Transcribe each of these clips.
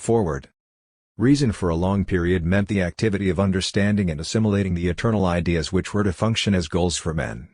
Forward. Reason for a long period meant the activity of understanding and assimilating the eternal ideas which were to function as goals for men.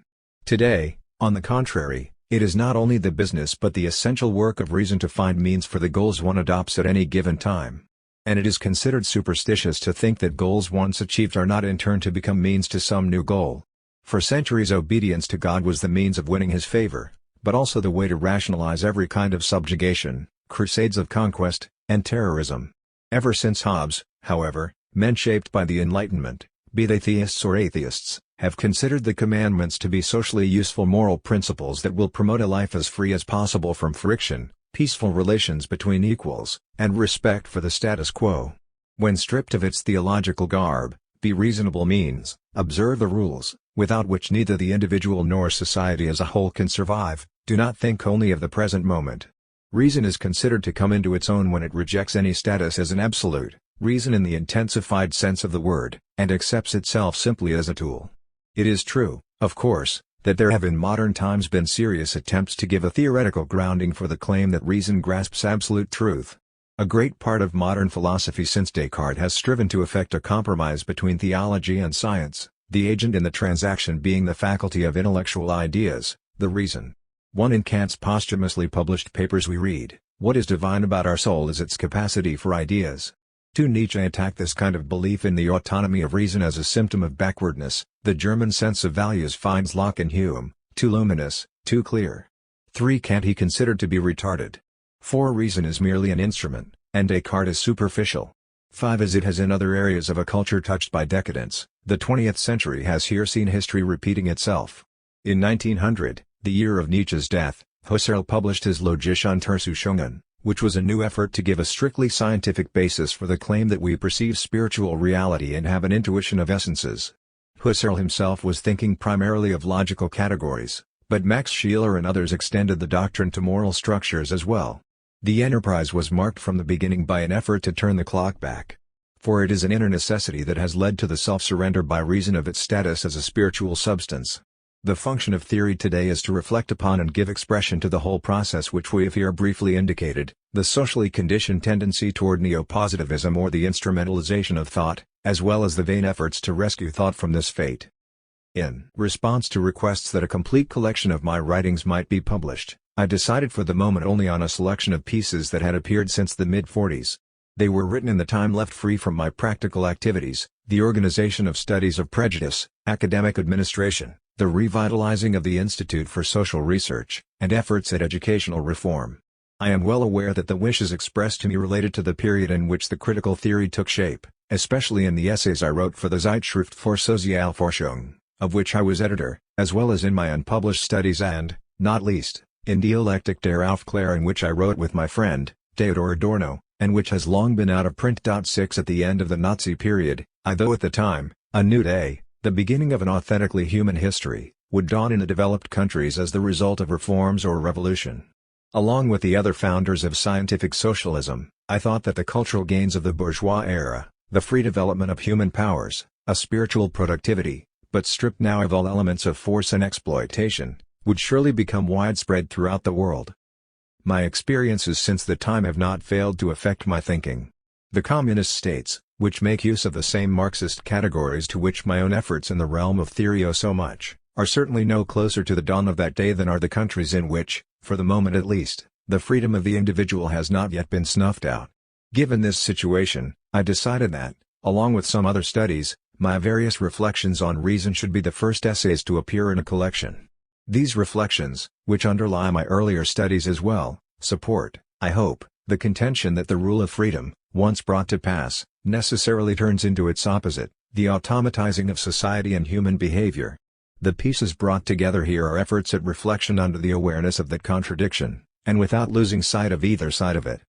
Today, on the contrary, it is not only the business but the essential work of reason to find means for the goals one adopts at any given time. And it is considered superstitious to think that goals once achieved are not in turn to become means to some new goal. For centuries obedience to God was the means of winning His favor, but also the way to rationalize every kind of subjugation, crusades of conquest, and terrorism. Ever since Hobbes, however, men shaped by the Enlightenment, be they theists or atheists, have considered the commandments to be socially useful moral principles that will promote a life as free as possible from friction, peaceful relations between equals, and respect for the status quo. When stripped of its theological garb, be reasonable means, observe the rules, without which neither the individual nor society as a whole can survive, do not think only of the present moment. Reason is considered to come into its own when it rejects any status as an absolute, reason in the intensified sense of the word, and accepts itself simply as a tool. It is true, of course, that there have in modern times been serious attempts to give a theoretical grounding for the claim that reason grasps absolute truth. A great part of modern philosophy since Descartes has striven to effect a compromise between theology and science, the agent in the transaction being the faculty of intellectual ideas, the reason. In Kant's posthumously published papers we read, "What is divine about our soul is its capacity for ideas." Nietzsche attacked this kind of belief in the autonomy of reason as a symptom of backwardness. The German sense of values finds Locke and Hume too luminous, too clear. Kant he considered to be retarded. Reason is merely an instrument, and Descartes is superficial. As it has in other areas of a culture touched by decadence, the 20th century has here seen history repeating itself. In 1900, the year of Nietzsche's death, Husserl published his Logische Untersuchungen, which was a new effort to give a strictly scientific basis for the claim that we perceive spiritual reality and have an intuition of essences. Husserl himself was thinking primarily of logical categories, but Max Scheler and others extended the doctrine to moral structures as well. The enterprise was marked from the beginning by an effort to turn the clock back. For it is an inner necessity that has led to the self-surrender by reason of its status as a spiritual substance. The function of theory today is to reflect upon and give expression to the whole process which we have here briefly indicated, the socially conditioned tendency toward neo-positivism or the instrumentalization of thought, as well as the vain efforts to rescue thought from this fate. In response to requests that a complete collection of my writings might be published, I decided for the moment only on a selection of pieces that had appeared since the mid-40s. They were written in the time left free from my practical activities, the organization of studies of prejudice, academic administration, the revitalizing of the Institute for Social Research, and efforts at educational reform. I am well aware that the wishes expressed to me related to the period in which the critical theory took shape, especially in the essays I wrote for the Zeitschrift für Sozialforschung, of which I was editor, as well as in my unpublished studies and, not least, in Dialektik der Aufklärung which I wrote with my friend, Theodor Adorno, and which has long been out of print. 6 At the end of the Nazi period, though at the time, a new day, the beginning of an authentically human history, would dawn in the developed countries as the result of reforms or revolution. Along with the other founders of scientific socialism, I thought that the cultural gains of the bourgeois era, the free development of human powers, a spiritual productivity, but stripped now of all elements of force and exploitation, would surely become widespread throughout the world. My experiences since the time have not failed to affect my thinking. The communist states, which make use of the same Marxist categories to which my own efforts in the realm of theory owe so much, are certainly no closer to the dawn of that day than are the countries in which, for the moment at least, the freedom of the individual has not yet been snuffed out. Given this situation, I decided that, along with some other studies, my various reflections on reason should be the first essays to appear in a collection. These reflections, which underlie my earlier studies as well, support, I hope, the contention that the rule of freedom, once brought to pass, necessarily turns into its opposite, the automatizing of society and human behavior. The pieces brought together here are efforts at reflection under the awareness of that contradiction, and without losing sight of either side of it.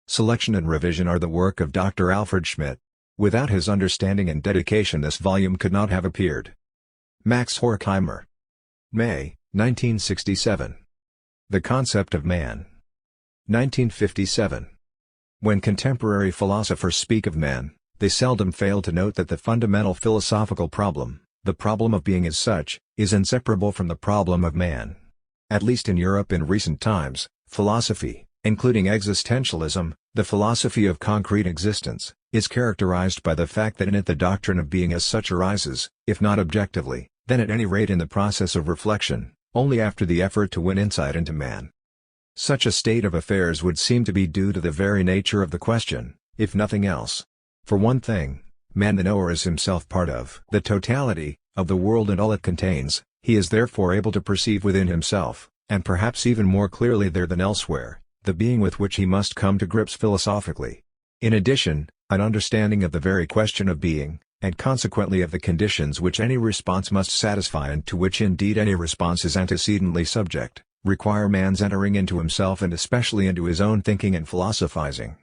Selection and revision are the work of Dr. Alfred Schmidt. Without his understanding and dedication this volume could not have appeared. Max Horkheimer. May, 1967. The Concept of Man. 1957. When contemporary philosophers speak of man, they seldom fail to note that the fundamental philosophical problem, the problem of being as such, is inseparable from the problem of man. At least in Europe in recent times, philosophy, including existentialism, The philosophy of concrete existence is characterized by the fact that in it the doctrine of being as such arises, if not objectively, then at any rate in the process of reflection, only after the effort to win insight into man. Such a state of affairs would seem to be due to the very nature of the question, if nothing else. For one thing, man the knower is himself part of the totality of the world and all it contains. He is therefore able to perceive within himself, and perhaps even more clearly there than elsewhere, the being with which he must come to grips philosophically. In addition, an understanding of the very question of being, and consequently of the conditions which any response must satisfy and to which indeed any response is antecedently subject, require man's entering into himself and especially into his own thinking and philosophizing.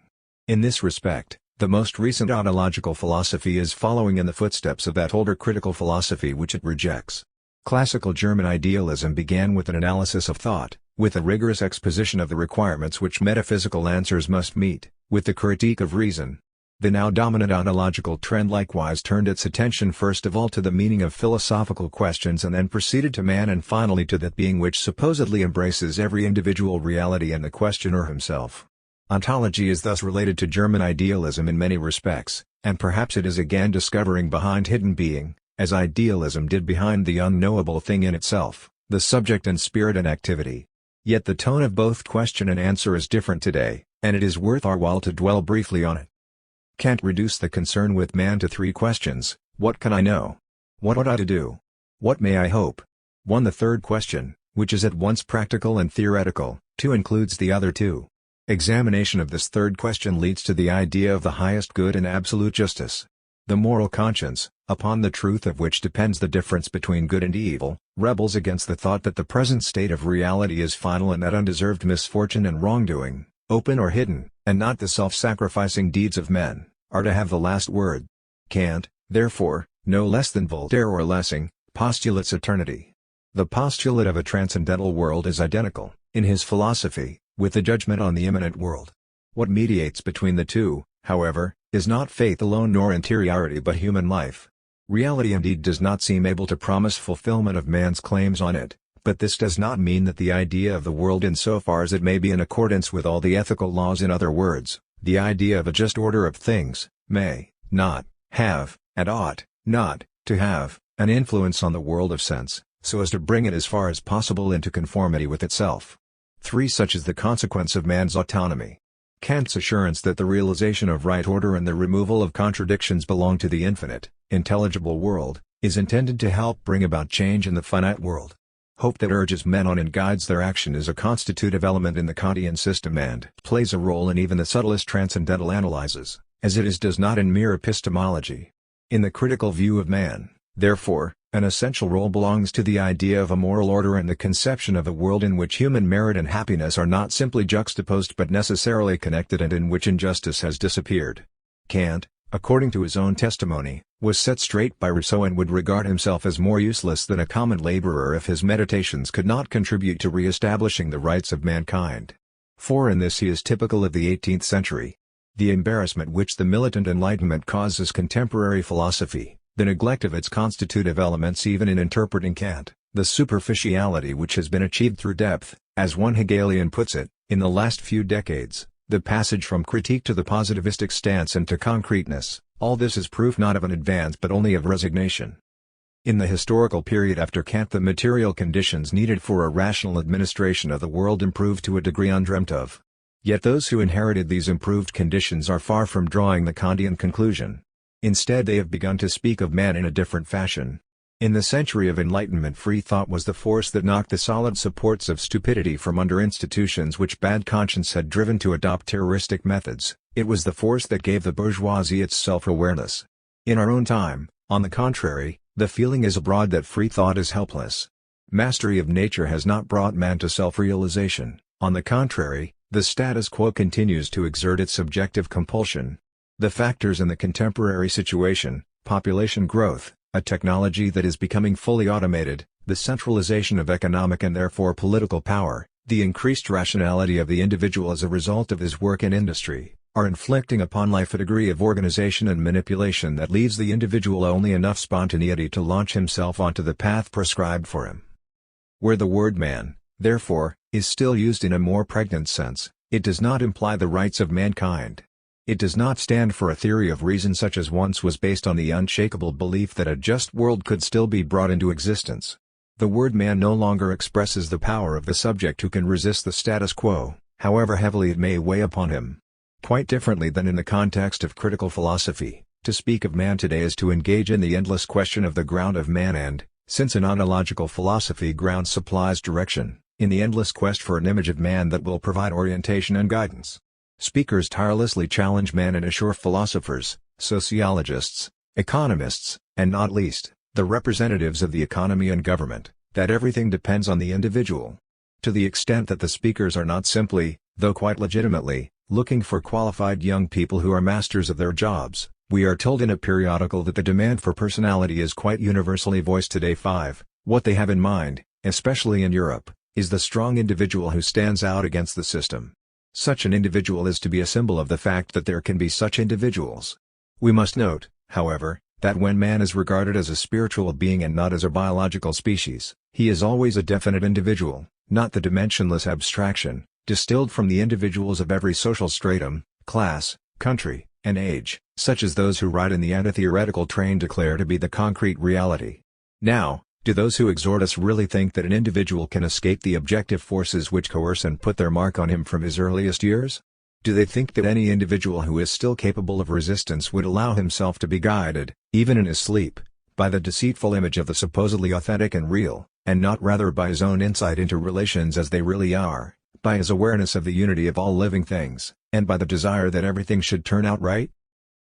In this respect, the most recent ontological philosophy is following in the footsteps of that older critical philosophy which it rejects. Classical German idealism began with an analysis of thought, with a rigorous exposition of the requirements which metaphysical answers must meet, with the critique of reason. The now dominant ontological trend likewise turned its attention first of all to the meaning of philosophical questions and then proceeded to man and finally to that being which supposedly embraces every individual reality and the questioner himself. Ontology is thus related to German idealism in many respects, and perhaps it is again discovering behind hidden being, as idealism did behind the unknowable thing in itself, the subject and spirit and activity. Yet the tone of both question and answer is different today, and it is worth our while to dwell briefly on it. Kant reduced the concern with man to three questions: what can I know? What ought I to do? What may I hope? 1. The third question, which is at once practical and theoretical, 2. includes the other two. Examination of this third question leads to the idea of the highest good and absolute justice. The moral conscience, upon the truth of which depends the difference between good and evil, rebels against the thought that the present state of reality is final and that undeserved misfortune and wrongdoing, open or hidden, and not the self-sacrificing deeds of men, are to have the last word. Kant, therefore, no less than Voltaire or Lessing, postulates eternity. The postulate of a transcendental world is identical, in his philosophy, with the judgment on the immanent world. What mediates between the two, however, is not faith alone nor interiority but human life. Reality indeed does not seem able to promise fulfillment of man's claims on it, but this does not mean that the idea of the world insofar as it may be in accordance with all the ethical laws, in other words, the idea of a just order of things, may not have, and ought not to have, an influence on the world of sense, so as to bring it as far as possible into conformity with itself. 3. Such is the consequence of man's autonomy. Kant's assurance that the realization of right order and the removal of contradictions belong to the infinite, intelligible world, is intended to help bring about change in the finite world. Hope that urges men on and guides their action is a constitutive element in the Kantian system and plays a role in even the subtlest transcendental analyses, as it does not in mere epistemology. In the critical view of man, therefore, an essential role belongs to the idea of a moral order and the conception of a world in which human merit and happiness are not simply juxtaposed but necessarily connected and in which injustice has disappeared. Kant, according to his own testimony, was set straight by Rousseau and would regard himself as more useless than a common laborer if his meditations could not contribute to re-establishing the rights of mankind. For in this he is typical of the 18th century. The embarrassment which the militant Enlightenment causes contemporary philosophy, the neglect of its constitutive elements even in interpreting Kant, the superficiality which has been achieved through depth, as one Hegelian puts it, in the last few decades, the passage from critique to the positivistic stance and to concreteness, all this is proof not of an advance but only of resignation. In the historical period after Kant, the material conditions needed for a rational administration of the world improved to a degree undreamt of. Yet those who inherited these improved conditions are far from drawing the Kantian conclusion. Instead they have begun to speak of man in a different fashion. In the century of Enlightenment, free thought was the force that knocked the solid supports of stupidity from under institutions which bad conscience had driven to adopt terroristic methods. It was the force that gave the bourgeoisie its self-awareness. In our own time, on the contrary, the feeling is abroad that free thought is helpless. Mastery of nature has not brought man to self-realization. On the contrary, the status quo continues to exert its subjective compulsion. The factors in the contemporary situation, population growth, a technology that is becoming fully automated, the centralization of economic and therefore political power, the increased rationality of the individual as a result of his work in industry, are inflicting upon life a degree of organization and manipulation that leaves the individual only enough spontaneity to launch himself onto the path prescribed for him. Where the word man, therefore, is still used in a more pregnant sense, It does not imply the rights of mankind. It does not stand for a theory of reason such as once was based on the unshakable belief that a just world could still be brought into existence. The word man no longer expresses the power of the subject who can resist the status quo, however heavily it may weigh upon him. Quite differently than in the context of critical philosophy, to speak of man today is to engage in the endless question of the ground of man and, since an ontological philosophy ground supplies direction, in the endless quest for an image of man that will provide orientation and guidance. Speakers tirelessly challenge man and assure philosophers, sociologists, economists, and not least, the representatives of the economy and government, that everything depends on the individual. To the extent that the speakers are not simply, though quite legitimately, looking for qualified young people who are masters of their jobs, we are told in a periodical that the demand for personality is quite universally voiced today. 5. What they have in mind, especially in Europe, is the strong individual who stands out against the system. Such an individual is to be a symbol of the fact that there can be such individuals. We must note, however, that when man is regarded as a spiritual being and not as a biological species, he is always a definite individual, not the dimensionless abstraction, distilled from the individuals of every social stratum, class, country, and age, such as those who ride in the anti-theoretical train declare to be the concrete reality. Now, do those who exhort us really think that an individual can escape the objective forces which coerce and put their mark on him from his earliest years? Do they think that any individual who is still capable of resistance would allow himself to be guided, even in his sleep, by the deceitful image of the supposedly authentic and real, and not rather by his own insight into relations as they really are, by his awareness of the unity of all living things, and by the desire that everything should turn out right?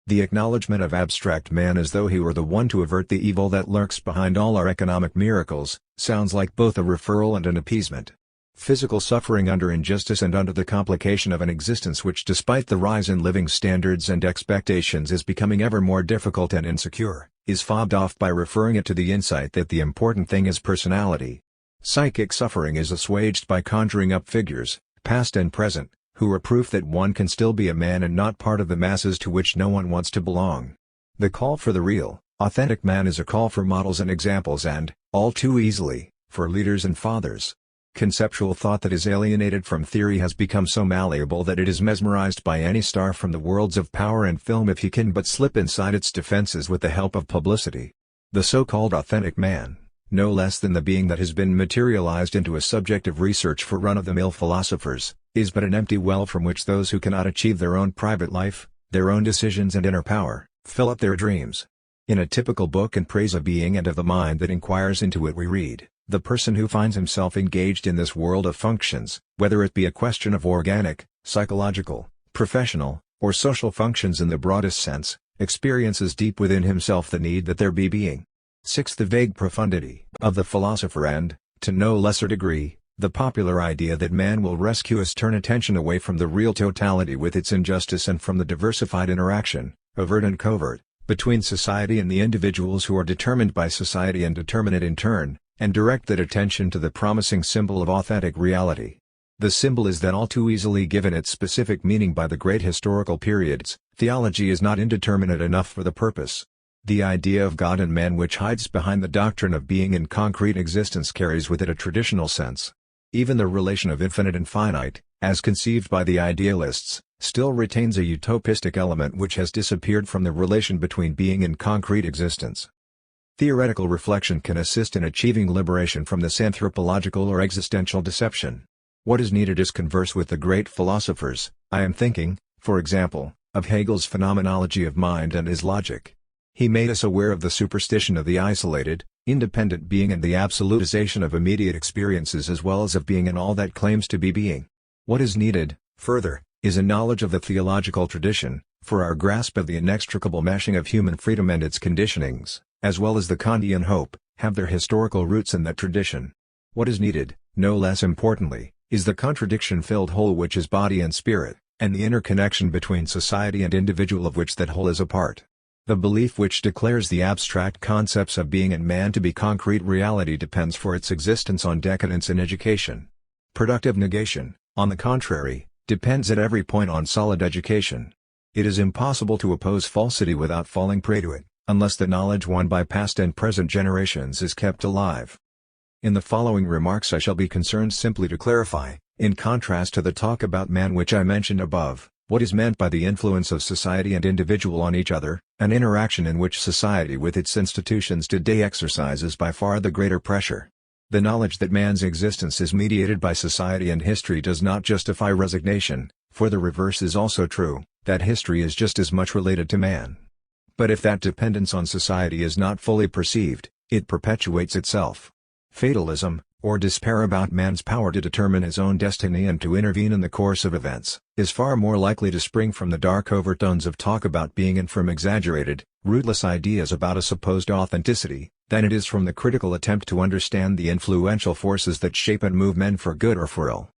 The acknowledgement of abstract man as though he were the one to avert the evil that lurks behind all our economic miracles, sounds like both a referral and an appeasement. Physical suffering under injustice and under the complication of an existence which despite the rise in living standards and expectations is becoming ever more difficult and insecure, is fobbed off by referring it to the insight that the important thing is personality. Psychic suffering is assuaged by conjuring up figures, past and present, who are proof that one can still be a man and not part of the masses to which no one wants to belong. The call for the real, authentic man is a call for models and examples and, all too easily, for leaders and fathers. Conceptual thought that is alienated from theory has become so malleable that it is mesmerized by any star from the worlds of power and film if he can but slip inside its defenses with the help of publicity. The so-called authentic man, no less than the being that has been materialized into a subject of research for run-of-the-mill philosophers, is but an empty well from which those who cannot achieve their own private life, their own decisions and inner power, fill up their dreams. In a typical book in praise of being and of the mind that inquires into it we read, the person who finds himself engaged in this world of functions, whether it be a question of organic, psychological, professional, or social functions in the broadest sense, experiences deep within himself the need that there be being. 6. The vague profundity of the philosopher and, to no lesser degree, the popular idea that man will rescue us turn attention away from the real totality with its injustice and from the diversified interaction, overt and covert, between society and the individuals who are determined by society and determine it in turn, and direct that attention to the promising symbol of authentic reality. The symbol is then all too easily given its specific meaning by the great historical periods. Theology is not indeterminate enough for the purpose. The idea of God and man which hides behind the doctrine of being in concrete existence carries with it a traditional sense. Even the relation of infinite and finite, as conceived by the idealists, still retains a utopistic element which has disappeared from the relation between being and concrete existence. Theoretical reflection can assist in achieving liberation from this anthropological or existential deception. What is needed is converse with the great philosophers. I am thinking, for example, of Hegel's phenomenology of mind and his logic. He made us aware of the superstition of the isolated, independent being and the absolutization of immediate experiences as well as of being and all that claims to be being. What is needed, further, is a knowledge of the theological tradition, for our grasp of the inextricable meshing of human freedom and its conditionings, as well as the Kantian hope, have their historical roots in that tradition. What is needed, no less importantly, is the contradiction-filled whole which is body and spirit, and the interconnection between society and individual of which that whole is a part. The belief which declares the abstract concepts of being and man to be concrete reality depends for its existence on decadence in education. Productive negation, on the contrary, depends at every point on solid education. It is impossible to oppose falsity without falling prey to it, unless the knowledge won by past and present generations is kept alive. In the following remarks I shall be concerned simply to clarify, In contrast to the talk about man which I mentioned above, what is meant by the influence of society and individual on each other, an interaction in which society with its institutions today exercises by far the greater pressure. The knowledge that man's existence is mediated by society and history does not justify resignation, for the reverse is also true, that history is just as much related to man. But if that dependence on society is not fully perceived, it perpetuates itself. Fatalism, or despair about man's power to determine his own destiny and to intervene in the course of events, is far more likely to spring from the dark overtones of talk about being and from exaggerated, rootless ideas about a supposed authenticity, than it is from the critical attempt to understand the influential forces that shape and move men for good or for ill.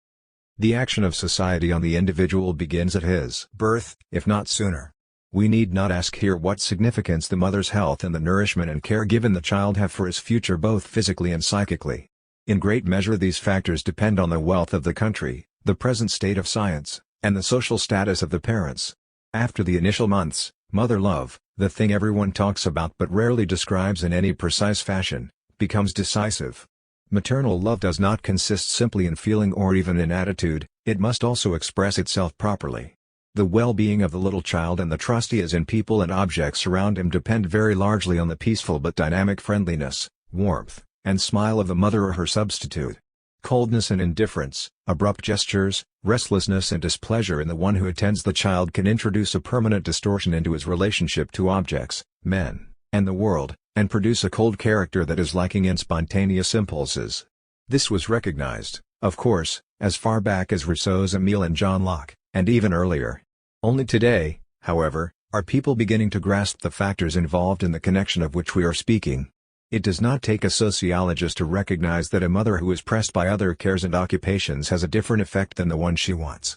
The action of society on the individual begins at his birth, if not sooner. We need not ask here what significance the mother's health and the nourishment and care given the child have for his future both physically and psychically. In great measure these factors depend on the wealth of the country, the present state of science, and the social status of the parents. After the initial months, mother love, the thing everyone talks about but rarely describes in any precise fashion, becomes decisive. Maternal love does not consist simply in feeling or even in attitude, it must also express itself properly. The well-being of the little child and the trust he has in people and objects around him depend very largely on the peaceful but dynamic friendliness, warmth, and smile of the mother or her substitute. Coldness and indifference, abrupt gestures, restlessness and displeasure in the one who attends the child can introduce a permanent distortion into his relationship to objects, men, and the world, and produce a cold character that is lacking in spontaneous impulses. This was recognized, of course, as far back as Rousseau's Emile and John Locke, and even earlier. Only today, however, are people beginning to grasp the factors involved in the connection of which we are speaking. It does not take a sociologist to recognize that a mother who is pressed by other cares and occupations has a different effect than the one she wants.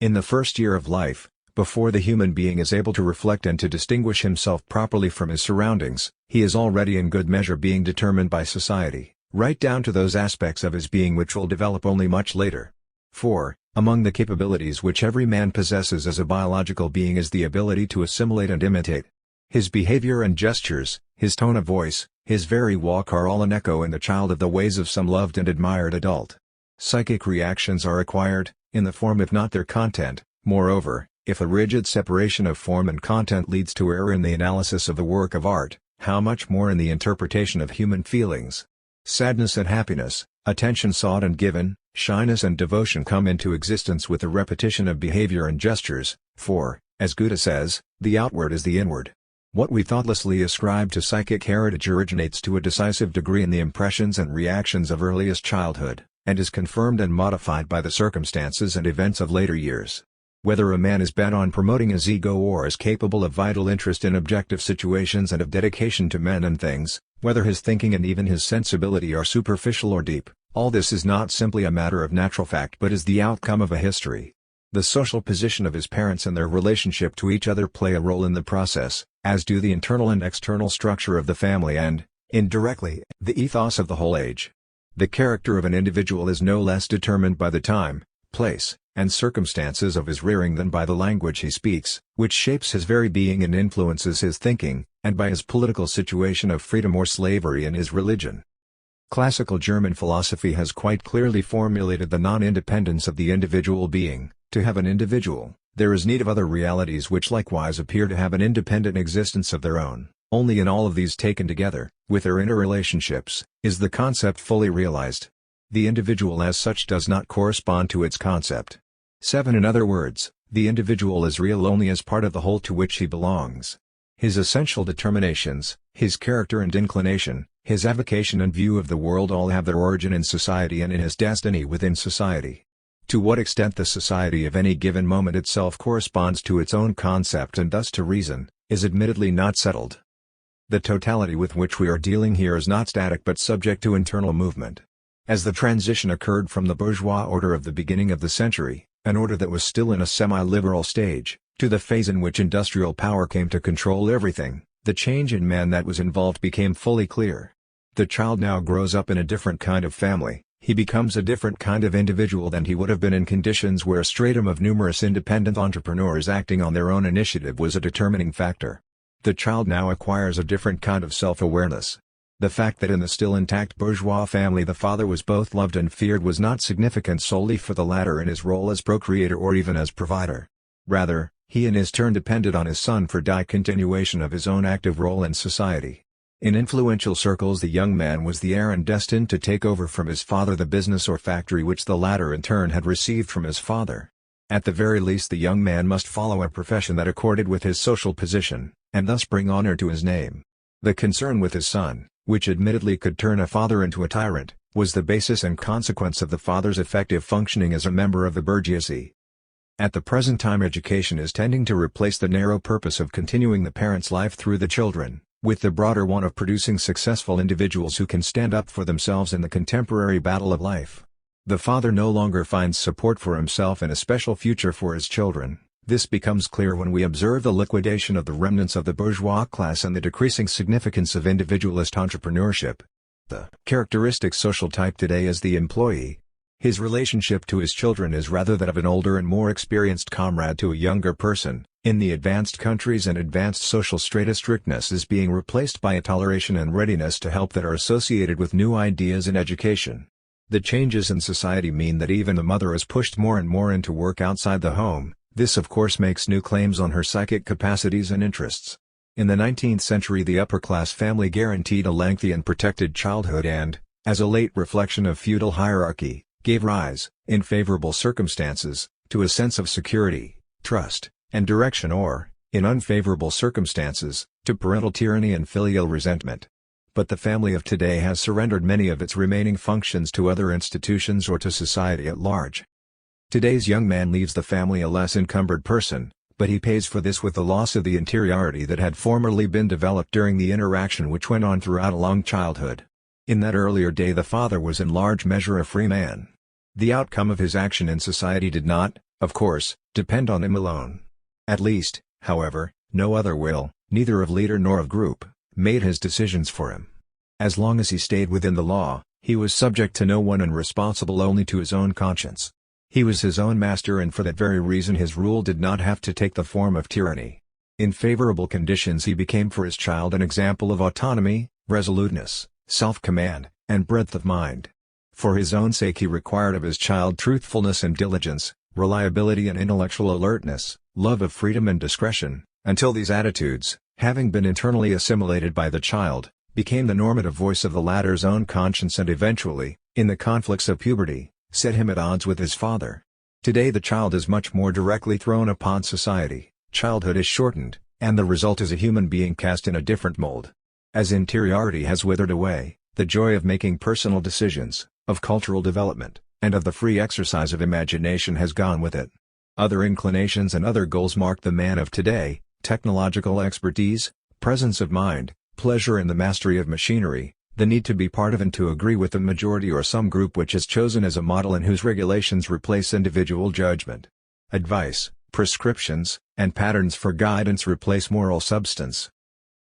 In the first year of life, before the human being is able to reflect and to distinguish himself properly from his surroundings, he is already in good measure being determined by society, right down to those aspects of his being which will develop only much later. For, among the capabilities which every man possesses as a biological being is the ability to assimilate and imitate. His behavior and gestures, his tone of voice, his very walk are all an echo in the child of the ways of some loved and admired adult. Psychic reactions are acquired, in the form if not their content. Moreover, if a rigid separation of form and content leads to error in the analysis of the work of art, how much more in the interpretation of human feelings. Sadness and happiness, attention sought and given, shyness and devotion come into existence with the repetition of behavior and gestures, for, as Goethe says, the outward is the inward. What we thoughtlessly ascribe to psychic heritage originates to a decisive degree in the impressions and reactions of earliest childhood, and is confirmed and modified by the circumstances and events of later years. Whether a man is bent on promoting his ego or is capable of vital interest in objective situations and of dedication to men and things, whether his thinking and even his sensibility are superficial or deep, all this is not simply a matter of natural fact but is the outcome of a history. The social position of his parents and their relationship to each other play a role in the process, as do the internal and external structure of the family and, indirectly, the ethos of the whole age. The character of an individual is no less determined by the time, place, and circumstances of his rearing than by the language he speaks, which shapes his very being and influences his thinking, and by his political situation of freedom or slavery and his religion. Classical German philosophy has quite clearly formulated the non-independence of the individual being. To have an individual, there is need of other realities which likewise appear to have an independent existence of their own. Only in all of these taken together, with their interrelationships, is the concept fully realized. The individual as such does not correspond to its concept. 7. In other words, the individual is real only as part of the whole to which he belongs. His essential determinations, his character and inclination, his avocation and view of the world all have their origin in society and in his destiny within society. To what extent the society of any given moment itself corresponds to its own concept and thus to reason, is admittedly not settled. The totality with which we are dealing here is not static but subject to internal movement. As the transition occurred from the bourgeois order of the beginning of the century, an order that was still in a semi-liberal stage, to the phase in which industrial power came to control everything, the change in man that was involved became fully clear. The child now grows up in a different kind of family. He becomes a different kind of individual than he would have been in conditions where a stratum of numerous independent entrepreneurs acting on their own initiative was a determining factor. The child now acquires a different kind of self-awareness. The fact that in the still intact bourgeois family the father was both loved and feared was not significant solely for the latter in his role as procreator or even as provider. Rather, he in his turn depended on his son for the continuation of his own active role in society. In influential circles the young man was the heir and destined to take over from his father the business or factory which the latter in turn had received from his father. At the very least the young man must follow a profession that accorded with his social position, and thus bring honor to his name. The concern with his son, which admittedly could turn a father into a tyrant, was the basis and consequence of the father's effective functioning as a member of the bourgeoisie. At the present time education is tending to replace the narrow purpose of continuing the parent's life through the children, with the broader one of producing successful individuals who can stand up for themselves in the contemporary battle of life. The father no longer finds support for himself and a special future for his children. This becomes clear when we observe the liquidation of the remnants of the bourgeois class and the decreasing significance of individualist entrepreneurship. The characteristic social type today is the employee. His relationship to his children is rather that of an older and more experienced comrade to a younger person. In the advanced countries and advanced social strata strictness is being replaced by a toleration and readiness to help that are associated with new ideas in education. The changes in society mean that even the mother is pushed more and more into work outside the home. This of course makes new claims on her psychic capacities and interests. In the 19th century the upper-class family guaranteed a lengthy and protected childhood and, as a late reflection of feudal hierarchy, gave rise, in favorable circumstances, to a sense of security, trust, and direction or, in unfavorable circumstances, to parental tyranny and filial resentment. But the family of today has surrendered many of its remaining functions to other institutions or to society at large. Today's young man leaves the family a less encumbered person, but he pays for this with the loss of the interiority that had formerly been developed during the interaction which went on throughout a long childhood. In that earlier day the father was in large measure a free man. The outcome of his action in society did not, of course, depend on him alone. At least, however, no other will, neither of leader nor of group, made his decisions for him. As long as he stayed within the law, he was subject to no one and responsible only to his own conscience. He was his own master and for that very reason his rule did not have to take the form of tyranny. In favorable conditions he became for his child an example of autonomy, resoluteness, self-command, and breadth of mind. For his own sake he required of his child truthfulness and diligence, reliability and intellectual alertness, love of freedom and discretion, until these attitudes, having been internally assimilated by the child, became the normative voice of the latter's own conscience and eventually, in the conflicts of puberty, set him at odds with his father. Today the child is much more directly thrown upon society, childhood is shortened, and the result is a human being cast in a different mold. As interiority has withered away, the joy of making personal decisions, of cultural development, and of the free exercise of imagination has gone with it. Other inclinations and other goals mark the man of today: technological expertise, presence of mind, pleasure in the mastery of machinery, the need to be part of and to agree with the majority or some group which is chosen as a model and whose regulations replace individual judgment. Advice, prescriptions, and patterns for guidance replace moral substance.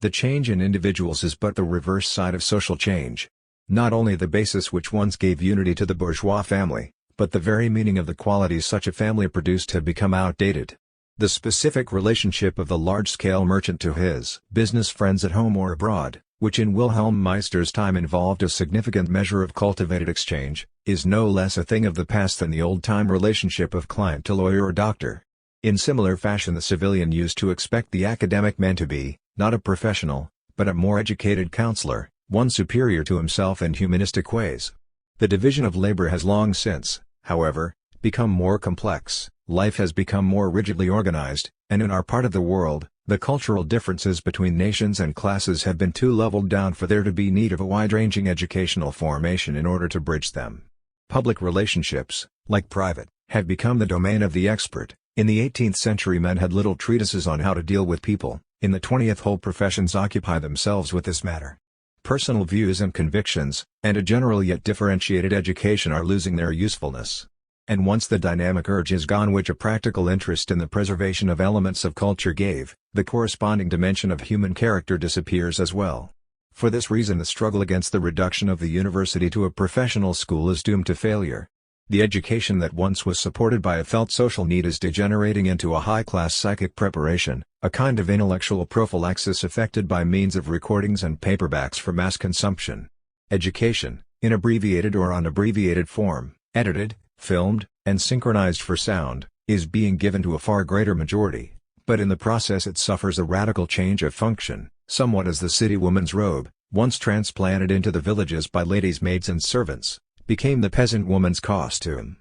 The change in individuals is but the reverse side of social change. Not only the basis which once gave unity to the bourgeois family, but the very meaning of the qualities such a family produced have become outdated. The specific relationship of the large-scale merchant to his business friends at home or abroad, which in Wilhelm Meister's time involved a significant measure of cultivated exchange, is no less a thing of the past than the old-time relationship of client to lawyer or doctor. In similar fashion the civilian used to expect the academic man to be, not a professional, but a more educated counselor, one superior to himself in humanistic ways. The division of labor has long since, however, become more complex, life has become more rigidly organized, and in our part of the world, the cultural differences between nations and classes have been too leveled down for there to be need of a wide-ranging educational formation in order to bridge them. Public relationships, like private, have become the domain of the expert. In the 18th century men had little treatises on how to deal with people, in the 20th whole professions occupy themselves with this matter. Personal views and convictions, and a general yet differentiated education are losing their usefulness. And once the dynamic urge is gone which a practical interest in the preservation of elements of culture gave, the corresponding dimension of human character disappears as well. For this reason the struggle against the reduction of the university to a professional school is doomed to failure. The education that once was supported by a felt social need is degenerating into a high-class psychic preparation, a kind of intellectual prophylaxis effected by means of recordings and paperbacks for mass consumption. Education, in abbreviated or unabbreviated form, edited, filmed, and synchronized for sound, is being given to a far greater majority, but in the process it suffers a radical change of function, somewhat as the city woman's robe, once transplanted into the villages by ladies' maids and servants, became the peasant woman's costume.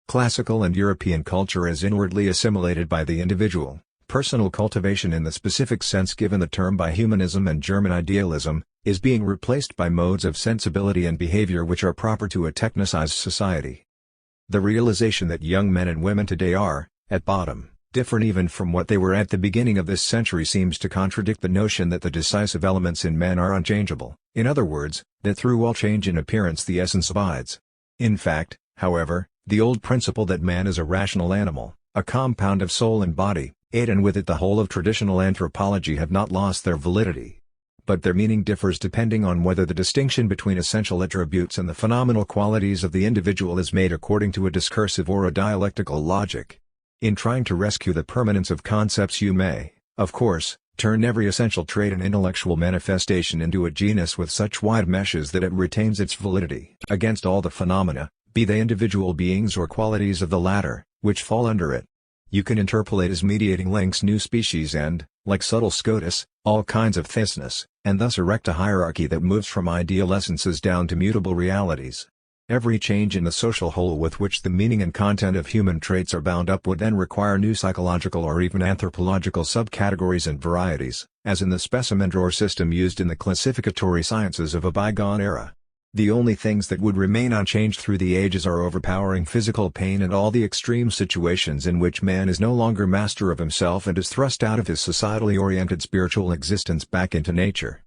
Classical and European culture is inwardly assimilated by the individual. Personal cultivation in the specific sense given the term by humanism and German idealism, is being replaced by modes of sensibility and behavior which are proper to a technicized society. The realization that young men and women today are, at bottom, different even from what they were at the beginning of this century seems to contradict the notion that the decisive elements in men are unchangeable, in other words, that through all change in appearance the essence abides. In fact, however, the old principle that man is a rational animal, a compound of soul and body, and with it the whole of traditional anthropology have not lost their validity. But their meaning differs depending on whether the distinction between essential attributes and the phenomenal qualities of the individual is made according to a discursive or a dialectical logic. In trying to rescue the permanence of concepts you may, of course, turn every essential trait and intellectual manifestation into a genus with such wide meshes that it retains its validity against all the phenomena, be they individual beings or qualities of the latter, which fall under it. You can interpolate as mediating links new species and, like subtle SCOTUS, all kinds of thisness, and thus erect a hierarchy that moves from ideal essences down to mutable realities. Every change in the social whole with which the meaning and content of human traits are bound up would then require new psychological or even anthropological subcategories and varieties, as in the specimen drawer system used in the classificatory sciences of a bygone era. The only things that would remain unchanged through the ages are overpowering physical pain and all the extreme situations in which man is no longer master of himself and is thrust out of his societally oriented spiritual existence back into nature.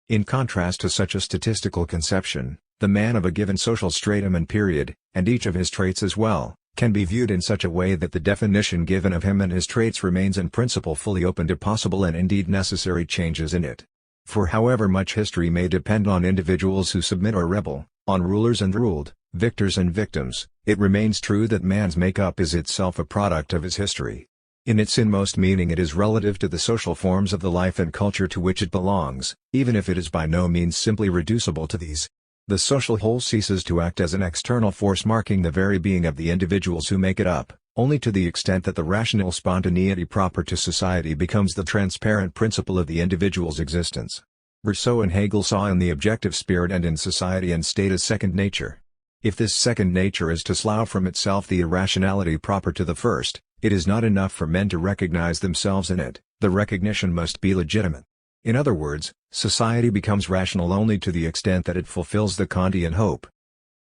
In contrast to such a statistical conception, the man of a given social stratum and period, and each of his traits as well, can be viewed in such a way that the definition given of him and his traits remains in principle fully open to possible and indeed necessary changes in it. For however much history may depend on individuals who submit or rebel, on rulers and ruled, victors and victims, it remains true that man's make-up is itself a product of his history. In its inmost meaning it is relative to the social forms of the life and culture to which it belongs, even if it is by no means simply reducible to these. The social whole ceases to act as an external force marking the very being of the individuals who make it up, only to the extent that the rational spontaneity proper to society becomes the transparent principle of the individual's existence. Rousseau and Hegel saw in the objective spirit and in society and state a second nature. If this second nature is to slough from itself the irrationality proper to the first, it is not enough for men to recognize themselves in it, the recognition must be legitimate. In other words, society becomes rational only to the extent that it fulfills the Kantian hope.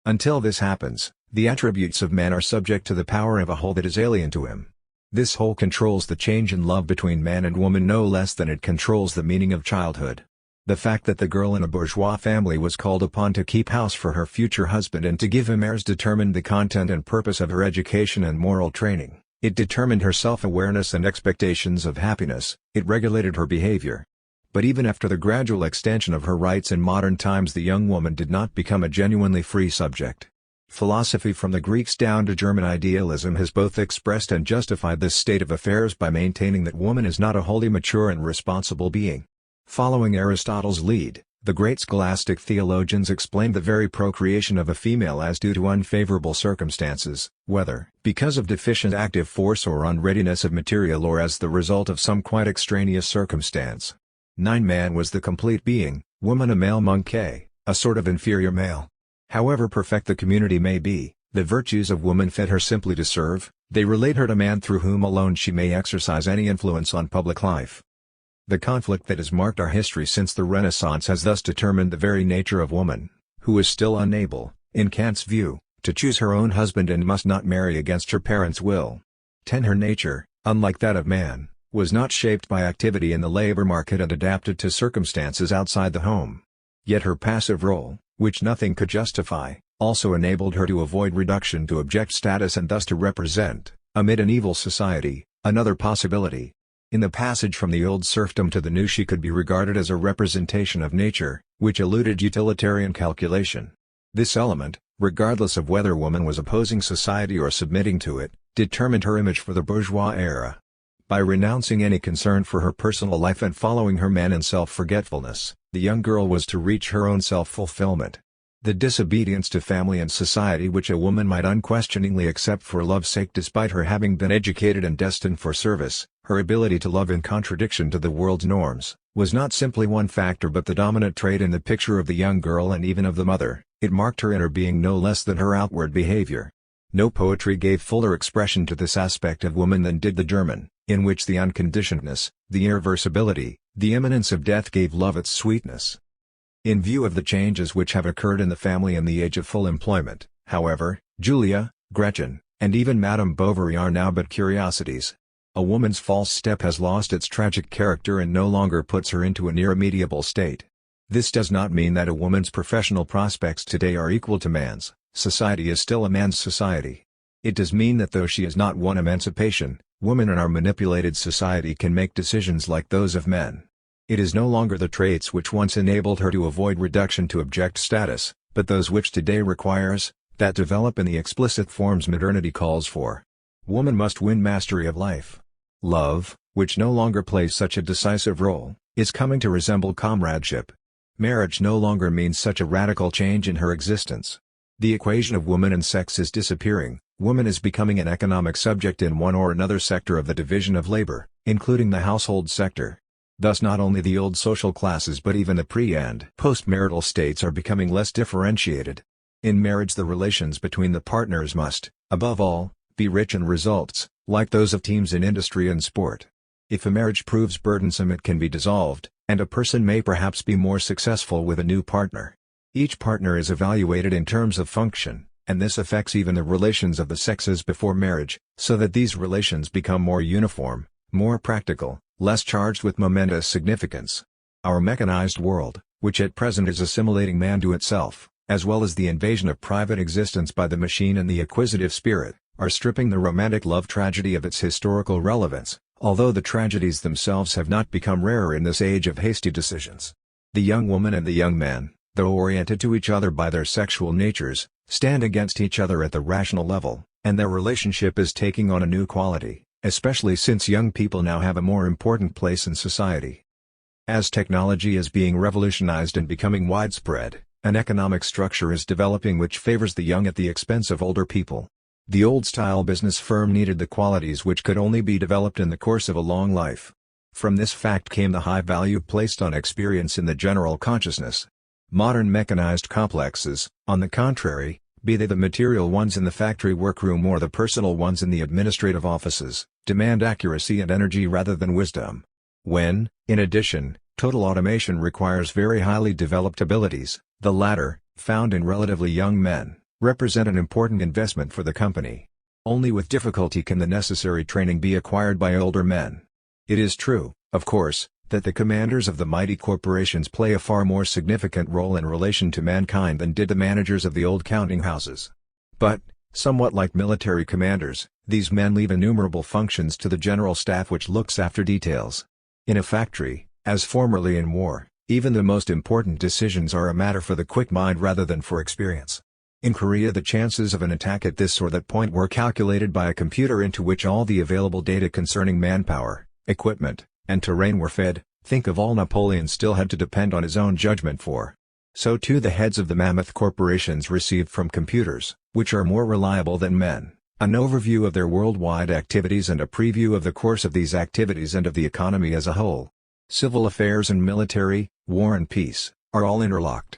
Until this happens, the attributes of man are subject to the power of a whole that is alien to him. This whole controls the change in love between man and woman no less than it controls the meaning of childhood. The fact that the girl in a bourgeois family was called upon to keep house for her future husband and to give him heirs determined the content and purpose of her education and moral training. It determined her self-awareness and expectations of happiness, it regulated her behavior. But even after the gradual extension of her rights in modern times the young woman did not become a genuinely free subject. Philosophy from the Greeks down to German idealism has both expressed and justified this state of affairs by maintaining that woman is not a wholly mature and responsible being. Following Aristotle's lead, the great scholastic theologians explained the very procreation of a female as due to unfavorable circumstances, whether because of deficient active force or unreadiness of material or as the result of some quite extraneous circumstance. 9 Man was the complete being, woman a male monkey, a sort of inferior male. However perfect the community may be, the virtues of woman fit her simply to serve, they relate her to man through whom alone she may exercise any influence on public life. The conflict that has marked our history since the Renaissance has thus determined the very nature of woman, who is still unable, in Kant's view, to choose her own husband and must not marry against her parents' will. Her nature, unlike that of man, was not shaped by activity in the labor market and adapted to circumstances outside the home. Yet her passive role, which nothing could justify, also enabled her to avoid reduction to abject status and thus to represent, amid an evil society, another possibility. In the passage from the old serfdom to the new she could be regarded as a representation of nature, which eluded utilitarian calculation. This element, regardless of whether woman was opposing society or submitting to it, determined her image for the bourgeois era. By renouncing any concern for her personal life and following her man in self-forgetfulness, the young girl was to reach her own self-fulfillment. The disobedience to family and society which a woman might unquestioningly accept for love's sake despite her having been educated and destined for service, her ability to love in contradiction to the world's norms, was not simply one factor but the dominant trait in the picture of the young girl and even of the mother. It marked her inner being no less than her outward behavior. No poetry gave fuller expression to this aspect of woman than did the German, in which the unconditionedness, the irreversibility, the imminence of death gave love its sweetness. In view of the changes which have occurred in the family in the age of full employment, however, Julia, Gretchen, and even Madame Bovary are now but curiosities. A woman's false step has lost its tragic character and no longer puts her into an irremediable state. This does not mean that a woman's professional prospects today are equal to man's. Society is still a man's society. It does mean that though she has not won emancipation, women in our manipulated society can make decisions like those of men. It is no longer the traits which once enabled her to avoid reduction to abject status, but those which today requires, that develop in the explicit forms modernity calls for. Woman must win mastery of life. Love, which no longer plays such a decisive role, is coming to resemble comradeship. Marriage no longer means such a radical change in her existence. The equation of woman and sex is disappearing. Woman is becoming an economic subject in one or another sector of the division of labor, including the household sector. Thus not only the old social classes but even the pre- and post-marital states are becoming less differentiated. In marriage the relations between the partners must, above all, be rich in results, like those of teams in industry and sport. If a marriage proves burdensome it can be dissolved, and a person may perhaps be more successful with a new partner. Each partner is evaluated in terms of function, and this affects even the relations of the sexes before marriage, so that these relations become more uniform, more practical, less charged with momentous significance. Our mechanized world, which at present is assimilating man to itself, as well as the invasion of private existence by the machine and the acquisitive spirit, are stripping the romantic love tragedy of its historical relevance, although the tragedies themselves have not become rarer in this age of hasty decisions. The young woman and the young man, though oriented to each other by their sexual natures, stand against each other at the rational level, and their relationship is taking on a new quality, especially since young people now have a more important place in society. As technology is being revolutionized and becoming widespread, an economic structure is developing which favors the young at the expense of older people. The old-style business firm needed the qualities which could only be developed in the course of a long life. From this fact came the high value placed on experience in the general consciousness. Modern mechanized complexes, on the contrary, be they the material ones in the factory workroom or the personal ones in the administrative offices, demand accuracy and energy rather than wisdom. When, in addition, total automation requires very highly developed abilities, the latter, found in relatively young men, represent an important investment for the company. Only with difficulty can the necessary training be acquired by older men. It is true, of course, that the commanders of the mighty corporations play a far more significant role in relation to mankind than did the managers of the old counting houses. But, somewhat like military commanders, these men leave innumerable functions to the general staff which looks after details. In a factory, as formerly in war, even the most important decisions are a matter for the quick mind rather than for experience. In Korea the chances of an attack at this or that point were calculated by a computer into which all the available data concerning manpower, equipment, and terrain were fed. Think of all Napoleon still had to depend on his own judgment for. So too the heads of the mammoth corporations received from computers, which are more reliable than men, an overview of their worldwide activities and a preview of the course of these activities and of the economy as a whole. Civil affairs and military, war and peace, are all interlocked.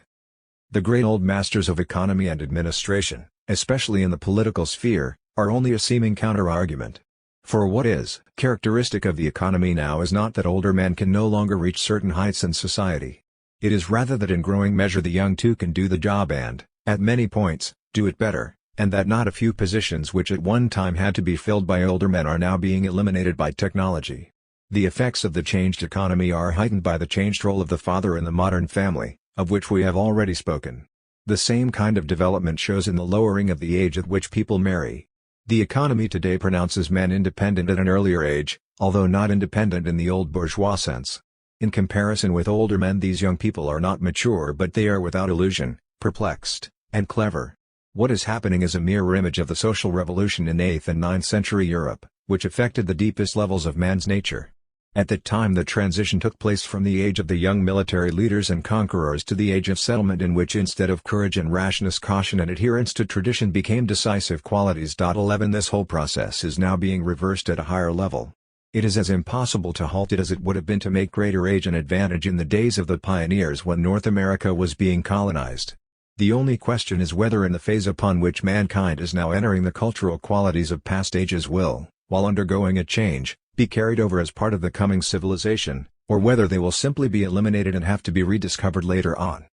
The great old masters of economy and administration, especially in the political sphere, are only a seeming counter-argument. For what is characteristic of the economy now is not that older men can no longer reach certain heights in society. It is rather that in growing measure the young too can do the job and, at many points, do it better, and that not a few positions which at one time had to be filled by older men are now being eliminated by technology. The effects of the changed economy are heightened by the changed role of the father in the modern family, of which we have already spoken. The same kind of development shows in the lowering of the age at which people marry. The economy today pronounces men independent at an earlier age, although not independent in the old bourgeois sense. In comparison with older men these young people are not mature but they are without illusion, perplexed, and clever. What is happening is a mirror image of the social revolution in 8th and 9th century Europe, which affected the deepest levels of man's nature. At that time the transition took place from the age of the young military leaders and conquerors to the age of settlement, in which instead of courage and rashness, caution and adherence to tradition became decisive qualities. 11 This whole process is now being reversed at a higher level. It is as impossible to halt it as it would have been to make greater age an advantage in the days of the pioneers when North America was being colonized. The only question is whether in the phase upon which mankind is now entering the cultural qualities of past ages will, while undergoing a change, be carried over as part of the coming civilization, or whether they will simply be eliminated and have to be rediscovered later on.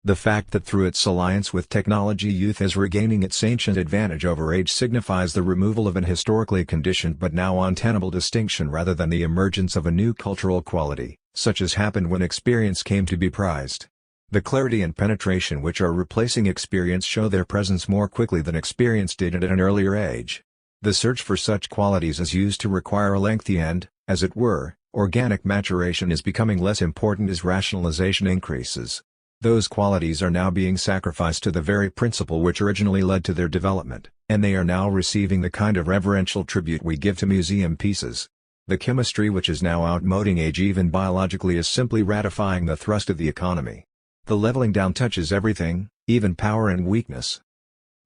The fact that through its alliance with technology youth is regaining its ancient advantage over age signifies the removal of an historically conditioned but now untenable distinction rather than the emergence of a new cultural quality, such as happened when experience came to be prized. The clarity and penetration which are replacing experience show their presence more quickly than experience did at an earlier age. The search for such qualities is used to require a lengthy and, as it were, organic maturation is becoming less important as rationalization increases. Those qualities are now being sacrificed to the very principle which originally led to their development, and they are now receiving the kind of reverential tribute we give to museum pieces. The chemistry which is now outmoding age even biologically is simply ratifying the thrust of the economy. The leveling down touches everything, even power and weakness.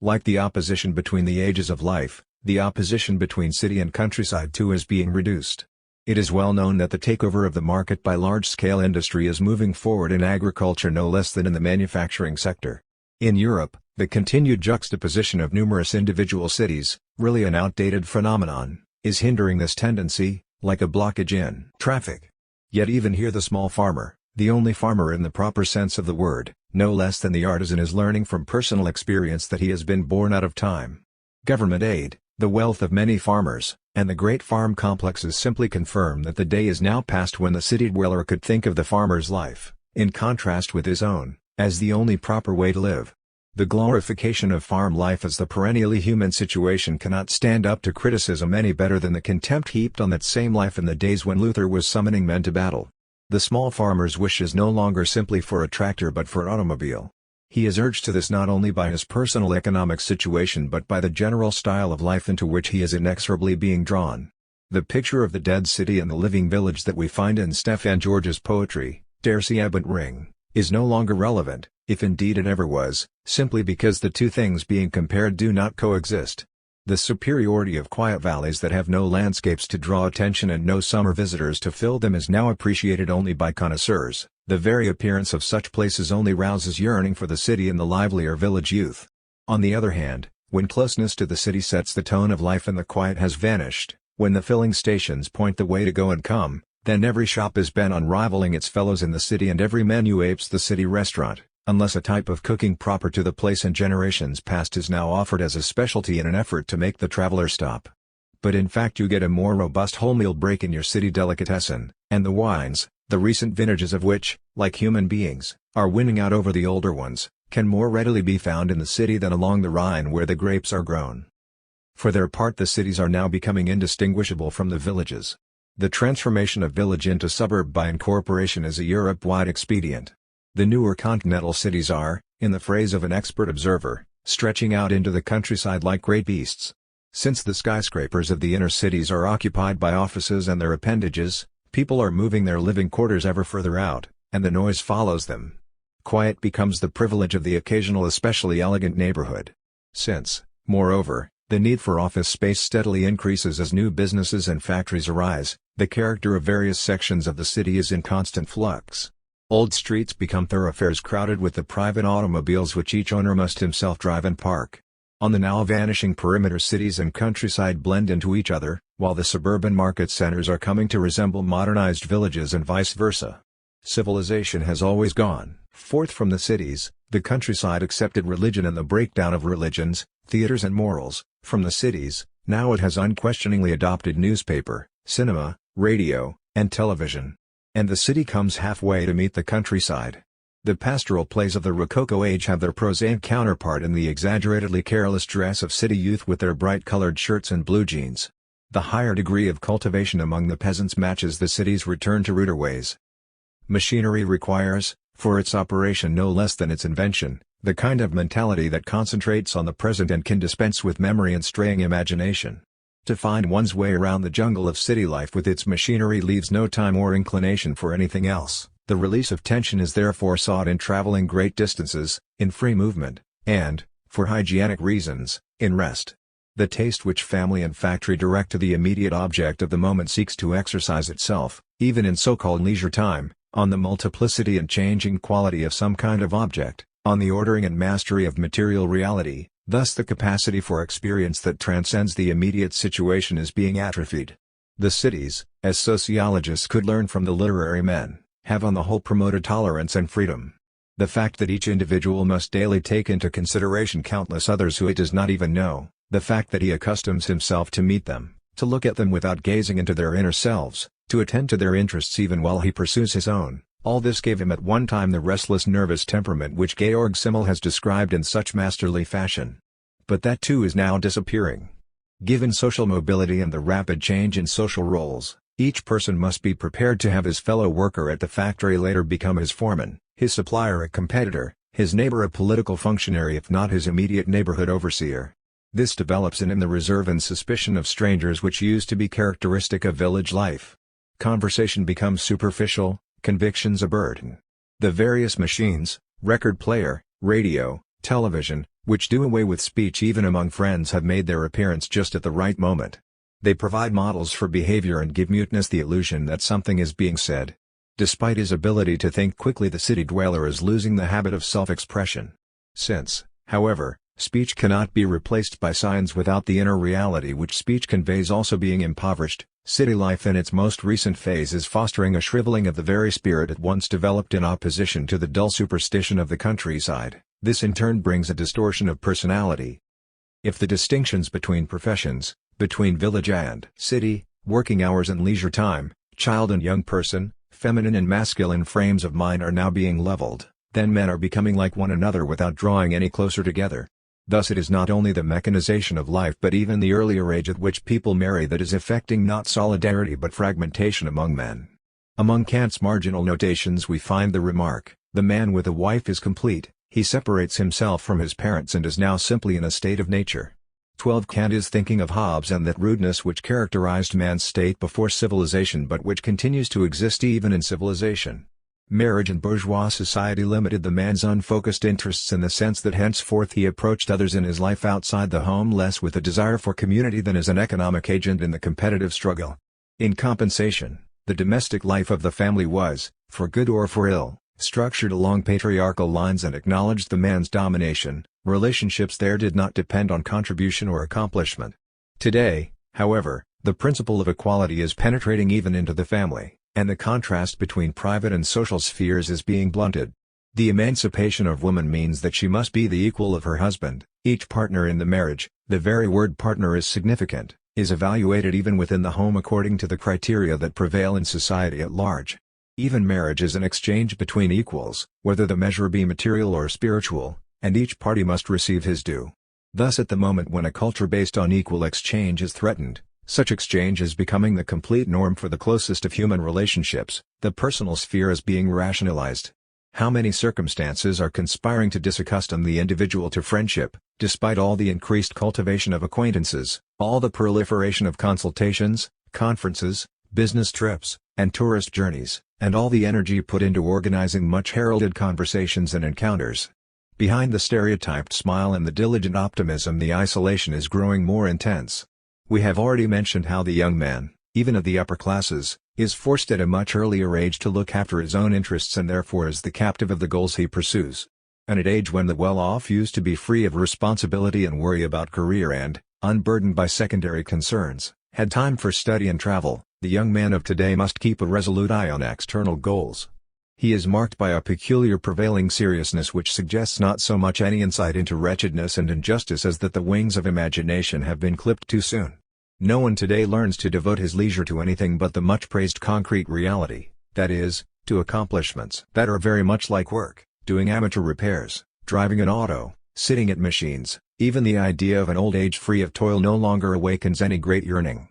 Like the opposition between the ages of life, the opposition between city and countryside too is being reduced. It is well known that the takeover of the market by large-scale industry is moving forward in agriculture no less than in the manufacturing sector. In Europe, the continued juxtaposition of numerous individual cities, really an outdated phenomenon, is hindering this tendency, like a blockage in traffic. Yet even here the small farmer, the only farmer in the proper sense of the word, no less than the artisan, is learning from personal experience that he has been born out of time. Government aid, the wealth of many farmers, and the great farm complexes simply confirm that the day is now past when the city dweller could think of the farmer's life, in contrast with his own, as the only proper way to live. The glorification of farm life as the perennially human situation cannot stand up to criticism any better than the contempt heaped on that same life in the days when Luther was summoning men to battle. The small farmer's wish is no longer simply for a tractor but for an automobile. He is urged to this not only by his personal economic situation but by the general style of life into which he is inexorably being drawn. The picture of the dead city and the living village that we find in Stefan George's poetry, Der See Abend Ring, is no longer relevant, if indeed it ever was, simply because the two things being compared do not coexist. The superiority of quiet valleys that have no landscapes to draw attention and no summer visitors to fill them is now appreciated only by connoisseurs. The very appearance of such places only rouses yearning for the city in the livelier village youth. On the other hand, when closeness to the city sets the tone of life and the quiet has vanished, when the filling stations point the way to go and come, then every shop is bent on rivaling its fellows in the city and every menu apes the city restaurant, unless a type of cooking proper to the place and generations past is now offered as a specialty in an effort to make the traveler stop. But in fact you get a more robust wholemeal break in your city delicatessen, and the wines, the recent vintages of which, like human beings, are winning out over the older ones, can more readily be found in the city than along the Rhine where the grapes are grown. For their part the cities are now becoming indistinguishable from the villages. The transformation of village into suburb by incorporation is a Europe-wide expedient. The newer continental cities are, in the phrase of an expert observer, stretching out into the countryside like great beasts. Since the skyscrapers of the inner cities are occupied by offices and their appendages, people are moving their living quarters ever further out, and the noise follows them. Quiet becomes the privilege of the occasional especially elegant neighborhood. Since, moreover, the need for office space steadily increases as new businesses and factories arise, the character of various sections of the city is in constant flux. Old streets become thoroughfares crowded with the private automobiles which each owner must himself drive and park. On the now vanishing perimeter cities and countryside blend into each other, while the suburban market centers are coming to resemble modernized villages and vice versa. Civilization has always gone forth from the cities, the countryside accepted religion and the breakdown of religions, theaters and morals, from the cities, now it has unquestioningly adopted newspaper, cinema, radio, and television. And the city comes halfway to meet the countryside. The pastoral plays of the Rococo age have their prosaic counterpart in the exaggeratedly careless dress of city youth with their bright-colored shirts and blue jeans. The higher degree of cultivation among the peasants matches the city's return to ruder ways. Machinery requires, for its operation no less than its invention, the kind of mentality that concentrates on the present and can dispense with memory and straying imagination. To find one's way around the jungle of city life with its machinery leaves no time or inclination for anything else. The release of tension is therefore sought in traveling great distances, in free movement, and, for hygienic reasons, in rest. The taste which family and factory direct to the immediate object of the moment seeks to exercise itself, even in so-called leisure time, on the multiplicity and changing quality of some kind of object, on the ordering and mastery of material reality. Thus the capacity for experience that transcends the immediate situation is being atrophied. The cities, as sociologists could learn from the literary men, have on the whole promoted tolerance and freedom. The fact that each individual must daily take into consideration countless others who he does not even know, the fact that he accustoms himself to meet them, to look at them without gazing into their inner selves, to attend to their interests even while he pursues his own, all this gave him at one time the restless nervous temperament which Georg Simmel has described in such masterly fashion. But that too is now disappearing. Given social mobility and the rapid change in social roles, each person must be prepared to have his fellow worker at the factory later become his foreman, his supplier a competitor, his neighbor a political functionary if not his immediate neighborhood overseer. This develops in him the reserve and suspicion of strangers which used to be characteristic of village life. Conversation becomes superficial, convictions a burden. The various machines, record player, radio, television, which do away with speech even among friends have made their appearance just at the right moment. They provide models for behavior and give muteness the illusion that something is being said. Despite his ability to think quickly, the city dweller is losing the habit of self-expression. Since, however, speech cannot be replaced by signs without the inner reality which speech conveys also being impoverished, city life in its most recent phase is fostering a shriveling of the very spirit at once developed in opposition to the dull superstition of the countryside. This in turn brings a distortion of personality. If the distinctions between professions, between village and city, working hours and leisure time, child and young person, feminine and masculine frames of mind are now being leveled, then men are becoming like one another without drawing any closer together. Thus it is not only the mechanization of life but even the earlier age at which people marry that is effecting not solidarity but fragmentation among men. Among Kant's marginal notations we find the remark, "The man with a wife is complete, he separates himself from his parents and is now simply in a state of nature." 12. Kant is thinking of Hobbes and that rudeness which characterized man's state before civilization but which continues to exist even in civilization. Marriage in bourgeois society limited the man's unfocused interests in the sense that henceforth he approached others in his life outside the home less with a desire for community than as an economic agent in the competitive struggle. In compensation, the domestic life of the family was, for good or for ill, structured along patriarchal lines and acknowledged the man's domination. Relationships there did not depend on contribution or accomplishment. Today, however, the principle of equality is penetrating even into the family, and the contrast between private and social spheres is being blunted. The emancipation of woman means that she must be the equal of her husband. Each partner in the marriage, the very word partner is significant, is evaluated even within the home according to the criteria that prevail in society at large. Even marriage is an exchange between equals, whether the measure be material or spiritual, and each party must receive his due. Thus at the moment when a culture based on equal exchange is threatened, such exchange is becoming the complete norm for the closest of human relationships, the personal sphere is being rationalized. How many circumstances are conspiring to disaccustom the individual to friendship, despite all the increased cultivation of acquaintances, all the proliferation of consultations, conferences, business trips, and tourist journeys, and all the energy put into organizing much heralded conversations and encounters. Behind the stereotyped smile and the diligent optimism the isolation is growing more intense. We have already mentioned how the young man, even of the upper classes, is forced at a much earlier age to look after his own interests and therefore is the captive of the goals he pursues. And at age when the well-off used to be free of responsibility and worry about career and, unburdened by secondary concerns, had time for study and travel, the young man of today must keep a resolute eye on external goals. He is marked by a peculiar prevailing seriousness which suggests not so much any insight into wretchedness and injustice as that the wings of imagination have been clipped too soon. No one today learns to devote his leisure to anything but the much-praised concrete reality, that is, to accomplishments that are very much like work, doing amateur repairs, driving an auto, sitting at machines. Even the idea of an old age free of toil no longer awakens any great yearning.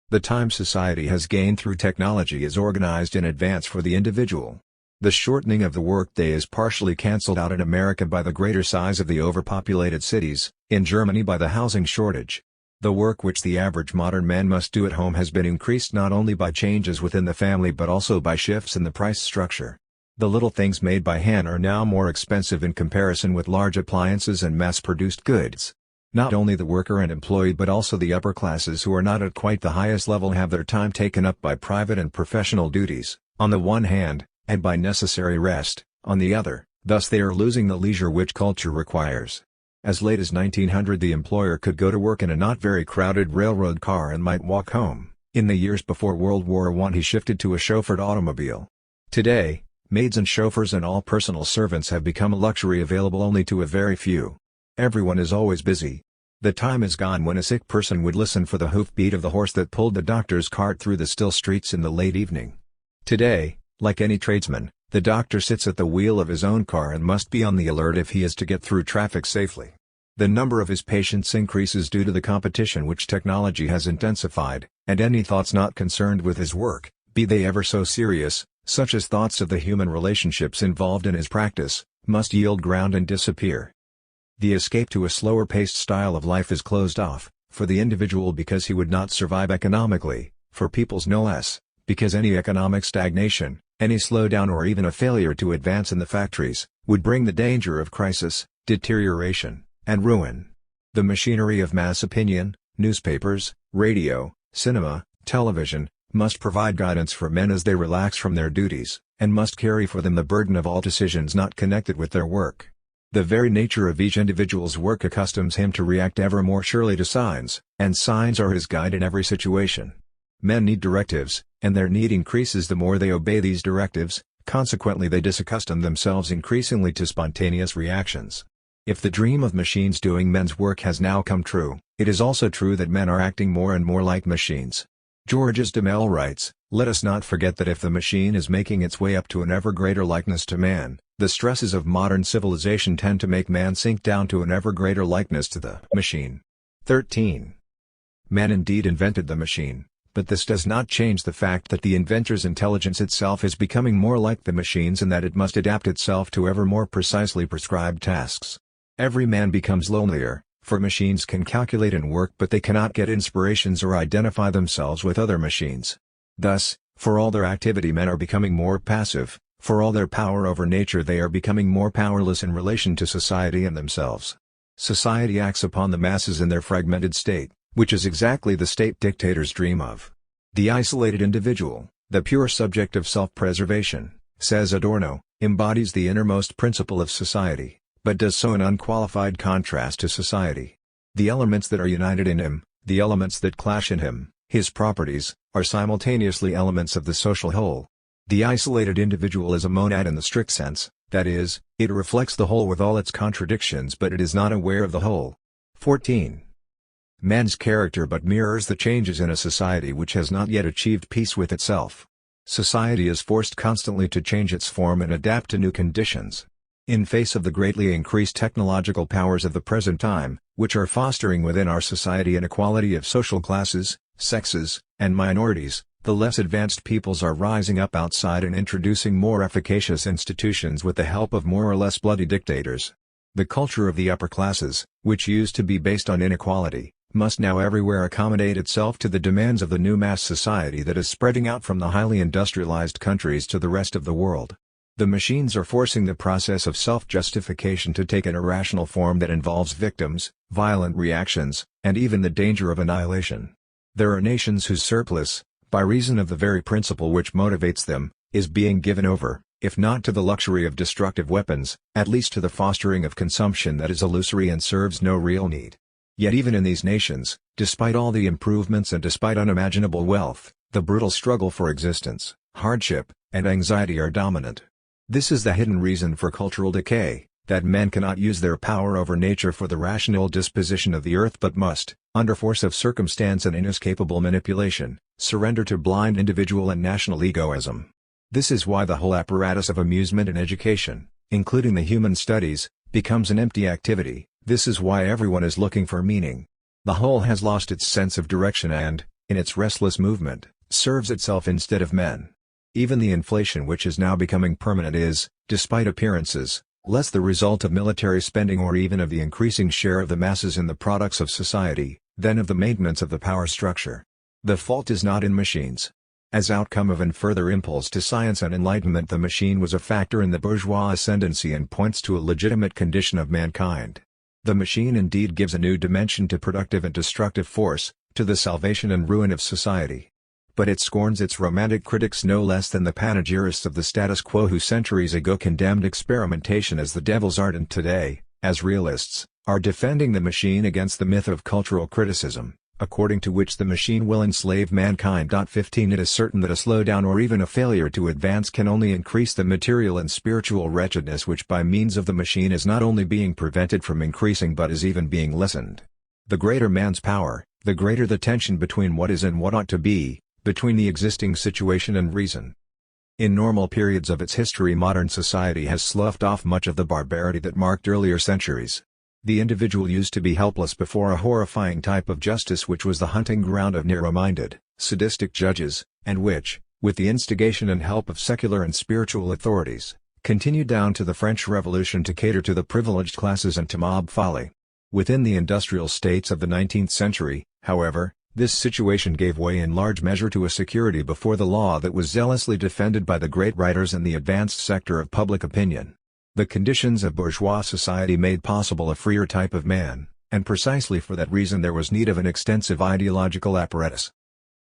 The time society has gained through technology is organized in advance for the individual. The shortening of the workday is partially cancelled out in America by the greater size of the overpopulated cities, in Germany by the housing shortage. The work which the average modern man must do at home has been increased not only by changes within the family but also by shifts in the price structure. The little things made by hand are now more expensive in comparison with large appliances and mass-produced goods. Not only the worker and employee but also the upper classes who are not at quite the highest level have their time taken up by private and professional duties, on the one hand, and by necessary rest, on the other. Thus they are losing the leisure which culture requires. As late as 1900 the employer could go to work in a not very crowded railroad car and might walk home. In the years before World War I he shifted to a chauffeured automobile. Today, maids and chauffeurs and all personal servants have become a luxury available only to a very few. Everyone is always busy. The time is gone when a sick person would listen for the hoofbeat of the horse that pulled the doctor's cart through the still streets in the late evening. Today, like any tradesman, the doctor sits at the wheel of his own car and must be on the alert if he is to get through traffic safely. The number of his patients increases due to the competition which technology has intensified, and any thoughts not concerned with his work, be they ever so serious, such as thoughts of the human relationships involved in his practice, must yield ground and disappear. The escape to a slower-paced style of life is closed off, for the individual because he would not survive economically, for peoples no less, because any economic stagnation, any slowdown or even a failure to advance in the factories, would bring the danger of crisis, deterioration, and ruin. The machinery of mass opinion, newspapers, radio, cinema, television, must provide guidance for men as they relax from their duties, and must carry for them the burden of all decisions not connected with their work. The very nature of each individual's work accustoms him to react ever more surely to signs, and signs are his guide in every situation. Men need directives, and their need increases the more they obey these directives, consequently they disaccustom themselves increasingly to spontaneous reactions. If the dream of machines doing men's work has now come true, it is also true that men are acting more and more like machines. Georges Duhamel writes, "Let us not forget that if the machine is making its way up to an ever greater likeness to man, the stresses of modern civilization tend to make man sink down to an ever greater likeness to the machine." 13. Man indeed invented the machine, but this does not change the fact that the inventor's intelligence itself is becoming more like the machine's and that it must adapt itself to ever more precisely prescribed tasks. Every man becomes lonelier, for machines can calculate and work but they cannot get inspirations or identify themselves with other machines. Thus, for all their activity men are becoming more passive, for all their power over nature they are becoming more powerless in relation to society and themselves. Society acts upon the masses in their fragmented state, which is exactly the state dictators dream of. The isolated individual, the pure subject of self-preservation, says Adorno, embodies the innermost principle of society, but does so in unqualified contrast to society. The elements that are united in him, the elements that clash in him, his properties, are simultaneously elements of the social whole. The isolated individual is a monad in the strict sense, that is, it reflects the whole with all its contradictions but it is not aware of the whole. 14. Man's character but mirrors the changes in a society which has not yet achieved peace with itself. Society is forced constantly to change its form and adapt to new conditions. In face of the greatly increased technological powers of the present time, which are fostering within our society an equality of social classes, sexes, and minorities, the less advanced peoples are rising up outside and introducing more efficacious institutions with the help of more or less bloody dictators. The culture of the upper classes, which used to be based on inequality, must now everywhere accommodate itself to the demands of the new mass society that is spreading out from the highly industrialized countries to the rest of the world. The machines are forcing the process of self-justification to take an irrational form that involves victims, violent reactions, and even the danger of annihilation. There are nations whose surplus, by reason of the very principle which motivates them, is being given over, if not to the luxury of destructive weapons, at least to the fostering of consumption that is illusory and serves no real need. Yet even in these nations, despite all the improvements and despite unimaginable wealth, the brutal struggle for existence, hardship, and anxiety are dominant. This is the hidden reason for cultural decay, that men cannot use their power over nature for the rational disposition of the earth but must, under force of circumstance and inescapable manipulation, surrender to blind individual and national egoism. This is why the whole apparatus of amusement and education, including the human studies, becomes an empty activity. This is why everyone is looking for meaning. The whole has lost its sense of direction and, in its restless movement, serves itself instead of men. Even the inflation which is now becoming permanent is, despite appearances, less the result of military spending or even of the increasing share of the masses in the products of society, than of the maintenance of the power structure. The fault is not in machines. As outcome of and further impulse to science and enlightenment, the machine was a factor in the bourgeois ascendancy and points to a legitimate condition of mankind. The machine indeed gives a new dimension to productive and destructive force, to the salvation and ruin of society. But it scorns its romantic critics no less than the panegyrists of the status quo who centuries ago condemned experimentation as the devil's art and today, as realists, are defending the machine against the myth of cultural criticism, according to which the machine will enslave mankind. 15 It is certain that a slowdown or even a failure to advance can only increase the material and spiritual wretchedness which by means of the machine is not only being prevented from increasing but is even being lessened. The greater man's power, the greater the tension between what is and what ought to be, between the existing situation and reason. In normal periods of its history, modern society has sloughed off much of the barbarity that marked earlier centuries. The individual used to be helpless before a horrifying type of justice which was the hunting ground of narrow-minded, sadistic judges, and which, with the instigation and help of secular and spiritual authorities, continued down to the French Revolution to cater to the privileged classes and to mob folly. Within the industrial states of the 19th century, however, this situation gave way in large measure to a security before the law that was zealously defended by the great writers and the advanced sector of public opinion. The conditions of bourgeois society made possible a freer type of man, and precisely for that reason there was need of an extensive ideological apparatus.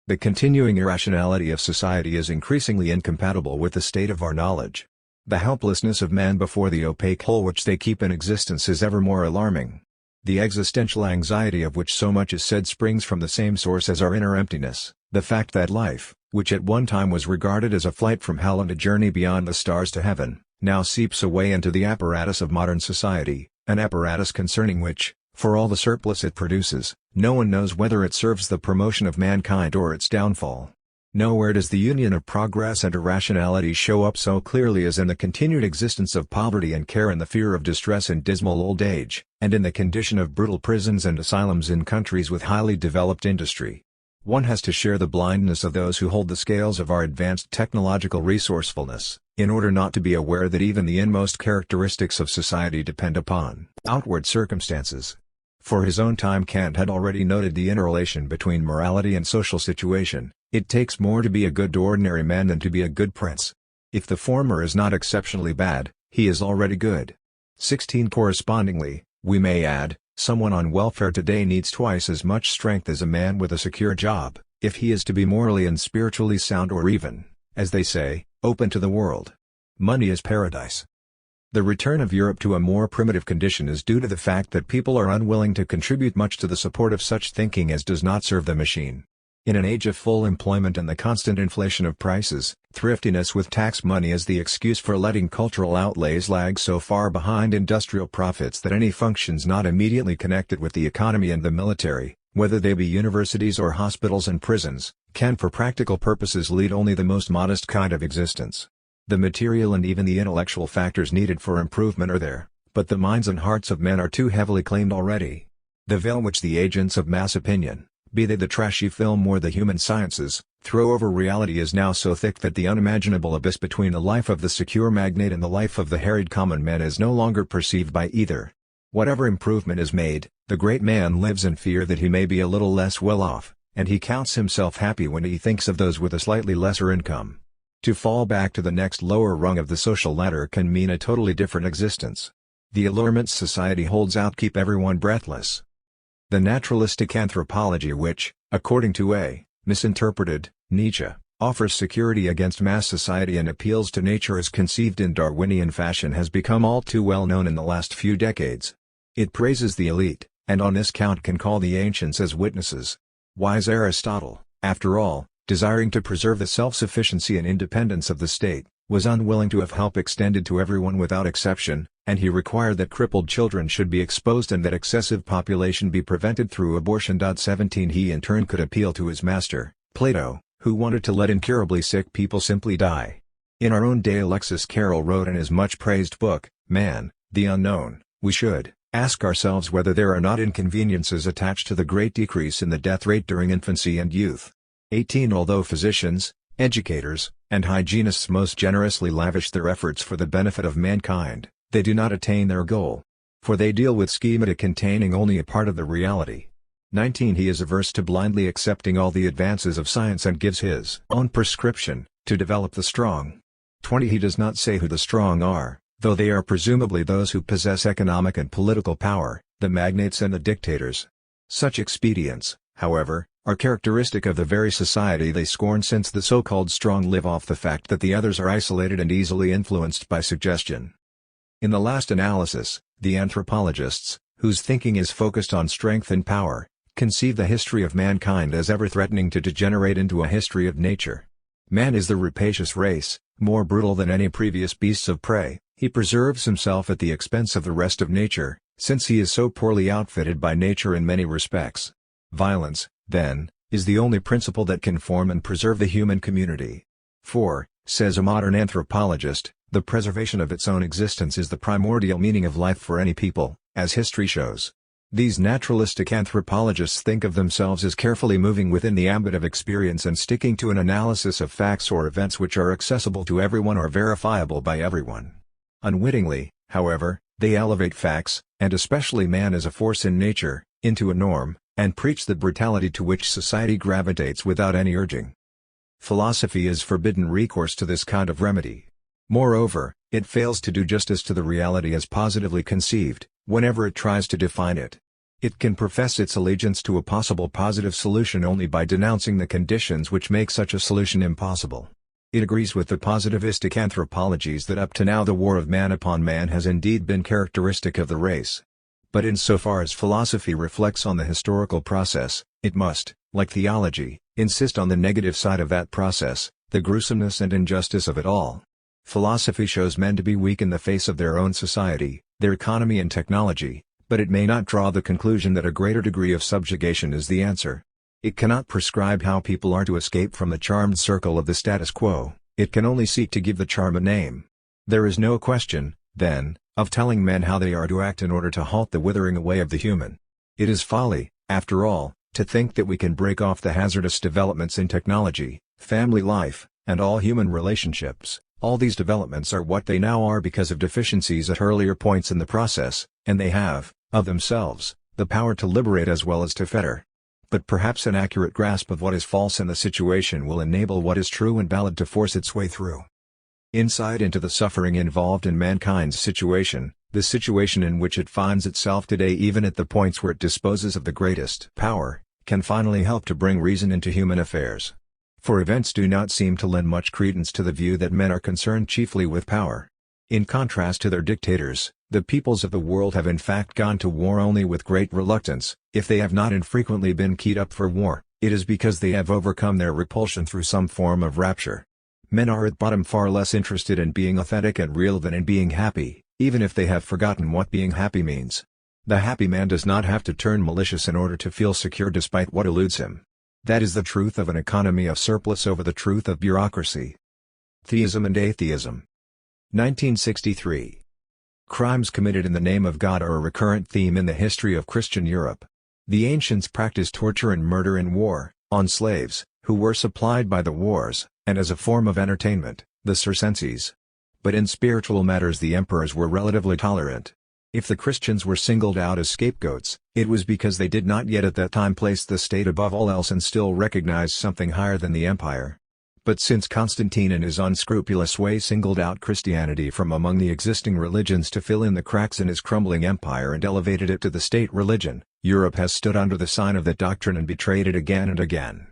The continuing irrationality of society is increasingly incompatible with the state of our knowledge. The helplessness of man before the opaque hole which they keep in existence is ever more alarming. The existential anxiety of which so much is said springs from the same source as our inner emptiness, the fact that life, which at one time was regarded as a flight from hell and a journey beyond the stars to heaven, now seeps away into the apparatus of modern society, an apparatus concerning which, for all the surplus it produces, no one knows whether it serves the promotion of mankind or its downfall. Nowhere does the union of progress and irrationality show up so clearly as in the continued existence of poverty and care and the fear of distress and dismal old age, and in the condition of brutal prisons and asylums in countries with highly developed industry. One has to share the blindness of those who hold the scales of our advanced technological resourcefulness, in order not to be aware that even the inmost characteristics of society depend upon outward circumstances. For his own time Kant had already noted the interrelation between morality and social situation. It takes more to be a good ordinary man than to be a good prince. If the former is not exceptionally bad, he is already good. 16 Correspondingly, we may add, someone on welfare today needs twice as much strength as a man with a secure job, if he is to be morally and spiritually sound or even, as they say, open to the world. Money is paradise. The return of Europe to a more primitive condition is due to the fact that people are unwilling to contribute much to the support of such thinking as does not serve the machine. In an age of full employment and the constant inflation of prices, thriftiness with tax money is the excuse for letting cultural outlays lag so far behind industrial profits that any functions not immediately connected with the economy and the military, whether they be universities or hospitals and prisons, can for practical purposes lead only the most modest kind of existence. The material and even the intellectual factors needed for improvement are there, but the minds and hearts of men are too heavily claimed already. The veil which the agents of mass opinion, be they the trashy film or the human sciences, throw over reality is now so thick that the unimaginable abyss between the life of the secure magnate and the life of the harried common man is no longer perceived by either. Whatever improvement is made, the great man lives in fear that he may be a little less well off, and he counts himself happy when he thinks of those with a slightly lesser income. To fall back to the next lower rung of the social ladder can mean a totally different existence. The allurements society holds out keep everyone breathless. The naturalistic anthropology which, according to a misinterpreted Nietzsche, offers security against mass society and appeals to nature as conceived in Darwinian fashion has become all too well known in the last few decades. It praises the elite, and on this count can call the ancients as witnesses. Wise Aristotle, after all, desiring to preserve the self-sufficiency and independence of the state, was unwilling to have help extended to everyone without exception, and he required that crippled children should be exposed and that excessive population be prevented through abortion. 17 He in turn could appeal to his master, Plato, who wanted to let incurably sick people simply die. In our own day Alexis Carrel wrote in his much praised book, Man, the Unknown, we should ask ourselves whether there are not inconveniences attached to the great decrease in the death rate during infancy and youth. 18 Although physicians, educators, and hygienists most generously lavish their efforts for the benefit of mankind, they do not attain their goal. For they deal with schemata containing only a part of the reality. 19. He is averse to blindly accepting all the advances of science and gives his own prescription, to develop the strong. 20. He does not say who the strong are, though they are presumably those who possess economic and political power, the magnates and the dictators. Such expedients, however, are characteristic of the very society they scorn, since the so-called strong live off the fact that the others are isolated and easily influenced by suggestion. In the last analysis, the anthropologists, whose thinking is focused on strength and power, conceive the history of mankind as ever threatening to degenerate into a history of nature. Man is the rapacious race, more brutal than any previous beasts of prey. He preserves himself at the expense of the rest of nature, since he is so poorly outfitted by nature in many respects. Violence, then, is the only principle that can form and preserve the human community. For, says a modern anthropologist, the preservation of its own existence is the primordial meaning of life for any people, as history shows. These naturalistic anthropologists think of themselves as carefully moving within the ambit of experience and sticking to an analysis of facts or events which are accessible to everyone or verifiable by everyone. Unwittingly, however, they elevate facts, and especially man as a force in nature, into a norm, and preach the brutality to which society gravitates without any urging. Philosophy is forbidden recourse to this kind of remedy. Moreover, it fails to do justice to the reality as positively conceived, whenever it tries to define it. It can profess its allegiance to a possible positive solution only by denouncing the conditions which make such a solution impossible. It agrees with the positivistic anthropologies that up to now the war of man upon man has indeed been characteristic of the race. But insofar as philosophy reflects on the historical process, it must, like theology, insist on the negative side of that process, the gruesomeness and injustice of it all. Philosophy shows men to be weak in the face of their own society, their economy and technology, but it may not draw the conclusion that a greater degree of subjugation is the answer. It cannot prescribe how people are to escape from the charmed circle of the status quo, it can only seek to give the charm a name. There is no question, then, of telling men how they are to act in order to halt the withering away of the human. It is folly, after all, to think that we can break off the hazardous developments in technology, family life, and all human relationships. All these developments are what they now are because of deficiencies at earlier points in the process, and they have, of themselves, the power to liberate as well as to fetter. But perhaps an accurate grasp of what is false in the situation will enable what is true and valid to force its way through. Insight into the suffering involved in mankind's situation, the situation in which it finds itself today even at the points where it disposes of the greatest power, can finally help to bring reason into human affairs. For events do not seem to lend much credence to the view that men are concerned chiefly with power. In contrast to their dictators, the peoples of the world have in fact gone to war only with great reluctance. If they have not infrequently been keyed up for war, it is because they have overcome their repulsion through some form of rapture. Men are at bottom far less interested in being authentic and real than in being happy, even if they have forgotten what being happy means. The happy man does not have to turn malicious in order to feel secure despite what eludes him. That is the truth of an economy of surplus over the truth of bureaucracy. Theism and Atheism. 1963. Crimes committed in the name of God are a recurrent theme in the history of Christian Europe. The ancients practiced torture and murder in war, on slaves, who were supplied by the wars, and as a form of entertainment, the circenses. But in spiritual matters the emperors were relatively tolerant. If the Christians were singled out as scapegoats, it was because they did not yet at that time place the state above all else and still recognized something higher than the empire. But since Constantine in his unscrupulous way singled out Christianity from among the existing religions to fill in the cracks in his crumbling empire and elevated it to the state religion, Europe has stood under the sign of that doctrine and betrayed it again and again.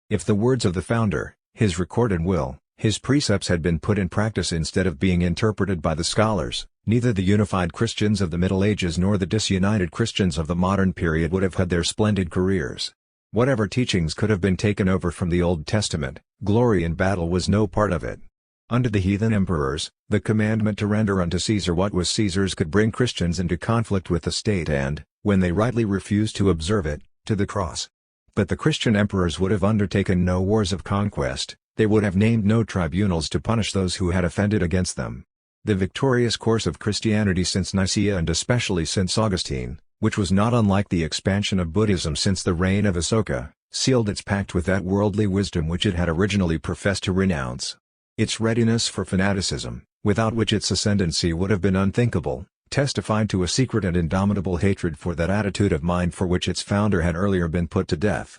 If the words of the founder, his recorded will, his precepts had been put in practice instead of being interpreted by the scholars, neither the unified Christians of the Middle Ages nor the disunited Christians of the modern period would have had their splendid careers. Whatever teachings could have been taken over from the Old Testament, glory in battle was no part of it. Under the heathen emperors, the commandment to render unto Caesar what was Caesar's could bring Christians into conflict with the state and, when they rightly refused to observe it, to the cross. But the Christian emperors would have undertaken no wars of conquest, they would have named no tribunals to punish those who had offended against them. The victorious course of Christianity since Nicaea and especially since Augustine, which was not unlike the expansion of Buddhism since the reign of Asoka, sealed its pact with that worldly wisdom which it had originally professed to renounce. Its readiness for fanaticism, without which its ascendancy would have been unthinkable, testified to a secret and indomitable hatred for that attitude of mind for which its founder had earlier been put to death.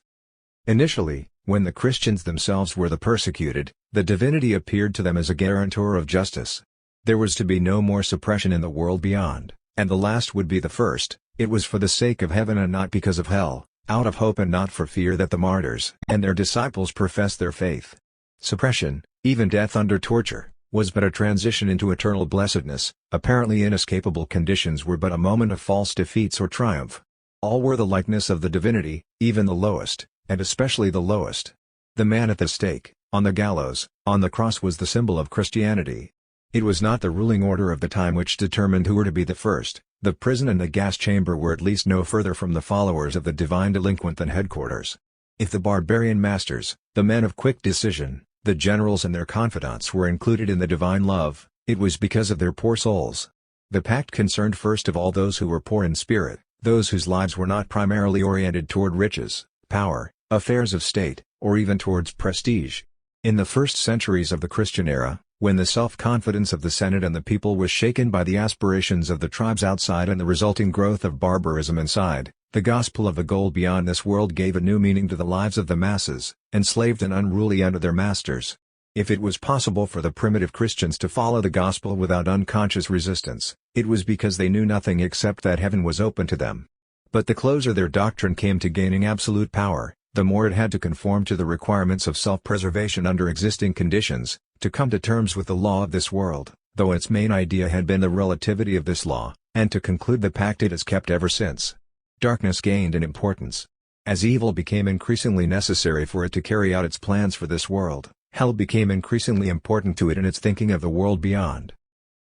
Initially, when the Christians themselves were the persecuted, the divinity appeared to them as a guarantor of justice. There was to be no more suppression in the world beyond, and the last would be the first. It was for the sake of heaven and not because of hell, out of hope and not for fear that the martyrs and their disciples professed their faith. Suppression, even death under torture, was but a transition into eternal blessedness. Apparently inescapable conditions were but a moment of false defeats or triumph. All were the likeness of the divinity, even the lowest, and especially the lowest. The man at the stake, on the gallows, on the cross was the symbol of Christianity. It was not the ruling order of the time which determined who were to be the first. The prison and the gas chamber were at least no further from the followers of the divine delinquent than headquarters. If the barbarian masters, the men of quick decision, the generals and their confidants were included in the divine love, it was because of their poor souls. The pact concerned first of all those who were poor in spirit, those whose lives were not primarily oriented toward riches, power, affairs of state, or even towards prestige. In the first centuries of the Christian era, when the self-confidence of the Senate and the people was shaken by the aspirations of the tribes outside and the resulting growth of barbarism inside, the gospel of the gold beyond this world gave a new meaning to the lives of the masses, enslaved and unruly under their masters. If it was possible for the primitive Christians to follow the gospel without unconscious resistance, it was because they knew nothing except that heaven was open to them. But the closer their doctrine came to gaining absolute power, the more it had to conform to the requirements of self-preservation under existing conditions, to come to terms with the law of this world, though its main idea had been the relativity of this law, and to conclude the pact it has kept ever since. Darkness gained in importance. As evil became increasingly necessary for it to carry out its plans for this world, hell became increasingly important to it in its thinking of the world beyond.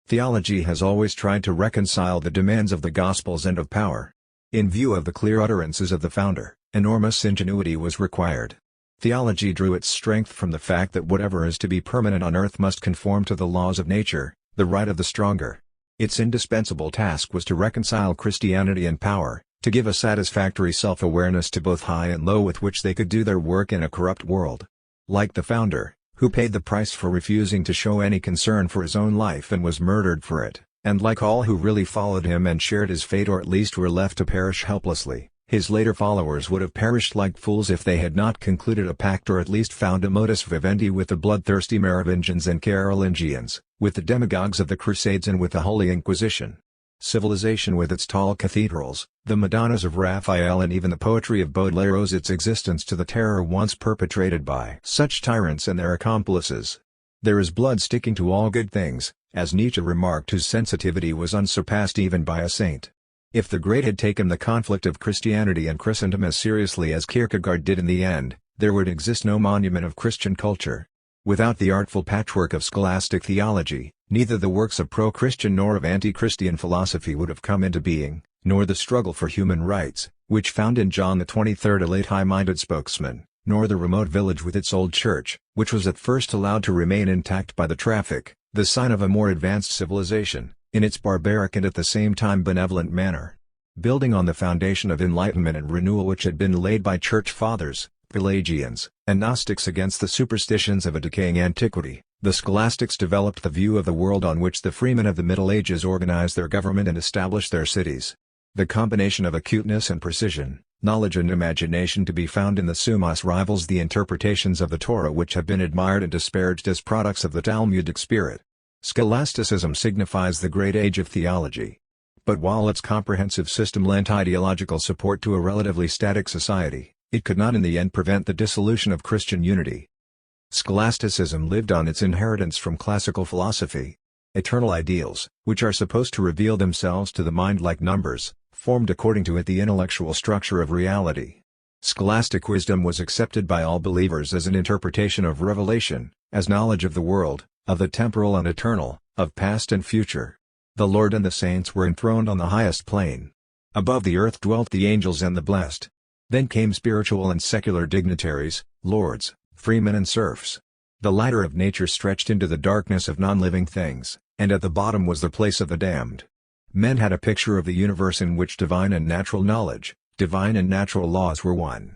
Theology has always tried to reconcile the demands of the Gospels and of power. In view of the clear utterances of the founder, enormous ingenuity was required. Theology drew its strength from the fact that whatever is to be permanent on earth must conform to the laws of nature, the right of the stronger. Its indispensable task was to reconcile Christianity and power, to give a satisfactory self-awareness to both high and low with which they could do their work in a corrupt world. Like the founder, who paid the price for refusing to show any concern for his own life and was murdered for it, and like all who really followed him and shared his fate or at least were left to perish helplessly, his later followers would have perished like fools if they had not concluded a pact or at least found a modus vivendi with the bloodthirsty Merovingians and Carolingians, with the demagogues of the Crusades and with the Holy Inquisition. Civilization with its tall cathedrals, the Madonnas of Raphael and even the poetry of Baudelaire owes its existence to the terror once perpetrated by such tyrants and their accomplices. There is blood sticking to all good things, as Nietzsche remarked, whose sensitivity was unsurpassed even by a saint. If the great had taken the conflict of Christianity and Christendom as seriously as Kierkegaard did in the end, there would exist no monument of Christian culture. Without the artful patchwork of scholastic theology, neither the works of pro-Christian nor of anti-Christian philosophy would have come into being, nor the struggle for human rights, which found in John XXIII a late high-minded spokesman, nor the remote village with its old church, which was at first allowed to remain intact by the traffic, the sign of a more advanced civilization, in its barbaric and at the same time benevolent manner. Building on the foundation of enlightenment and renewal which had been laid by church fathers, Pelagians, and Gnostics against the superstitions of a decaying antiquity, the scholastics developed the view of the world on which the freemen of the Middle Ages organized their government and established their cities. The combination of acuteness and precision, knowledge and imagination to be found in the Summas rivals the interpretations of the Torah which have been admired and disparaged as products of the Talmudic spirit. Scholasticism signifies the great age of theology. But while its comprehensive system lent ideological support to a relatively static society, it could not in the end prevent the dissolution of Christian unity. Scholasticism lived on its inheritance from classical philosophy. Eternal ideals, which are supposed to reveal themselves to the mind like numbers, formed according to it the intellectual structure of reality. Scholastic wisdom was accepted by all believers as an interpretation of revelation, as knowledge of the world, of the temporal and eternal, of past and future. The Lord and the saints were enthroned on the highest plane. Above the earth dwelt the angels and the blessed. Then came spiritual and secular dignitaries, lords, freemen and serfs. The ladder of nature stretched into the darkness of non-living things, and at the bottom was the place of the damned. Men had a picture of the universe in which divine and natural knowledge, divine and natural laws were one.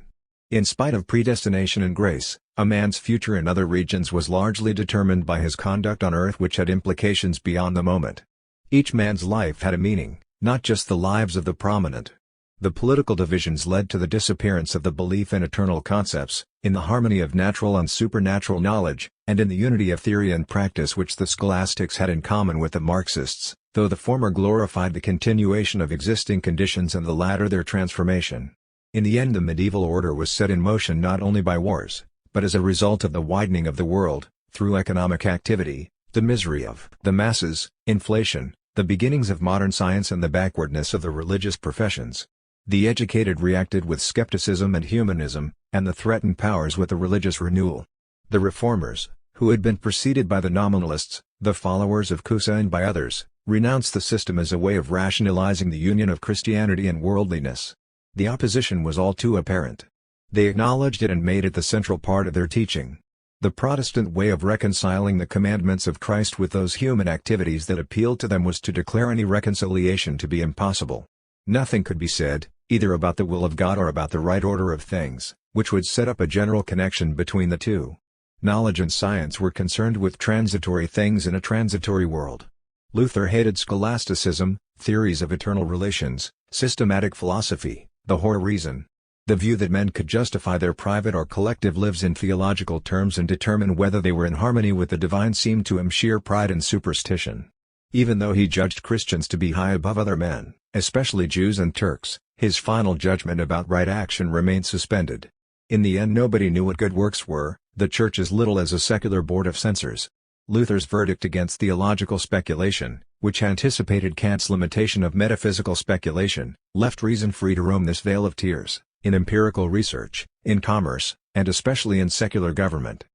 In spite of predestination and grace, A man's future in other regions was largely determined by his conduct on Earth, which had implications beyond the moment. Each man's life had a meaning, not just the lives of the prominent. The political divisions led to the disappearance of the belief in eternal concepts, in the harmony of natural and supernatural knowledge, and in the unity of theory and practice which the scholastics had in common with the Marxists, though the former glorified the continuation of existing conditions and the latter their transformation. In the end, the medieval order was set in motion not only by wars, but as a result of the widening of the world, through economic activity, the misery of the masses, inflation, the beginnings of modern science and the backwardness of the religious professions. The educated reacted with skepticism and humanism, and the threatened powers with a religious renewal. The reformers, who had been preceded by the nominalists, the followers of Cusa and by others, renounced the system as a way of rationalizing the union of Christianity and worldliness. The opposition was all too apparent. They acknowledged it and made it the central part of their teaching. The Protestant way of reconciling the commandments of Christ with those human activities that appealed to them was to declare any reconciliation to be impossible. Nothing could be said, either about the will of God or about the right order of things, which would set up a general connection between the two. Knowledge and science were concerned with transitory things in a transitory world. Luther hated scholasticism, theories of eternal relations, systematic philosophy, the Horizon. The view that men could justify their private or collective lives in theological terms and determine whether they were in harmony with the divine seemed to him sheer pride and superstition. Even though he judged Christians to be high above other men, especially Jews and Turks, his final judgment about right action remained suspended. In the end, nobody knew what good works were, the Church as little as a secular board of censors. Luther's verdict against theological speculation, which anticipated Kant's limitation of metaphysical speculation, left reason free to roam this vale of tears, in empirical research, in commerce, and especially in secular government.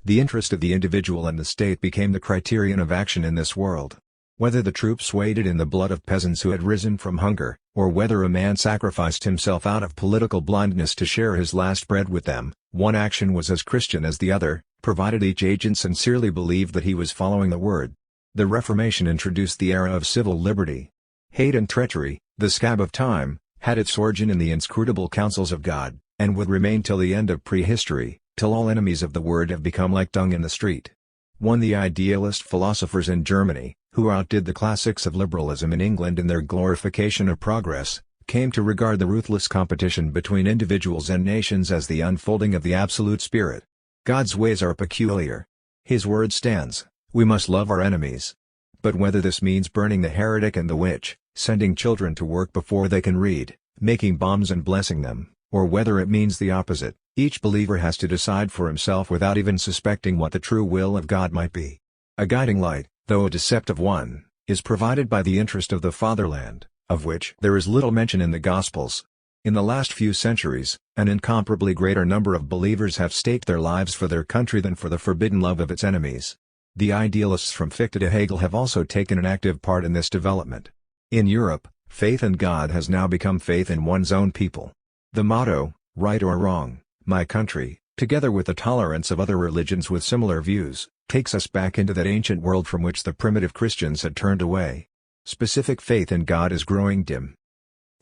The interest of the individual and the state became the criterion of action in this world. Whether the troops waded in the blood of peasants who had risen from hunger, or whether a man sacrificed himself out of political blindness to share his last bread with them, one action was as Christian as the other, provided each agent sincerely believed that he was following the Word. The Reformation introduced the era of civil liberty. Hate and treachery, the scab of time, had its origin in the inscrutable counsels of God, and would remain till the end of prehistory, till all enemies of the Word have become like dung in the street. The idealist philosophers in Germany, who outdid the classics of liberalism in England in their glorification of progress, came to regard the ruthless competition between individuals and nations as the unfolding of the absolute spirit. God's ways are peculiar. His word stands, we must love our enemies. But whether this means burning the heretic and the witch, sending children to work before they can read, making bombs and blessing them, or whether it means the opposite, each believer has to decide for himself without even suspecting what the true will of God might be. A guiding light, though a deceptive one, is provided by the interest of the fatherland, of which there is little mention in the Gospels. In the last few centuries, an incomparably greater number of believers have staked their lives for their country than for the forbidden love of its enemies. The idealists from Fichte to Hegel have also taken an active part in this development. In Europe, faith in God has now become faith in one's own people. The motto, right or wrong, my country, together with the tolerance of other religions with similar views, takes us back into that ancient world from which the primitive Christians had turned away. Specific faith in God is growing dim.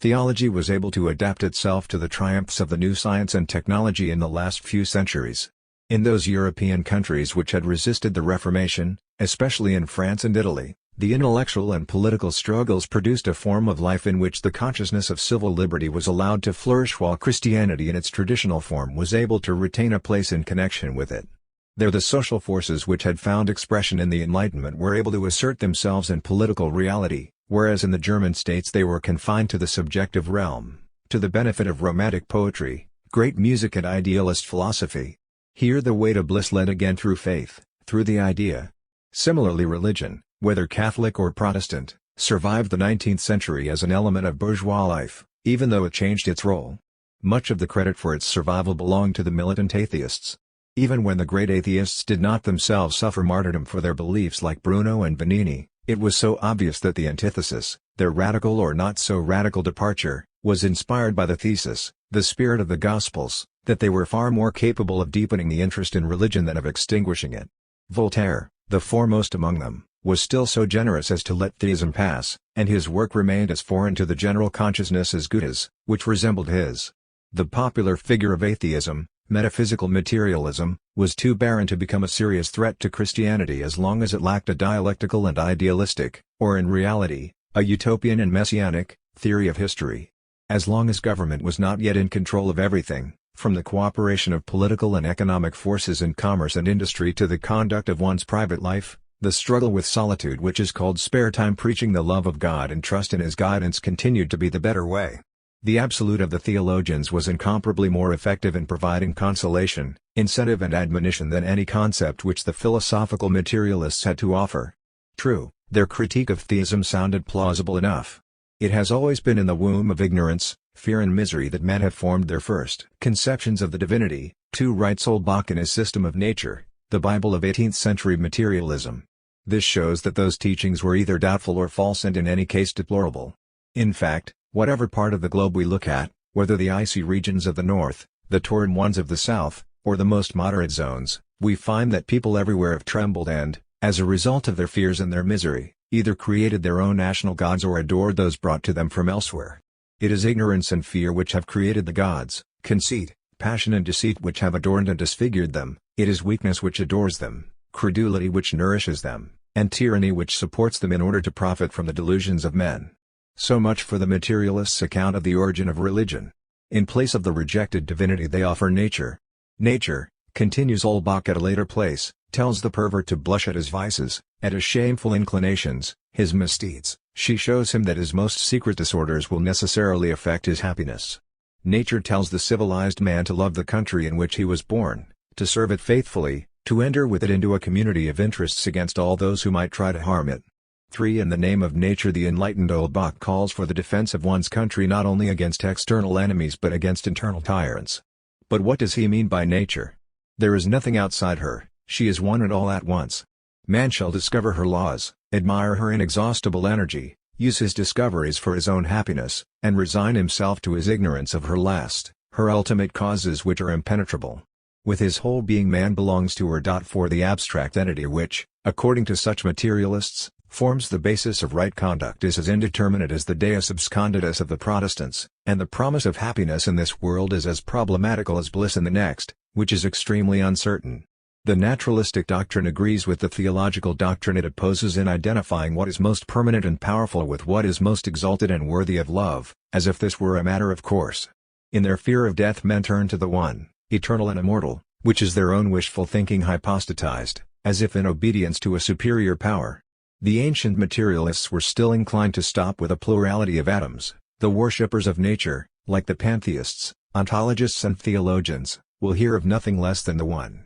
Theology was able to adapt itself to the triumphs of the new science and technology in the last few centuries. In those European countries which had resisted the Reformation, especially in France and Italy, the intellectual and political struggles produced a form of life in which the consciousness of civil liberty was allowed to flourish while Christianity in its traditional form was able to retain a place in connection with it. There the social forces which had found expression in the Enlightenment were able to assert themselves in political reality, whereas in the German states they were confined to the subjective realm, to the benefit of romantic poetry, great music and idealist philosophy. Here the way to bliss led again through faith, through the idea. Similarly, religion, whether Catholic or Protestant, survived the 19th century as an element of bourgeois life, even though it changed its role. Much of the credit for its survival belonged to the militant atheists. Even when the great atheists did not themselves suffer martyrdom for their beliefs like Bruno and Benini, it was so obvious that the antithesis, their radical or not so radical departure, was inspired by the thesis, the spirit of the Gospels, that they were far more capable of deepening the interest in religion than of extinguishing it. Voltaire, the foremost among them, was still so generous as to let theism pass, and his work remained as foreign to the general consciousness as Goethe's, which resembled his. The popular figure of atheism, Metaphysical materialism was too barren to become a serious threat to Christianity as long as it lacked a dialectical and idealistic, or in reality, a utopian and messianic, theory of history. As long as government was not yet in control of everything, from the cooperation of political and economic forces in commerce and industry to the conduct of one's private life, the struggle with solitude, which is called spare time, preaching the love of God and trust in His guidance, continued to be the better way. The absolute of the theologians was incomparably more effective in providing consolation, incentive and admonition than any concept which the philosophical materialists had to offer. True, their critique of theism sounded plausible enough. It has always been in the womb of ignorance, fear and misery that men have formed their first conceptions of the divinity, too writes Holbach in his System of Nature, the Bible of 18th-century materialism. This shows that those teachings were either doubtful or false, and in any case deplorable. In fact, whatever part of the globe we look at, whether the icy regions of the north, the torrid ones of the south, or the most moderate zones, we find that people everywhere have trembled and, as a result of their fears and their misery, either created their own national gods or adored those brought to them from elsewhere. It is ignorance and fear which have created the gods, conceit, passion and deceit which have adorned and disfigured them, it is weakness which adores them, credulity which nourishes them, and tyranny which supports them in order to profit from the delusions of men. So much for the materialists' account of the origin of religion. In place of the rejected divinity they offer nature. Nature, continues Holbach at a later place, tells the pervert to blush at his vices, at his shameful inclinations, his misdeeds. She shows him that his most secret disorders will necessarily affect his happiness. Nature tells the civilized man to love the country in which he was born, to serve it faithfully, to enter with it into a community of interests against all those who might try to harm it. 3. In the name of nature, the enlightened Holbach calls for the defense of one's country not only against external enemies but against internal tyrants. But what does he mean by nature? There is nothing outside her, she is one and all at once. Man shall discover her laws, admire her inexhaustible energy, use his discoveries for his own happiness, and resign himself to his ignorance of her last, her ultimate causes which are impenetrable. With his whole being man belongs to her. For the abstract entity which, according to such materialists, forms the basis of right conduct is as indeterminate as the Deus absconditus of the Protestants, and the promise of happiness in this world is as problematical as bliss in the next, which is extremely uncertain. The naturalistic doctrine agrees with the theological doctrine it opposes in identifying what is most permanent and powerful with what is most exalted and worthy of love, as if this were a matter of course. In their fear of death men turn to the one, eternal and immortal, which is their own wishful thinking hypostatized, as if in obedience to a superior power. The ancient materialists were still inclined to stop with a plurality of atoms. The worshippers of nature, like the pantheists, ontologists and theologians, will hear of nothing less than the one.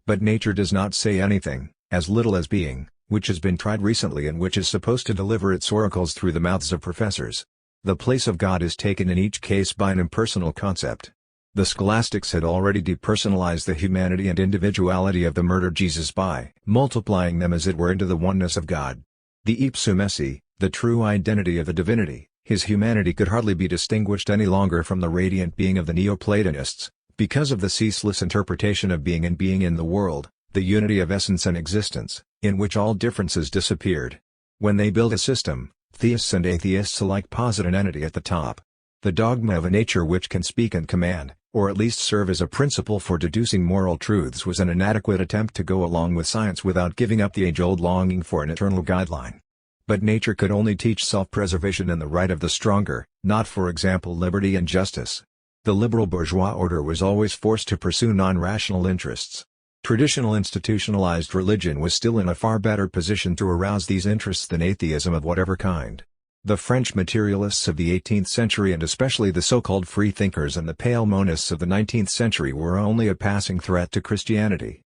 But nature does not say anything, as little as being, which has been tried recently and which is supposed to deliver its oracles through the mouths of professors. The place of God is taken in each case by an impersonal concept. The scholastics had already depersonalized the humanity and individuality of the murdered Jesus by multiplying them as it were into the oneness of God. The ipsum esse, the true identity of the divinity, his humanity could hardly be distinguished any longer from the radiant being of the Neoplatonists, because of the ceaseless interpretation of being and being in the world, the unity of essence and existence, in which all differences disappeared. When they build a system, theists and atheists alike posit an entity at the top. The dogma of a nature which can speak and command, or at least serve as a principle for deducing moral truths, was an inadequate attempt to go along with science without giving up the age-old longing for an eternal guideline. But nature could only teach self-preservation and the right of the stronger, not for example liberty and justice. The liberal bourgeois order was always forced to pursue non-rational interests. Traditional institutionalized religion was still in a far better position to arouse these interests than atheism of whatever kind. The French materialists of the 18th century and especially the so-called freethinkers and the pale monists of the 19th century were only a passing threat to Christianity.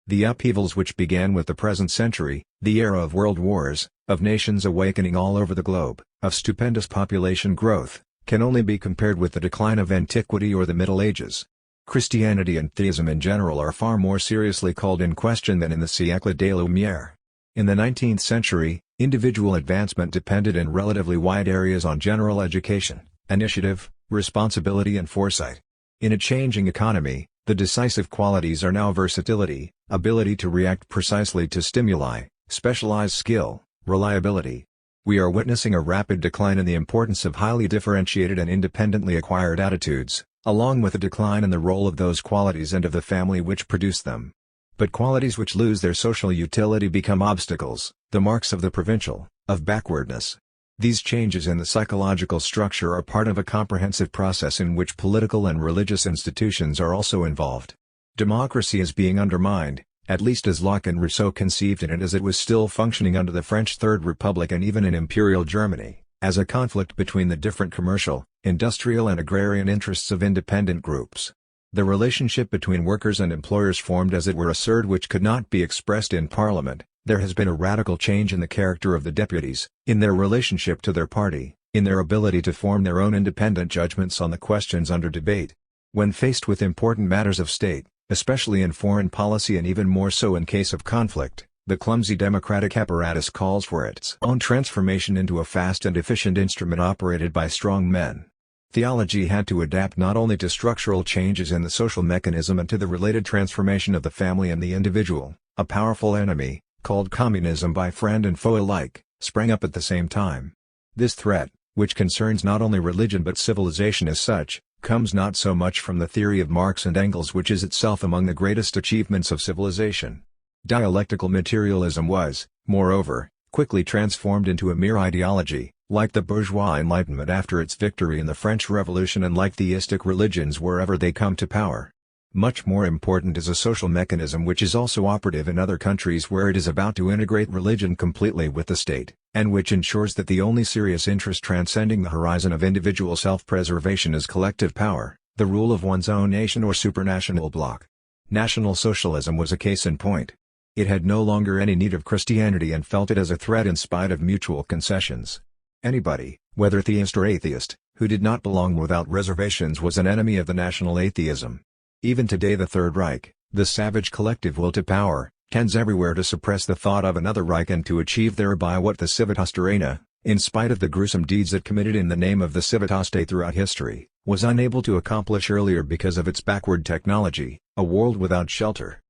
The upheavals which began with the present century, the era of world wars, of nations awakening all over the globe, of stupendous population growth, can only be compared with the decline of antiquity or the Middle Ages. Christianity and theism in general are far more seriously called in question than in the siècle des Lumières. In the 19th century, individual advancement depended in relatively wide areas on general education, initiative, responsibility and foresight. In a changing economy, the decisive qualities are now versatility, ability to react precisely to stimuli, specialized skill, reliability. We are witnessing a rapid decline in the importance of highly differentiated and independently acquired attitudes, along with a decline in the role of those qualities and of the family which produce them. But qualities which lose their social utility become obstacles, the marks of the provincial, of backwardness. These changes in the psychological structure are part of a comprehensive process in which political and religious institutions are also involved. Democracy is being undermined, at least as Locke and Rousseau conceived in it as it was still functioning under the French Third Republic and even in Imperial Germany, as a conflict between the different commercial, industrial and agrarian interests of independent groups. The relationship between workers and employers formed as it were a surd which could not be expressed in Parliament. There has been a radical change in the character of the deputies, in their relationship to their party, in their ability to form their own independent judgments on the questions under debate. When faced with important matters of state, especially in foreign policy and even more so in case of conflict, the clumsy democratic apparatus calls for its own transformation into a fast and efficient instrument operated by strong men. Theology had to adapt not only to structural changes in the social mechanism and to the related transformation of the family and the individual. A powerful enemy, called communism by friend and foe alike, sprang up at the same time. This threat, which concerns not only religion but civilization as such, comes not so much from the theory of Marx and Engels, which is itself among the greatest achievements of civilization. Dialectical materialism was, moreover, quickly transformed into a mere ideology, like the bourgeois Enlightenment after its victory in the French Revolution and like theistic religions wherever they come to power. Much more important is a social mechanism which is also operative in other countries where it is about to integrate religion completely with the state, and which ensures that the only serious interest transcending the horizon of individual self-preservation is collective power, the rule of one's own nation or supranational bloc. National Socialism was a case in point. It had no longer any need of Christianity and felt it as a threat in spite of mutual concessions. Anybody, whether theist or atheist, who did not belong without reservations was an enemy of the national atheism. Even today the Third Reich, the savage collective will to power, tends everywhere to suppress the thought of another Reich and to achieve thereby what the Civitas Terrena, in spite of the gruesome deeds it committed in the name of the Civitas Dei throughout history, was unable to accomplish earlier because of its backward technology, a world without shelter.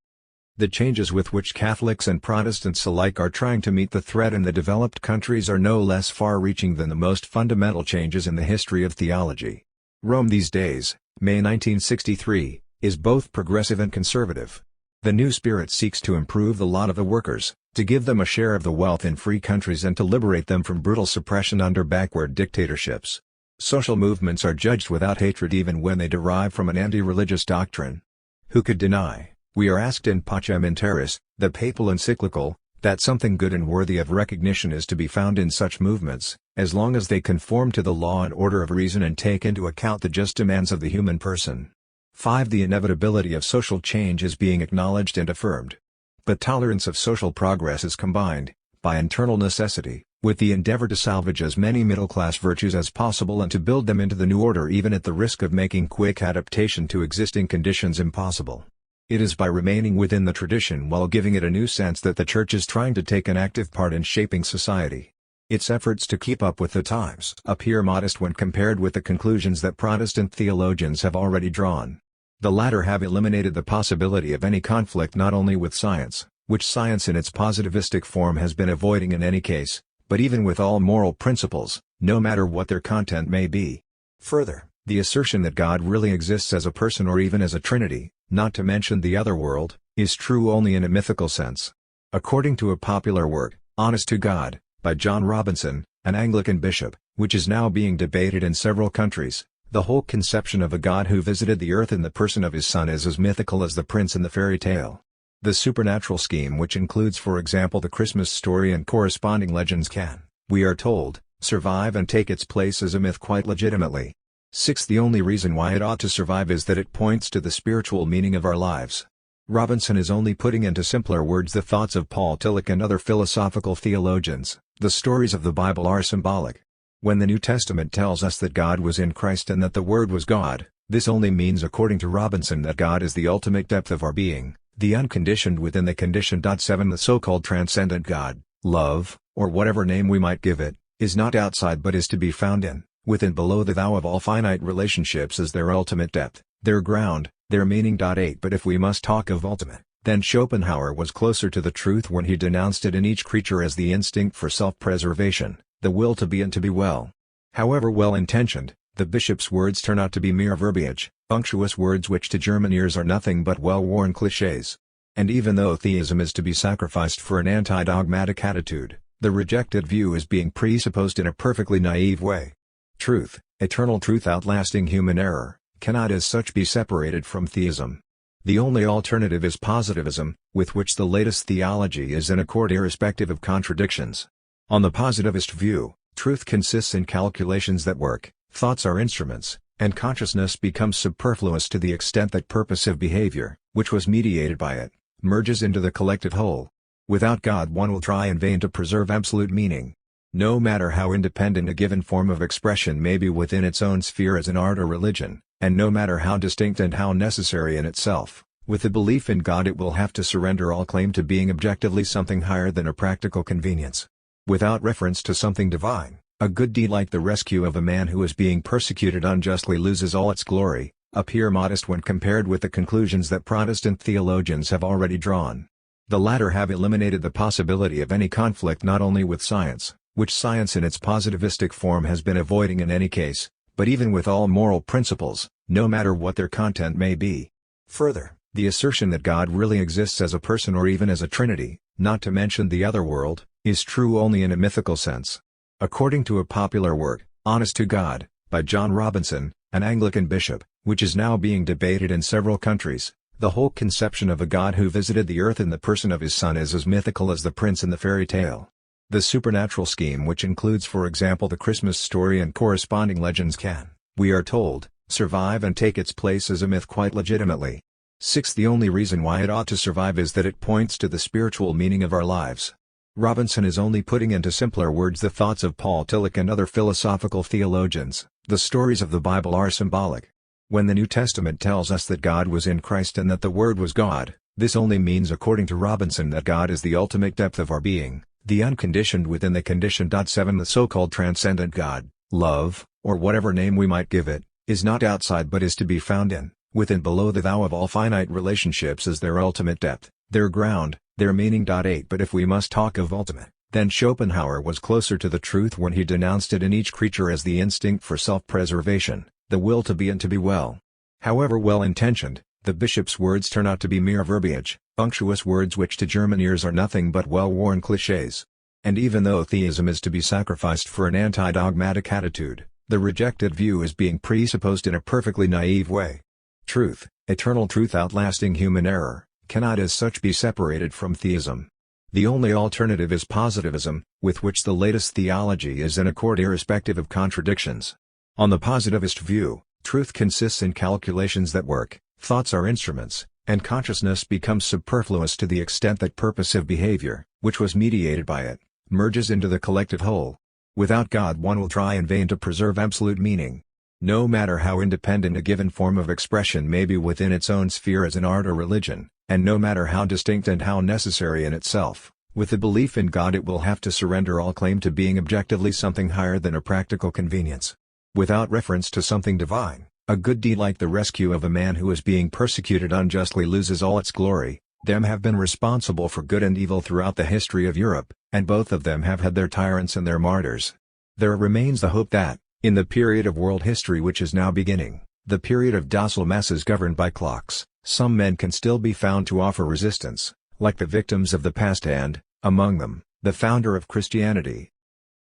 The changes with which Catholics and Protestants alike are trying to meet the threat in the developed countries are no less far-reaching than the most fundamental changes in the history of theology. Rome these days, May 1963, is both progressive and conservative. The new spirit seeks to improve the lot of the workers, to give them a share of the wealth in free countries and to liberate them from brutal suppression under backward dictatorships. Social movements are judged without hatred even when they derive from an anti-religious doctrine. Who could deny, we are asked in Pacem in Terris, the papal encyclical, that something good and worthy of recognition is to be found in such movements, as long as they conform to the law and order of reason and take into account the just demands of the human person. 5. The inevitability of social change is being acknowledged and affirmed. But tolerance of social progress is combined, by internal necessity, with the endeavor to salvage as many middle-class virtues as possible and to build them into the new order even at the risk of making quick adaptation to existing conditions impossible. It is by remaining within the tradition while giving it a new sense that the Church is trying to take an active part in shaping society. Its efforts to keep up with the times appear modest when compared with the conclusions that Protestant theologians have already drawn. The latter have eliminated the possibility of any conflict not only with science, which science in its positivistic form has been avoiding in any case, but even with all moral principles, no matter what their content may be. Further, the assertion that God really exists as a person or even as a trinity, not to mention the other world, is true only in a mythical sense. According to a popular work, Honest to God, by John Robinson, an Anglican bishop, which is now being debated in several countries, the whole conception of a God who visited the earth in the person of his Son is as mythical as the prince in the fairy tale. The supernatural scheme, which includes for example the Christmas story and corresponding legends, can, we are told, survive and take its place as a myth quite legitimately. 6. The only reason why it ought to survive is that it points to the spiritual meaning of our lives. Robinson is only putting into simpler words the thoughts of Paul Tillich and other philosophical theologians. The stories of the Bible are symbolic. When the New Testament tells us that God was in Christ and that the Word was God, this only means according to Robinson that God is the ultimate depth of our being, the unconditioned within the conditioned. 7. The so-called transcendent God, love, or whatever name we might give it, is not outside but is to be found in, within below the thou of all finite relationships as their ultimate depth, their ground, their meaning. 8. But if we must talk of ultimate, then Schopenhauer was closer to the truth when he denounced it in each creature as the instinct for self-preservation, the will to be and to be well. However well-intentioned, The bishop's words turn out to be mere verbiage, unctuous words which to German ears are nothing but well-worn clichés. And even though theism is to be sacrificed for an anti-dogmatic attitude, the rejected view is being presupposed in a perfectly naive way. Truth, eternal truth outlasting human error, cannot as such be separated from theism. The only alternative is positivism, with which the latest theology is in accord irrespective of contradictions. On the positivist view, truth consists in calculations that work, thoughts are instruments, and consciousness becomes superfluous to the extent that purposive behavior, which was mediated by it, merges into the collective whole. Without God one will try in vain to preserve absolute meaning. No matter how independent a given form of expression may be within its own sphere as an art or religion, and no matter how distinct and how necessary in itself, with the belief in God it will have to surrender all claim to being objectively something higher than a practical convenience. Without reference to something divine, a good deed like the rescue of a man who is being persecuted unjustly loses all its glory, appear modest when compared with the conclusions that Protestant theologians have already drawn. The latter have eliminated the possibility of any conflict not only with science, which science in its positivistic form has been avoiding in any case, but even with all moral principles, no matter what their content may be. Further, the assertion that God really exists as a person or even as a trinity, not to mention the other world, is true only in a mythical sense. According to a popular work, Honest to God, by John Robinson, an Anglican bishop, which is now being debated in several countries, the whole conception of a God who visited the earth in the person of his Son is as mythical as the prince in the fairy tale. The supernatural scheme, which includes for example the Christmas story and corresponding legends, can, we are told, survive and take its place as a myth quite legitimately. 6. The only reason why it ought to survive is that it points to the spiritual meaning of our lives. Robinson is only putting into simpler words the thoughts of Paul Tillich and other philosophical theologians. The stories of the Bible are symbolic. When the New Testament tells us that God was in Christ and that the Word was God, this only means according to Robinson that God is the ultimate depth of our being, the unconditioned within the conditioned. 7. The so-called transcendent God, love, or whatever name we might give it, is not outside but is to be found in, within below the thou of all finite relationships as their ultimate depth, their ground, their meaning. 8. But if we must talk of ultimate, then Schopenhauer was closer to the truth when he denounced it in each creature as the instinct for self-preservation, the will to be and to be well. However well-intentioned, the bishop's words turn out to be mere verbiage, unctuous words which to German ears are nothing but well-worn clichés. And even though theism is to be sacrificed for an anti-dogmatic attitude, the rejected view is being presupposed in a perfectly naive way. Truth, eternal truth outlasting human error, cannot as such be separated from theism. The only alternative is positivism, with which the latest theology is in accord irrespective of contradictions. On the positivist view, truth consists in calculations that work, thoughts are instruments, and consciousness becomes superfluous to the extent that purposive behavior, which was mediated by it, merges into the collective whole. Without God one will try in vain to preserve absolute meaning. No matter how independent a given form of expression may be within its own sphere as an art or religion, and no matter how distinct and how necessary in itself, with the belief in God it will have to surrender all claim to being objectively something higher than a practical convenience. Without reference to something divine, a good deed like the rescue of a man who is being persecuted unjustly loses all its glory. Them have been responsible for good and evil throughout the history of Europe, and both of them have had their tyrants and their martyrs. There remains the hope that, in the period of world history which is now beginning, the period of docile masses governed by clocks, some men can still be found to offer resistance, like the victims of the past and, among them, the founder of Christianity.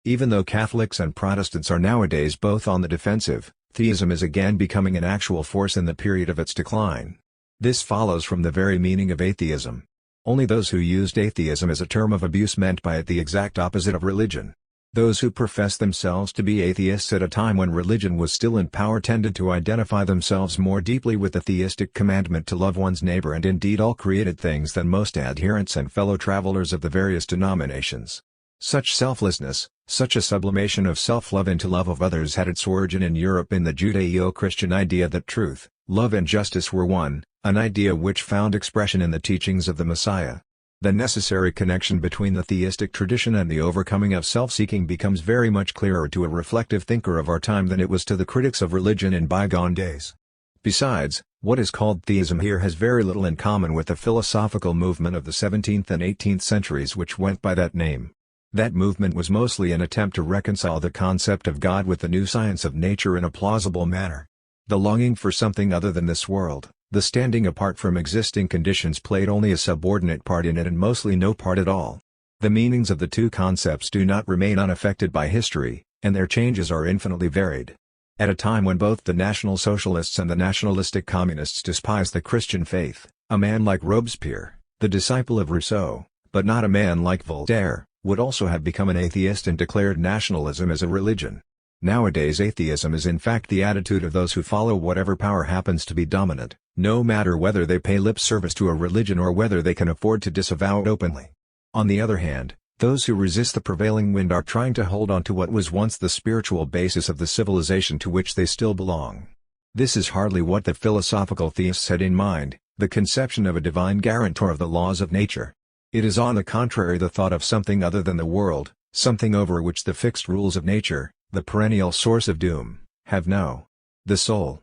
Even though Catholics and Protestants are nowadays both on the defensive, theism is again becoming an actual force in the period of its decline. This follows from the very meaning of atheism. Only those who used atheism as a term of abuse meant by it the exact opposite of religion. Those who professed themselves to be atheists at a time when religion was still in power tended to identify themselves more deeply with the theistic commandment to love one's neighbor and indeed all created things than most adherents and fellow travelers of the various denominations. Such selflessness, such a sublimation of self-love into love of others had its origin in Europe in the Judeo-Christian idea that truth, love and justice were one, an idea which found expression in the teachings of the Messiah. The necessary connection between the theistic tradition and the overcoming of self-seeking becomes very much clearer to a reflective thinker of our time than it was to the critics of religion in bygone days. Besides, what is called theism here has very little in common with the philosophical movement of the 17th and 18th centuries which went by that name. That movement was mostly an attempt to reconcile the concept of God with the new science of nature in a plausible manner. The longing for something other than this world, the standing apart from existing conditions played only a subordinate part in it and mostly no part at all. The meanings of the two concepts do not remain unaffected by history, and their changes are infinitely varied. At a time when both the National Socialists and the nationalistic communists despised the Christian faith, a man like Robespierre, the disciple of Rousseau, but not a man like Voltaire, would also have become an atheist and declared nationalism as a religion. Nowadays atheism is in fact the attitude of those who follow whatever power happens to be dominant, no matter whether they pay lip service to a religion or whether they can afford to disavow it openly. On the other hand, those who resist the prevailing wind are trying to hold on to what was once the spiritual basis of the civilization to which they still belong. This is hardly what the philosophical theists had in mind, the conception of a divine guarantor of the laws of nature. It is on the contrary the thought of something other than the world, something over which the fixed rules of nature, the perennial source of doom, have no. The soul.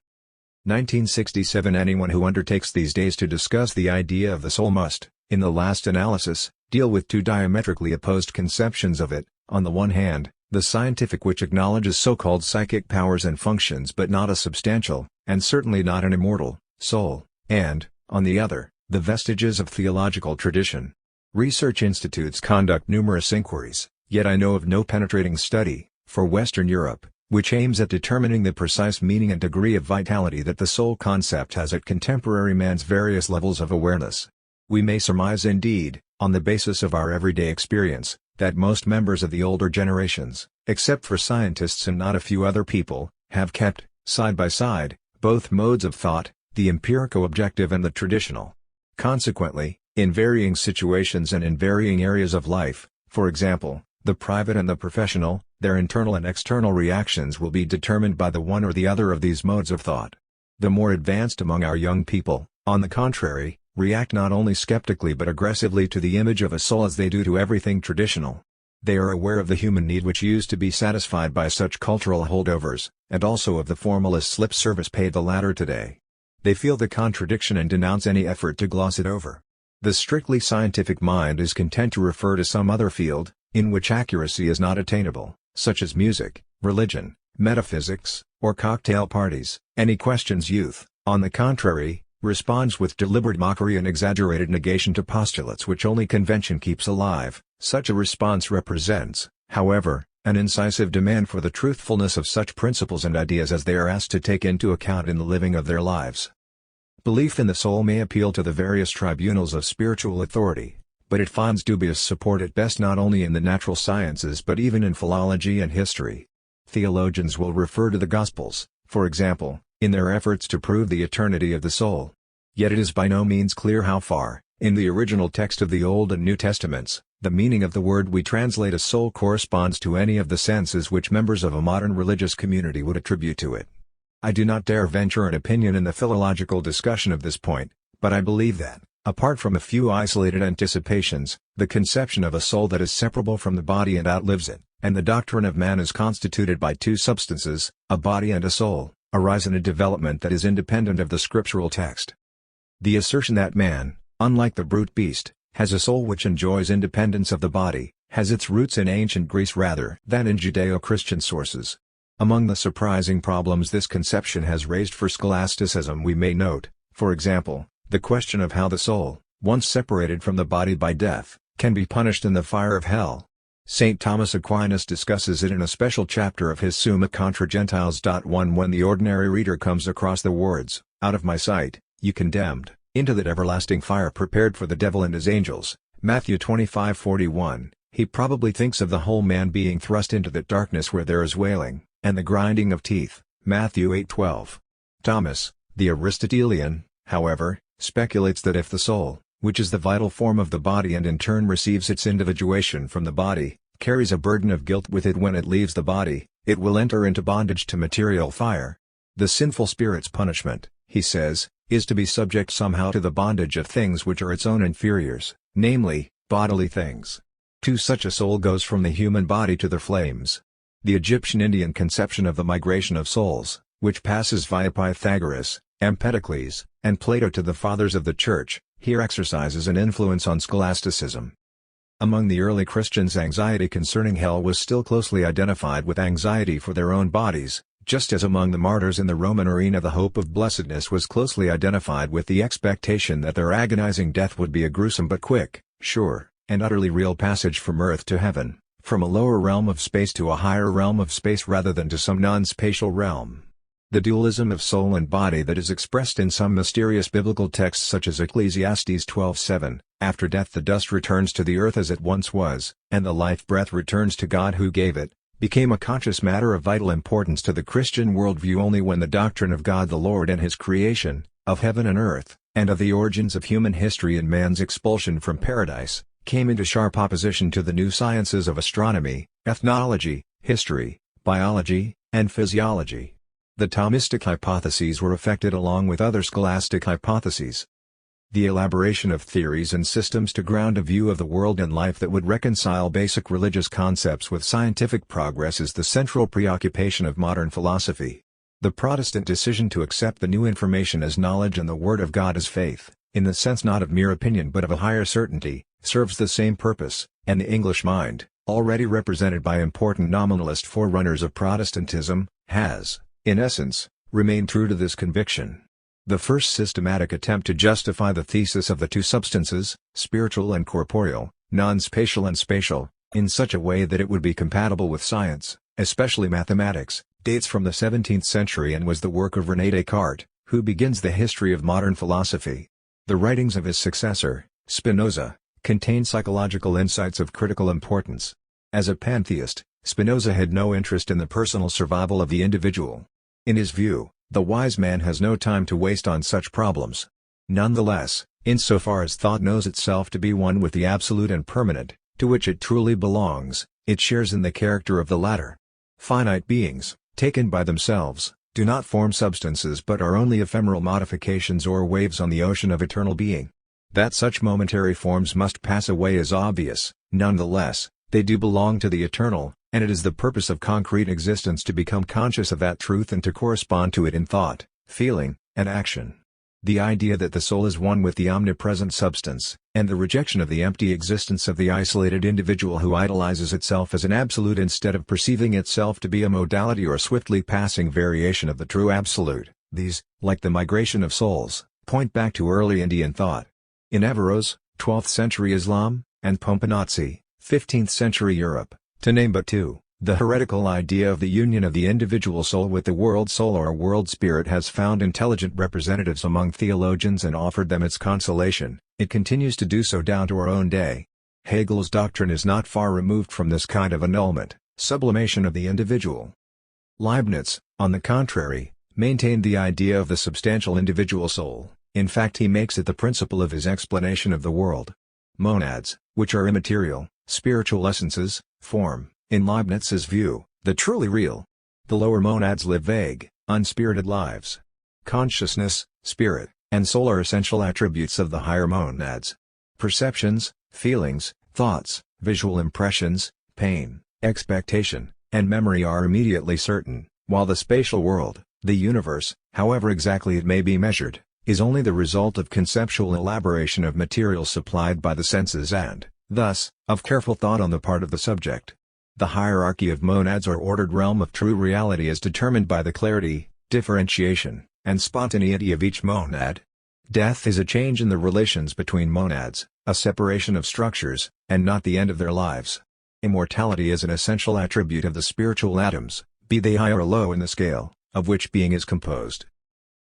1967 Anyone who undertakes these days to discuss the idea of the soul must, in the last analysis, deal with two diametrically opposed conceptions of it, on the one hand, the scientific which acknowledges so-called psychic powers and functions but not a substantial, and certainly not an immortal, soul, and, on the other, the vestiges of theological tradition. Research institutes conduct numerous inquiries, yet I know of no penetrating study, for Western Europe, which aims at determining the precise meaning and degree of vitality that the soul concept has at contemporary man's various levels of awareness. We may surmise indeed, on the basis of our everyday experience, that most members of the older generations, except for scientists and not a few other people, have kept, side by side, both modes of thought, the empirico-objective and the traditional. Consequently, in varying situations and in varying areas of life, for example, the private and the professional, their internal and external reactions will be determined by the one or the other of these modes of thought. The more advanced among our young people, on the contrary, react not only skeptically but aggressively to the image of a soul as they do to everything traditional. They are aware of the human need which used to be satisfied by such cultural holdovers, and also of the formalist lip service paid the latter today. They feel the contradiction and denounce any effort to gloss it over. The strictly scientific mind is content to refer to some other field, in which accuracy is not attainable, such as music, religion, metaphysics, or cocktail parties. Any questions youth, on the contrary, responds with deliberate mockery and exaggerated negation to postulates which only convention keeps alive. Such a response represents, however, an incisive demand for the truthfulness of such principles and ideas as they are asked to take into account in the living of their lives. Belief in the soul may appeal to the various tribunals of spiritual authority, but it finds dubious support at best not only in the natural sciences but even in philology and history. Theologians will refer to the Gospels, for example, in their efforts to prove the eternity of the soul. Yet it is by no means clear how far, in the original text of the Old and New Testaments, the meaning of the word we translate as soul corresponds to any of the senses which members of a modern religious community would attribute to it. I do not dare venture an opinion in the philological discussion of this point, but I believe that, apart from a few isolated anticipations, the conception of a soul that is separable from the body and outlives it, and the doctrine of man is constituted by two substances, a body and a soul, arise in a development that is independent of the scriptural text. The assertion that man, unlike the brute beast, has a soul which enjoys independence of the body, has its roots in ancient Greece rather than in Judeo-Christian sources. Among the surprising problems this conception has raised for scholasticism we may note, for example, the question of how the soul, once separated from the body by death, can be punished in the fire of hell. St. Thomas Aquinas discusses it in a special chapter of his Summa contra Gentiles. When the ordinary reader comes across the words, "Out of my sight, you condemned, into that everlasting fire prepared for the devil and his angels," Matthew 25:41, he probably thinks of the whole man being thrust into that darkness where there is wailing, and the grinding of teeth, Matthew 8:12. Thomas, the Aristotelian, however, speculates that if the soul, which is the vital form of the body and in turn receives its individuation from the body, carries a burden of guilt with it when it leaves the body, it will enter into bondage to material fire. The sinful spirit's punishment, he says, is to be subject somehow to the bondage of things which are its own inferiors, namely, bodily things. To such a soul goes from the human body to the flames. The Egyptian-Indian conception of the migration of souls, which passes via Pythagoras, Empedocles, and Plato to the fathers of the Church, here exercises an influence on scholasticism. Among the early Christians, anxiety concerning hell was still closely identified with anxiety for their own bodies, just as among the martyrs in the Roman arena the hope of blessedness was closely identified with the expectation that their agonizing death would be a gruesome but quick, sure, and utterly real passage from earth to heaven, from a lower realm of space to a higher realm of space rather than to some non-spatial realm. The dualism of soul and body that is expressed in some mysterious biblical texts such as Ecclesiastes 12:7, after death the dust returns to the earth as it once was, and the life breath returns to God who gave it, became a conscious matter of vital importance to the Christian worldview only when the doctrine of God the Lord and His creation, of heaven and earth, and of the origins of human history and man's expulsion from paradise, came into sharp opposition to the new sciences of astronomy, ethnology, history, biology, and physiology. The Thomistic hypotheses were affected along with other scholastic hypotheses. The elaboration of theories and systems to ground a view of the world and life that would reconcile basic religious concepts with scientific progress is the central preoccupation of modern philosophy. The Protestant decision to accept the new information as knowledge and the Word of God as faith, in the sense not of mere opinion but of a higher certainty, serves the same purpose, and the English mind, already represented by important nominalist forerunners of Protestantism, has, in essence, remained true to this conviction. The first systematic attempt to justify the thesis of the two substances, spiritual and corporeal, non-spatial and spatial, in such a way that it would be compatible with science, especially mathematics, dates from the 17th century and was the work of René Descartes, who begins the history of modern philosophy. The writings of his successor, Spinoza, contain psychological insights of critical importance. As a pantheist, Spinoza had no interest in the personal survival of the individual. In his view, the wise man has no time to waste on such problems. Nonetheless, insofar as thought knows itself to be one with the absolute and permanent, to which it truly belongs, it shares in the character of the latter. Finite beings, taken by themselves, do not form substances but are only ephemeral modifications or waves on the ocean of eternal being. That such momentary forms must pass away is obvious. Nonetheless, they do belong to the eternal, and it is the purpose of concrete existence to become conscious of that truth and to correspond to it in thought, feeling, and action. The idea that the soul is one with the omnipresent substance, and the rejection of the empty existence of the isolated individual who idolizes itself as an absolute instead of perceiving itself to be a modality or swiftly passing variation of the true absolute, these, like the migration of souls, point back to early Indian thought. In Averroes, 12th century Islam, and Pomponazzi, 15th century Europe, to name but two, the heretical idea of the union of the individual soul with the world soul or world spirit has found intelligent representatives among theologians and offered them its consolation. It continues to do so down to our own day. Hegel's doctrine is not far removed from this kind of annulment, sublimation of the individual. Leibniz, on the contrary, maintained the idea of the substantial individual soul. In fact, he makes it the principle of his explanation of the world. Monads, which are immaterial, spiritual essences, form, in Leibniz's view, the truly real. The lower monads live vague, unspirited lives. Consciousness, spirit, and soul are essential attributes of the higher monads. Perceptions, feelings, thoughts, visual impressions, pain, expectation, and memory are immediately certain, while the spatial world, the universe, however exactly it may be measured, is only the result of conceptual elaboration of material supplied by the senses and, thus, of careful thought on the part of the subject. The hierarchy of monads or ordered realm of true reality is determined by the clarity, differentiation, and spontaneity of each monad. Death is a change in the relations between monads, a separation of structures, and not the end of their lives. Immortality is an essential attribute of the spiritual atoms, be they high or low in the scale, of which being is composed.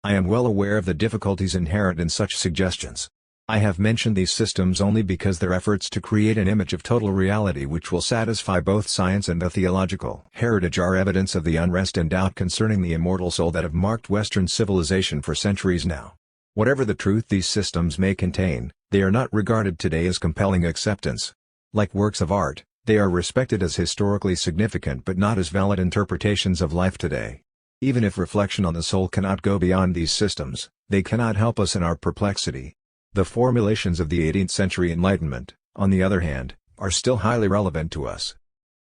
I am well aware of the difficulties inherent in such suggestions. I have mentioned these systems only because their efforts to create an image of total reality which will satisfy both science and the theological heritage are evidence of the unrest and doubt concerning the immortal soul that have marked Western civilization for centuries now. Whatever the truth these systems may contain, they are not regarded today as compelling acceptance. Like works of art, they are respected as historically significant but not as valid interpretations of life today. Even if reflection on the soul cannot go beyond these systems, they cannot help us in our perplexity. The formulations of the 18th century Enlightenment, on the other hand, are still highly relevant to us.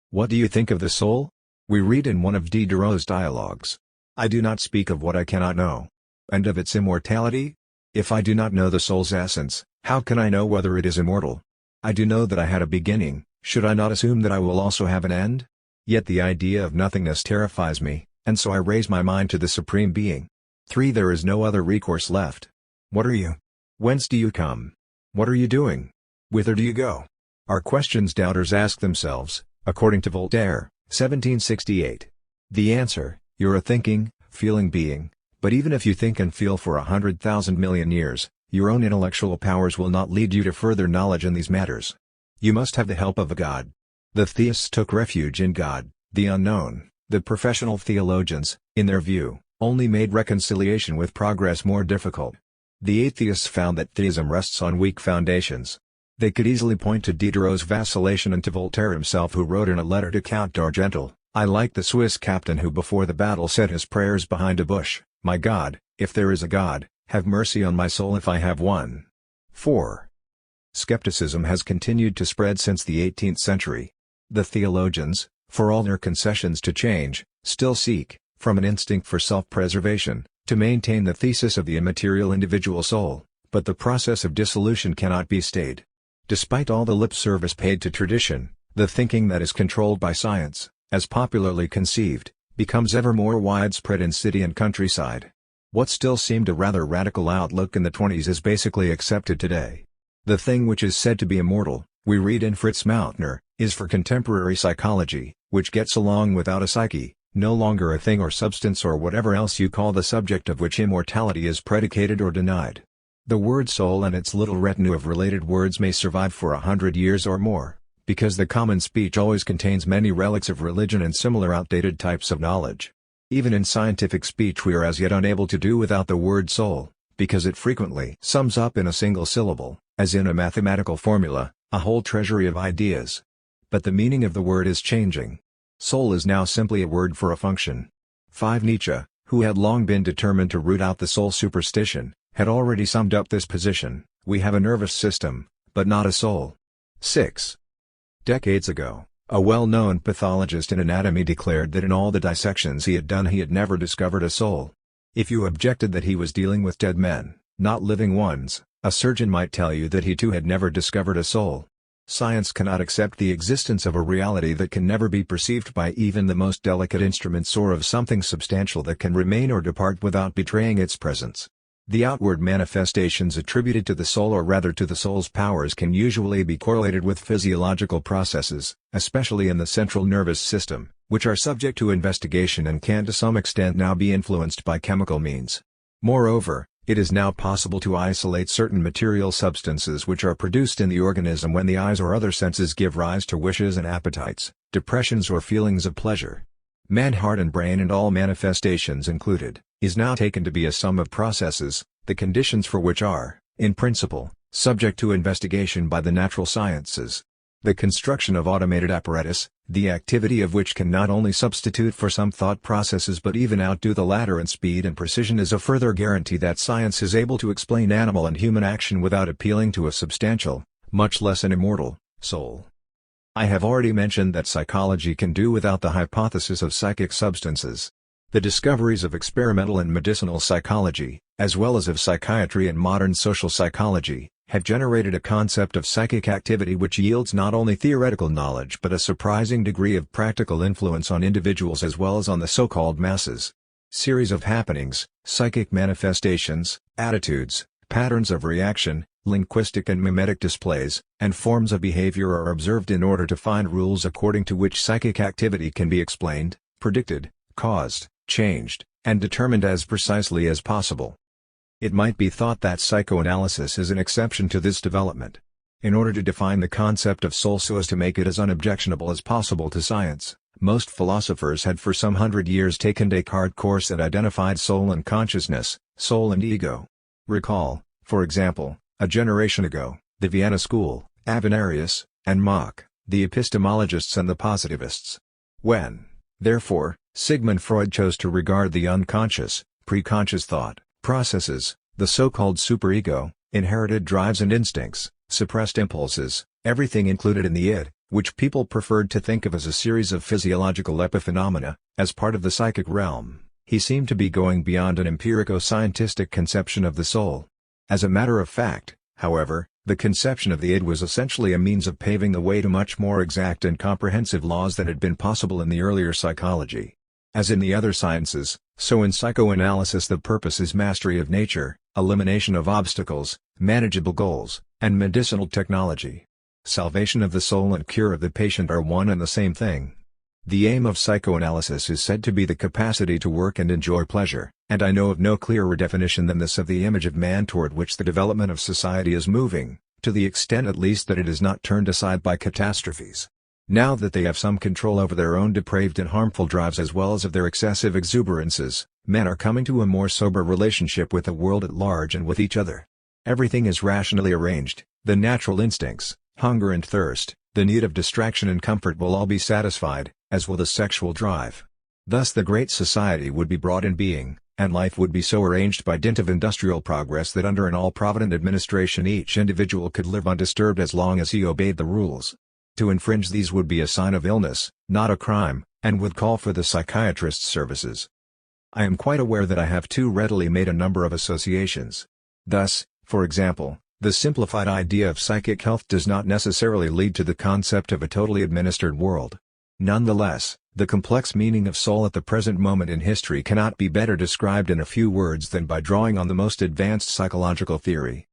What do you think of the soul? We read in one of Diderot's dialogues. I do not speak of what I cannot know. And of its immortality? If I do not know the soul's essence, how can I know whether it is immortal? I do know that I had a beginning, should I not assume that I will also have an end? Yet the idea of nothingness terrifies me, and so I raise my mind to the Supreme Being. 3. There is no other recourse left. What are you? Whence do you come? What are you doing? Whither do you go? Are questions doubters ask themselves, according to Voltaire, 1768. The answer: you're a thinking, feeling being, but even if you think and feel for 100,000 million years, your own intellectual powers will not lead you to further knowledge in these matters. You must have the help of a God. The theists took refuge in God, the unknown. The professional theologians, in their view, only made reconciliation with progress more difficult. The atheists found that theism rests on weak foundations. They could easily point to Diderot's vacillation and to Voltaire himself, who wrote in a letter to Count d'Argental, "I like the Swiss captain who before the battle said his prayers behind a bush, 'My God, if there is a God, have mercy on my soul if I have one.'" 4. Skepticism has continued to spread since the 18th century. The theologians, for all their concessions to change, still seek, from an instinct for self-preservation, to maintain the thesis of the immaterial individual soul, but the process of dissolution cannot be stayed. Despite all the lip service paid to tradition, the thinking that is controlled by science, as popularly conceived, becomes ever more widespread in city and countryside. What still seemed a rather radical outlook in the 20s is basically accepted today. The thing which is said to be immortal, we read in Fritz Mautner, is for contemporary psychology, which gets along without a psyche, no longer a thing or substance or whatever else you call the subject of which immortality is predicated or denied. The word soul and its little retinue of related words may survive for 100 years or more, because the common speech always contains many relics of religion and similar outdated types of knowledge. Even in scientific speech we are as yet unable to do without the word soul, because it frequently sums up in a single syllable, as in a mathematical formula, a whole treasury of ideas. But the meaning of the word is changing. Soul is now simply a word for a function. 5. Nietzsche, who had long been determined to root out the soul superstition, had already summed up this position: we have a nervous system, but not a soul. 6. Decades ago, a well-known pathologist in anatomy declared that in all the dissections he had done he had never discovered a soul. If you objected that he was dealing with dead men, not living ones, a surgeon might tell you that he too had never discovered a soul. Science cannot accept the existence of a reality that can never be perceived by even the most delicate instruments, or of something substantial that can remain or depart without betraying its presence. The outward manifestations attributed to the soul, or rather to the soul's powers, can usually be correlated with physiological processes, especially in the central nervous system, which are subject to investigation and can to some extent now be influenced by chemical means. Moreover, it is now possible to isolate certain material substances which are produced in the organism when the eyes or other senses give rise to wishes and appetites, depressions or feelings of pleasure. Man, heart and brain, and all manifestations included, is now taken to be a sum of processes, the conditions for which are, in principle, subject to investigation by the natural sciences. The construction of automated apparatus, the activity of which can not only substitute for some thought processes but even outdo the latter in speed and precision, is a further guarantee that science is able to explain animal and human action without appealing to a substantial, much less an immortal, soul. I have already mentioned that psychology can do without the hypothesis of psychic substances. The discoveries of experimental and medicinal psychology, as well as of psychiatry and modern social psychology, have generated a concept of psychic activity which yields not only theoretical knowledge but a surprising degree of practical influence on individuals as well as on the so-called masses. Series of happenings, psychic manifestations, attitudes, patterns of reaction, linguistic and mimetic displays, and forms of behavior are observed in order to find rules according to which psychic activity can be explained, predicted, caused, changed, and determined as precisely as possible. It might be thought that psychoanalysis is an exception to this development. In order to define the concept of soul so as to make it as unobjectionable as possible to science, most philosophers had for some 100 years taken Descartes' course and identified soul and consciousness, soul and ego. Recall, for example, a generation ago, the Vienna School, Avenarius, and Mach, the epistemologists and the positivists. When, therefore, Sigmund Freud chose to regard the unconscious, preconscious thought processes, the so-called superego, inherited drives and instincts, suppressed impulses, everything included in the id, which people preferred to think of as a series of physiological epiphenomena, as part of the psychic realm, he seemed to be going beyond an empirico-scientistic conception of the soul. As a matter of fact, however, The conception of the id was essentially a means of paving the way to much more exact and comprehensive laws than had been possible in the earlier psychology. As in the other sciences, so in psychoanalysis the purpose is mastery of nature, elimination of obstacles, manageable goals, and medicinal technology. Salvation of the soul and cure of the patient are one and the same thing. The aim of psychoanalysis is said to be the capacity to work and enjoy pleasure, and I know of no clearer definition than this of the image of man toward which the development of society is moving, to the extent at least that it is not turned aside by catastrophes. Now that they have some control over their own depraved and harmful drives as well as of their excessive exuberances, men are coming to a more sober relationship with the world at large and with each other. Everything is rationally arranged, the natural instincts, hunger and thirst, the need of distraction and comfort will all be satisfied, as will the sexual drive. Thus the great society would be brought in being, and life would be so arranged by dint of industrial progress that under an all-provident administration each individual could live undisturbed as long as he obeyed the rules. To infringe these would be a sign of illness, not a crime, and would call for the psychiatrist's services. I am quite aware that I have too readily made a number of associations. Thus, for example, the simplified idea of psychic health does not necessarily lead to the concept of a totally administered world. Nonetheless, the complex meaning of soul at the present moment in history cannot be better described in a few words than by drawing on the most advanced psychological theory.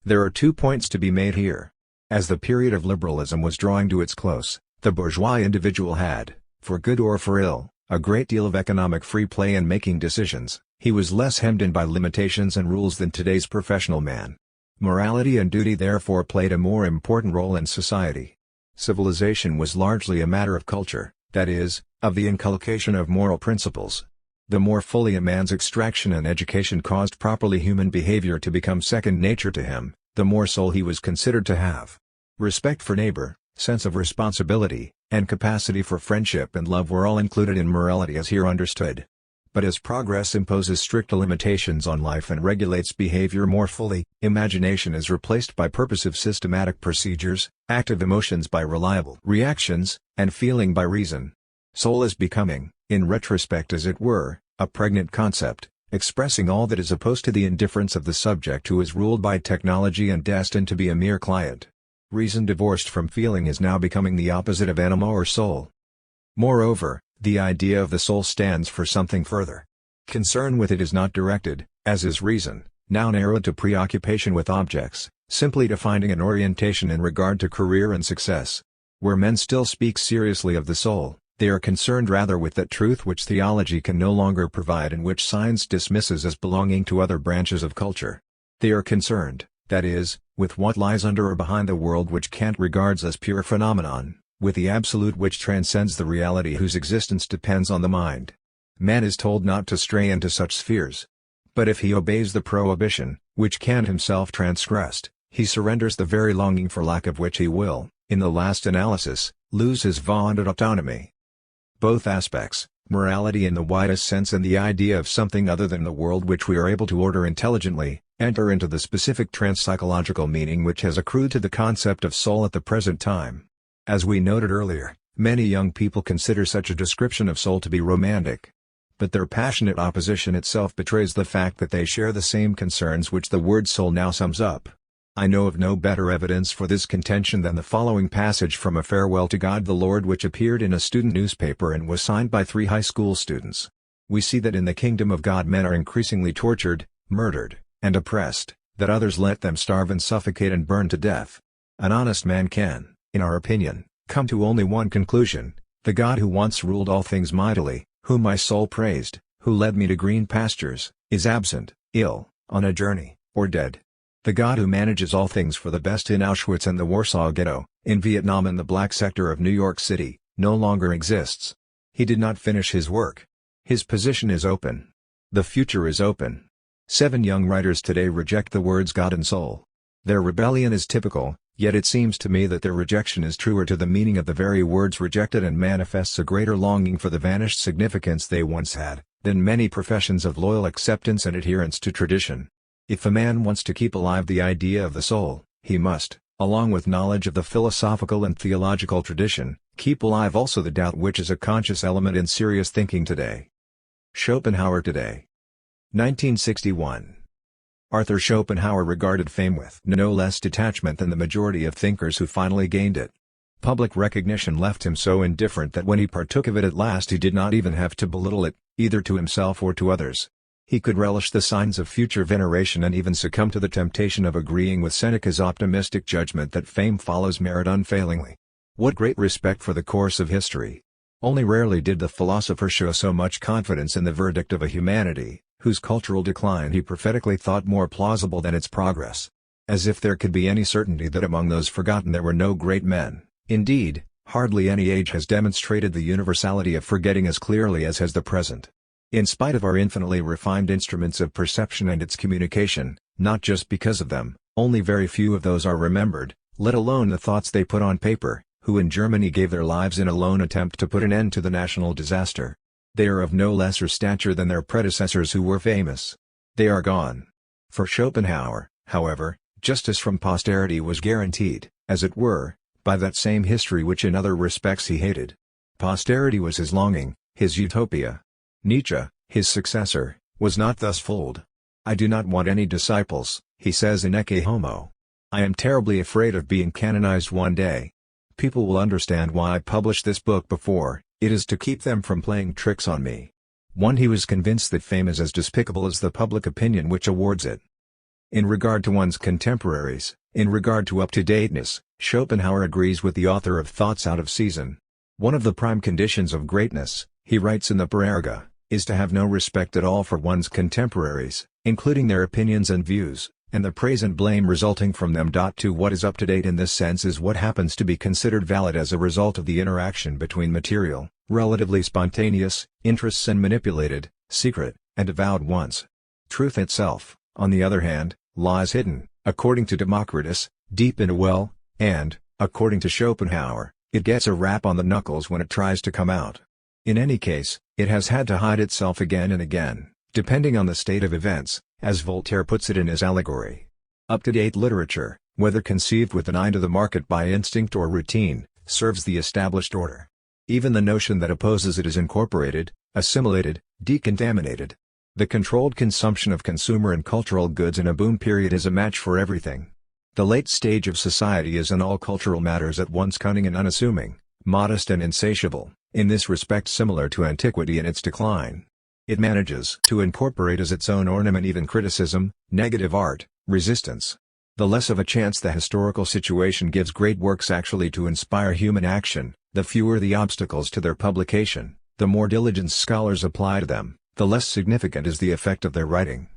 There are 2 points to be made here. As the period of liberalism was drawing to its close, the bourgeois individual had, for good or for ill, a great deal of economic free play in making decisions. He was less hemmed in by limitations and rules than today's professional man. Morality and duty therefore played a more important role in society. Civilization was largely a matter of culture, that is, of the inculcation of moral principles. The more fully a man's extraction and education caused properly human behavior to become second nature to him, the more soul he was considered to have. Respect for neighbor, sense of responsibility, and capacity for friendship and love were all included in morality as here understood. But as progress imposes strict limitations on life and regulates behavior more fully, imagination is replaced by purposive systematic procedures, active emotions by reliable reactions, and feeling by reason. Soul is becoming, in retrospect as it were, a pregnant concept, expressing all that is opposed to the indifference of the subject who is ruled by technology and destined to be a mere client. Reason divorced from feeling is now becoming the opposite of anima or soul. Moreover, the idea of the soul stands for something further. Concern with it is not directed, as is reason, now narrowed to preoccupation with objects, simply to finding an orientation in regard to career and success. Where men still speak seriously of the soul, they are concerned rather with that truth which theology can no longer provide and which science dismisses as belonging to other branches of culture. They are concerned, that is, with what lies under or behind the world which Kant regards as pure phenomenon, with the absolute which transcends the reality whose existence depends on the mind. Man is told not to stray into such spheres. But if he obeys the prohibition, which Kant himself transgressed, he surrenders the very longing for lack of which he will, in the last analysis, lose his vaunted autonomy. Both aspects, morality in the widest sense and the idea of something other than the world which we are able to order intelligently, enter into the specific transpsychological meaning which has accrued to the concept of soul at the present time. As we noted earlier, many young people consider such a description of soul to be romantic. But their passionate opposition itself betrays the fact that they share the same concerns which the word soul now sums up. I know of no better evidence for this contention than the following passage from A Farewell to God the Lord which appeared in a student newspaper and was signed by 3 high school students. We see that in the kingdom of God men are increasingly tortured, murdered, and oppressed, that others let them starve and suffocate and burn to death. An honest man can, in our opinion, come to only one conclusion: the God who once ruled all things mightily, whom my soul praised, who led me to green pastures, is absent, ill, on a journey, or dead. The God who manages all things for the best in Auschwitz and the Warsaw Ghetto, in Vietnam and the Black Sector of New York City, no longer exists. He did not finish his work. His position is open. The future is open. 7 young writers today reject the words God and soul. Their rebellion is typical, yet it seems to me that their rejection is truer to the meaning of the very words rejected and manifests a greater longing for the vanished significance they once had, than many professions of loyal acceptance and adherence to tradition. If a man wants to keep alive the idea of the soul, he must, along with knowledge of the philosophical and theological tradition, keep alive also the doubt which is a conscious element in serious thinking today. Schopenhauer today. 1961. Arthur Schopenhauer regarded fame with no less detachment than the majority of thinkers who finally gained it. Public recognition left him so indifferent that when he partook of it at last he did not even have to belittle it, either to himself or to others. He could relish the signs of future veneration and even succumb to the temptation of agreeing with Seneca's optimistic judgment that fame follows merit unfailingly. What great respect for the course of history! Only rarely did the philosopher show so much confidence in the verdict of a humanity, whose cultural decline he prophetically thought more plausible than its progress. As if there could be any certainty that among those forgotten there were no great men. Indeed, hardly any age has demonstrated the universality of forgetting as clearly as has the present. In spite of our infinitely refined instruments of perception and its communication, not just because of them, only very few of those are remembered, let alone the thoughts they put on paper, who in Germany gave their lives in a lone attempt to put an end to the national disaster. They are of no lesser stature than their predecessors who were famous. They are gone. For Schopenhauer, however, justice from posterity was guaranteed, as it were, by that same history which in other respects he hated. Posterity was his longing, his utopia. Nietzsche, his successor, was not thus fooled. "I do not want any disciples," he says in Ecce Homo. "I am terribly afraid of being canonized one day. People will understand why I published this book before, it is to keep them from playing tricks on me." He was convinced that fame is as despicable as the public opinion which awards it. In regard to one's contemporaries, in regard to up-to-dateness, Schopenhauer agrees with the author of Thoughts Out of Season. One of the prime conditions of greatness, he writes in the Parerga, is to have no respect at all for one's contemporaries, including their opinions and views, and the praise and blame resulting from them. To what is up-to-date in this sense is what happens to be considered valid as a result of the interaction between material, relatively spontaneous, interests and manipulated, secret, and avowed ones. Truth itself, on the other hand, lies hidden, according to Democritus, deep in a well, and, according to Schopenhauer, it gets a rap on the knuckles when it tries to come out. In any case, it has had to hide itself again and again, depending on the state of events, as Voltaire puts it in his allegory. Up-to-date literature, whether conceived with an eye to the market by instinct or routine, serves the established order. Even the notion that opposes it is incorporated, assimilated, decontaminated. The controlled consumption of consumer and cultural goods in a boom period is a match for everything. The late stage of society is in all cultural matters at once cunning and unassuming, modest and insatiable, in this respect similar to antiquity in its decline. It manages to incorporate as its own ornament even criticism, negative art, resistance. The less of a chance the historical situation gives great works actually to inspire human action, the fewer the obstacles to their publication, the more diligence scholars apply to them, the less significant is the effect of their writing.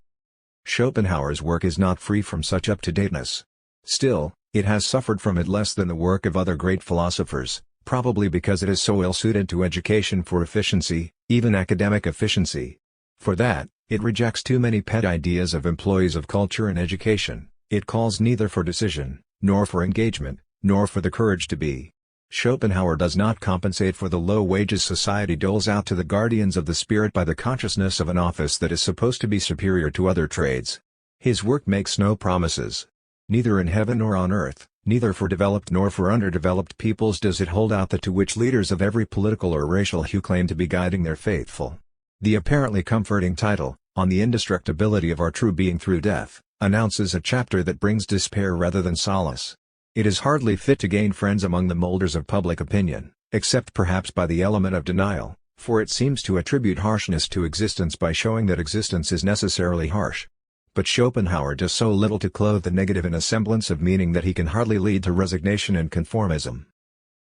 Schopenhauer's work is not free from such up-to-dateness. Still, it has suffered from it less than the work of other great philosophers, probably because it is so ill-suited to education for efficiency, even academic efficiency. For that, it rejects too many pet ideas of employees of culture and education, it calls neither for decision, nor for engagement, nor for the courage to be. Schopenhauer does not compensate for the low wages society doles out to the guardians of the spirit by the consciousness of an office that is supposed to be superior to other trades. His work makes no promises. Neither in heaven nor on earth, neither for developed nor for underdeveloped peoples does it hold out that to which leaders of every political or racial hue claim to be guiding their faithful. The apparently comforting title, On the Indestructibility of Our True Being Through Death, announces a chapter that brings despair rather than solace. It is hardly fit to gain friends among the molders of public opinion, except perhaps by the element of denial, for it seems to attribute harshness to existence by showing that existence is necessarily harsh. But Schopenhauer does so little to clothe the negative in a semblance of meaning that he can hardly lead to resignation and conformism.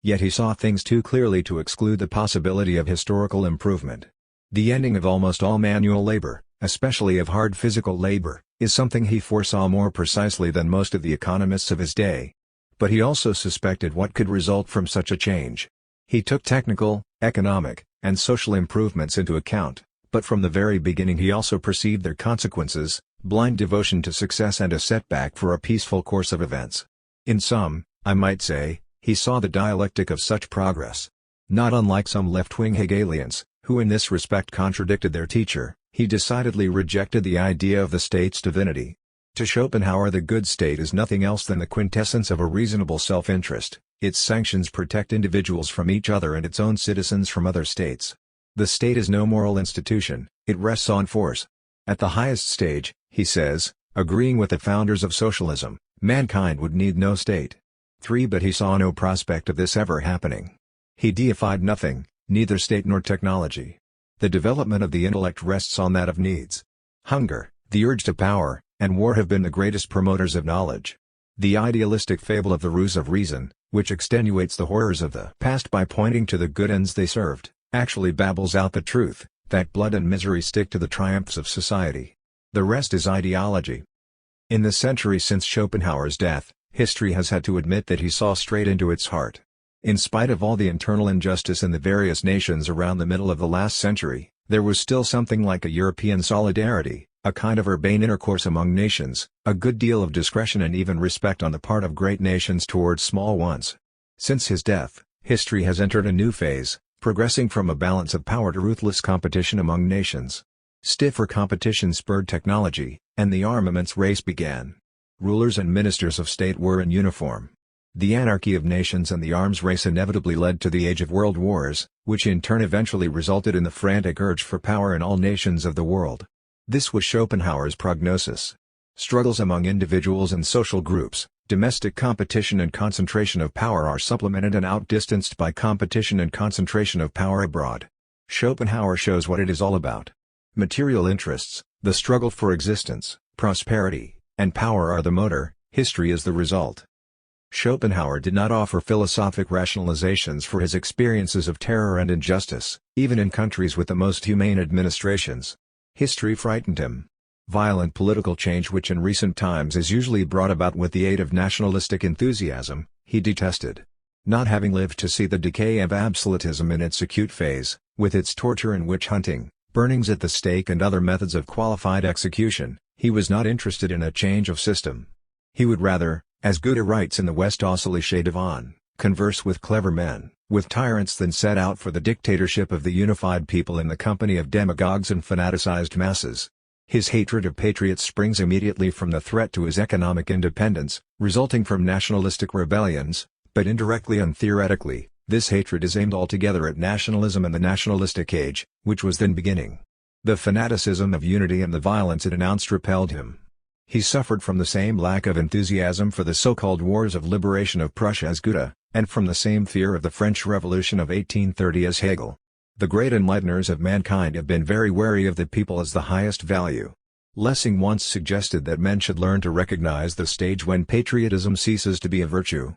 Yet he saw things too clearly to exclude the possibility of historical improvement. The ending of almost all manual labor, especially of hard physical labor, is something he foresaw more precisely than most of the economists of his day. But he also suspected what could result from such a change. He took technical, economic, and social improvements into account, but from the very beginning he also perceived their consequences, blind devotion to success and a setback for a peaceful course of events. In sum, I might say, he saw the dialectic of such progress. Not unlike some left-wing Hegelians, who in this respect contradicted their teacher, he decidedly rejected the idea of the state's divinity. To Schopenhauer the good state is nothing else than the quintessence of a reasonable self-interest, its sanctions protect individuals from each other and its own citizens from other states. The state is no moral institution, it rests on force. At the highest stage, he says, agreeing with the founders of socialism, mankind would need no state. 3. But he saw no prospect of this ever happening. He deified nothing, neither state nor technology. The development of the intellect rests on that of needs. Hunger, the urge to power, and war have been the greatest promoters of knowledge. The idealistic fable of the ruse of reason, which extenuates the horrors of the past by pointing to the good ends they served, actually babbles out the truth, that blood and misery stick to the triumphs of society. The rest is ideology. In the century since Schopenhauer's death, history has had to admit that he saw straight into its heart. In spite of all the internal injustice in the various nations around the middle of the last century, there was still something like a European solidarity, a kind of urbane intercourse among nations, a good deal of discretion and even respect on the part of great nations towards small ones. Since his death, history has entered a new phase, progressing from a balance of power to ruthless competition among nations. Stiffer competition spurred technology, and the armaments race began. Rulers and ministers of state were in uniform. The anarchy of nations and the arms race inevitably led to the age of world wars, which in turn eventually resulted in the frantic urge for power in all nations of the world. This was Schopenhauer's prognosis. Struggles among individuals and social groups, domestic competition and concentration of power are supplemented and outdistanced by competition and concentration of power abroad. Schopenhauer shows what it is all about. Material interests, the struggle for existence, prosperity, and power are the motor, history is the result. Schopenhauer did not offer philosophic rationalizations for his experiences of terror and injustice, even in countries with the most humane administrations. History frightened him. Violent political change, which in recent times is usually brought about with the aid of nationalistic enthusiasm, he detested. Not having lived to see the decay of absolutism in its acute phase, with its torture and witch hunting, burnings at the stake and other methods of qualified execution, he was not interested in a change of system. He would rather, as Goethe writes in the Westostliche Divan, converse with clever men, with tyrants than set out for the dictatorship of the unified people in the company of demagogues and fanaticized masses. His hatred of patriots springs immediately from the threat to his economic independence, resulting from nationalistic rebellions, but indirectly and theoretically, this hatred is aimed altogether at nationalism and the nationalistic age, which was then beginning. The fanaticism of unity and the violence it announced repelled him. He suffered from the same lack of enthusiasm for the so-called wars of liberation of Prussia as Goethe, and from the same fear of the French Revolution of 1830 as Hegel. The great enlighteners of mankind have been very wary of the people as the highest value. Lessing once suggested that men should learn to recognize the stage when patriotism ceases to be a virtue.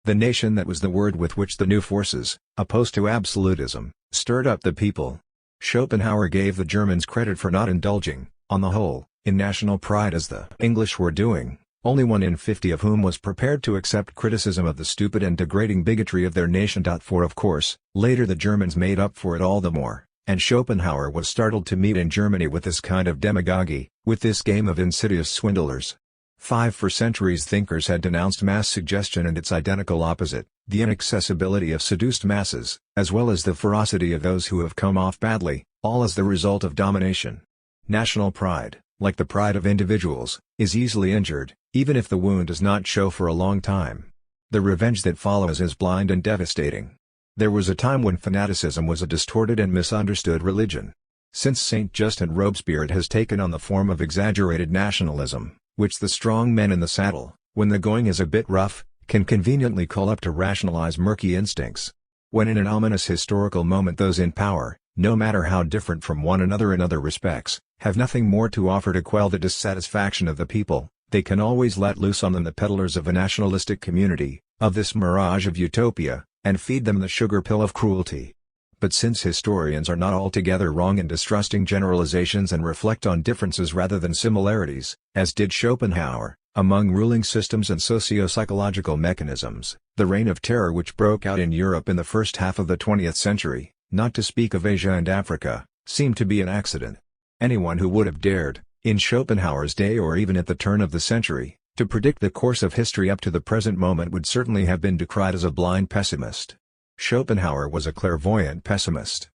The nation, that was the word with which the new forces, opposed to absolutism, stirred up the people. Schopenhauer gave the Germans credit for not indulging, on the whole, in national pride as the English were doing, only 1 in 50 of whom was prepared to accept criticism of the stupid and degrading bigotry of their nation. For of course, later the Germans made up for it all the more, and Schopenhauer was startled to meet in Germany with this kind of demagogy, with this game of insidious swindlers. 5 For centuries thinkers had denounced mass suggestion and its identical opposite, the inaccessibility of seduced masses, as well as the ferocity of those who have come off badly, all as the result of domination. National pride, like the pride of individuals, is easily injured, even if the wound does not show for a long time. The revenge that follows is blind and devastating. There was a time when fanaticism was a distorted and misunderstood religion. Since Saint Just and Robespierre it has taken on the form of exaggerated nationalism, which the strong men in the saddle, when the going is a bit rough, can conveniently call up to rationalize murky instincts. When in an ominous historical moment those in power, no matter how different from one another in other respects, have nothing more to offer to quell the dissatisfaction of the people, they can always let loose on them the peddlers of a nationalistic community, of this mirage of utopia, and feed them the sugar pill of cruelty. But since historians are not altogether wrong in distrusting generalizations and reflect on differences rather than similarities, as did Schopenhauer, among ruling systems and socio-psychological mechanisms, the reign of terror which broke out in Europe in the first half of the 20th century, not to speak of Asia and Africa, seemed to be an accident. Anyone who would have dared, in Schopenhauer's day or even at the turn of the century, to predict the course of history up to the present moment would certainly have been decried as a blind pessimist. Schopenhauer was a clairvoyant pessimist.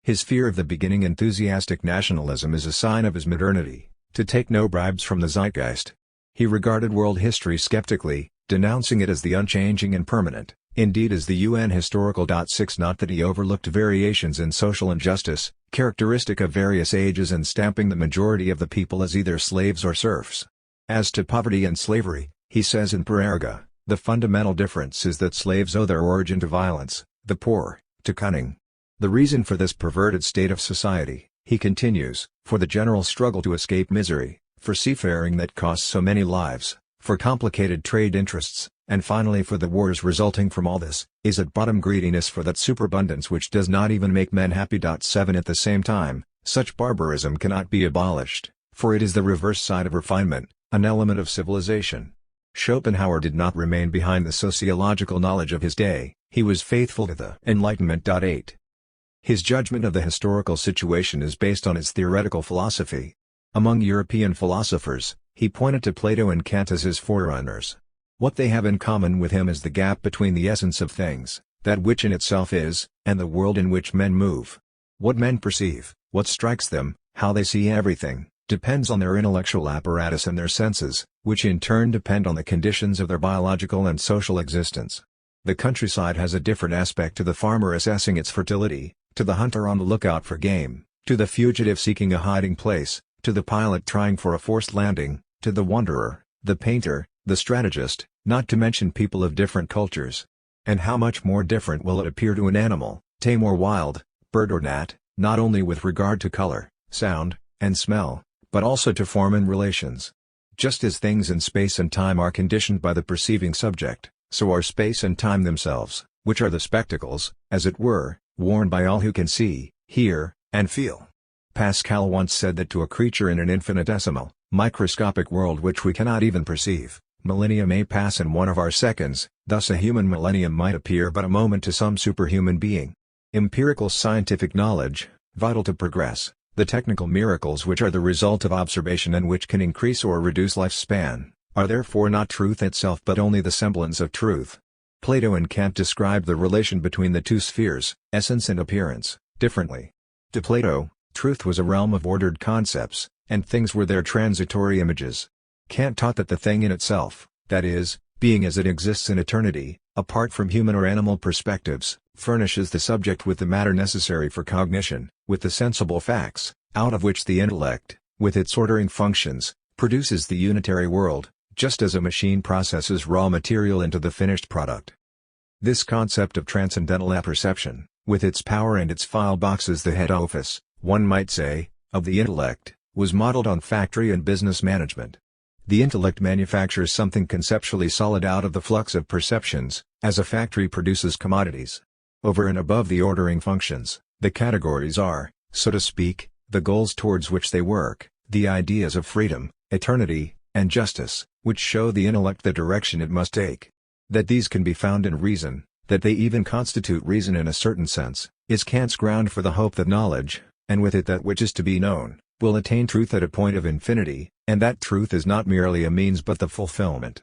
His fear of the beginning enthusiastic nationalism is a sign of his modernity, to take no bribes from the zeitgeist. He regarded world history skeptically, denouncing it as the unchanging and permanent, indeed as the UN historical. 6 Not that he overlooked variations in social injustice, characteristic of various ages and stamping the majority of the people as either slaves or serfs, As to poverty and slavery, he says in Parerga, the fundamental difference is that slaves owe their origin to violence, the poor, to cunning. The reason for this perverted state of society, he continues, for the general struggle to escape misery, for seafaring that costs so many lives, for complicated trade interests, and finally for the wars resulting from all this, is at bottom greediness for that superabundance which does not even make men happy. 7 At the same time, such barbarism cannot be abolished, for it is the reverse side of refinement, an element of civilization. Schopenhauer did not remain behind the sociological knowledge of his day, he was faithful to the Enlightenment. 8. His judgment of the historical situation is based on its theoretical philosophy. Among European philosophers, he pointed to Plato and Kant as his forerunners. What they have in common with him is the gap between the essence of things, that which in itself is, and the world in which men move. What men perceive, what strikes them, how they see everything, depends on their intellectual apparatus and their senses, which in turn depend on the conditions of their biological and social existence. The countryside has a different aspect to the farmer assessing its fertility, to the hunter on the lookout for game, to the fugitive seeking a hiding place, to the pilot trying for a forced landing, to the wanderer, the painter, the strategist, not to mention people of different cultures. And how much more different will it appear to an animal, tame or wild, bird or gnat, not only with regard to color, sound, and smell, but also to form and relations. Just as things in space and time are conditioned by the perceiving subject, so are space and time themselves, which are the spectacles, as it were, worn by all who can see, hear, and feel. Pascal once said that to a creature in an infinitesimal, microscopic world which we cannot even perceive, millennia may pass in one of our seconds, thus a human millennium might appear but a moment to some superhuman being. Empirical scientific knowledge, vital to progress, the technical miracles which are the result of observation and which can increase or reduce lifespan, are therefore not truth itself but only the semblance of truth. Plato and Kant describe the relation between the two spheres, essence and appearance, differently. To Plato, truth was a realm of ordered concepts, and things were their transitory images. Kant taught that the thing in itself, that is, being as it exists in eternity, apart from human or animal perspectives, furnishes the subject with the matter necessary for cognition, with the sensible facts, out of which the intellect, with its ordering functions, produces the unitary world, just as a machine processes raw material into the finished product. This concept of transcendental apperception, with its power and its file boxes, the head office, one might say, of the intellect, was modeled on factory and business management. The intellect manufactures something conceptually solid out of the flux of perceptions, as a factory produces commodities. Over and above the ordering functions, the categories are, so to speak, the goals towards which they work, the ideas of freedom, eternity, and justice, which show the intellect the direction it must take. That these can be found in reason, that they even constitute reason in a certain sense, is Kant's ground for the hope that knowledge, and with it that which is to be known, will attain truth at a point of infinity, and that truth is not merely a means but the fulfillment.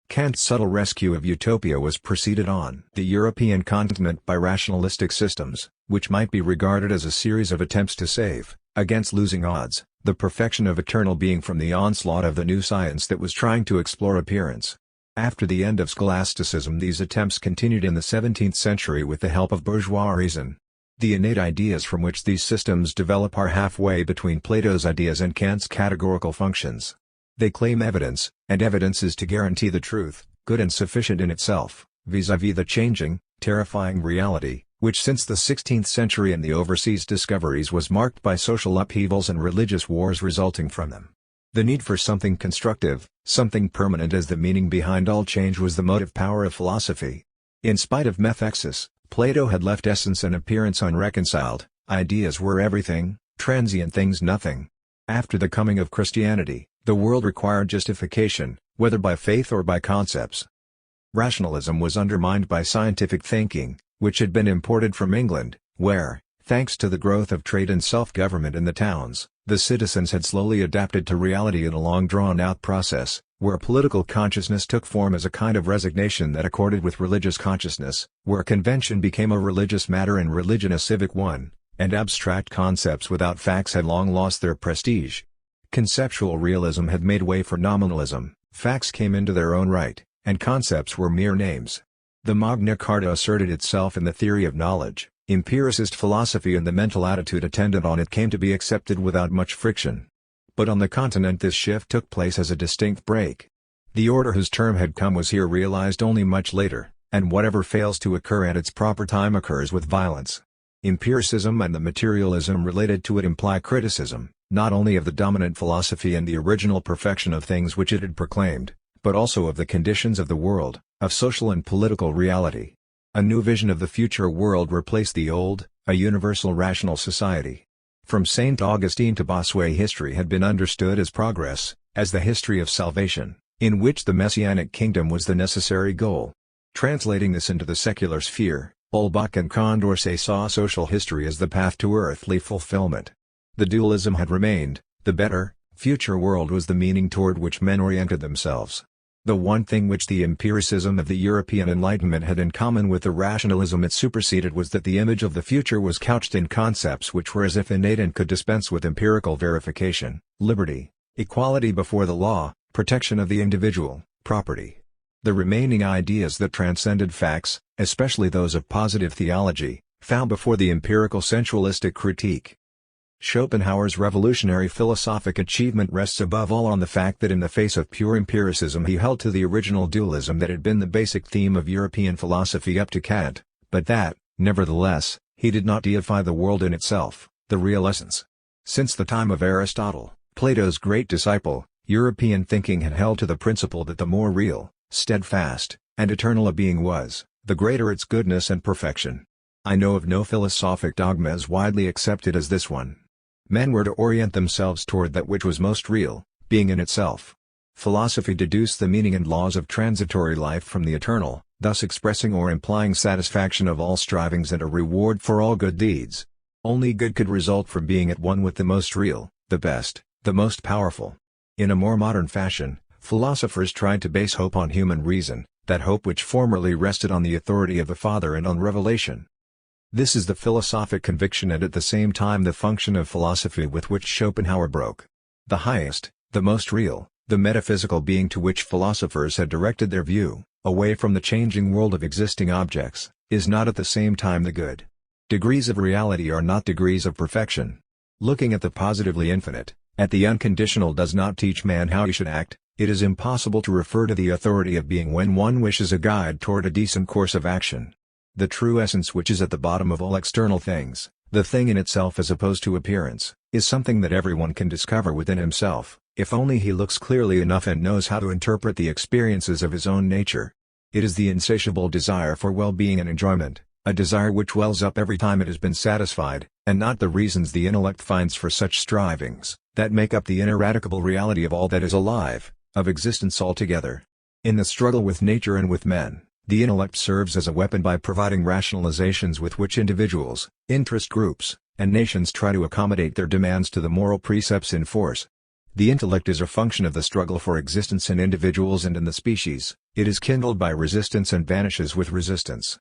Kant's subtle rescue of utopia was preceded on the European continent by rationalistic systems, which might be regarded as a series of attempts to save, against losing odds, the perfection of eternal being from the onslaught of the new science that was trying to explore appearance. After the end of scholasticism, these attempts continued in the 17th century with the help of bourgeois reason. The innate ideas from which these systems develop are halfway between Plato's ideas and Kant's categorical functions. They claim evidence, and evidence is to guarantee the truth, good and sufficient in itself, vis-à-vis the changing, terrifying reality, which since the 16th century and the overseas discoveries was marked by social upheavals and religious wars resulting from them. The need for something constructive, something permanent as the meaning behind all change was the motive power of philosophy. In spite of methexis, Plato had left essence and appearance unreconciled, ideas were everything, transient things nothing. After the coming of Christianity, the world required justification, whether by faith or by concepts. Rationalism was undermined by scientific thinking, which had been imported from England, where, thanks to the growth of trade and self-government in the towns, the citizens had slowly adapted to reality in a long drawn-out process, where political consciousness took form as a kind of resignation that accorded with religious consciousness, where convention became a religious matter and religion a civic one, and abstract concepts without facts had long lost their prestige. Conceptual realism had made way for nominalism, facts came into their own right, and concepts were mere names. The Magna Carta asserted itself in the theory of knowledge. Empiricist philosophy and the mental attitude attendant on it came to be accepted without much friction. But on the continent this shift took place as a distinct break. The order whose term had come was here realized only much later, and whatever fails to occur at its proper time occurs with violence. Empiricism and the materialism related to it imply criticism, not only of the dominant philosophy and the original perfection of things which it had proclaimed, but also of the conditions of the world, of social and political reality. A new vision of the future world replaced the old, a universal rational society. From St. Augustine to Bossuet, history had been understood as progress, as the history of salvation, in which the messianic kingdom was the necessary goal. Translating this into the secular sphere, Ulbach and Condorcet saw social history as the path to earthly fulfillment. The dualism had remained, the better, future world was the meaning toward which men oriented themselves. The one thing which the empiricism of the European Enlightenment had in common with the rationalism it superseded was that the image of the future was couched in concepts which were as if innate and could dispense with empirical verification: liberty, equality before the law, protection of the individual, property. The remaining ideas that transcended facts, especially those of positive theology, found before the empirical sensualistic critique. Schopenhauer's revolutionary philosophic achievement rests above all on the fact that in the face of pure empiricism he held to the original dualism that had been the basic theme of European philosophy up to Kant, but that, nevertheless, he did not deify the world in itself, the real essence. Since the time of Aristotle, Plato's great disciple, European thinking had held to the principle that the more real, steadfast, and eternal a being was, the greater its goodness and perfection. I know of no philosophic dogma as widely accepted as this one. Men were to orient themselves toward that which was most real, being in itself. Philosophy deduced the meaning and laws of transitory life from the eternal, thus expressing or implying satisfaction of all strivings and a reward for all good deeds. Only good could result from being at one with the most real, the best, the most powerful. In a more modern fashion, philosophers tried to base hope on human reason, that hope which formerly rested on the authority of the Father and on revelation. This is the philosophic conviction and at the same time the function of philosophy with which Schopenhauer broke. The highest, the most real, the metaphysical being to which philosophers had directed their view, away from the changing world of existing objects, is not at the same time the good. Degrees of reality are not degrees of perfection. Looking at the positively infinite, at the unconditional does not teach man how he should act. It is impossible to refer to the authority of being when one wishes a guide toward a decent course of action. The true essence which is at the bottom of all external things, the thing in itself as opposed to appearance, is something that everyone can discover within himself, if only he looks clearly enough and knows how to interpret the experiences of his own nature. It is the insatiable desire for well-being and enjoyment, a desire which wells up every time it has been satisfied, and not the reasons the intellect finds for such strivings, that make up the ineradicable reality of all that is alive, of existence altogether. In the struggle with nature and with men, the intellect serves as a weapon by providing rationalizations with which individuals, interest groups, and nations try to accommodate their demands to the moral precepts in force. The intellect is a function of the struggle for existence in individuals and in the species. It is kindled by resistance and vanishes with resistance.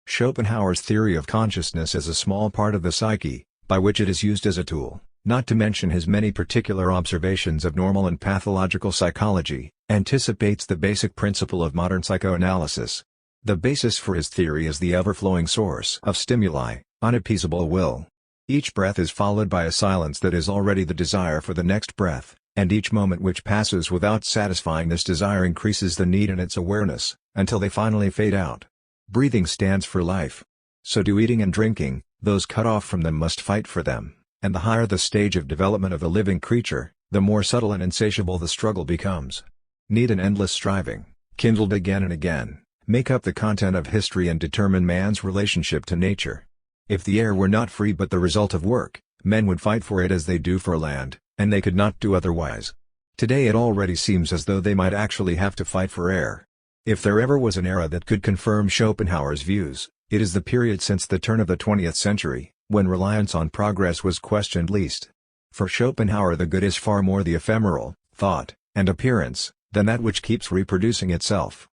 Schopenhauer's theory of consciousness is a small part of the psyche, by which it is used as a tool, not to mention his many particular observations of normal and pathological psychology, anticipates the basic principle of modern psychoanalysis. The basis for his theory is the ever-flowing source of stimuli, unappeasable will. Each breath is followed by a silence that is already the desire for the next breath, and each moment which passes without satisfying this desire increases the need in its awareness, until they finally fade out. Breathing stands for life. So do eating and drinking, those cut off from them must fight for them. And the higher the stage of development of a living creature, the more subtle and insatiable the struggle becomes. Need and endless striving, kindled again and again, make up the content of history and determine man's relationship to nature. If the air were not free but the result of work, men would fight for it as they do for land, and they could not do otherwise. Today it already seems as though they might actually have to fight for air. If there ever was an era that could confirm Schopenhauer's views, it is the period since the turn of the 20th century, when reliance on progress was questioned least. For Schopenhauer the good is far more the ephemeral, thought, and appearance, than that which keeps reproducing itself.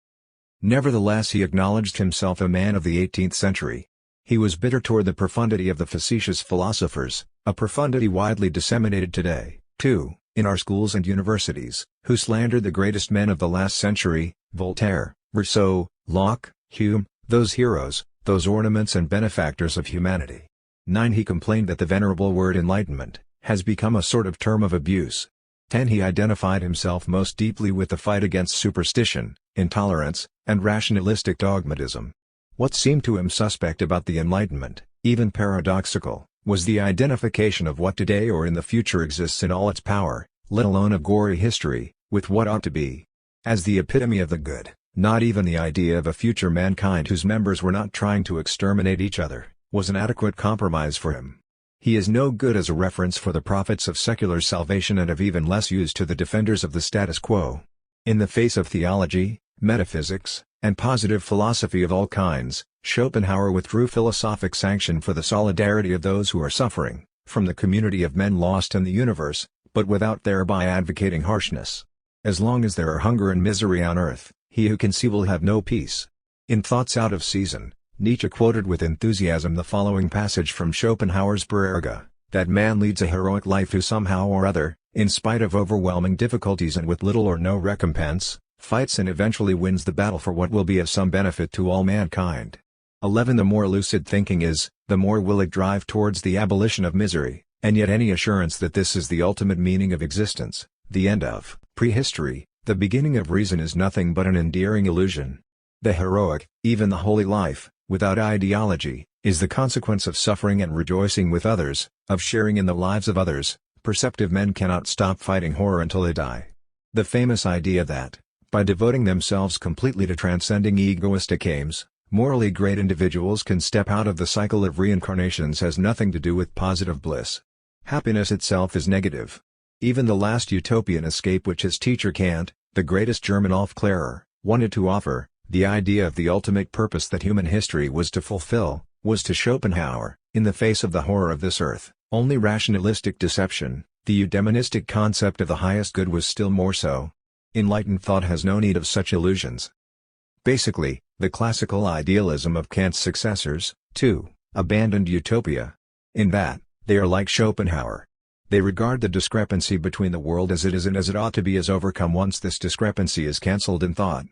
Nevertheless he acknowledged himself a man of the 18th century. He was bitter toward the profundity of the facetious philosophers, a profundity widely disseminated today, too, in our schools and universities, who slandered the greatest men of the last century, Voltaire, Rousseau, Locke, Hume, those heroes, those ornaments and benefactors of humanity. 9. He complained that the venerable word enlightenment, has become a sort of term of abuse. 10. He identified himself most deeply with the fight against superstition, intolerance, and rationalistic dogmatism. What seemed to him suspect about the Enlightenment, even paradoxical, was the identification of what today or in the future exists in all its power, let alone a gory history, with what ought to be. As the epitome of the good, not even the idea of a future mankind whose members were not trying to exterminate each other, was an adequate compromise for him. He is no good as a reference for the prophets of secular salvation and of even less use to the defenders of the status quo. In the face of theology, metaphysics, and positive philosophy of all kinds, Schopenhauer withdrew philosophic sanction for the solidarity of those who are suffering, from the community of men lost in the universe, but without thereby advocating harshness. As long as there are hunger and misery on earth, he who can see will have no peace. In Thoughts Out of Season, Nietzsche quoted with enthusiasm the following passage from Schopenhauer's Parerga, that man leads a heroic life who somehow or other, in spite of overwhelming difficulties and with little or no recompense, fights and eventually wins the battle for what will be of some benefit to all mankind. 11. The more lucid thinking is, the more will it drive towards the abolition of misery, and yet any assurance that this is the ultimate meaning of existence, the end of prehistory, the beginning of reason is nothing but an endearing illusion. The heroic, even the holy life, without ideology, is the consequence of suffering and rejoicing with others, of sharing in the lives of others. Perceptive men cannot stop fighting horror until they die. The famous idea that, by devoting themselves completely to transcending egoistic aims, morally great individuals can step out of the cycle of reincarnations has nothing to do with positive bliss. Happiness itself is negative. Even the last utopian escape which his teacher Kant, the greatest German Aufklärer, wanted to offer, the idea of the ultimate purpose that human history was to fulfill, was to Schopenhauer, in the face of the horror of this earth, only rationalistic deception. The eudaimonistic concept of the highest good was still more so. Enlightened thought has no need of such illusions. Basically, the classical idealism of Kant's successors, too, abandoned utopia. In that, they are like Schopenhauer. They regard the discrepancy between the world as it is and as it ought to be as overcome once this discrepancy is cancelled in thought.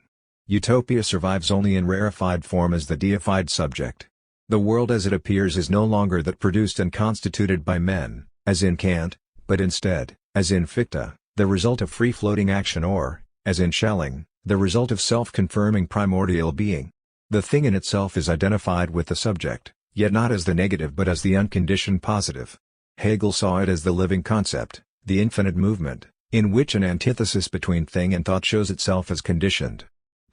Utopia survives only in rarefied form as the deified subject. The world as it appears is no longer that produced and constituted by men, as in Kant, but instead, as in Fichte, the result of free-floating action or, as in Schelling, the result of self-confirming primordial being. The thing in itself is identified with the subject, yet not as the negative but as the unconditioned positive. Hegel saw it as the living concept, the infinite movement, in which an antithesis between thing and thought shows itself as conditioned.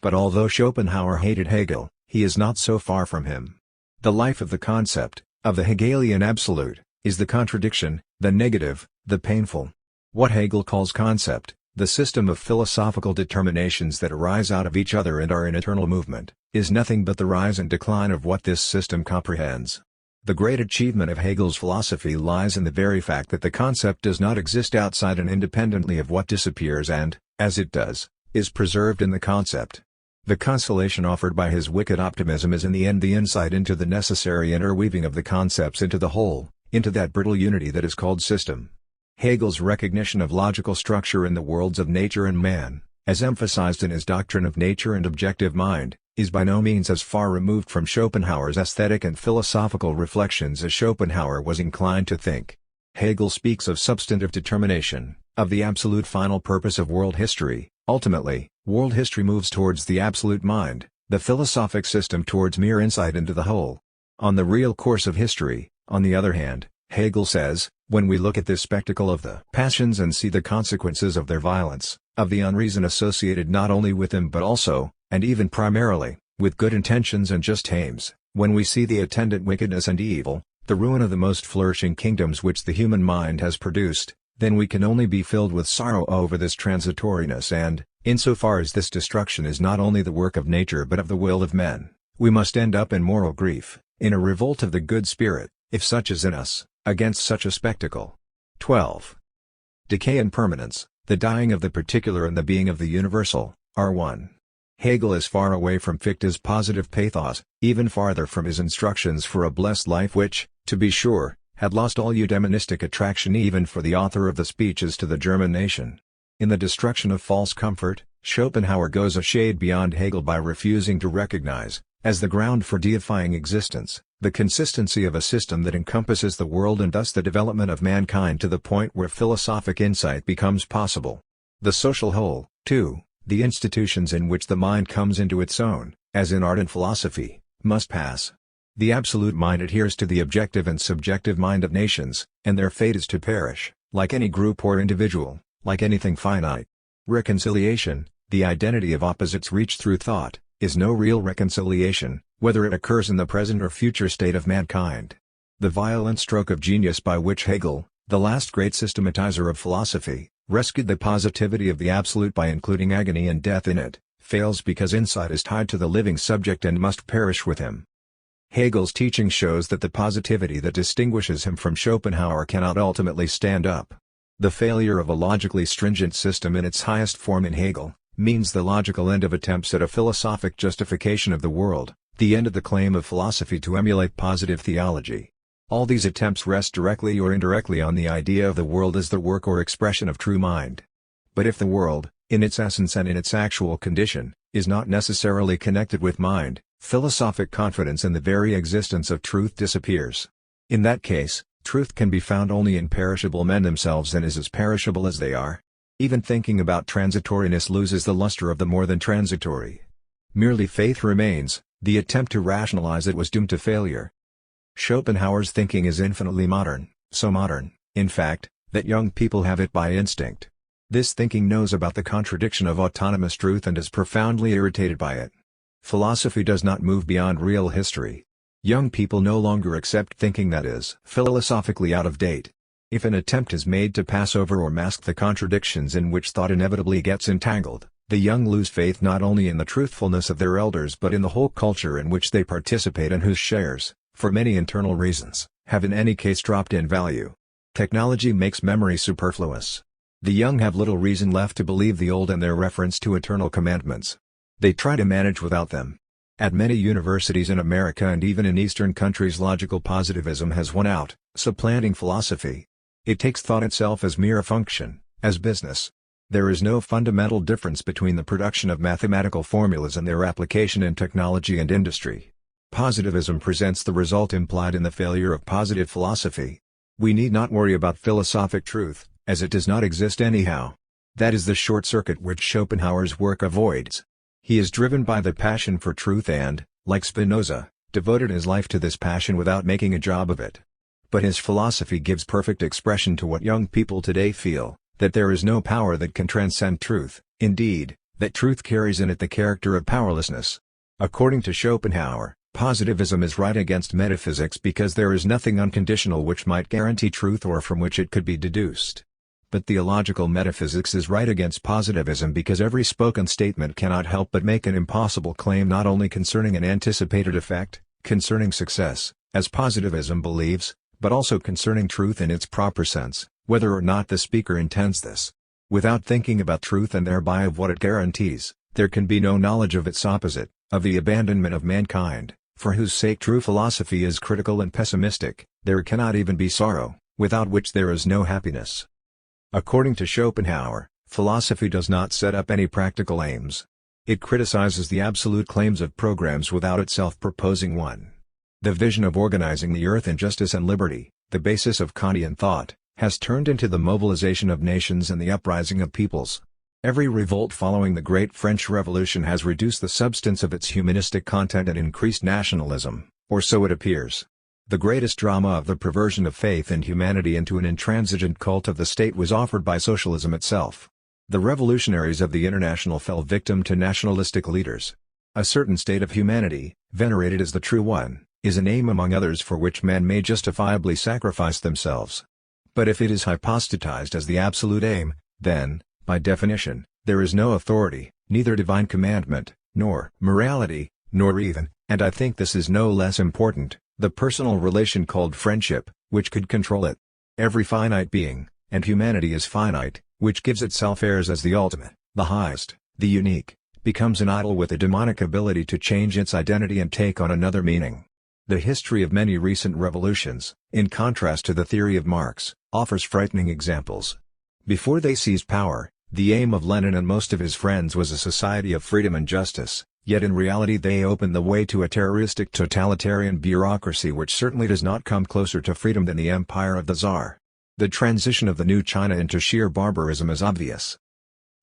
But although Schopenhauer hated Hegel, he is not so far from him. The life of the concept, of the Hegelian absolute, is the contradiction, the negative, the painful. What Hegel calls concept, the system of philosophical determinations that arise out of each other and are in eternal movement, is nothing but the rise and decline of what this system comprehends. The great achievement of Hegel's philosophy lies in the very fact that the concept does not exist outside and independently of what disappears and, as it does, is preserved in the concept. The consolation offered by his wicked optimism is in the end the insight into the necessary interweaving of the concepts into the whole, into that brittle unity that is called system. Hegel's recognition of logical structure in the worlds of nature and man, as emphasized in his doctrine of nature and objective mind, is by no means as far removed from Schopenhauer's aesthetic and philosophical reflections as Schopenhauer was inclined to think. Hegel speaks of substantive determination, of the absolute final purpose of world history. Ultimately, world history moves towards the absolute mind, the philosophic system towards mere insight into the whole. On the real course of history, on the other hand, Hegel says, when we look at this spectacle of the passions and see the consequences of their violence, of the unreason associated not only with them but also, and even primarily, with good intentions and just aims, when we see the attendant wickedness and evil, the ruin of the most flourishing kingdoms which the human mind has produced, then we can only be filled with sorrow over this transitoriness and, insofar as this destruction is not only the work of nature but of the will of men, we must end up in moral grief, in a revolt of the good spirit, if such is in us, against such a spectacle. 12. Decay and permanence, the dying of the particular and the being of the universal, are one. Hegel is far away from Fichte's positive pathos, even farther from his instructions for a blessed life which, to be sure, had lost all eudaimonistic attraction even for the author of the speeches to the German nation. In the destruction of false comfort, Schopenhauer goes a shade beyond Hegel by refusing to recognize, as the ground for deifying existence, The consistency of a system that encompasses the world and thus the development of mankind to the point where philosophic insight becomes possible. The social whole, too, the institutions in which the mind comes into its own, as in art and philosophy, must pass. The absolute mind adheres to the objective and subjective mind of nations, and their fate is to perish, like any group or individual, like anything finite. Reconciliation, the identity of opposites reached through thought, is no real reconciliation, whether it occurs in the present or future state of mankind. The violent stroke of genius by which Hegel, the last great systematizer of philosophy, rescued the positivity of the absolute by including agony and death in it, fails because insight is tied to the living subject and must perish with him. Hegel's teaching shows that the positivity that distinguishes him from Schopenhauer cannot ultimately stand up. The failure of a logically stringent system in its highest form in Hegel, means the logical end of attempts at a philosophic justification of the world, the end of the claim of philosophy to emulate positive theology. All these attempts rest directly or indirectly on the idea of the world as the work or expression of true mind. But if the world, in its essence and in its actual condition, is not necessarily connected with mind, philosophic confidence in the very existence of truth disappears. In that case, truth can be found only in perishable men themselves and is as perishable as they are. Even thinking about transitoriness loses the luster of the more than transitory. Merely faith remains, the attempt to rationalize it was doomed to failure. Schopenhauer's thinking is infinitely modern, so modern, in fact, that young people have it by instinct. This thinking knows about the contradiction of autonomous truth and is profoundly irritated by it. Philosophy does not move beyond real history. Young people no longer accept thinking that is philosophically out of date. If an attempt is made to pass over or mask the contradictions in which thought inevitably gets entangled, the young lose faith not only in the truthfulness of their elders but in the whole culture in which they participate and whose shares, for many internal reasons, have in any case dropped in value. Technology makes memory superfluous. The young have little reason left to believe the old and their reference to eternal commandments. They try to manage without them. At many universities in America and even in Eastern countries logical positivism has won out, supplanting philosophy. It takes thought itself as mere function, as business. There is no fundamental difference between the production of mathematical formulas and their application in technology and industry. Positivism presents the result implied in the failure of positive philosophy. We need not worry about philosophic truth, as it does not exist anyhow. That is the short circuit which Schopenhauer's work avoids. He is driven by the passion for truth and, like Spinoza, devoted his life to this passion without making a job of it. But his philosophy gives perfect expression to what young people today feel, that there is no power that can transcend truth, indeed, that truth carries in it the character of powerlessness. According to Schopenhauer, positivism is right against metaphysics because there is nothing unconditional which might guarantee truth or from which it could be deduced. But theological metaphysics is right against positivism because every spoken statement cannot help but make an impossible claim not only concerning an anticipated effect, concerning success, as positivism believes, but also concerning truth in its proper sense, whether or not the speaker intends this. Without thinking about truth and thereby of what it guarantees, there can be no knowledge of its opposite, of the abandonment of mankind, for whose sake true philosophy is critical and pessimistic. There cannot even be sorrow, without which there is no happiness. According to Schopenhauer, philosophy does not set up any practical aims. It criticizes the absolute claims of programs without itself proposing one. The vision of organizing the earth in justice and liberty, the basis of Kantian thought, has turned into the mobilization of nations and the uprising of peoples. Every revolt following the Great French Revolution has reduced the substance of its humanistic content and increased nationalism, or so it appears. The greatest drama of the perversion of faith and humanity into an intransigent cult of the state was offered by socialism itself. The revolutionaries of the International fell victim to nationalistic leaders. A certain state of humanity, venerated as the true one, is an aim among others for which men may justifiably sacrifice themselves. But if it is hypostatized as the absolute aim, then, by definition, there is no authority, neither divine commandment, nor morality, nor even, and I think this is no less important, the personal relation called friendship, which could control it. Every finite being, and humanity is finite, which gives itself airs as the ultimate, the highest, the unique, becomes an idol with a demonic ability to change its identity and take on another meaning. The history of many recent revolutions, in contrast to the theory of Marx, offers frightening examples. Before they seized power, the aim of Lenin and most of his friends was a society of freedom and justice, Yet in reality they open the way to a terroristic totalitarian bureaucracy which certainly does not come closer to freedom than the empire of the Tsar. The transition of the new China into sheer barbarism is obvious.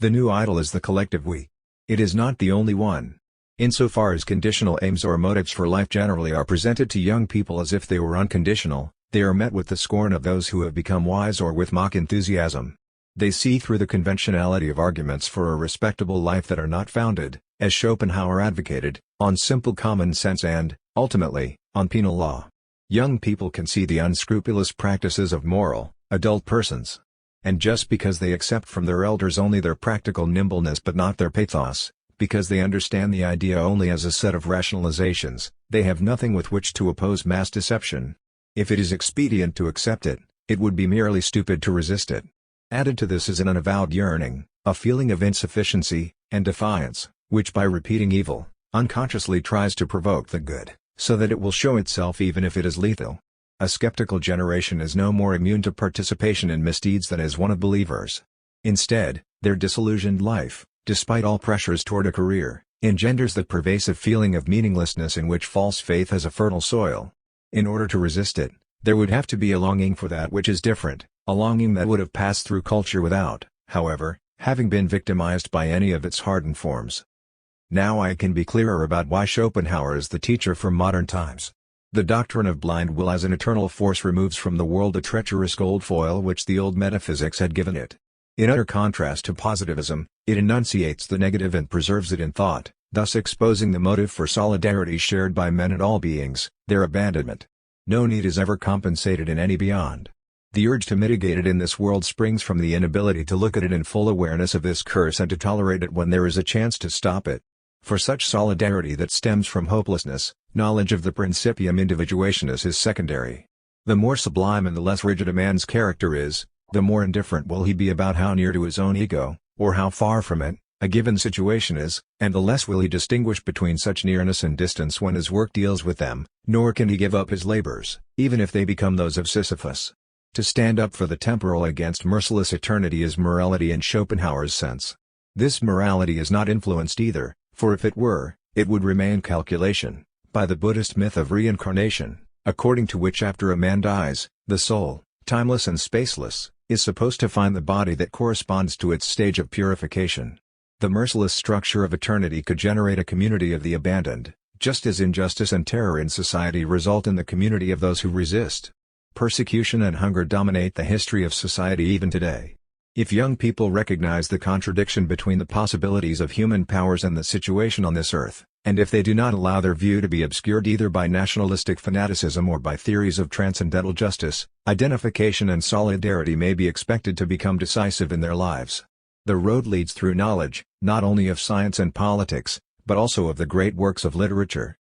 The new idol is the collective we. It is not the only one. Insofar as conditional aims or motives for life generally are presented to young people as if they were unconditional, they are met with the scorn of those who have become wise or with mock enthusiasm. They see through the conventionality of arguments for a respectable life that are not founded, as Schopenhauer advocated, on simple common sense and, ultimately, on penal law. Young people can see the unscrupulous practices of moral, adult persons. And just because they accept from their elders only their practical nimbleness but not their pathos, because they understand the idea only as a set of rationalizations, they have nothing with which to oppose mass deception. If it is expedient to accept it, it would be merely stupid to resist it. Added to this is an unavowed yearning, a feeling of insufficiency, and defiance, which by repeating evil, unconsciously tries to provoke the good, so that it will show itself even if it is lethal. A skeptical generation is no more immune to participation in misdeeds than is one of believers. Instead, their disillusioned life, despite all pressures toward a career, engenders the pervasive feeling of meaninglessness in which false faith has a fertile soil. In order to resist it, there would have to be a longing for that which is different, a longing that would have passed through culture without, however, having been victimized by any of its hardened forms. Now I can be clearer about why Schopenhauer is the teacher for modern times. The doctrine of blind will as an eternal force removes from the world the treacherous gold foil which the old metaphysics had given it. In utter contrast to positivism, it enunciates the negative and preserves it in thought, thus exposing the motive for solidarity shared by men and all beings, their abandonment. No need is ever compensated in any beyond. The urge to mitigate it in this world springs from the inability to look at it in full awareness of this curse and to tolerate it when there is a chance to stop it. For such solidarity that stems from hopelessness, knowledge of the principium individuationis is secondary. The more sublime and the less rigid a man's character is, the more indifferent will he be about how near to his own ego, or how far from it, a given situation is, and the less will he distinguish between such nearness and distance when his work deals with them, nor can he give up his labors, even if they become those of Sisyphus. To stand up for the temporal against merciless eternity is morality in Schopenhauer's sense. This morality is not influenced either, for if it were, it would remain calculation, by the Buddhist myth of reincarnation, according to which after a man dies, the soul, timeless and spaceless, is supposed to find the body that corresponds to its stage of purification. The merciless structure of eternity could generate a community of the abandoned, just as injustice and terror in society result in the community of those who resist. Persecution and hunger dominate the history of society even today. If young people recognize the contradiction between the possibilities of human powers and the situation on this earth, and if they do not allow their view to be obscured either by nationalistic fanaticism or by theories of transcendental justice, identification and solidarity may be expected to become decisive in their lives. The road leads through knowledge, not only of science and politics, but also of the great works of literature.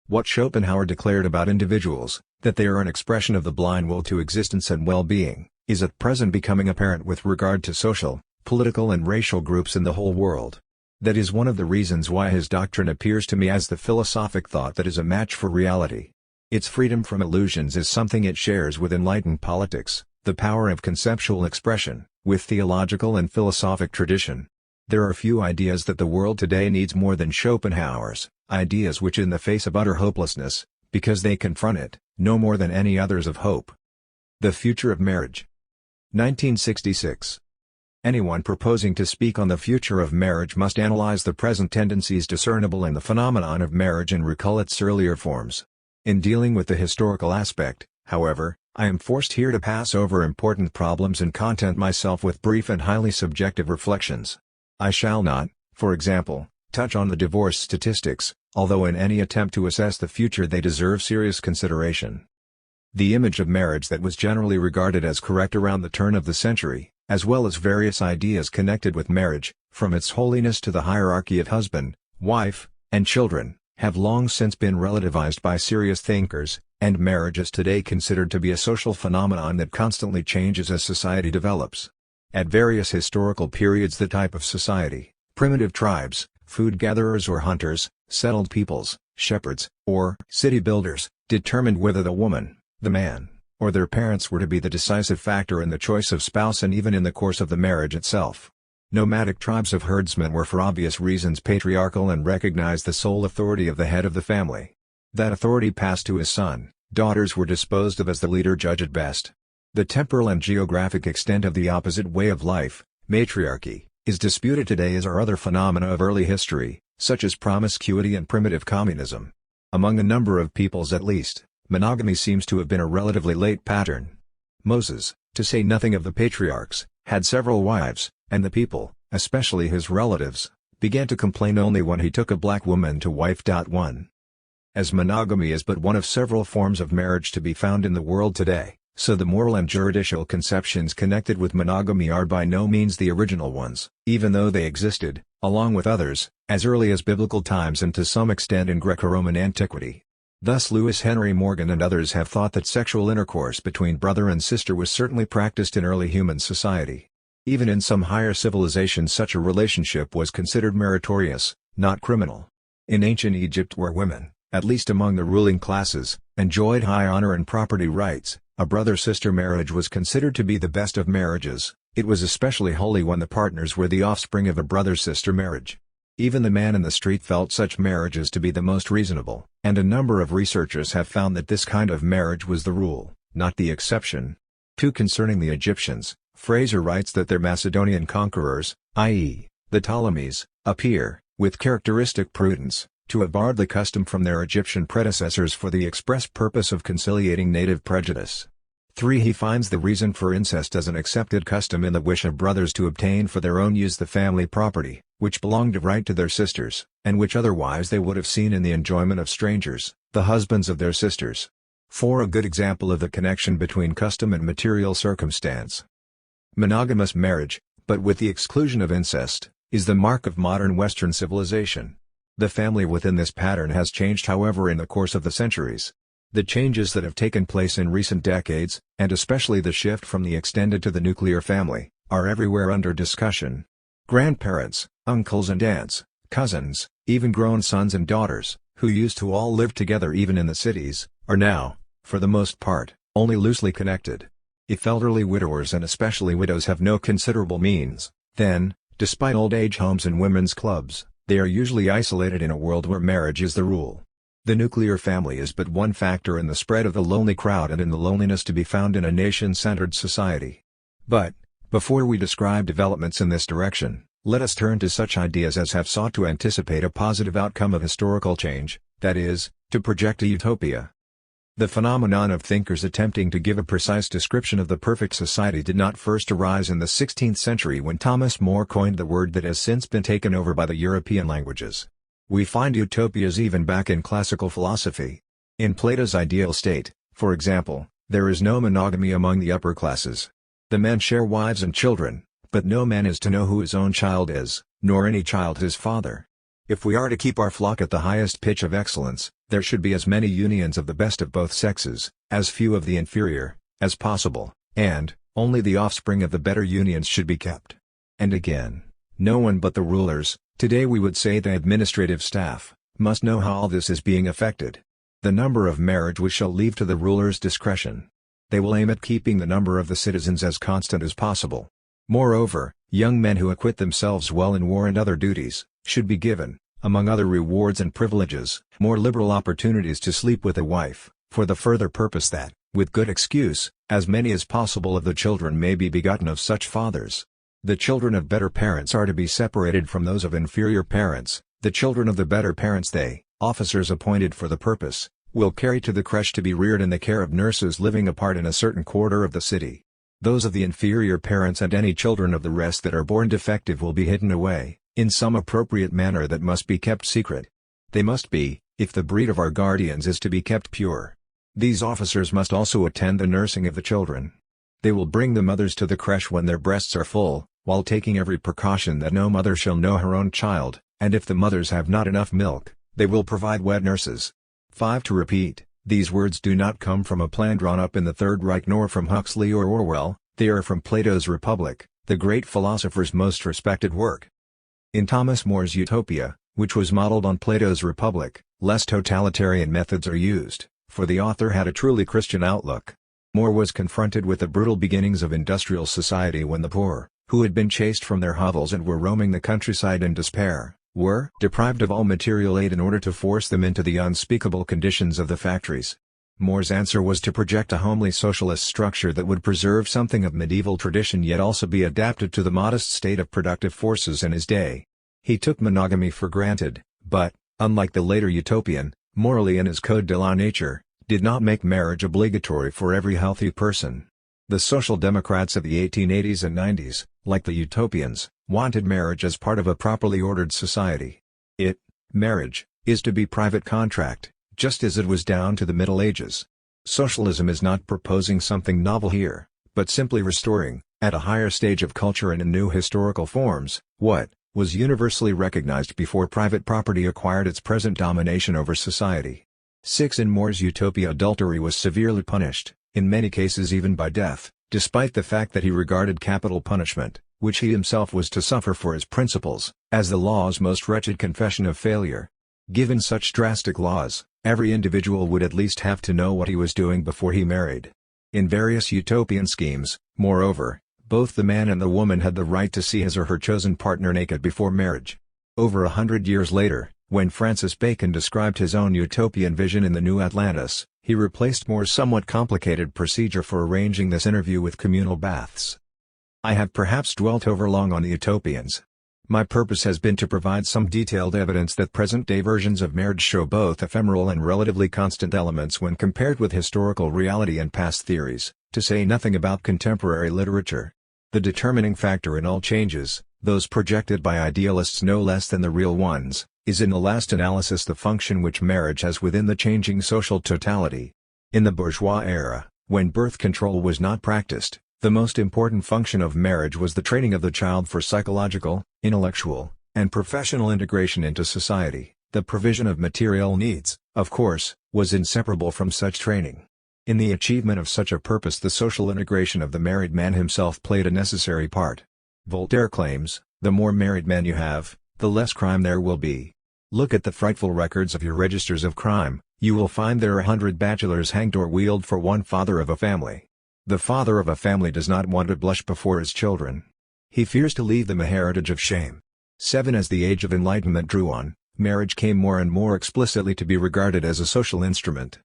What Schopenhauer declared about individuals, that they are an expression of the blind will to existence and well-being, is at present becoming apparent with regard to social, political and racial groups in the whole world. That is one of the reasons why his doctrine appears to me as the philosophic thought that is a match for reality. Its freedom from illusions is something it shares with enlightened politics, the power of conceptual expression, with theological and philosophic tradition. There are few ideas that the world today needs more than Schopenhauer's, ideas which in the face of utter hopelessness, because they confront it, no more than any others of hope. The future of marriage. 1966. Anyone proposing to speak on the future of marriage must analyze the present tendencies discernible in the phenomenon of marriage and recall its earlier forms. In dealing with the historical aspect, however, I am forced here to pass over important problems and content myself with brief and highly subjective reflections. I shall not, for example, touch on the divorce statistics, although in any attempt to assess the future they deserve serious consideration. The image of marriage that was generally regarded as correct around the turn of the century, as well as various ideas connected with marriage, from its holiness to the hierarchy of husband, wife, and children, have long since been relativized by serious thinkers, and marriage is today considered to be a social phenomenon that constantly changes as society develops. At various historical periods the type of society, primitive tribes, food gatherers or hunters, settled peoples, shepherds, or city builders, determined whether the woman, the man, or their parents were to be the decisive factor in the choice of spouse and even in the course of the marriage itself. Nomadic tribes of herdsmen were for obvious reasons patriarchal and recognized the sole authority of the head of the family. That authority passed to his son, daughters were disposed of as the leader judged best. The temporal and geographic extent of the opposite way of life, matriarchy, is disputed today as are other phenomena of early history, such as promiscuity and primitive communism. Among a number of peoples at least, monogamy seems to have been a relatively late pattern. Moses, to say nothing of the patriarchs, had several wives, and the people, especially his relatives, began to complain only when he took a black woman to wife. 1. As monogamy is but one of several forms of marriage to be found in the world today, so the moral and juridical conceptions connected with monogamy are by no means the original ones, even though they existed, along with others, as early as biblical times and to some extent in Greco-Roman antiquity. Thus Lewis Henry Morgan and others have thought that sexual intercourse between brother and sister was certainly practiced in early human society. Even in some higher civilizations such a relationship was considered meritorious, not criminal. In ancient Egypt where women, at least among the ruling classes, enjoyed high honor and property rights, a brother-sister marriage was considered to be the best of marriages. It was especially holy when the partners were the offspring of a brother-sister marriage. Even the man in the street felt such marriages to be the most reasonable, and a number of researchers have found that this kind of marriage was the rule, not the exception. 2. Concerning the Egyptians, Fraser writes that their Macedonian conquerors, i.e., the Ptolemies, appear, with characteristic prudence, to have borrowed the custom from their Egyptian predecessors for the express purpose of conciliating native prejudice. 3. He finds the reason for incest as an accepted custom in the wish of brothers to obtain for their own use the family property, which belonged of right to their sisters, and which otherwise they would have seen in the enjoyment of strangers, the husbands of their sisters. 4. A good example of the connection between custom and material circumstance. Monogamous marriage, but with the exclusion of incest, is the mark of modern Western civilization. The family within this pattern has changed however in the course of the centuries. The changes that have taken place in recent decades, and especially the shift from the extended to the nuclear family, are everywhere under discussion. Grandparents, uncles and aunts, cousins, even grown sons and daughters, who used to all live together even in the cities, are now, for the most part, only loosely connected. If elderly widowers and especially widows have no considerable means, then, despite old age homes and women's clubs, they are usually isolated in a world where marriage is the rule. The nuclear family is but one factor in the spread of the lonely crowd and in the loneliness to be found in a nation-centered society. But, before we describe developments in this direction, let us turn to such ideas as have sought to anticipate a positive outcome of historical change, that is, to project a utopia. The phenomenon of thinkers attempting to give a precise description of the perfect society did not first arise in the 16th century when Thomas More coined the word that has since been taken over by the European languages. We find utopias even back in classical philosophy. In Plato's ideal state, for example, there is no monogamy among the upper classes. The men share wives and children, but no man is to know who his own child is, nor any child his father. If we are to keep our flock at the highest pitch of excellence, there should be as many unions of the best of both sexes, as few of the inferior, as possible, and only the offspring of the better unions should be kept. And again, no one but the rulers, today we would say the administrative staff, must know how all this is being effected. The number of marriage we shall leave to the rulers' discretion. They will aim at keeping the number of the citizens as constant as possible. Moreover, young men who acquit themselves well in war and other duties, should be given, among other rewards and privileges, more liberal opportunities to sleep with a wife, for the further purpose that, with good excuse, as many as possible of the children may be begotten of such fathers. The children of better parents are to be separated from those of inferior parents. The children of the better parents they, officers appointed for the purpose, will carry to the creche to be reared in the care of nurses living apart in a certain quarter of the city. Those of the inferior parents and any children of the rest that are born defective will be hidden away, in some appropriate manner that must be kept secret. They must be, if the breed of our guardians is to be kept pure. These officers must also attend the nursing of the children. They will bring the mothers to the creche when their breasts are full, while taking every precaution that no mother shall know her own child, and if the mothers have not enough milk, they will provide wet nurses. 5. To repeat, these words do not come from a plan drawn up in the Third Reich nor from Huxley or Orwell, they are from Plato's Republic, the great philosopher's most respected work. In Thomas More's Utopia, which was modeled on Plato's Republic, less totalitarian methods are used, for the author had a truly Christian outlook. More was confronted with the brutal beginnings of industrial society when the poor, who had been chased from their hovels and were roaming the countryside in despair, were deprived of all material aid in order to force them into the unspeakable conditions of the factories. More's answer was to project a homely socialist structure that would preserve something of medieval tradition yet also be adapted to the modest state of productive forces in his day. He took monogamy for granted, but, unlike the later utopian, morally in his Code de la Nature, did not make marriage obligatory for every healthy person. The Social Democrats of the 1880s and 90s, like the utopians, wanted marriage as part of a properly ordered society. Marriage, is to be private contract, just as it was down to the Middle Ages. Socialism is not proposing something novel here, but simply restoring, at a higher stage of culture and in new historical forms, what was universally recognized before private property acquired its present domination over society. In More's utopia, adultery was severely punished, in many cases even by death, despite the fact that he regarded capital punishment, which he himself was to suffer for his principles, as the law's most wretched confession of failure. Given such drastic laws, every individual would at least have to know what he was doing before he married. In various utopian schemes, moreover, both the man and the woman had the right to see his or her chosen partner naked before marriage. Over 100 years later, when Francis Bacon described his own utopian vision in the New Atlantis, he replaced More's somewhat complicated procedure for arranging this interview with communal baths. I have perhaps dwelt overlong on the utopians. My purpose has been to provide some detailed evidence that present-day versions of marriage show both ephemeral and relatively constant elements when compared with historical reality and past theories, to say nothing about contemporary literature. The determining factor in all changes, those projected by idealists no less than the real ones, is in the last analysis the function which marriage has within the changing social totality. In the bourgeois era, when birth control was not practiced, the most important function of marriage was the training of the child for psychological, intellectual, and professional integration into society. The provision of material needs, of course, was inseparable from such training. In the achievement of such a purpose the social integration of the married man himself played a necessary part. Voltaire claims, the more married men you have, the less crime there will be. Look at the frightful records of your registers of crime, you will find there are 100 bachelors hanged or wheeled for one father of a family. The father of a family does not want to blush before his children. He fears to leave them a heritage of shame. As the age of enlightenment drew on, marriage came more and more explicitly to be regarded as a social instrument.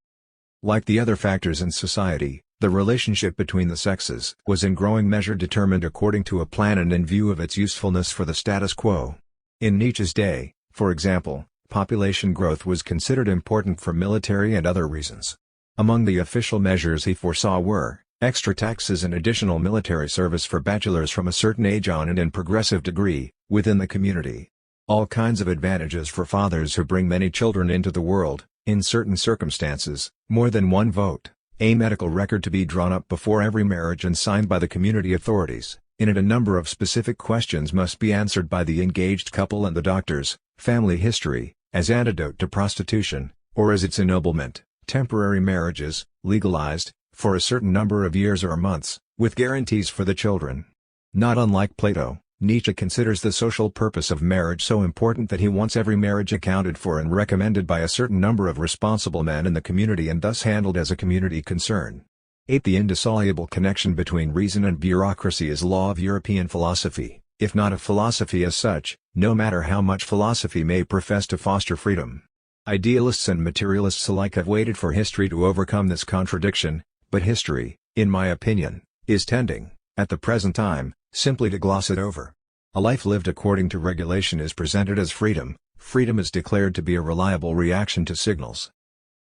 Like the other factors in society, the relationship between the sexes was in growing measure determined according to a plan and in view of its usefulness for the status quo. In Nietzsche's day, for example, population growth was considered important for military and other reasons. Among the official measures he foresaw were extra taxes and additional military service for bachelors from a certain age on and in progressive degree, within the community. All kinds of advantages for fathers who bring many children into the world, in certain circumstances, more than one vote, a medical record to be drawn up before every marriage and signed by the community authorities. In it a number of specific questions must be answered by the engaged couple and the doctors, family history, as antidote to prostitution, or as its ennoblement, temporary marriages, legalized, for a certain number of years or months, with guarantees for the children. Not unlike Plato, Nietzsche considers the social purpose of marriage so important that he wants every marriage accounted for and recommended by a certain number of responsible men in the community and thus handled as a community concern. The indissoluble connection between reason and bureaucracy is law of European philosophy, if not of philosophy as such, no matter how much philosophy may profess to foster freedom. Idealists and materialists alike have waited for history to overcome this contradiction, but history, in my opinion, is tending, at the present time, simply to gloss it over. A life lived according to regulation is presented as freedom. Freedom is declared to be a reliable reaction to signals.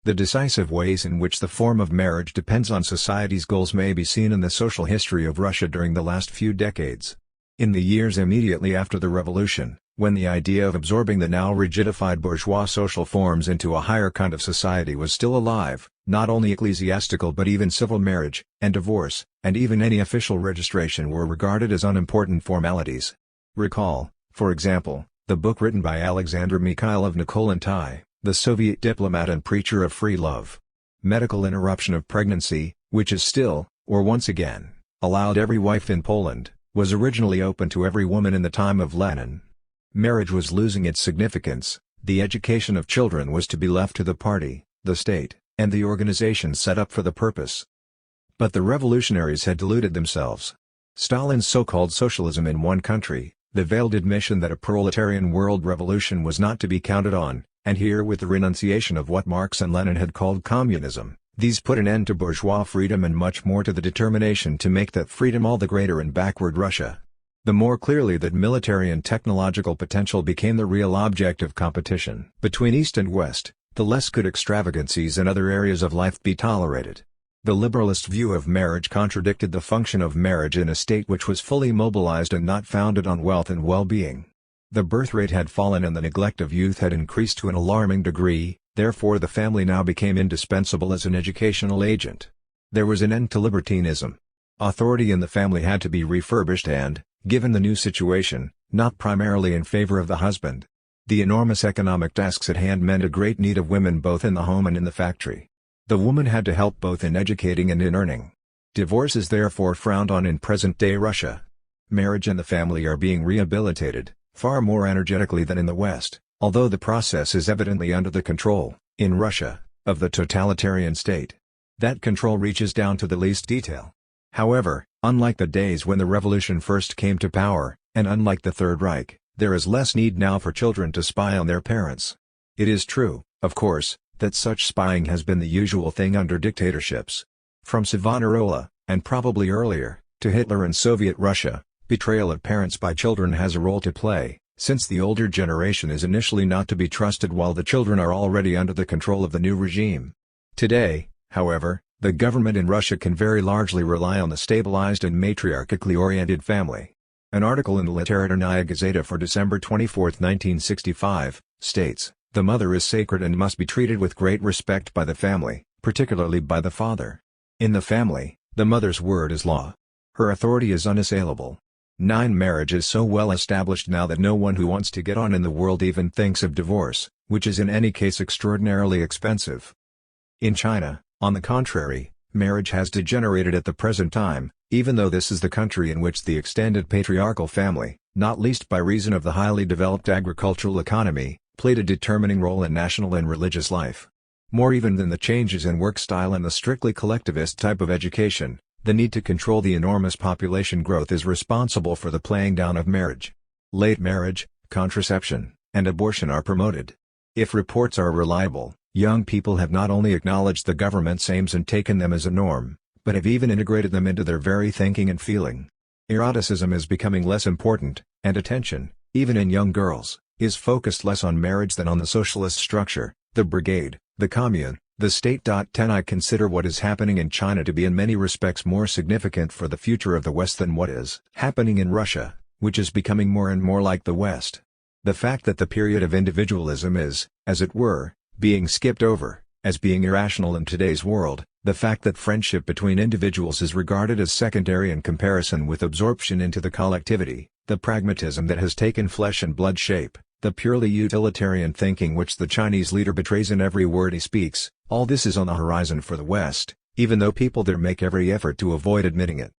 The decisive ways in which the form of marriage depends on society's goals may be seen in the social history of Russia during the last few decades. In the years immediately after the revolution, when the idea of absorbing the now rigidified bourgeois social forms into a higher kind of society was still alive, not only ecclesiastical but even civil marriage, and divorce, and even any official registration were regarded as unimportant formalities. Recall, for example, the book written by Alexander Mikhailov Nikolai, the Soviet diplomat and preacher of free love. Medical interruption of pregnancy, which is still, or once again, allowed every wife in Poland, was originally open to every woman in the time of Lenin. Marriage was losing its significance, the education of children was to be left to the party, the state, and the organizations set up for the purpose. But the revolutionaries had deluded themselves. Stalin's so-called socialism in one country, the veiled admission that a proletarian world revolution was not to be counted on, and here with the renunciation of what Marx and Lenin had called communism, these put an end to bourgeois freedom and much more to the determination to make that freedom all the greater in backward Russia. The more clearly that military and technological potential became the real object of competition between East and West, the less could extravagancies in other areas of life be tolerated. The liberalist view of marriage contradicted the function of marriage in a state which was fully mobilized and not founded on wealth and well-being. The birth rate had fallen and the neglect of youth had increased to an alarming degree, therefore the family now became indispensable as an educational agent. There was an end to libertinism. Authority in the family had to be refurbished and, given the new situation, not primarily in favor of the husband. The enormous economic tasks at hand meant a great need of women both in the home and in the factory. The woman had to help both in educating and in earning. Divorce is therefore frowned on in present-day Russia. Marriage and the family are being rehabilitated, far more energetically than in the West, although the process is evidently under the control, in Russia, of the totalitarian state. That control reaches down to the least detail. However, unlike the days when the revolution first came to power, and unlike the Third Reich, there is less need now for children to spy on their parents. It is true, of course, that such spying has been the usual thing under dictatorships. From Savonarola, and probably earlier, to Hitler and Soviet Russia, betrayal of parents by children has a role to play, since the older generation is initially not to be trusted while the children are already under the control of the new regime. Today, however, the government in Russia can very largely rely on the stabilized and matriarchically oriented family. An article in the Literarnaya Gazeta for December 24, 1965, states, "The mother is sacred and must be treated with great respect by the family, particularly by the father. In the family, the mother's word is law. Her authority is unassailable." 9. Marriage is so well established now that no one who wants to get on in the world even thinks of divorce, which is in any case extraordinarily expensive. In China, on the contrary, marriage has degenerated at the present time, even though this is the country in which the extended patriarchal family, not least by reason of the highly developed agricultural economy, played a determining role in national and religious life. More even than the changes in work style and the strictly collectivist type of education, the need to control the enormous population growth is responsible for the playing down of marriage. Late marriage, contraception, and abortion are promoted. If reports are reliable, young people have not only acknowledged the government's aims and taken them as a norm, but have even integrated them into their very thinking and feeling. Eroticism is becoming less important, and attention, even in young girls, is focused less on marriage than on the socialist structure, the brigade, the commune, the state. 10. I consider what is happening in China to be in many respects more significant for the future of the West than what is happening in Russia, which is becoming more and more like the West. The fact that the period of individualism is, as it were, being skipped over, as being irrational in today's world, the fact that friendship between individuals is regarded as secondary in comparison with absorption into the collectivity, the pragmatism that has taken flesh and blood shape, the purely utilitarian thinking which the Chinese leader betrays in every word he speaks, all this is on the horizon for the West, even though people there make every effort to avoid admitting it.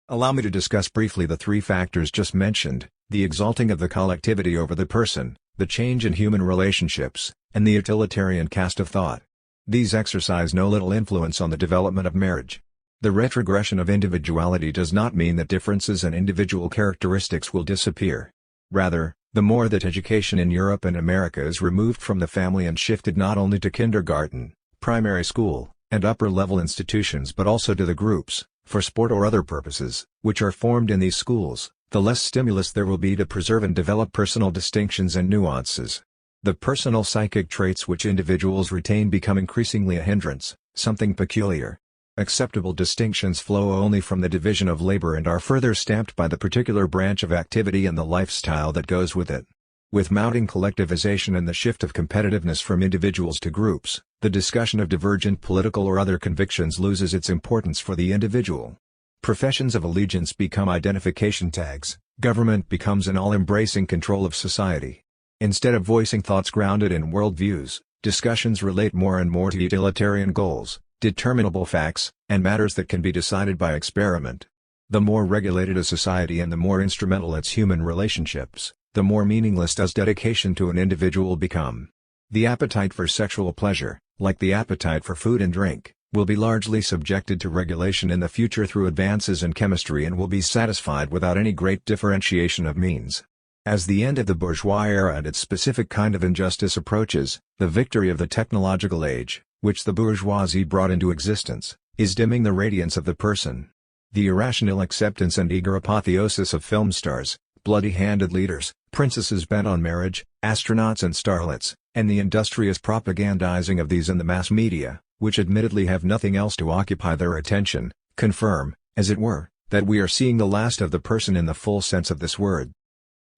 Allow me to discuss briefly the three factors just mentioned, the exalting of the collectivity over the person, the change in human relationships, and the utilitarian cast of thought. These exercise no little influence on the development of marriage. The retrogression of individuality does not mean that differences and individual characteristics will disappear. Rather, the more that education in Europe and America is removed from the family and shifted not only to kindergarten, primary school, and upper-level institutions but also to the groups, for sport or other purposes, which are formed in these schools, the less stimulus there will be to preserve and develop personal distinctions and nuances. The personal psychic traits which individuals retain become increasingly a hindrance, something peculiar. Acceptable distinctions flow only from the division of labor and are further stamped by the particular branch of activity and the lifestyle that goes with it. With mounting collectivization and the shift of competitiveness from individuals to groups, the discussion of divergent political or other convictions loses its importance for the individual. Professions of allegiance become identification tags, government becomes an all-embracing control of society. Instead of voicing thoughts grounded in worldviews, discussions relate more and more to utilitarian goals, determinable facts, and matters that can be decided by experiment. The more regulated a society and the more instrumental its human relationships, the more meaningless does dedication to an individual become. The appetite for sexual pleasure, like the appetite for food and drink, will be largely subjected to regulation in the future through advances in chemistry and will be satisfied without any great differentiation of means. As the end of the bourgeois era and its specific kind of injustice approaches, the victory of the technological age, which the bourgeoisie brought into existence, is dimming the radiance of the person. The irrational acceptance and eager apotheosis of film stars, bloody-handed leaders, princesses bent on marriage, astronauts and starlets, and the industrious propagandizing of these in the mass media, which admittedly have nothing else to occupy their attention, confirm, as it were, that we are seeing the last of the person in the full sense of this word.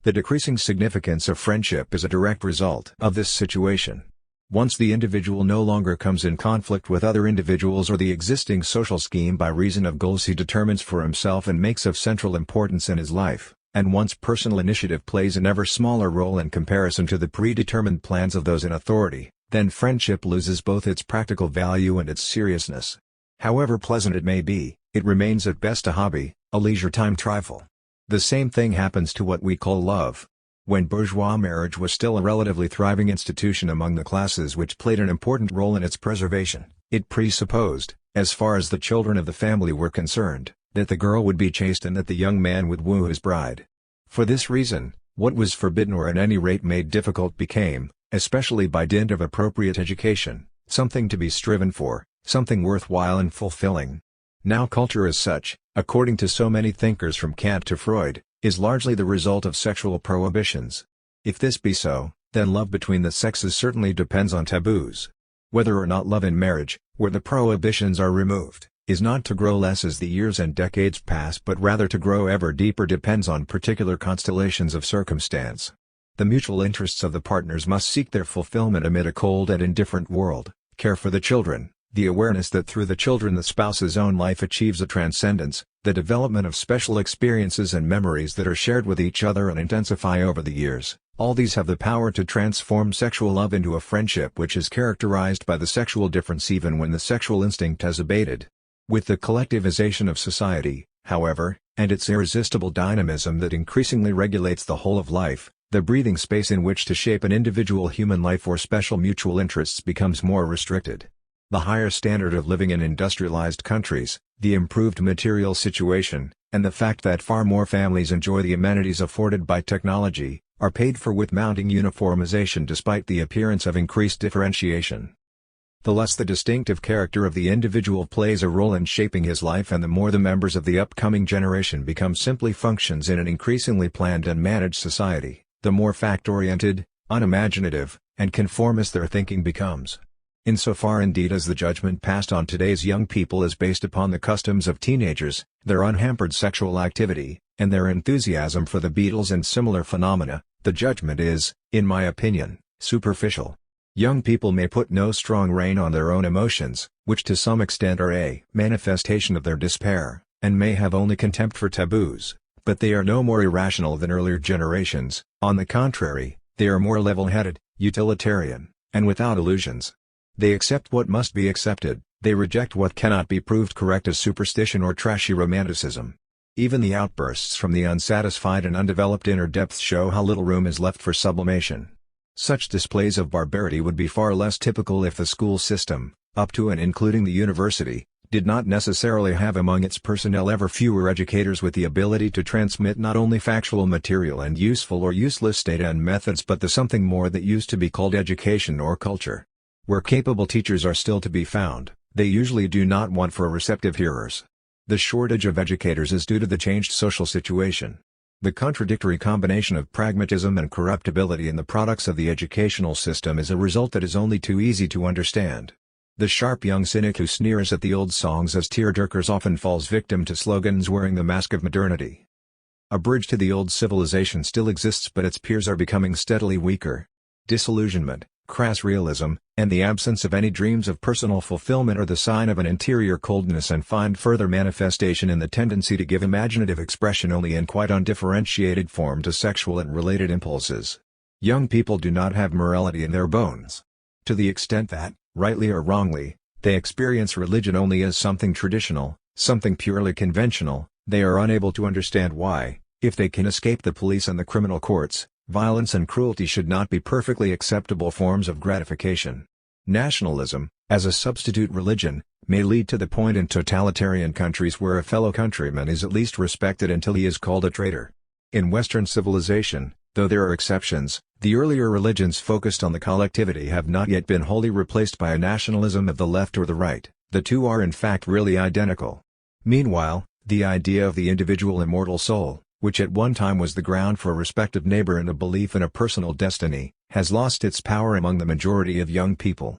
The decreasing significance of friendship is a direct result of this situation. Once the individual no longer comes in conflict with other individuals or the existing social scheme by reason of goals he determines for himself and makes of central importance in his life, and once personal initiative plays an ever smaller role in comparison to the predetermined plans of those in authority, then friendship loses both its practical value and its seriousness. However pleasant it may be, it remains at best a hobby, a leisure time trifle. The same thing happens to what we call love. When bourgeois marriage was still a relatively thriving institution among the classes which played an important role in its preservation, it presupposed, as far as the children of the family were concerned, that the girl would be chaste and that the young man would woo his bride. For this reason, what was forbidden or at any rate made difficult became, especially by dint of appropriate education, something to be striven for, something worthwhile and fulfilling. Now culture as such, according to so many thinkers from Kant to Freud, is largely the result of sexual prohibitions. If this be so, then love between the sexes certainly depends on taboos. Whether or not love in marriage, where the prohibitions are removed, is not to grow less as the years and decades pass but rather to grow ever deeper depends on particular constellations of circumstance. The mutual interests of the partners must seek their fulfillment amid a cold and indifferent world, care for the children, the awareness that through the children the spouse's own life achieves a transcendence, the development of special experiences and memories that are shared with each other and intensify over the years. All these have the power to transform sexual love into a friendship which is characterized by the sexual difference even when the sexual instinct has abated. With the collectivization of society, however, and its irresistible dynamism that increasingly regulates the whole of life, the breathing space in which to shape an individual human life or special mutual interests becomes more restricted. The higher standard of living in industrialized countries, the improved material situation, and the fact that far more families enjoy the amenities afforded by technology, are paid for with mounting uniformization despite the appearance of increased differentiation. The less the distinctive character of the individual plays a role in shaping his life and the more the members of the upcoming generation become simply functions in an increasingly planned and managed society, the more fact-oriented, unimaginative, and conformist their thinking becomes. Insofar indeed as the judgment passed on today's young people is based upon the customs of teenagers, their unhampered sexual activity, and their enthusiasm for the Beatles and similar phenomena, the judgment is, in my opinion, superficial. Young people may put no strong rein on their own emotions, which to some extent are a manifestation of their despair, and may have only contempt for taboos, but they are no more irrational than earlier generations. On the contrary, they are more level-headed, utilitarian, and without illusions. They accept what must be accepted, they reject what cannot be proved correct as superstition or trashy romanticism. Even the outbursts from the unsatisfied and undeveloped inner depths show how little room is left for sublimation. Such displays of barbarity would be far less typical if the school system, up to and including the university, did not necessarily have among its personnel ever fewer educators with the ability to transmit not only factual material and useful or useless data and methods but the something more that used to be called education or culture. Where capable teachers are still to be found, they usually do not want for receptive hearers. The shortage of educators is due to the changed social situation. The contradictory combination of pragmatism and corruptibility in the products of the educational system is a result that is only too easy to understand. The sharp young cynic who sneers at the old songs as tearjerkers often falls victim to slogans wearing the mask of modernity. A bridge to the old civilization still exists but its piers are becoming steadily weaker. Disillusionment, crass realism, and the absence of any dreams of personal fulfillment are the sign of an interior coldness and find further manifestation in the tendency to give imaginative expression only in quite undifferentiated form to sexual and related impulses. Young people do not have morality in their bones. To the extent that, rightly or wrongly, they experience religion only as something traditional, something purely conventional, they are unable to understand why, if they can escape the police and the criminal courts, violence and cruelty should not be perfectly acceptable forms of gratification. Nationalism, as a substitute religion, may lead to the point in totalitarian countries where a fellow countryman is at least respected until he is called a traitor. In Western civilization, though there are exceptions, the earlier religions focused on the collectivity have not yet been wholly replaced by a nationalism of the left or the right. The two are in fact really identical. Meanwhile, the idea of the individual immortal soul, which at one time was the ground for a respect of neighbor and a belief in a personal destiny, has lost its power among the majority of young people.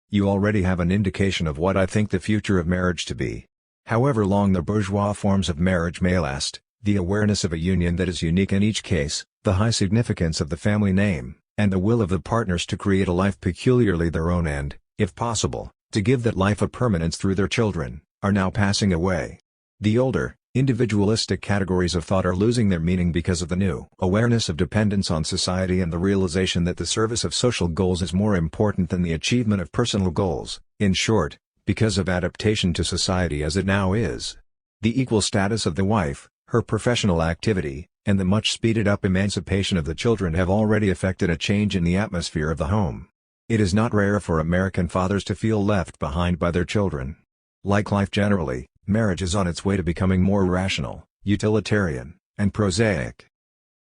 You already have an indication of what I think the future of marriage to be. However long the bourgeois forms of marriage may last, the awareness of a union that is unique in each case, the high significance of the family name, and the will of the partners to create a life peculiarly their own and, if possible, to give that life a permanence through their children, are now passing away. The older, individualistic categories of thought are losing their meaning because of the new awareness of dependence on society and the realization that the service of social goals is more important than the achievement of personal goals, in short, because of adaptation to society as it now is. The equal status of the wife, her professional activity, and the much speeded-up emancipation of the children have already affected a change in the atmosphere of the home. It is not rare for American fathers to feel left behind by their children. Like life generally, marriage is on its way to becoming more rational, utilitarian, and prosaic.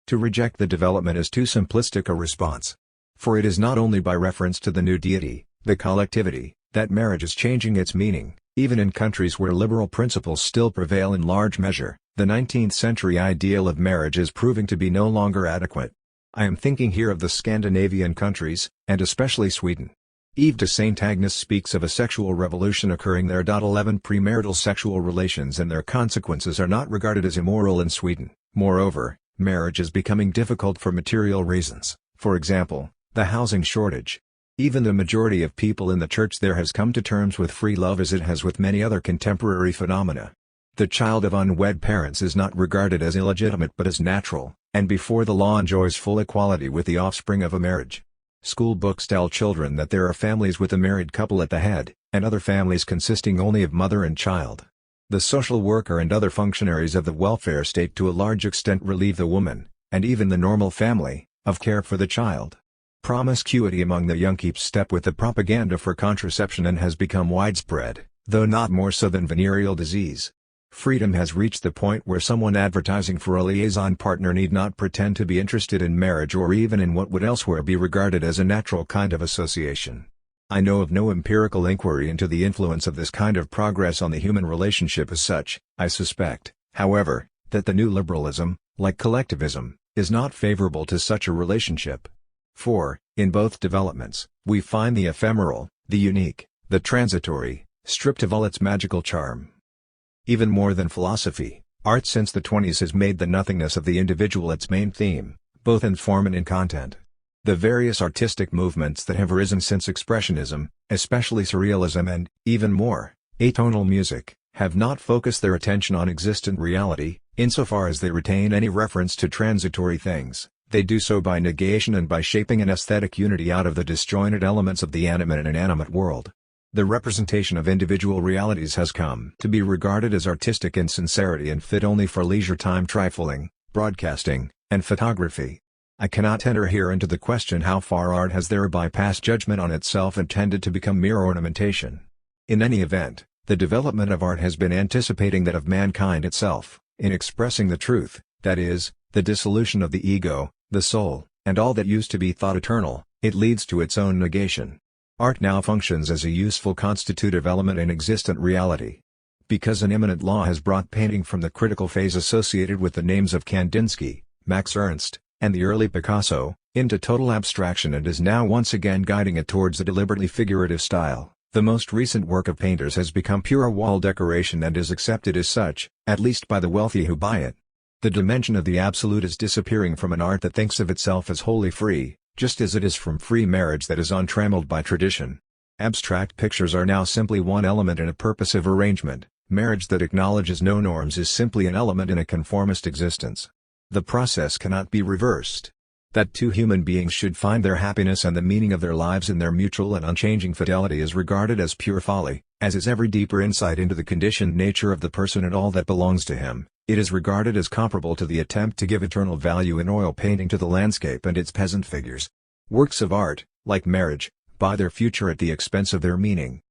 To reject the development is too simplistic a response. For it is not only by reference to the new deity, the collectivity, that marriage is changing its meaning, even in countries where liberal principles still prevail in large measure. The 19th century ideal of marriage is proving to be no longer adequate. I am thinking here of the Scandinavian countries, and especially Sweden. Eve de St. Agnes speaks of a sexual revolution occurring there. 11 Premarital sexual relations and their consequences are not regarded as immoral in Sweden. Moreover, marriage is becoming difficult for material reasons, for example, the housing shortage. Even the majority of people in the church there has come to terms with free love as it has with many other contemporary phenomena. The child of unwed parents is not regarded as illegitimate but as natural, and before the law enjoys full equality with the offspring of a marriage. School books tell children that there are families with a married couple at the head, and other families consisting only of mother and child. The social worker and other functionaries of the welfare state to a large extent relieve the woman, and even the normal family, of care for the child. Promiscuity among the young keeps step with the propaganda for contraception and has become widespread, though not more so than venereal disease. Freedom has reached the point where someone advertising for a liaison partner need not pretend to be interested in marriage or even in what would elsewhere be regarded as a natural kind of association. I know of no empirical inquiry into the influence of this kind of progress on the human relationship as such. I suspect, however, that the new liberalism, like collectivism, is not favorable to such a relationship. For, in both developments, we find the ephemeral, the unique, the transitory, stripped of all its magical charm. Even more than philosophy, art since the 20s has made the nothingness of the individual its main theme, both in form and in content. The various artistic movements that have arisen since Expressionism, especially Surrealism and, even more, atonal music, have not focused their attention on existent reality. Insofar as they retain any reference to transitory things, they do so by negation and by shaping an aesthetic unity out of the disjointed elements of the animate and inanimate world. The representation of individual realities has come to be regarded as artistic in sincerity and fit only for leisure time trifling, broadcasting, and photography. I cannot enter here into the question how far art has thereby passed judgment on itself and tended to become mere ornamentation. In any event, the development of art has been anticipating that of mankind itself, in expressing the truth, that is, the dissolution of the ego, the soul, and all that used to be thought eternal. It leads to its own negation. Art now functions as a useful constitutive element in existent reality. Because an immanent law has brought painting from the critical phase associated with the names of Kandinsky, Max Ernst, and the early Picasso, into total abstraction and is now once again guiding it towards a deliberately figurative style, the most recent work of painters has become pure wall decoration and is accepted as such, at least by the wealthy who buy it. The dimension of the absolute is disappearing from an art that thinks of itself as wholly free, just as it is from free marriage that is untrammeled by tradition. Abstract pictures are now simply one element in a purposive arrangement. Marriage that acknowledges no norms is simply an element in a conformist existence. The process cannot be reversed. That two human beings should find their happiness and the meaning of their lives in their mutual and unchanging fidelity is regarded as pure folly, as is every deeper insight into the conditioned nature of the person and all that belongs to him. It is regarded as comparable to the attempt to give eternal value in oil painting to the landscape and its peasant figures. Works of art, like marriage, buy their future at the expense of their meaning.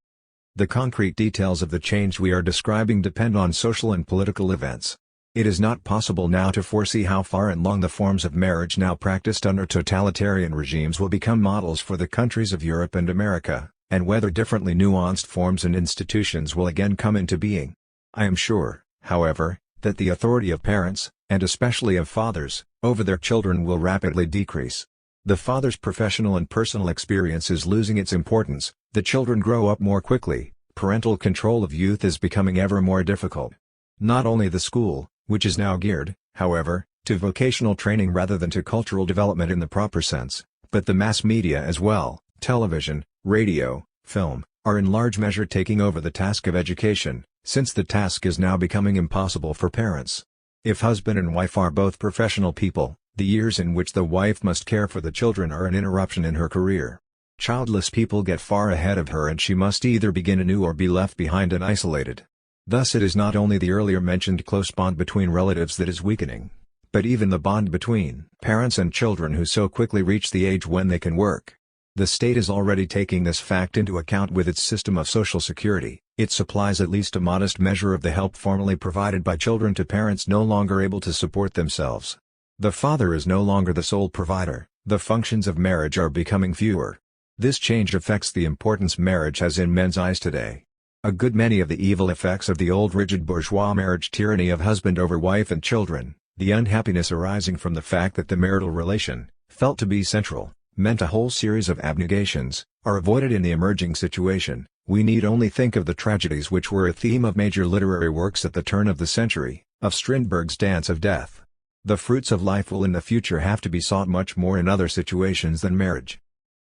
The concrete details of the change we are describing depend on social and political events. It is not possible now to foresee how far and long the forms of marriage now practiced under totalitarian regimes will become models for the countries of Europe and America, and whether differently nuanced forms and institutions will again come into being. I am sure, however, that the authority of parents, and especially of fathers, over their children will rapidly decrease. The father's professional and personal experience is losing its importance, the children grow up more quickly, parental control of youth is becoming ever more difficult. Not only the school, which is now geared, however, to vocational training rather than to cultural development in the proper sense, but the mass media as well, television, radio, film, are in large measure taking over the task of education, since the task is now becoming impossible for parents. If husband and wife are both professional people, the years in which the wife must care for the children are an interruption in her career. Childless people get far ahead of her and she must either begin anew or be left behind and isolated. Thus it is not only the earlier mentioned close bond between relatives that is weakening, but even the bond between parents and children who so quickly reach the age when they can work. The state is already taking this fact into account with its system of social security. It supplies at least a modest measure of the help formerly provided by children to parents no longer able to support themselves. The father is no longer the sole provider, the functions of marriage are becoming fewer. This change affects the importance marriage has in men's eyes today. A good many of the evil effects of the old rigid bourgeois marriage tyranny of husband over wife and children, the unhappiness arising from the fact that the marital relation, felt to be central, meant a whole series of abnegations, are avoided in the emerging situation. We need only think of the tragedies which were a theme of major literary works at the turn of the century, of Strindberg's Dance of Death. The fruits of life will in the future have to be sought much more in other situations than marriage.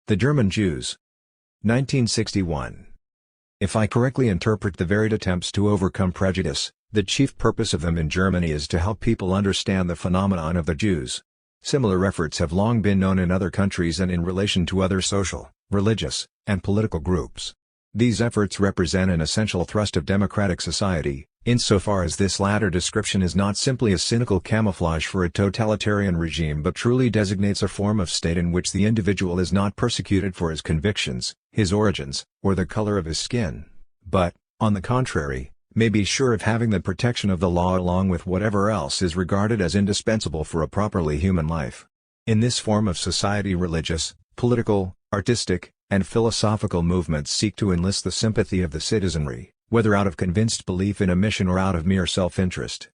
The German Jews. 1961. If I correctly interpret the varied attempts to overcome prejudice, the chief purpose of them in Germany is to help people understand the phenomenon of the Jews. Similar efforts have long been known in other countries and in relation to other social, religious, and political groups. These efforts represent an essential thrust of democratic society, insofar as this latter description is not simply a cynical camouflage for a totalitarian regime but truly designates a form of state in which the individual is not persecuted for his convictions, his origins, or the color of his skin, but, on the contrary, may be sure of having the protection of the law along with whatever else is regarded as indispensable for a properly human life. In this form of society religious, political, artistic, and philosophical movements seek to enlist the sympathy of the citizenry, whether out of convinced belief in a mission or out of mere self-interest.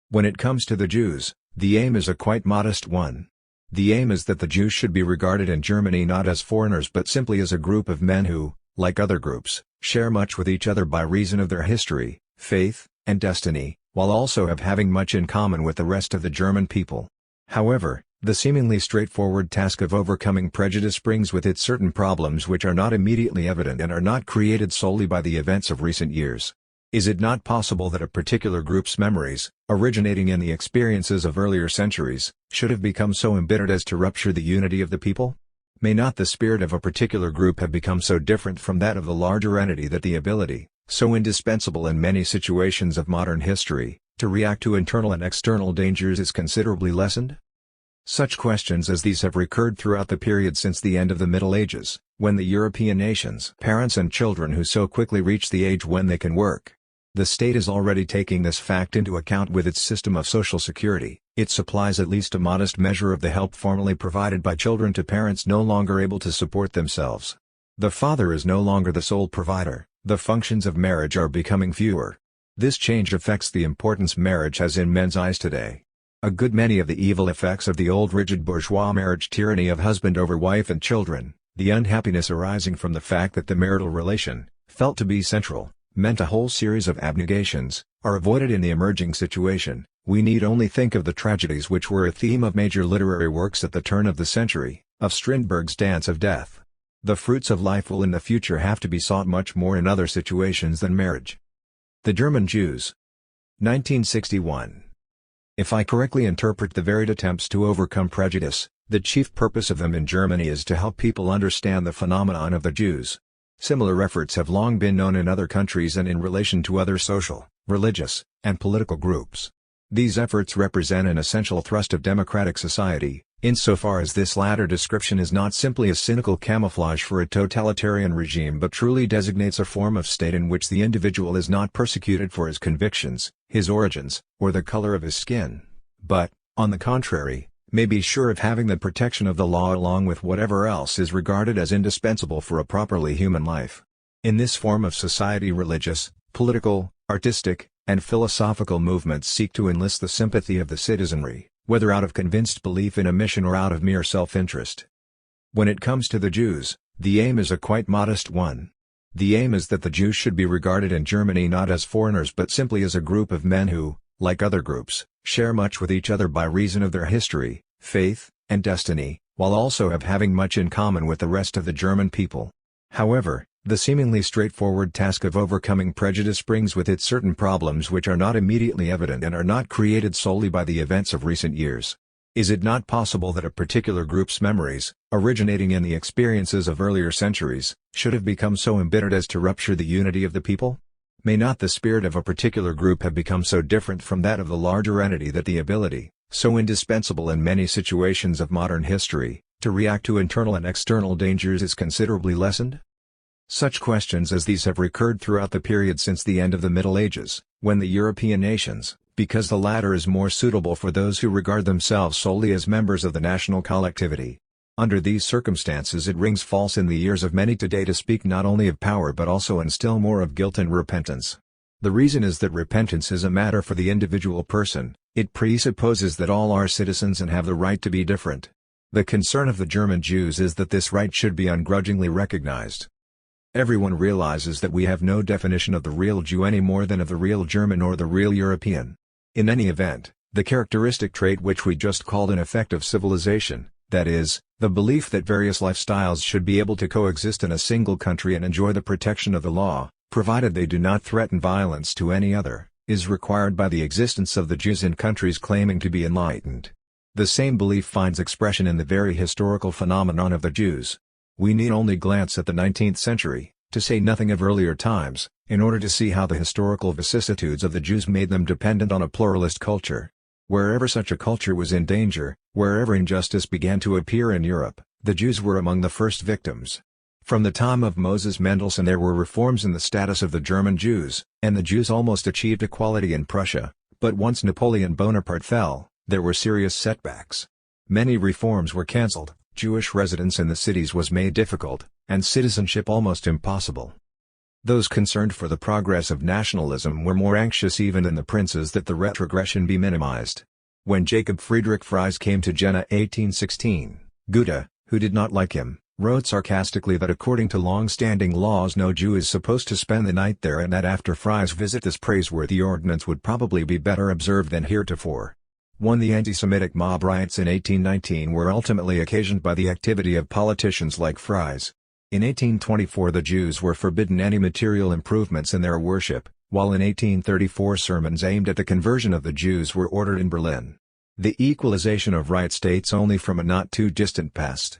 When it comes to the Jews, the aim is a quite modest one. The aim is that the Jews should be regarded in Germany not as foreigners but simply as a group of men who, like other groups, share much with each other by reason of their history, faith, and destiny, while also having much in common with the rest of the German people. However, the seemingly straightforward task of overcoming prejudice brings with it certain problems which are not immediately evident and are not created solely by the events of recent years. Is it not possible that a particular group's memories, originating in the experiences of earlier centuries, should have become so embittered as to rupture the unity of the people? May not the spirit of a particular group have become so different from that of the larger entity that the ability, so indispensable in many situations of modern history, to react to internal and external dangers is considerably lessened? Such questions as these have recurred throughout the period since the end of the Middle Ages, when the European nations, parents and children who so quickly reach the age when they can work. The state is already taking this fact into account with its system of social security. It supplies at least a modest measure of the help formerly provided by children to parents no longer able to support themselves. The father is no longer the sole provider, the functions of marriage are becoming fewer. This change affects the importance marriage has in men's eyes today. A good many of the evil effects of the old rigid bourgeois marriage tyranny of husband over wife and children, the unhappiness arising from the fact that the marital relation, felt to be central, meant a whole series of abnegations, are avoided in the emerging situation. We need only think of the tragedies which were a theme of major literary works at the turn of the century, of Strindberg's Dance of Death. The fruits of life will in the future have to be sought much more in other situations than marriage. The German Jews. 1961. If I correctly interpret the varied attempts to overcome prejudice, the chief purpose of them in Germany is to help people understand the phenomenon of the Jews. Similar efforts have long been known in other countries and in relation to other social, religious, and political groups. These efforts represent an essential thrust of democratic society, insofar as this latter description is not simply a cynical camouflage for a totalitarian regime but truly designates a form of state in which the individual is not persecuted for his convictions, his origins, or the color of his skin, but, on the contrary, may be sure of having the protection of the law along with whatever else is regarded as indispensable for a properly human life. In this form of society, religious, political, artistic, and philosophical movements seek to enlist the sympathy of the citizenry, whether out of convinced belief in a mission or out of mere self-interest. When it comes to the Jews, the aim is a quite modest one. The aim is that the Jews should be regarded in Germany not as foreigners but simply as a group of men who, like other groups, share much with each other by reason of their history, faith, and destiny, while also having much in common with the rest of the German people. However, the seemingly straightforward task of overcoming prejudice brings with it certain problems which are not immediately evident and are not created solely by the events of recent years. Is it not possible that a particular group's memories, originating in the experiences of earlier centuries, should have become so embittered as to rupture the unity of the people? May not the spirit of a particular group have become so different from that of the larger entity that the ability, so indispensable in many situations of modern history, to react to internal and external dangers is considerably lessened? Such questions as these have recurred throughout the period since the end of the Middle Ages, when the European nations, because the latter is more suitable for those who regard themselves solely as members of the national collectivity. Under these circumstances it rings false in the ears of many today to speak not only of power but also and still more of guilt and repentance. The reason is that repentance is a matter for the individual person, it presupposes that all are citizens and have the right to be different. The concern of the German Jews is that this right should be ungrudgingly recognized. Everyone realizes that we have no definition of the real Jew any more than of the real German or the real European. In any event, the characteristic trait which we just called an effect of civilization, that is, the belief that various lifestyles should be able to coexist in a single country and enjoy the protection of the law, provided they do not threaten violence to any other, is required by the existence of the Jews in countries claiming to be enlightened. The same belief finds expression in the very historical phenomenon of the Jews. We need only glance at the 19th century, to say nothing of earlier times, in order to see how the historical vicissitudes of the Jews made them dependent on a pluralist culture. Wherever such a culture was in danger, wherever injustice began to appear in Europe, the Jews were among the first victims. From the time of Moses Mendelssohn there were reforms in the status of the German Jews, and the Jews almost achieved equality in Prussia, but once Napoleon Bonaparte fell, there were serious setbacks. Many reforms were cancelled. Jewish residence in the cities was made difficult, and citizenship almost impossible. Those concerned for the progress of nationalism were more anxious even than the princes that the retrogression be minimized. When Jacob Friedrich Fries came to Jena 1816, Goethe, who did not like him, wrote sarcastically that according to long-standing laws no Jew is supposed to spend the night there and that after Fries' visit this praiseworthy ordinance would probably be better observed than heretofore. The anti-Semitic mob riots in 1819 were ultimately occasioned by the activity of politicians like Fries. In 1824 the Jews were forbidden any material improvements in their worship, while in 1834 sermons aimed at the conversion of the Jews were ordered in Berlin. The equalization of rights dates only from a not too distant past.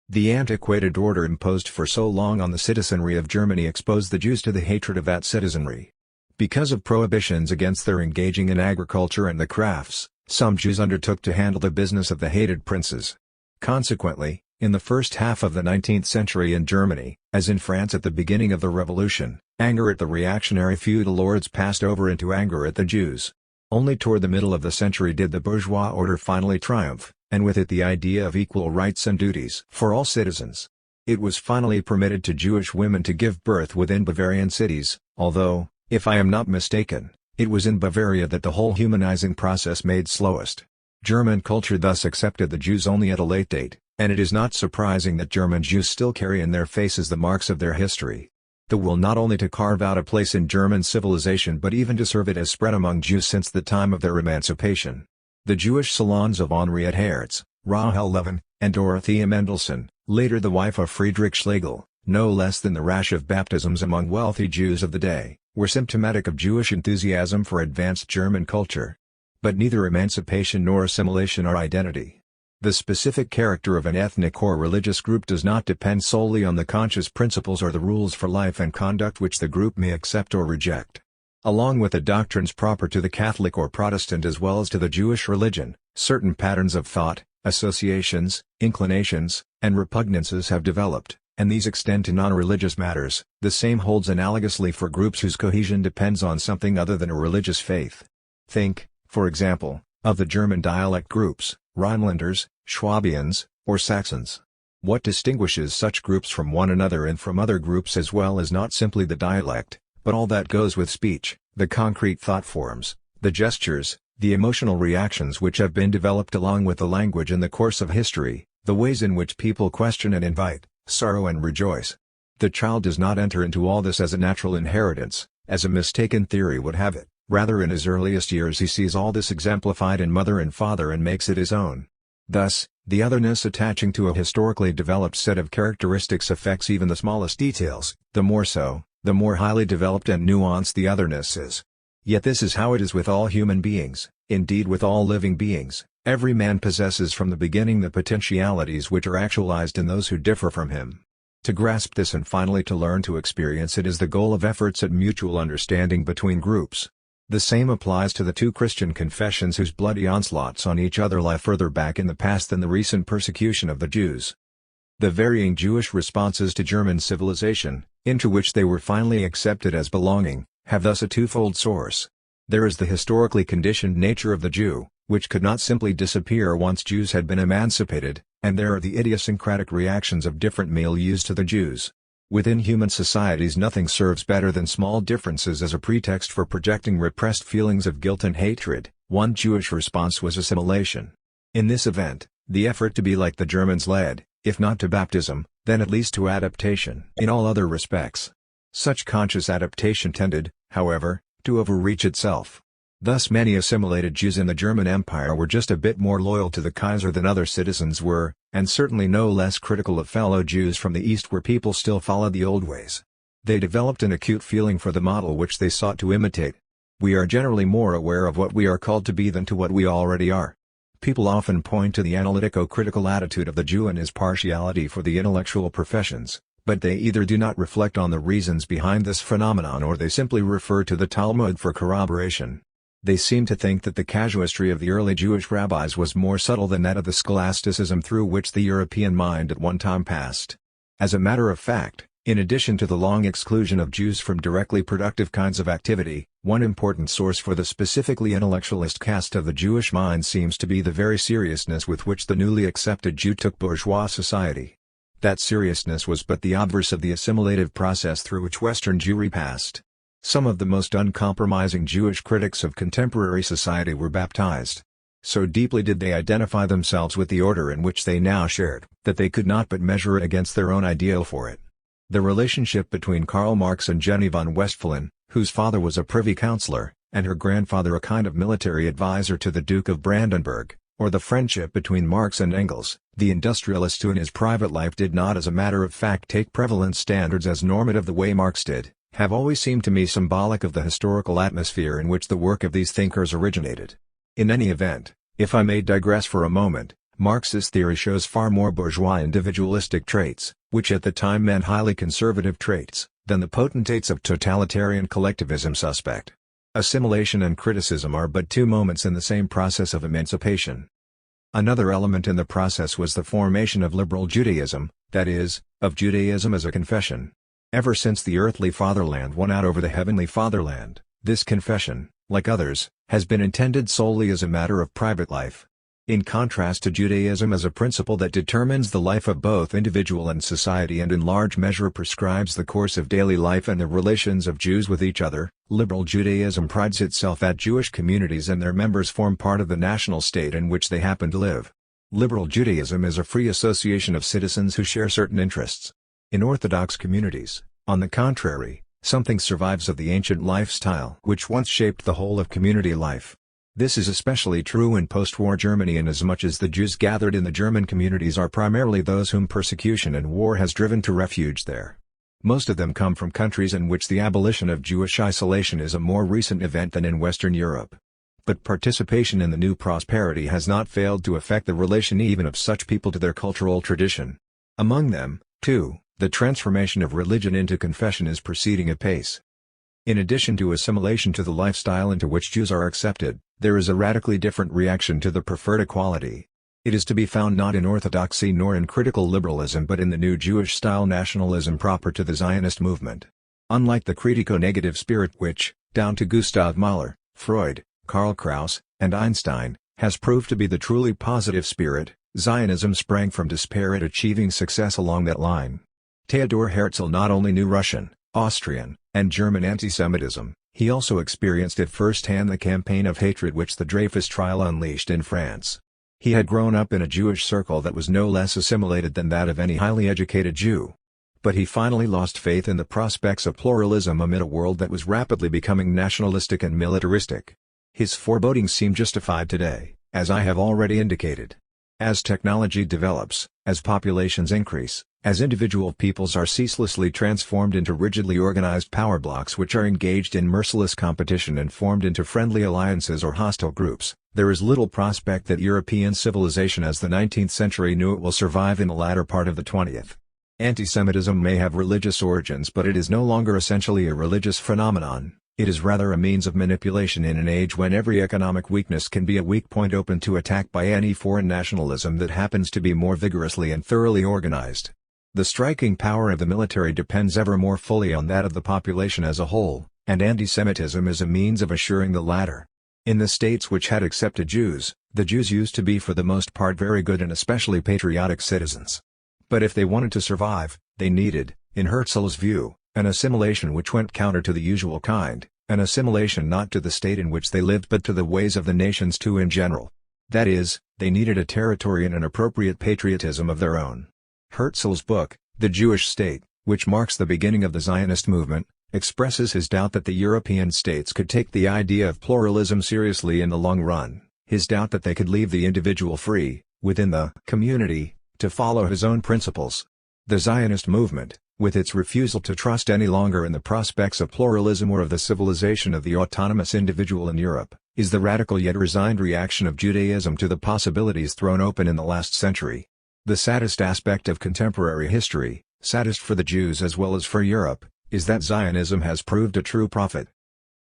The antiquated order imposed for so long on the citizenry of Germany exposed the Jews to the hatred of that citizenry. Because of prohibitions against their engaging in agriculture and the crafts, some Jews undertook to handle the business of the hated princes. Consequently, in the first half of the 19th century in Germany, as in France at the beginning of the Revolution, anger at the reactionary feudal lords passed over into anger at the Jews. Only toward the middle of the century did the bourgeois order finally triumph, and with it the idea of equal rights and duties for all citizens. It was finally permitted to Jewish women to give birth within Bavarian cities, although, if I am not mistaken, it was in Bavaria that the whole humanizing process made slowest. German culture thus accepted the Jews only at a late date, and it is not surprising that German Jews still carry in their faces the marks of their history. The will not only to carve out a place in German civilization but even to serve it has spread among Jews since the time of their emancipation. The Jewish salons of Henriette Hertz, Rahel Levin, and Dorothea Mendelssohn, later the wife of Friedrich Schlegel, no less than the rash of baptisms among wealthy Jews of the day, were symptomatic of Jewish enthusiasm for advanced German culture. But neither emancipation nor assimilation are identity. The specific character of an ethnic or religious group does not depend solely on the conscious principles or the rules for life and conduct which the group may accept or reject. Along with the doctrines proper to the Catholic or Protestant as well as to the Jewish religion, certain patterns of thought, Associations, inclinations, and repugnances have developed, and these extend to non-religious matters. The same holds analogously for groups whose cohesion depends on something other than a religious faith. Think, for example, of the German dialect groups, Rhinelanders, Schwabians, or Saxons. What distinguishes such groups from one another and from other groups as well is not simply the dialect, but all that goes with speech, the concrete thought forms, the gestures, the emotional reactions which have been developed along with the language in the course of history, the ways in which people question and invite, sorrow and rejoice. The child does not enter into all this as a natural inheritance, as a mistaken theory would have it. Rather, in his earliest years he sees all this exemplified in mother and father and makes it his own. Thus, the otherness attaching to a historically developed set of characteristics affects even the smallest details. The more so, the more highly developed and nuanced the otherness is. Yet this is how it is with all human beings, indeed with all living beings. Every man possesses from the beginning the potentialities which are actualized in those who differ from him. To grasp this and finally to learn to experience it is the goal of efforts at mutual understanding between groups. The same applies to the two Christian confessions whose bloody onslaughts on each other lie further back in the past than the recent persecution of the Jews. The varying Jewish responses to German civilization, into which they were finally accepted as belonging, have thus a twofold source. There is the historically conditioned nature of the Jew, which could not simply disappear once Jews had been emancipated, and there are the idiosyncratic reactions of different milieux to the Jews. Within human societies nothing serves better than small differences as a pretext for projecting repressed feelings of guilt and hatred. One Jewish response was assimilation. In this event, the effort to be like the Germans led, if not to baptism, then at least to adaptation in all other respects. Such conscious adaptation tended, however, to overreach itself. Thus many assimilated Jews in the German Empire were just a bit more loyal to the Kaiser than other citizens were, and certainly no less critical of fellow Jews from the East where people still followed the old ways. They developed an acute feeling for the model which they sought to imitate. We are generally more aware of what we are called to be than to what we already are. People often point to the analytico-critical attitude of the Jew and his partiality for the intellectual professions, but they either do not reflect on the reasons behind this phenomenon or they simply refer to the Talmud for corroboration. They seem to think that the casuistry of the early Jewish rabbis was more subtle than that of the scholasticism through which the European mind at one time passed. As a matter of fact, in addition to the long exclusion of Jews from directly productive kinds of activity, one important source for the specifically intellectualist cast of the Jewish mind seems to be the very seriousness with which the newly accepted Jew took bourgeois society. That seriousness was but the obverse of the assimilative process through which Western Jewry passed. Some of the most uncompromising Jewish critics of contemporary society were baptized. So deeply did they identify themselves with the order in which they now shared, that they could not but measure it against their own ideal for it. The relationship between Karl Marx and Jenny von Westphalen, whose father was a privy councillor, and her grandfather a kind of military advisor to the Duke of Brandenburg, or the friendship between Marx and Engels, the industrialist who in his private life did not as a matter of fact take prevalent standards as normative the way Marx did, have always seemed to me symbolic of the historical atmosphere in which the work of these thinkers originated. In any event, if I may digress for a moment, Marx's theory shows far more bourgeois individualistic traits, which at the time meant highly conservative traits, than the potentates of totalitarian collectivism suspect. Assimilation and criticism are but two moments in the same process of emancipation. Another element in the process was the formation of liberal Judaism, that is, of Judaism as a confession. Ever since the earthly fatherland won out over the heavenly fatherland, this confession, like others, has been intended solely as a matter of private life. In contrast to Judaism as a principle that determines the life of both individual and society and in large measure prescribes the course of daily life and the relations of Jews with each other, liberal Judaism prides itself that Jewish communities and their members form part of the national state in which they happen to live. Liberal Judaism is a free association of citizens who share certain interests. In Orthodox communities, on the contrary, something survives of the ancient lifestyle which once shaped the whole of community life. This is especially true in post-war Germany inasmuch as the Jews gathered in the German communities are primarily those whom persecution and war has driven to refuge there. Most of them come from countries in which the abolition of Jewish isolation is a more recent event than in Western Europe. But participation in the new prosperity has not failed to affect the relation even of such people to their cultural tradition. Among them, too, the transformation of religion into confession is proceeding apace. In addition to assimilation to the lifestyle into which Jews are accepted, there is a radically different reaction to the preferred equality. It is to be found not in orthodoxy nor in critical liberalism but in the new Jewish-style nationalism proper to the Zionist movement. Unlike the critico-negative spirit which, down to Gustav Mahler, Freud, Karl Kraus, and Einstein, has proved to be the truly positive spirit, Zionism sprang from despair at achieving success along that line. Theodor Herzl not only knew Russian, Austrian, and German anti-Semitism, he also experienced at first-hand the campaign of hatred which the Dreyfus trial unleashed in France. He had grown up in a Jewish circle that was no less assimilated than that of any highly educated Jew. But he finally lost faith in the prospects of pluralism amid a world that was rapidly becoming nationalistic and militaristic. His forebodings seem justified today, as I have already indicated. As technology develops, as populations increase, as individual peoples are ceaselessly transformed into rigidly organized power blocks which are engaged in merciless competition and formed into friendly alliances or hostile groups, there is little prospect that European civilization as the 19th century knew it will survive in the latter part of the 20th. Antisemitism may have religious origins but it is no longer essentially a religious phenomenon. It is rather a means of manipulation in an age when every economic weakness can be a weak point open to attack by any foreign nationalism that happens to be more vigorously and thoroughly organized. The striking power of the military depends ever more fully on that of the population as a whole, and antisemitism is a means of assuring the latter. In the states which had accepted Jews, the Jews used to be for the most part very good and especially patriotic citizens. But if they wanted to survive, they needed, in Herzl's view, an assimilation which went counter to the usual kind, an assimilation not to the state in which they lived but to the ways of the nations too in general. That is, they needed a territory and an appropriate patriotism of their own. Herzl's book, The Jewish State, which marks the beginning of the Zionist movement, expresses his doubt that the European states could take the idea of pluralism seriously in the long run, his doubt that they could leave the individual free, within the community, to follow his own principles. The Zionist movement, with its refusal to trust any longer in the prospects of pluralism or of the civilization of the autonomous individual in Europe, is the radical yet resigned reaction of Judaism to the possibilities thrown open in the last century. The saddest aspect of contemporary history, saddest for the Jews as well as for Europe, is that Zionism has proved a true prophet.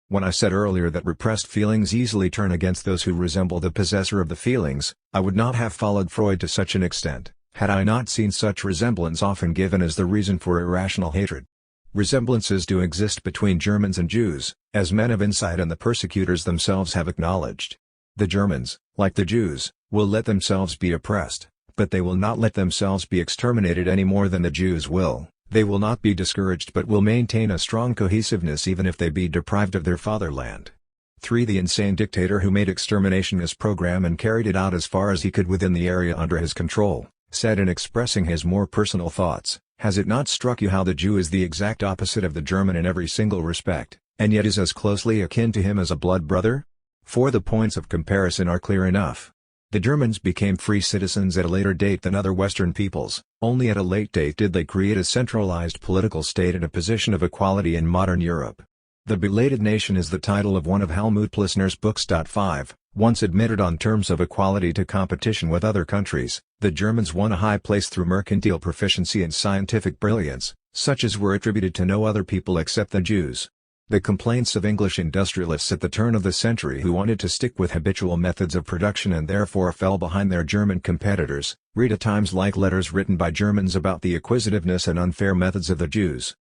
When I said earlier that repressed feelings easily turn against those who resemble the possessor of the feelings, I would not have followed Freud to such an extent, had I not seen such resemblance often given as the reason for irrational hatred. Resemblances do exist between Germans and Jews, as men of insight and the persecutors themselves have acknowledged. The Germans, like the Jews, will let themselves be oppressed, but they will not let themselves be exterminated any more than the Jews will. They will not be discouraged but will maintain a strong cohesiveness even if they be deprived of their fatherland. 3. The insane dictator who made extermination his program and carried it out as far as he could within the area under his control, said in expressing his more personal thoughts, "Has it not struck you how the Jew is the exact opposite of the German in every single respect, and yet is as closely akin to him as a blood brother?" 4. The points of comparison are clear enough. The Germans became free citizens at a later date than other Western peoples, only at a late date did they create a centralized political state and a position of equality in modern Europe. The Belated Nation is the title of one of Helmut Plissner's books. 5. Once admitted on terms of equality to competition with other countries, the Germans won a high place through mercantile proficiency and scientific brilliance, such as were attributed to no other people except the Jews. The complaints of English industrialists at the turn of the century who wanted to stick with habitual methods of production and therefore fell behind their German competitors, read at times like letters written by Germans about the acquisitiveness and unfair methods of the Jews.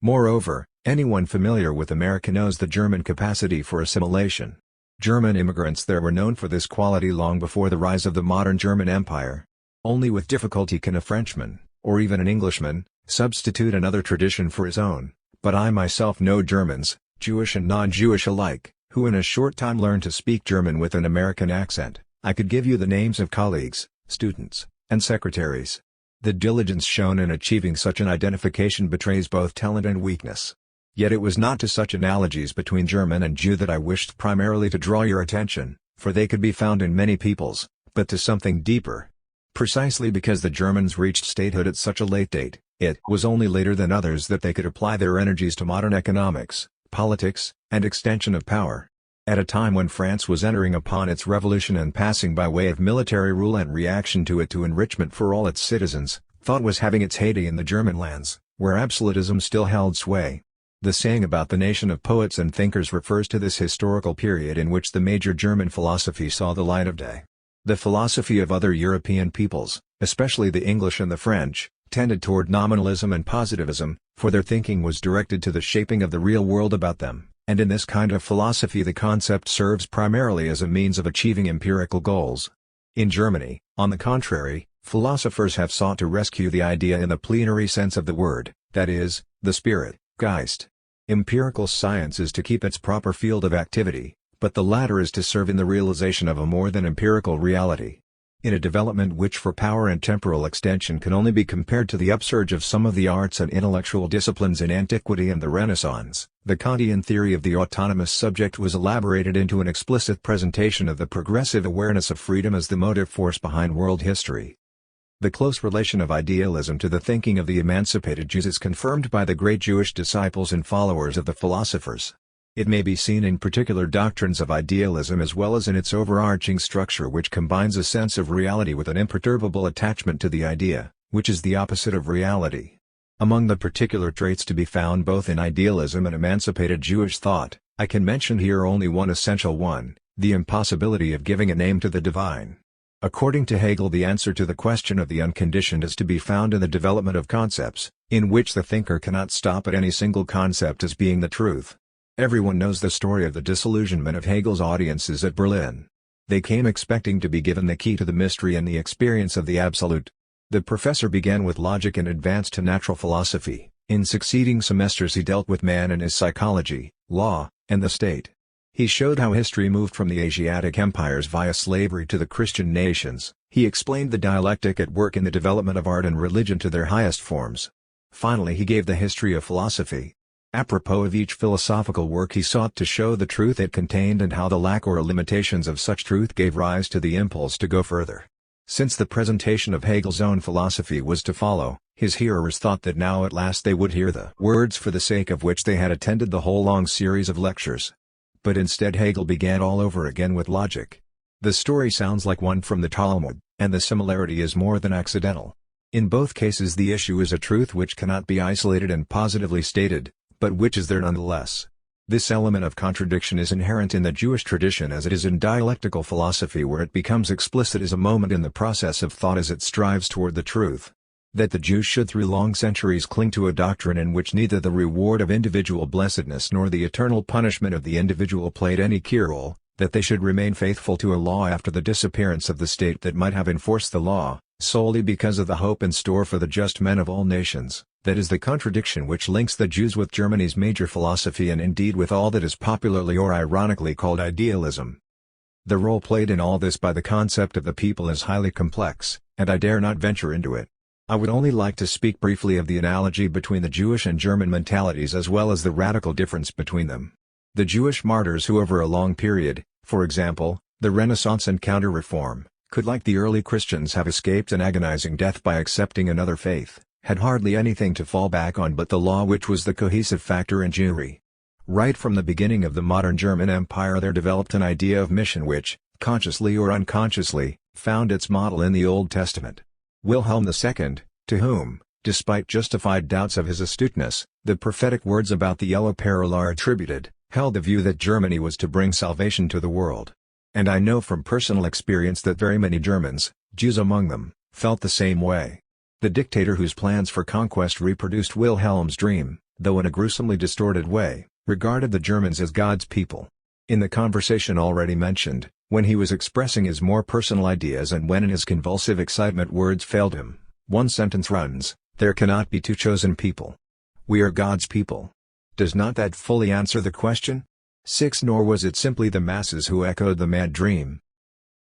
Moreover, anyone familiar with America knows the German capacity for assimilation. German immigrants there were known for this quality long before the rise of the modern German Empire. Only with difficulty can a Frenchman, or even an Englishman, substitute another tradition for his own. But I myself know Germans, Jewish and non-Jewish alike, who in a short time learned to speak German with an American accent. I could give you the names of colleagues, students, and secretaries. The diligence shown in achieving such an identification betrays both talent and weakness. Yet it was not to such analogies between German and Jew that I wished primarily to draw your attention, for they could be found in many peoples, but to something deeper. Precisely because the Germans reached statehood at such a late date, it was only later than others that they could apply their energies to modern economics, politics, and extension of power. At a time when France was entering upon its revolution and passing by way of military rule and reaction to it to enrichment for all its citizens, thought was having its heyday in the German lands, where absolutism still held sway. The saying about the nation of poets and thinkers refers to this historical period in which the major German philosophy saw the light of day. The philosophy of other European peoples, especially the English and the French, tended toward nominalism and positivism, for their thinking was directed to the shaping of the real world about them, and in this kind of philosophy the concept serves primarily as a means of achieving empirical goals. In Germany, on the contrary, philosophers have sought to rescue the idea in the plenary sense of the word, that is, the spirit, Geist. Empirical science is to keep its proper field of activity, but the latter is to serve in the realization of a more than empirical reality. In a development which for power and temporal extension can only be compared to the upsurge of some of the arts and intellectual disciplines in antiquity and the Renaissance, the Kantian theory of the autonomous subject was elaborated into an explicit presentation of the progressive awareness of freedom as the motive force behind world history. The close relation of idealism to the thinking of the emancipated Jews is confirmed by the great Jewish disciples and followers of the philosophers. It may be seen in particular doctrines of idealism as well as in its overarching structure, which combines a sense of reality with an imperturbable attachment to the idea, which is the opposite of reality. Among the particular traits to be found both in idealism and emancipated Jewish thought, I can mention here only one essential one: the impossibility of giving a name to the divine. According to Hegel, the answer to the question of the unconditioned is to be found in the development of concepts, in which the thinker cannot stop at any single concept as being the truth. Everyone knows the story of the disillusionment of Hegel's audiences at Berlin. They came expecting to be given the key to the mystery and the experience of the absolute. The professor began with logic and advanced to natural philosophy. In succeeding semesters he dealt with man and his psychology, law, and the state. He showed how history moved from the Asiatic empires via slavery to the Christian nations. He explained the dialectic at work in the development of art and religion to their highest forms. Finally he gave the history of philosophy. Apropos of each philosophical work he sought to show the truth it contained and how the lack or limitations of such truth gave rise to the impulse to go further. Since the presentation of Hegel's own philosophy was to follow, his hearers thought that now at last they would hear the words for the sake of which they had attended the whole long series of lectures. But instead Hegel began all over again with logic. The story sounds like one from the Talmud, and the similarity is more than accidental. In both cases the issue is a truth which cannot be isolated and positively stated, but which is there nonetheless. This element of contradiction is inherent in the Jewish tradition as it is in dialectical philosophy, where it becomes explicit as a moment in the process of thought as it strives toward the truth. That the Jews should through long centuries cling to a doctrine in which neither the reward of individual blessedness nor the eternal punishment of the individual played any key role, that they should remain faithful to a law after the disappearance of the state that might have enforced the law, solely because of the hope in store for the just men of all nations. That is the contradiction which links the Jews with Germany's major philosophy and indeed with all that is popularly or ironically called idealism. The role played in all this by the concept of the people is highly complex, and I dare not venture into it. I would only like to speak briefly of the analogy between the Jewish and German mentalities as well as the radical difference between them. The Jewish martyrs who over a long period, for example, the Renaissance and Counter-Reform, could like the early Christians have escaped an agonizing death by accepting another faith, had hardly anything to fall back on but the law, which was the cohesive factor in Jewry. Right from the beginning of the modern German Empire there developed an idea of mission which, consciously or unconsciously, found its model in the Old Testament. Wilhelm II, to whom, despite justified doubts of his astuteness, the prophetic words about the Yellow Peril are attributed, held the view that Germany was to bring salvation to the world. And I know from personal experience that very many Germans, Jews among them, felt the same way. The dictator whose plans for conquest reproduced Wilhelm's dream, though in a gruesomely distorted way, regarded the Germans as God's people. In the conversation already mentioned, when he was expressing his more personal ideas and when in his convulsive excitement words failed him, one sentence runs, "There cannot be two chosen people. We are God's people." Does not that fully answer the question? 6. Nor was it simply the masses who echoed the mad dream.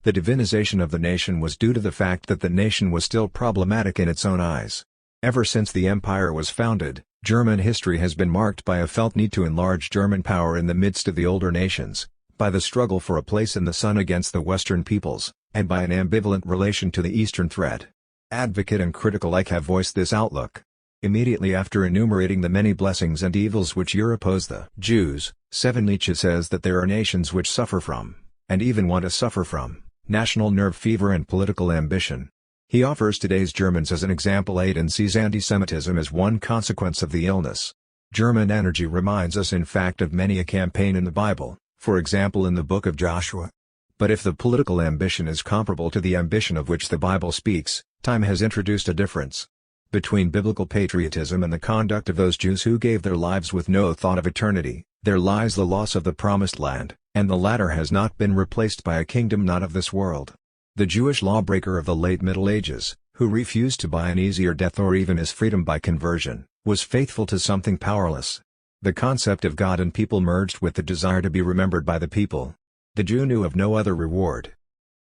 The divinization of the nation was due to the fact that the nation was still problematic in its own eyes. Ever since the empire was founded, German history has been marked by a felt need to enlarge German power in the midst of the older nations, by the struggle for a place in the sun against the Western peoples, and by an ambivalent relation to the Eastern threat. Advocate and critic alike have voiced this outlook. Immediately after enumerating the many blessings and evils which Europe owes the Jews, 7. Nietzsche says that there are nations which suffer from, and even want to suffer from, national nerve fever and political ambition. He offers today's Germans as an example 8 and sees anti-Semitism as one consequence of the illness. German energy reminds us in fact of many a campaign in the Bible, for example in the book of Joshua. But if the political ambition is comparable to the ambition of which the Bible speaks, time has introduced a difference. Between biblical patriotism and the conduct of those Jews who gave their lives with no thought of eternity, there lies the loss of the promised land, and the latter has not been replaced by a kingdom not of this world. The Jewish lawbreaker of the late Middle Ages, who refused to buy an easier death or even his freedom by conversion, was faithful to something powerless. The concept of God and people merged with the desire to be remembered by the people. The Jew knew of no other reward.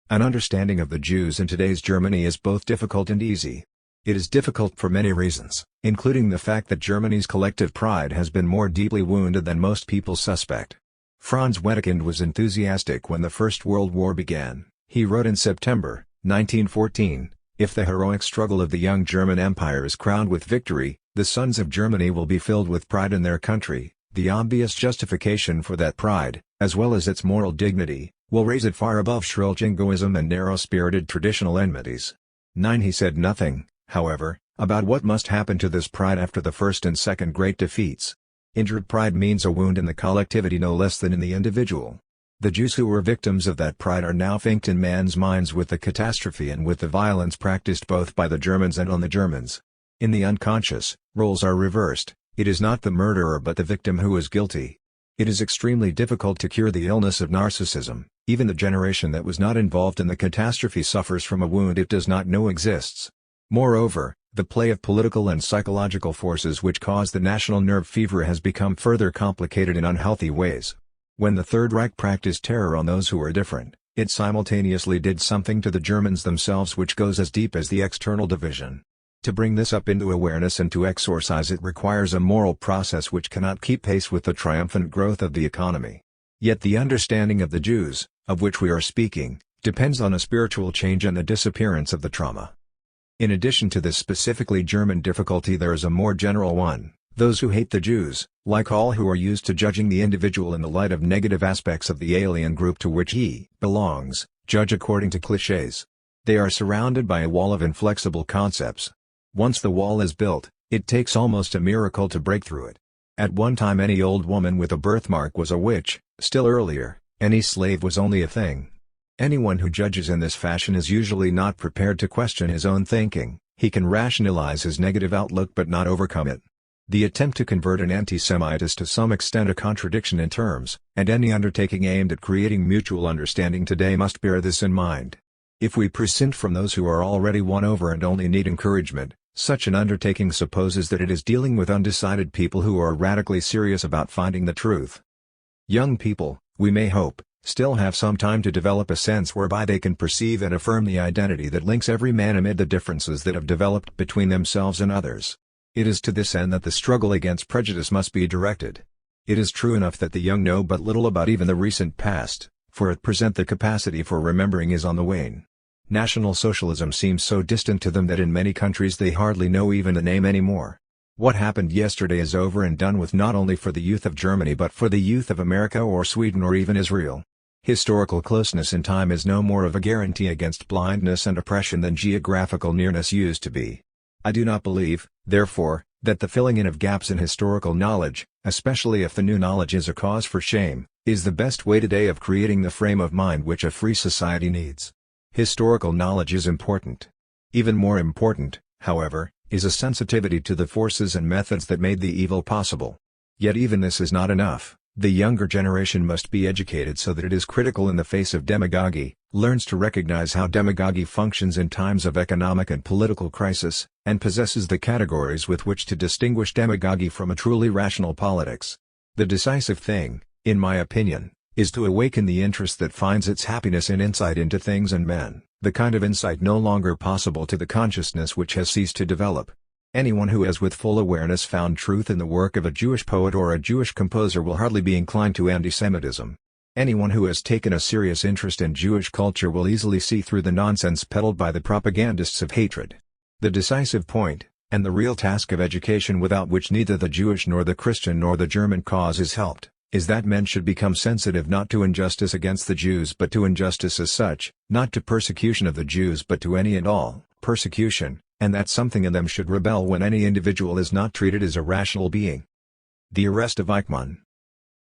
An understanding of the Jews in today's Germany is both difficult and easy. It is difficult for many reasons, including the fact that Germany's collective pride has been more deeply wounded than most people suspect. Franz Wedekind was enthusiastic when the First World War began. He wrote in September, 1914, "If the heroic struggle of the young German Empire is crowned with victory, the sons of Germany will be filled with pride in their country. The obvious justification for that pride, as well as its moral dignity, will raise it far above shrill jingoism and narrow-spirited traditional enmities." 9. He said nothing, however, about what must happen to this pride after the first and second great defeats. Injured pride means a wound in the collectivity no less than in the individual. The Jews who were victims of that pride are now linked in man's minds with the catastrophe and with the violence practiced both by the Germans and on the Germans. In the unconscious, roles are reversed. It is not the murderer but the victim who is guilty. It is extremely difficult to cure the illness of narcissism. Even the generation that was not involved in the catastrophe suffers from a wound it does not know exists. Moreover, the play of political and psychological forces which cause the national nerve fever has become further complicated in unhealthy ways. When the Third Reich practiced terror on those who were different, it simultaneously did something to the Germans themselves which goes as deep as the external division. To bring this up into awareness and to exorcise it requires a moral process which cannot keep pace with the triumphant growth of the economy. Yet the understanding of the Jews, of which we are speaking, depends on a spiritual change and the disappearance of the trauma. In addition to this specifically German difficulty there is a more general one. Those who hate the Jews, like all who are used to judging the individual in the light of negative aspects of the alien group to which he belongs, judge according to clichés. They are surrounded by a wall of inflexible concepts. Once the wall is built, it takes almost a miracle to break through it. At one time any old woman with a birthmark was a witch, still earlier, any slave was only a thing. Anyone who judges in this fashion is usually not prepared to question his own thinking. He can rationalize his negative outlook but not overcome it. The attempt to convert an anti-Semite is to some extent a contradiction in terms, and any undertaking aimed at creating mutual understanding today must bear this in mind. If we prescinde from those who are already won over and only need encouragement, such an undertaking supposes that it is dealing with undecided people who are radically serious about finding the truth. Young people, we may hope, still have some time to develop a sense whereby they can perceive and affirm the identity that links every man amid the differences that have developed between themselves and others. It is to this end that the struggle against prejudice must be directed. It is true enough that the young know but little about even the recent past, for at present the capacity for remembering is on the wane. National Socialism seems so distant to them that in many countries they hardly know even the name anymore. What happened yesterday is over and done with not only for the youth of Germany but for the youth of America or Sweden or even Israel. Historical closeness in time is no more of a guarantee against blindness and oppression than geographical nearness used to be. I do not believe, therefore, that the filling in of gaps in historical knowledge, especially if the new knowledge is a cause for shame, is the best way today of creating the frame of mind which a free society needs. Historical knowledge is important. Even more important, however, is a sensitivity to the forces and methods that made the evil possible. Yet even this is not enough. The younger generation must be educated so that it is critical in the face of demagogy, learns to recognize how demagogy functions in times of economic and political crisis, and possesses the categories with which to distinguish demagogy from a truly rational politics. The decisive thing, in my opinion, is to awaken the interest that finds its happiness in insight into things and men, the kind of insight no longer possible to the consciousness which has ceased to develop. Anyone who has with full awareness found truth in the work of a Jewish poet or a Jewish composer will hardly be inclined to anti-Semitism. Anyone who has taken a serious interest in Jewish culture will easily see through the nonsense peddled by the propagandists of hatred. The decisive point, and the real task of education without which neither the Jewish nor the Christian nor the German cause is helped, is that men should become sensitive not to injustice against the Jews but to injustice as such, not to persecution of the Jews but to any and all persecution, and that something in them should rebel when any individual is not treated as a rational being. The arrest of Eichmann.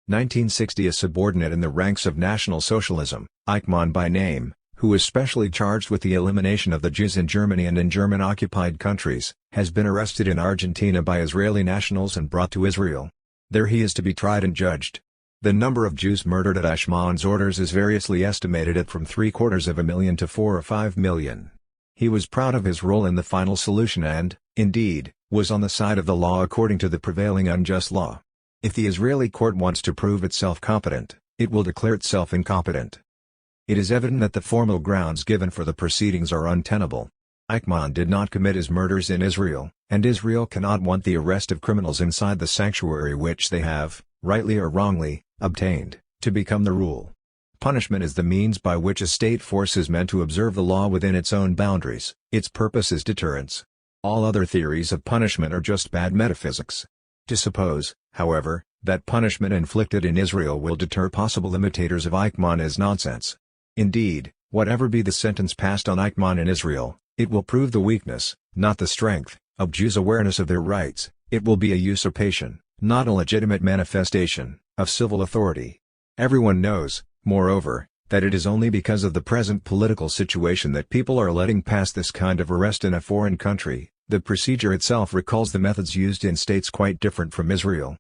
1960. A subordinate in the ranks of National Socialism, Eichmann by name, who is specially charged with the elimination of the Jews in Germany and in German-occupied countries, has been arrested in Argentina by Israeli nationals and brought to Israel. There he is to be tried and judged. The number of Jews murdered at Eichmann's orders is variously estimated at from 750,000 to 4 or 5 million. He was proud of his role in the final solution and, indeed, was on the side of the law according to the prevailing unjust law. If the Israeli court wants to prove itself competent, it will declare itself incompetent. It is evident that the formal grounds given for the proceedings are untenable. Eichmann did not commit his murders in Israel, and Israel cannot want the arrest of criminals inside the sanctuary which they have, rightly or wrongly, obtained, to become the rule. Punishment is the means by which a state force is meant to observe the law within its own boundaries. Its purpose is deterrence. All other theories of punishment are just bad metaphysics. To suppose, however, that punishment inflicted in Israel will deter possible imitators of Eichmann is nonsense. Indeed, whatever be the sentence passed on Eichmann in Israel, it will prove the weakness, not the strength, of Jews' awareness of their rights. It will be a usurpation, not a legitimate manifestation, of civil authority. Everyone knows, moreover, that it is only because of the present political situation that people are letting pass this kind of arrest in a foreign country. The procedure itself recalls the methods used in states quite different from Israel.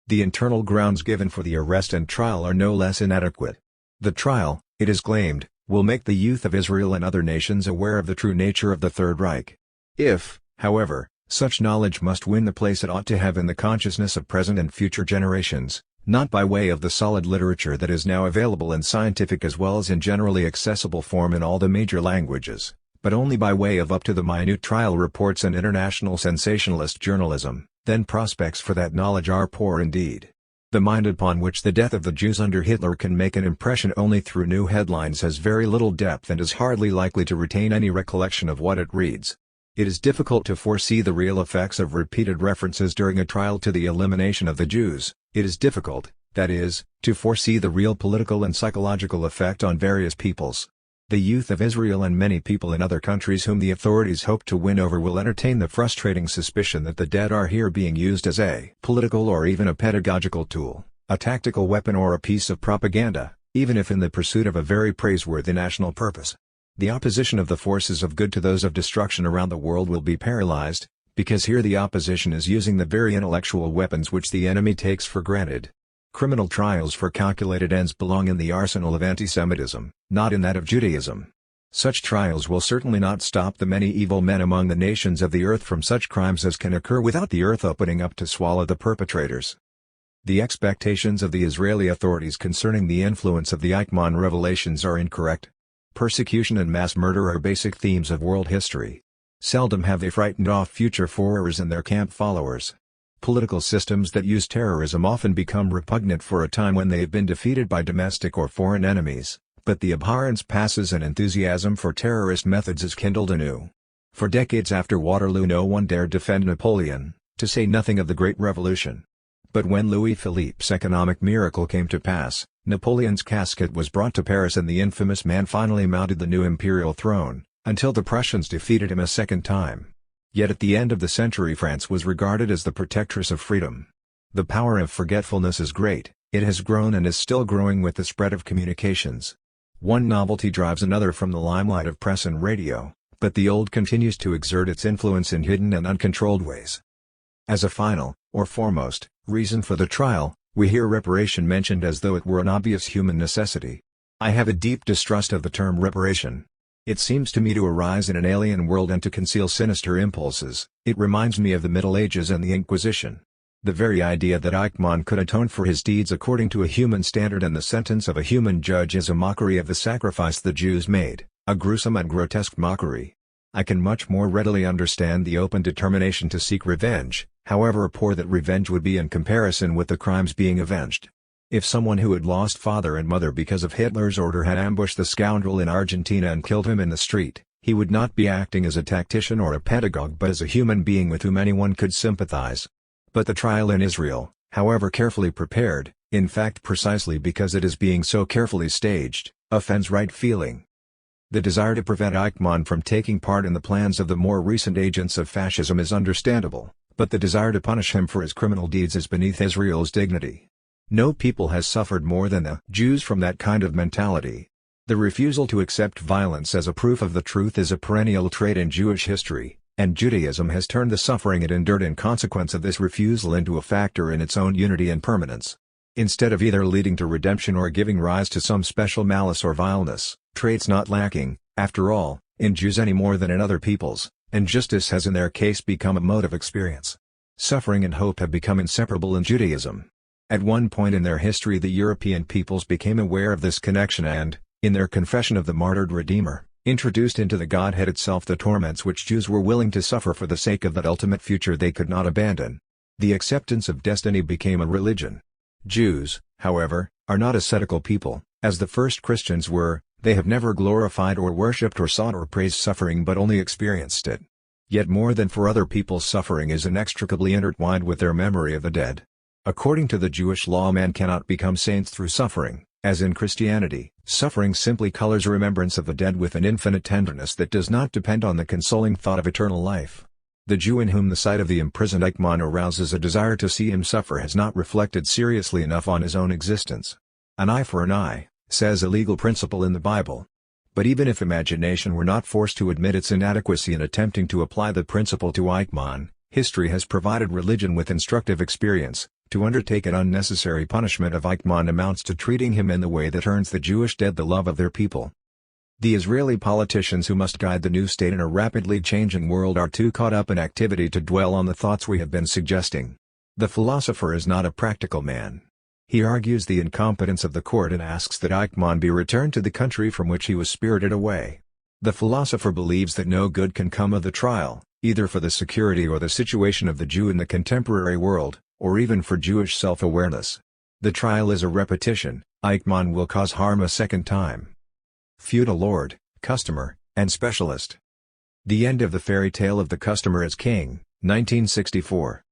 The internal grounds given for the arrest and trial are no less inadequate. The trial, it is claimed, will make the youth of Israel and other nations aware of the true nature of the Third Reich. If, however, such knowledge must win the place it ought to have in the consciousness of present and future generations, not by way of the solid literature that is now available in scientific as well as in generally accessible form in all the major languages, but only by way of up-to-the-minute trial reports and international sensationalist journalism, then prospects for that knowledge are poor indeed. The mind upon which the death of the Jews under Hitler can make an impression only through new headlines has very little depth and is hardly likely to retain any recollection of what it reads. It is difficult to foresee the real effects of repeated references during a trial to the elimination of the Jews. It is difficult, that is, to foresee the real political and psychological effect on various peoples. The youth of Israel and many people in other countries whom the authorities hope to win over will entertain the frustrating suspicion that the dead are here being used as a political or even a pedagogical tool, a tactical weapon or a piece of propaganda, even if in the pursuit of a very praiseworthy national purpose. The opposition of the forces of good to those of destruction around the world will be paralyzed, because here the opposition is using the very intellectual weapons which the enemy takes for granted. Criminal trials for calculated ends belong in the arsenal of anti-Semitism, not in that of Judaism. Such trials will certainly not stop the many evil men among the nations of the earth from such crimes as can occur without the earth opening up to swallow the perpetrators. The expectations of the Israeli authorities concerning the influence of the Eichmann revelations are incorrect. Persecution and mass murder are basic themes of world history. Seldom have they frightened off future Führers and their camp followers. Political systems that use terrorism often become repugnant for a time when they have been defeated by domestic or foreign enemies, but the abhorrence passes and enthusiasm for terrorist methods is kindled anew. For decades after Waterloo no one dared defend Napoleon, to say nothing of the Great Revolution. But when Louis Philippe's economic miracle came to pass, Napoleon's casket was brought to Paris and the infamous man finally mounted the new imperial throne, until the Prussians defeated him a second time. Yet at the end of the century France was regarded as the protectress of freedom. The power of forgetfulness is great, it has grown and is still growing with the spread of communications. One novelty drives another from the limelight of press and radio, but the old continues to exert its influence in hidden and uncontrolled ways. As a final, or foremost, reason for the trial, we hear reparation mentioned as though it were an obvious human necessity. I have a deep distrust of the term reparation. It seems to me to arise in an alien world and to conceal sinister impulses. It reminds me of the Middle Ages and the Inquisition. The very idea that Eichmann could atone for his deeds according to a human standard and the sentence of a human judge is a mockery of the sacrifice the Jews made, a gruesome and grotesque mockery. I can much more readily understand the open determination to seek revenge, however poor that revenge would be in comparison with the crimes being avenged. If someone who had lost father and mother because of Hitler's order had ambushed the scoundrel in Argentina and killed him in the street, he would not be acting as a tactician or a pedagogue but as a human being with whom anyone could sympathize. But the trial in Israel, however carefully prepared, in fact precisely because it is being so carefully staged, offends right feeling. The desire to prevent Eichmann from taking part in the plans of the more recent agents of fascism is understandable, but the desire to punish him for his criminal deeds is beneath Israel's dignity. No people has suffered more than the Jews from that kind of mentality. The refusal to accept violence as a proof of the truth is a perennial trait in Jewish history, and Judaism has turned the suffering it endured in consequence of this refusal into a factor in its own unity and permanence. Instead of either leading to redemption or giving rise to some special malice or vileness, traits not lacking, after all, in Jews any more than in other peoples, and justice has in their case become a mode of experience. Suffering and hope have become inseparable in Judaism. At one point in their history the European peoples became aware of this connection and, in their confession of the martyred Redeemer, introduced into the Godhead itself the torments which Jews were willing to suffer for the sake of that ultimate future they could not abandon. The acceptance of destiny became a religion. Jews, however, are not ascetical people, as the first Christians were. They have never glorified or worshipped or sought or praised suffering but only experienced it. Yet more than for other peoples suffering is inextricably intertwined with their memory of the dead. According to the Jewish law man cannot become saints through suffering, as in Christianity. Suffering simply colors remembrance of the dead with an infinite tenderness that does not depend on the consoling thought of eternal life. The Jew in whom the sight of the imprisoned Eichmann arouses a desire to see him suffer has not reflected seriously enough on his own existence. An eye for an eye, says a legal principle in the Bible. But even if imagination were not forced to admit its inadequacy in attempting to apply the principle to Eichmann, history has provided religion with instructive experience. To undertake an unnecessary punishment of Eichmann amounts to treating him in the way that earns the Jewish dead the love of their people. The Israeli politicians who must guide the new state in a rapidly changing world are too caught up in activity to dwell on the thoughts we have been suggesting. The philosopher is not a practical man. He argues the incompetence of the court and asks that Eichmann be returned to the country from which he was spirited away. The philosopher believes that no good can come of the trial, either for the security or the situation of the Jew in the contemporary world, or even for Jewish self-awareness. The trial is a repetition. Eichmann will cause harm a second time. Feudal lord, customer, and specialist. The end of the fairy tale of the customer as king, 1964.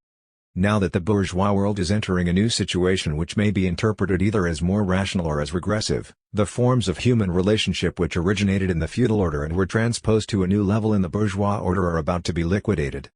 Now that the bourgeois world is entering a new situation which may be interpreted either as more rational or as regressive, the forms of human relationship which originated in the feudal order and were transposed to a new level in the bourgeois order are about to be liquidated.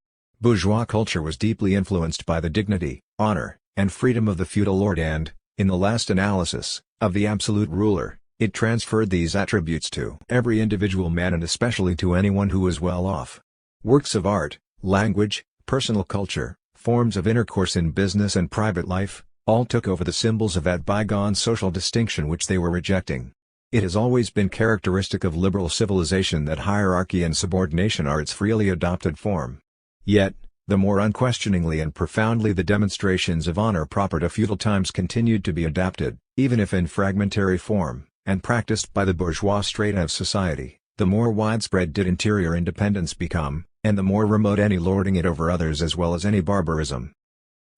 Bourgeois culture was deeply influenced by the dignity, honor, and freedom of the feudal lord and, in the last analysis, of the absolute ruler. It transferred these attributes to every individual man and especially to anyone who was well off. Works of art, language, personal culture, forms of intercourse in business and private life, all took over the symbols of that bygone social distinction which they were rejecting. It has always been characteristic of liberal civilization that hierarchy and subordination are its freely adopted form. Yet, the more unquestioningly and profoundly the demonstrations of honor proper to feudal times continued to be adapted, even if in fragmentary form, and practiced by the bourgeois strata of society, the more widespread did interior independence become, and the more remote any lording it over others as well as any barbarism.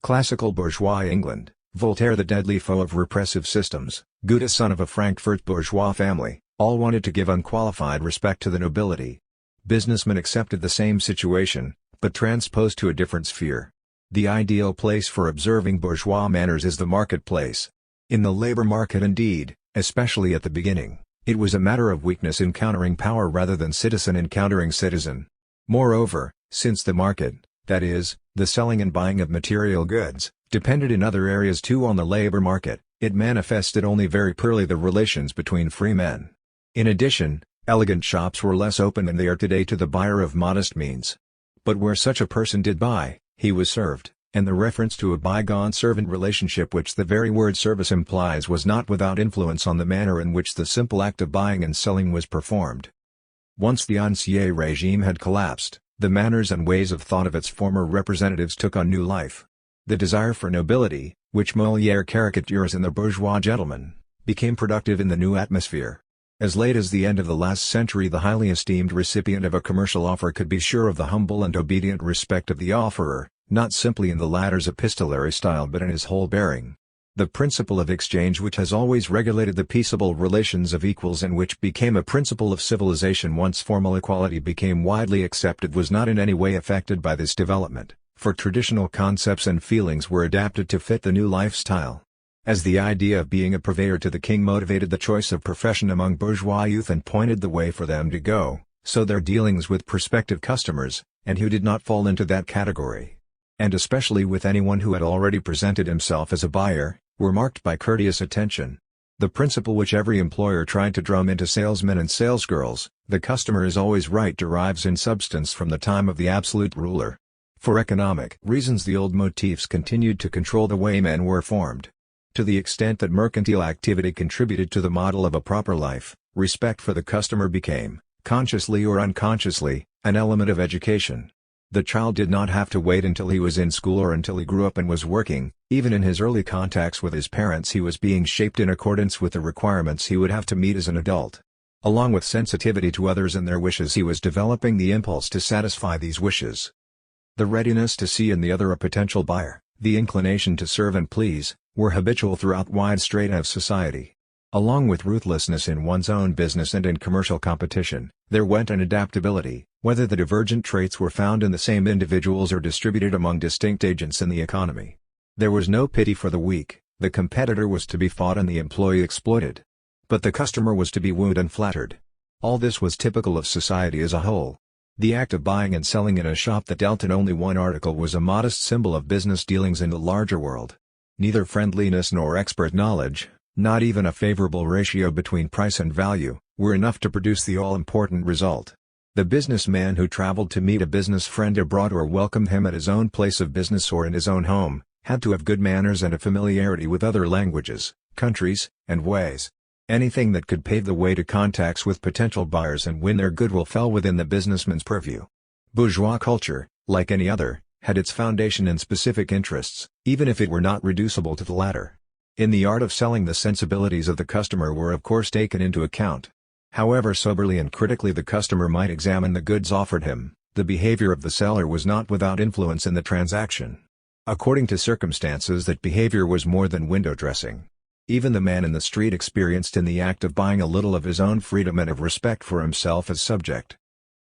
Classical bourgeois England, Voltaire the deadly foe of repressive systems, Goethe son of a Frankfurt bourgeois family, all wanted to give unqualified respect to the nobility. Businessmen accepted the same situation, but transposed to a different sphere. The ideal place for observing bourgeois manners is the marketplace. In the labor market indeed, especially at the beginning, it was a matter of weakness encountering power rather than citizen encountering citizen. Moreover, since the market, that is, the selling and buying of material goods, depended in other areas too on the labor market, it manifested only very poorly the relations between free men. In addition, elegant shops were less open than they are today to the buyer of modest means. But where such a person did buy, he was served, and the reference to a bygone servant relationship which the very word service implies was not without influence on the manner in which the simple act of buying and selling was performed. Once the Ancien regime had collapsed, the manners and ways of thought of its former representatives took on new life. The desire for nobility, which Molière caricatures in The Bourgeois Gentleman, became productive in the new atmosphere. As late as the end of the last century the highly esteemed recipient of a commercial offer could be sure of the humble and obedient respect of the offerer, not simply in the latter's epistolary style but in his whole bearing. The principle of exchange which has always regulated the peaceable relations of equals and which became a principle of civilization once formal equality became widely accepted was not in any way affected by this development, for traditional concepts and feelings were adapted to fit the new lifestyle. As the idea of being a purveyor to the king motivated the choice of profession among bourgeois youth and pointed the way for them to go, so their dealings with prospective customers, and who did not fall into that category, and especially with anyone who had already presented himself as a buyer, were marked by courteous attention. The principle which every employer tried to drum into salesmen and salesgirls, the customer is always right, derives in substance from the time of the absolute ruler. For economic reasons the old motifs continued to control the way men were formed. To the extent that mercantile activity contributed to the model of a proper life, respect for the customer became, consciously or unconsciously, an element of education. The child did not have to wait until he was in school or until he grew up and was working. Even in his early contacts with his parents he was being shaped in accordance with the requirements he would have to meet as an adult. Along with sensitivity to others and their wishes, he was developing the impulse to satisfy these wishes. The readiness to see in the other a potential buyer, the inclination to serve and please, were habitual throughout wide strata of society. Along with ruthlessness in one's own business and in commercial competition, there went an adaptability, whether the divergent traits were found in the same individuals or distributed among distinct agents in the economy. There was no pity for the weak, the competitor was to be fought and the employee exploited. But the customer was to be wooed and flattered. All this was typical of society as a whole. The act of buying and selling in a shop that dealt in only one article was a modest symbol of business dealings in the larger world. Neither friendliness nor expert knowledge, not even a favorable ratio between price and value, were enough to produce the all-important result. The businessman who traveled to meet a business friend abroad or welcomed him at his own place of business or in his own home, had to have good manners and a familiarity with other languages, countries, and ways. Anything that could pave the way to contacts with potential buyers and win their goodwill fell within the businessman's purview. Bourgeois culture, like any other, had its foundation in specific interests, even if it were not reducible to the latter. In the art of selling, the sensibilities of the customer were of course taken into account. However soberly and critically the customer might examine the goods offered him, the behavior of the seller was not without influence in the transaction. According to circumstances, that behavior was more than window dressing. Even the man in the street experienced in the act of buying a little of his own freedom and of respect for himself as subject.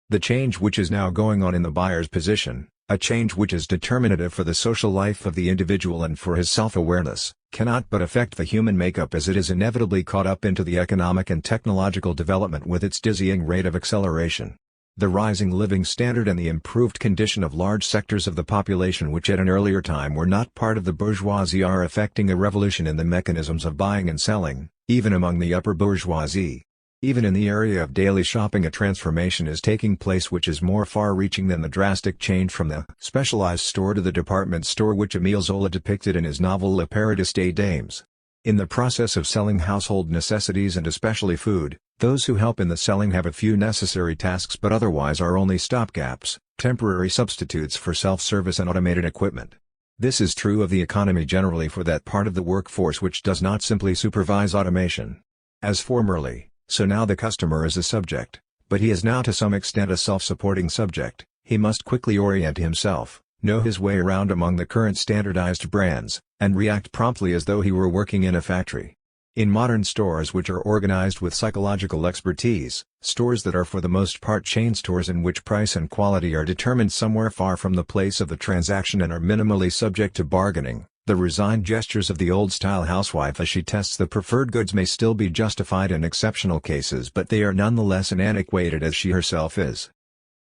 The change which is now going on in the buyer's position, a change which is determinative for the social life of the individual and for his self-awareness, cannot but affect the human makeup as it is inevitably caught up into the economic and technological development with its dizzying rate of acceleration. The rising living standard and the improved condition of large sectors of the population which at an earlier time were not part of the bourgeoisie are effecting a revolution in the mechanisms of buying and selling, even among the upper bourgeoisie. Even in the area of daily shopping a transformation is taking place which is more far-reaching than the drastic change from the specialized store to the department store which Émile Zola depicted in his novel Le Paradis des Dames. In the process of selling household necessities and especially food, those who help in the selling have a few necessary tasks but otherwise are only stopgaps, temporary substitutes for self-service and automated equipment. This is true of the economy generally for that part of the workforce which does not simply supervise automation. As formerly, so now the customer is a subject, but he is now to some extent a self-supporting subject. He must quickly orient himself, know his way around among the current standardized brands, and react promptly as though he were working in a factory. In modern stores which are organized with psychological expertise, stores that are for the most part chain stores in which price and quality are determined somewhere far from the place of the transaction and are minimally subject to bargaining, the resigned gestures of the old-style housewife as she tests the preferred goods may still be justified in exceptional cases, but they are nonetheless as antiquated as she herself is.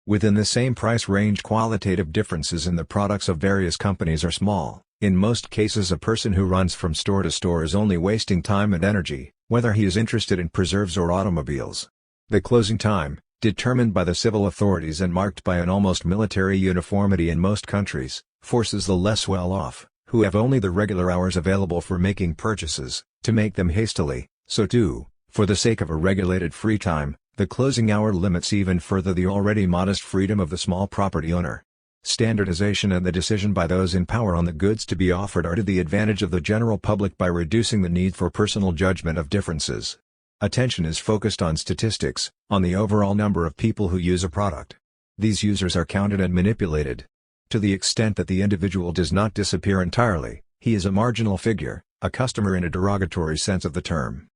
Within the same price range, qualitative differences in the products of various companies are small. In most cases a person who runs from store to store is only wasting time and energy, whether he is interested in preserves or automobiles. The closing time, determined by the civil authorities and marked by an almost military uniformity in most countries, forces the less well-off, who have only the regular hours available for making purchases, to make them hastily. So too, for the sake of a regulated free time, the closing hour limits even further the already modest freedom of the small property owner. Standardization and the decision by those in power on the goods to be offered are to the advantage of the general public by reducing the need for personal judgment of differences. Attention is focused on statistics, on the overall number of people who use a product. These users are counted and manipulated. To the extent that the individual does not disappear entirely, he is a marginal figure, a customer in a derogatory sense of the term.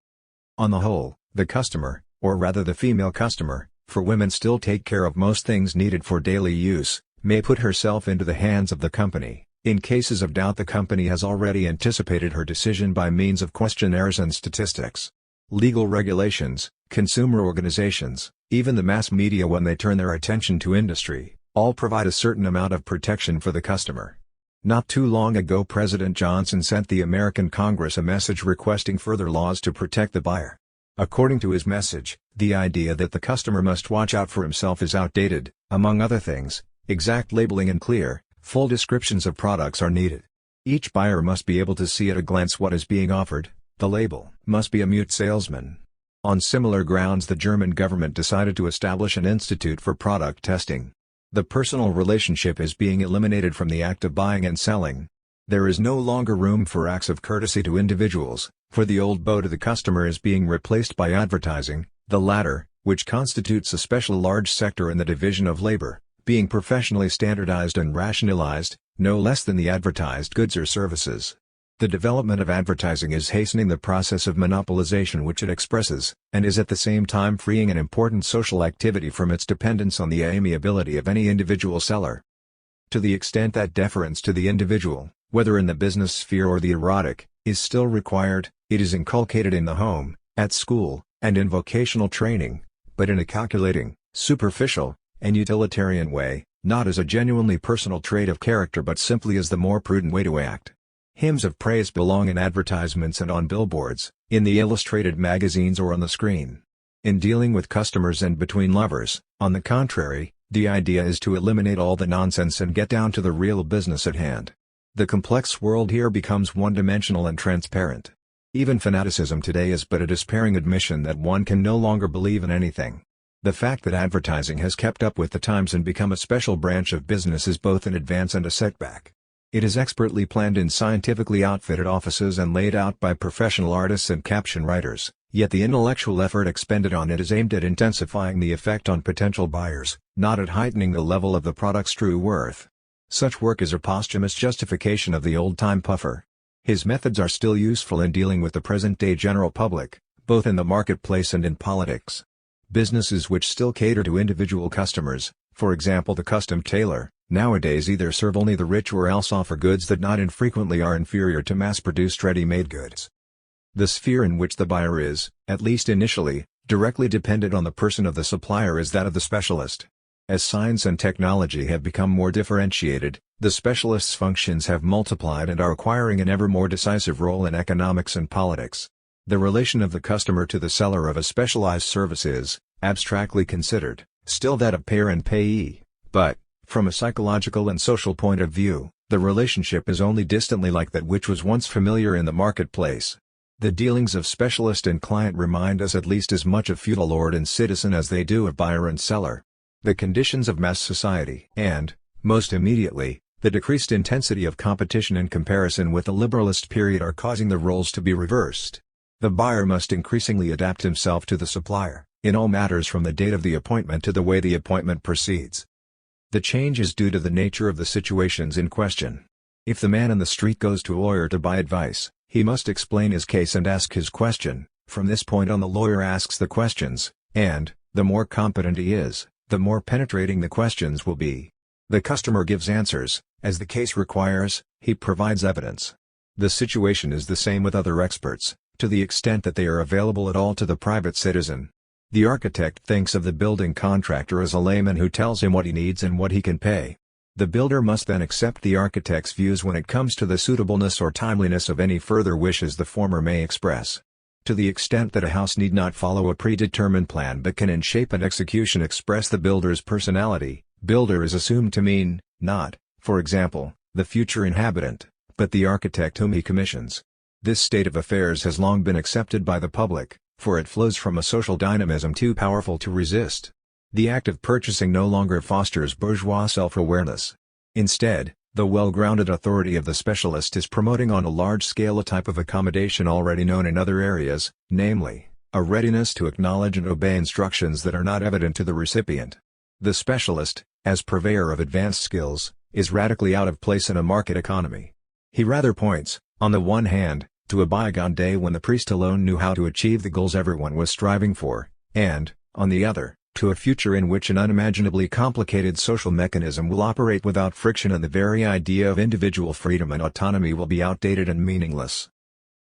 On the whole, the customer, or rather the female customer, for women still take care of most things needed for daily use, may put herself into the hands of the company. In cases of doubt the company has already anticipated her decision by means of questionnaires and statistics. Legal regulations, consumer organizations, even the mass media when they turn their attention to industry, all provide a certain amount of protection for the customer. Not too long ago President Johnson sent the American Congress a message requesting further laws to protect the buyer. According to his message, the idea that the customer must watch out for himself is outdated. Among other things, exact labeling and clear, full descriptions of products are needed. Each buyer must be able to see at a glance what is being offered. The label must be a mute salesman. On similar grounds, the German government decided to establish an institute for product testing. The personal relationship is being eliminated from the act of buying and selling. There is no longer room for acts of courtesy to individuals, for the old bow to the customer is being replaced by advertising, the latter, which constitutes a special large sector in the division of labor, being professionally standardized and rationalized, no less than the advertised goods or services. The development of advertising is hastening the process of monopolization which it expresses, and is at the same time freeing an important social activity from its dependence on the amiability of any individual seller. To the extent that deference to the individual, whether in the business sphere or the erotic, is still required, it is inculcated in the home, at school, and in vocational training, but in a calculating, superficial, and utilitarian way, not as a genuinely personal trait of character but simply as the more prudent way to act. Hymns of praise belong in advertisements and on billboards, in the illustrated magazines or on the screen. In dealing with customers and between lovers, on the contrary, the idea is to eliminate all the nonsense and get down to the real business at hand. The complex world here becomes one-dimensional and transparent. Even fanaticism today is but a despairing admission that one can no longer believe in anything. The fact that advertising has kept up with the times and become a special branch of business is both an advance and a setback. It is expertly planned in scientifically outfitted offices and laid out by professional artists and caption writers, yet the intellectual effort expended on it is aimed at intensifying the effect on potential buyers, not at heightening the level of the product's true worth. Such work is a posthumous justification of the old-time puffer. His methods are still useful in dealing with the present-day general public, both in the marketplace and in politics. Businesses which still cater to individual customers, for example the custom tailor, nowadays either serve only the rich or else offer goods that not infrequently are inferior to mass-produced ready-made goods. The sphere in which the buyer is, at least initially, directly dependent on the person of the supplier is that of the specialist. As science and technology have become more differentiated, the specialist's functions have multiplied and are acquiring an ever more decisive role in economics and politics. The relation of the customer to the seller of a specialized service is, abstractly considered, still that of payer and payee, but, from a psychological and social point of view, the relationship is only distantly like that which was once familiar in the marketplace. The dealings of specialist and client remind us at least as much of feudal lord and citizen as they do of buyer and seller. The conditions of mass society and, most immediately, the decreased intensity of competition in comparison with the liberalist period are causing the roles to be reversed. The buyer must increasingly adapt himself to the supplier, in all matters from the date of the appointment to the way the appointment proceeds. The change is due to the nature of the situations in question. If the man in the street goes to a lawyer to buy advice, he must explain his case and ask his question. From this point on the lawyer asks the questions, and, the more competent he is, the more penetrating the questions will be. The customer gives answers, as the case requires, he provides evidence. The situation is the same with other experts, to the extent that they are available at all to the private citizen. The architect thinks of the building contractor as a layman who tells him what he needs and what he can pay. The builder must then accept the architect's views when it comes to the suitableness or timeliness of any further wishes the former may express. To the extent that a house need not follow a predetermined plan but can in shape and execution express the builder's personality, builder is assumed to mean, not, for example, the future inhabitant, but the architect whom he commissions. This state of affairs has long been accepted by the public, for it flows from a social dynamism too powerful to resist. The act of purchasing no longer fosters bourgeois self-awareness. Instead, the well-grounded authority of the specialist is promoting on a large scale a type of accommodation already known in other areas, namely, a readiness to acknowledge and obey instructions that are not evident to the recipient. The specialist, as purveyor of advanced skills, is radically out of place in a market economy. He rather points, on the one hand, to a bygone day when the priest alone knew how to achieve the goals everyone was striving for, and, on the other, to a future in which an unimaginably complicated social mechanism will operate without friction and the very idea of individual freedom and autonomy will be outdated and meaningless.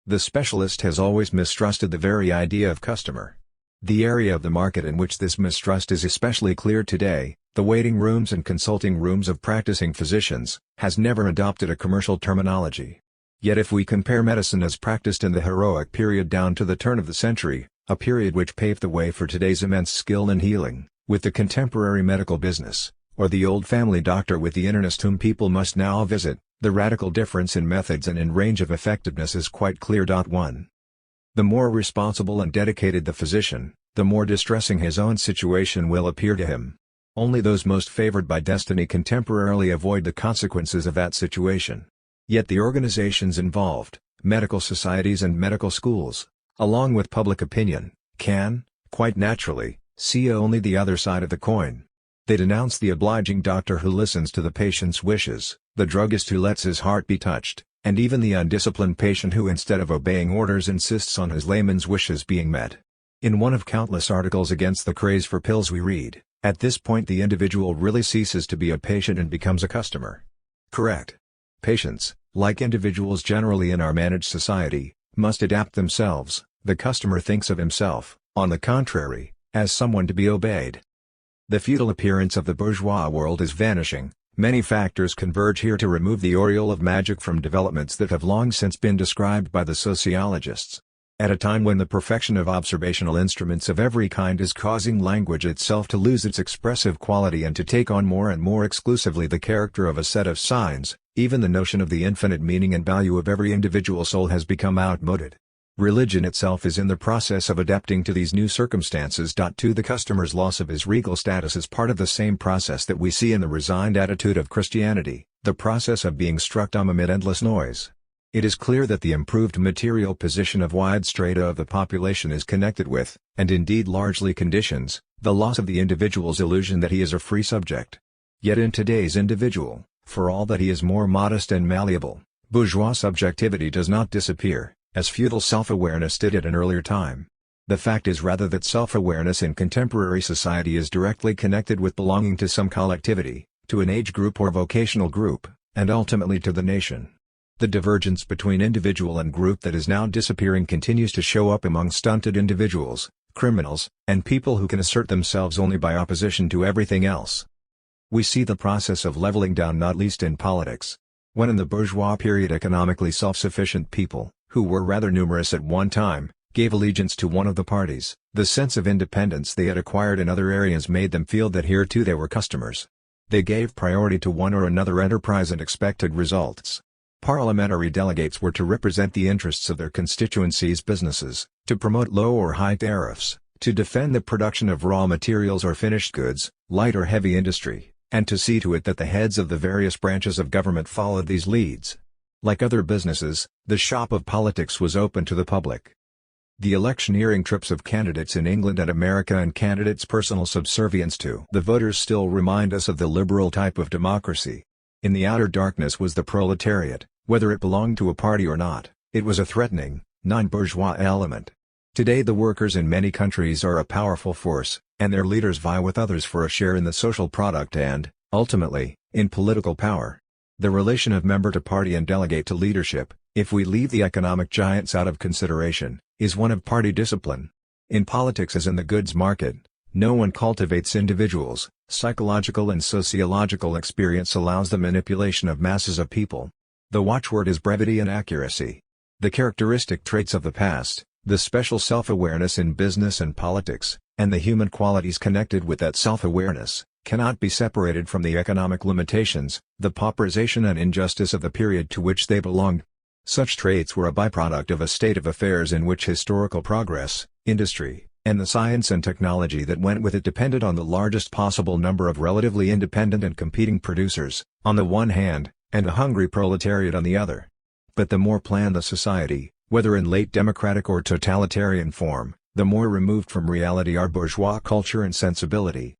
The specialist has always mistrusted the very idea of customer. The area of the market in which this mistrust is especially clear today, the waiting rooms and consulting rooms of practicing physicians, has never adopted a commercial terminology. Yet if we compare medicine as practiced in the heroic period down to the turn of the century, a period which paved the way for today's immense skill in healing, with the contemporary medical business, or the old family doctor with the internist whom people must now visit, the radical difference in methods and in range of effectiveness is quite clear. 1. The more responsible and dedicated the physician, the more distressing his own situation will appear to him. Only those most favored by destiny can temporarily avoid the consequences of that situation. Yet the organizations involved, medical societies and medical schools, along with public opinion, can, quite naturally, see only the other side of the coin. They denounce the obliging doctor who listens to the patient's wishes, the druggist who lets his heart be touched, and even the undisciplined patient who instead of obeying orders insists on his layman's wishes being met. In one of countless articles against the craze for pills we read, at this point the individual really ceases to be a patient and becomes a customer. Correct. Patients, like individuals generally in our managed society, must adapt themselves. The customer thinks of himself, on the contrary, as someone to be obeyed. The feudal appearance of the bourgeois world is vanishing. Many factors converge here to remove the aureole of magic from developments that have long since been described by the sociologists. At a time when the perfection of observational instruments of every kind is causing language itself to lose its expressive quality and to take on more and more exclusively the character of a set of signs, even the notion of the infinite meaning and value of every individual soul has become outmoded. Religion itself is in the process of adapting to these new circumstances. 2. The customer's loss of his regal status is part of the same process that we see in the resigned attitude of Christianity, the process of being struck dumb amid endless noise. It is clear that the improved material position of wide strata of the population is connected with, and indeed largely conditions, the loss of the individual's illusion that he is a free subject. Yet in today's individual, for all that he is more modest and malleable, bourgeois subjectivity does not disappear, as feudal self-awareness did at an earlier time. The fact is rather that self-awareness in contemporary society is directly connected with belonging to some collectivity, to an age group or vocational group, and ultimately to the nation. The divergence between individual and group that is now disappearing continues to show up among stunted individuals, criminals, and people who can assert themselves only by opposition to everything else. We see the process of leveling down not least in politics. When in the bourgeois period economically self-sufficient people, who were rather numerous at one time, gave allegiance to one of the parties, the sense of independence they had acquired in other areas made them feel that here too they were customers. They gave priority to one or another enterprise and expected results. Parliamentary delegates were to represent the interests of their constituencies' businesses, to promote low or high tariffs, to defend the production of raw materials or finished goods, light or heavy industry, and to see to it that the heads of the various branches of government followed these leads. Like other businesses, the shop of politics was open to the public. The electioneering trips of candidates in England and America and candidates' personal subservience to the voters still remind us of the liberal type of democracy. In the outer darkness was the proletariat, whether it belonged to a party or not. It was a threatening, non-bourgeois element. Today the workers in many countries are a powerful force, and their leaders vie with others for a share in the social product and, ultimately, in political power. The relation of member to party and delegate to leadership, if we leave the economic giants out of consideration, is one of party discipline. In politics as in the goods market, no one cultivates individuals. Psychological and sociological experience allows the manipulation of masses of people. The watchword is brevity and accuracy. The characteristic traits of the past, the special self-awareness in business and politics, and the human qualities connected with that self-awareness, cannot be separated from the economic limitations, the pauperization and injustice of the period to which they belonged. Such traits were a byproduct of a state of affairs in which historical progress, industry, and the science and technology that went with it depended on the largest possible number of relatively independent and competing producers, on the one hand, and a hungry proletariat on the other. But the more planned the society, whether in late democratic or totalitarian form, the more removed from reality are bourgeois culture and sensibility.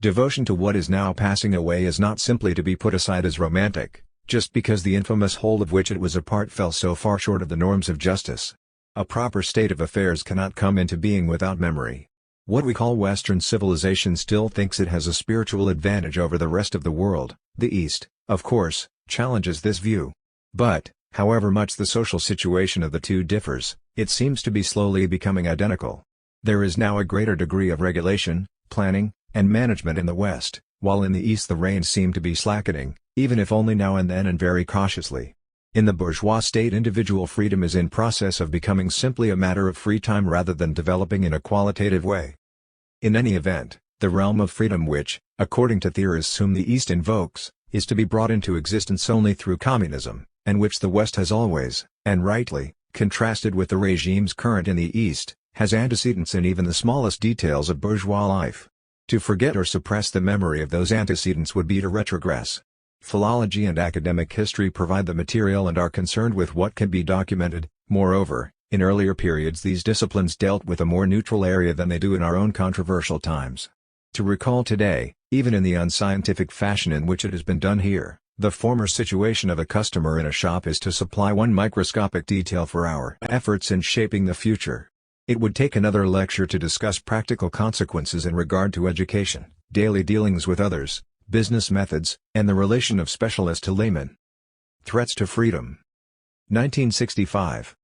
Devotion to what is now passing away is not simply to be put aside as romantic, just because the infamous whole of which it was a part fell so far short of the norms of justice. A proper state of affairs cannot come into being without memory. What we call Western civilization still thinks it has a spiritual advantage over the rest of the world. The East, of course, challenges this view. But, however much the social situation of the two differs, it seems to be slowly becoming identical. There is now a greater degree of regulation, planning, and management in the West, while in the East the reins seem to be slackening, even if only now and then and very cautiously. In the bourgeois state, individual freedom is in process of becoming simply a matter of free time rather than developing in a qualitative way. In any event, the realm of freedom which, according to theorists whom the East invokes, is to be brought into existence only through communism, and which the West has always, and rightly, contrasted with the regimes current in the East, has antecedents in even the smallest details of bourgeois life. To forget or suppress the memory of those antecedents would be to retrogress. Philology and academic history provide the material and are concerned with what can be documented. Moreover, in earlier periods these disciplines dealt with a more neutral area than they do in our own controversial times. To recall today, even in the unscientific fashion in which it has been done here, the former situation of a customer in a shop is to supply one microscopic detail for our efforts in shaping the future. It would take another lecture to discuss practical consequences in regard to education, daily dealings with others, business methods, and the relation of specialist to layman. Threats to freedom. 1965.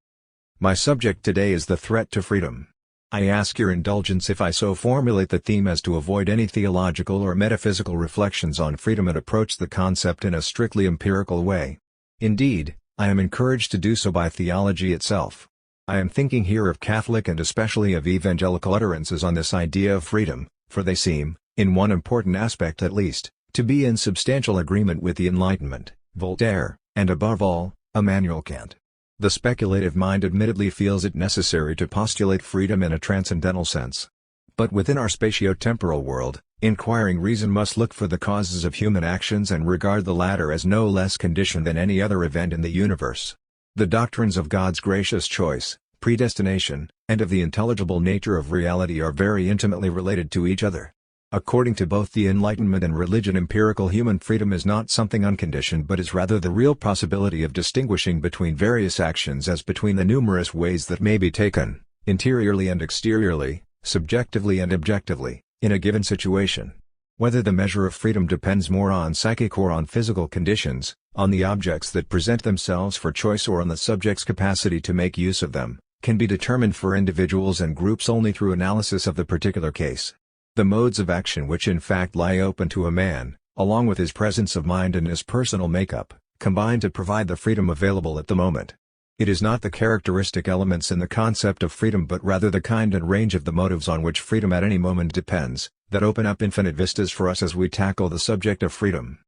My subject today is the threat to freedom. I ask your indulgence if I so formulate the theme as to avoid any theological or metaphysical reflections on freedom and approach the concept in a strictly empirical way. Indeed, I am encouraged to do so by theology itself. I am thinking here of Catholic and especially of evangelical utterances on this idea of freedom, for they seem, in one important aspect at least, to be in substantial agreement with the Enlightenment, Voltaire, and above all, Immanuel Kant. The speculative mind admittedly feels it necessary to postulate freedom in a transcendental sense. But within our spatio-temporal world, inquiring reason must look for the causes of human actions and regard the latter as no less conditioned than any other event in the universe. The doctrines of God's gracious choice, predestination, and of the intelligible nature of reality are very intimately related to each other. According to both the Enlightenment and religion, empirical human freedom is not something unconditioned but is rather the real possibility of distinguishing between various actions as between the numerous ways that may be taken, interiorly and exteriorly, subjectively and objectively, in a given situation. Whether the measure of freedom depends more on psychic or on physical conditions, on the objects that present themselves for choice or on the subject's capacity to make use of them, can be determined for individuals and groups only through analysis of the particular case. The modes of action which in fact lie open to a man, along with his presence of mind and his personal makeup, combine to provide the freedom available at the moment. It is not the characteristic elements in the concept of freedom but rather the kind and range of the motives on which freedom at any moment depends, that open up infinite vistas for us as we tackle the subject of freedom.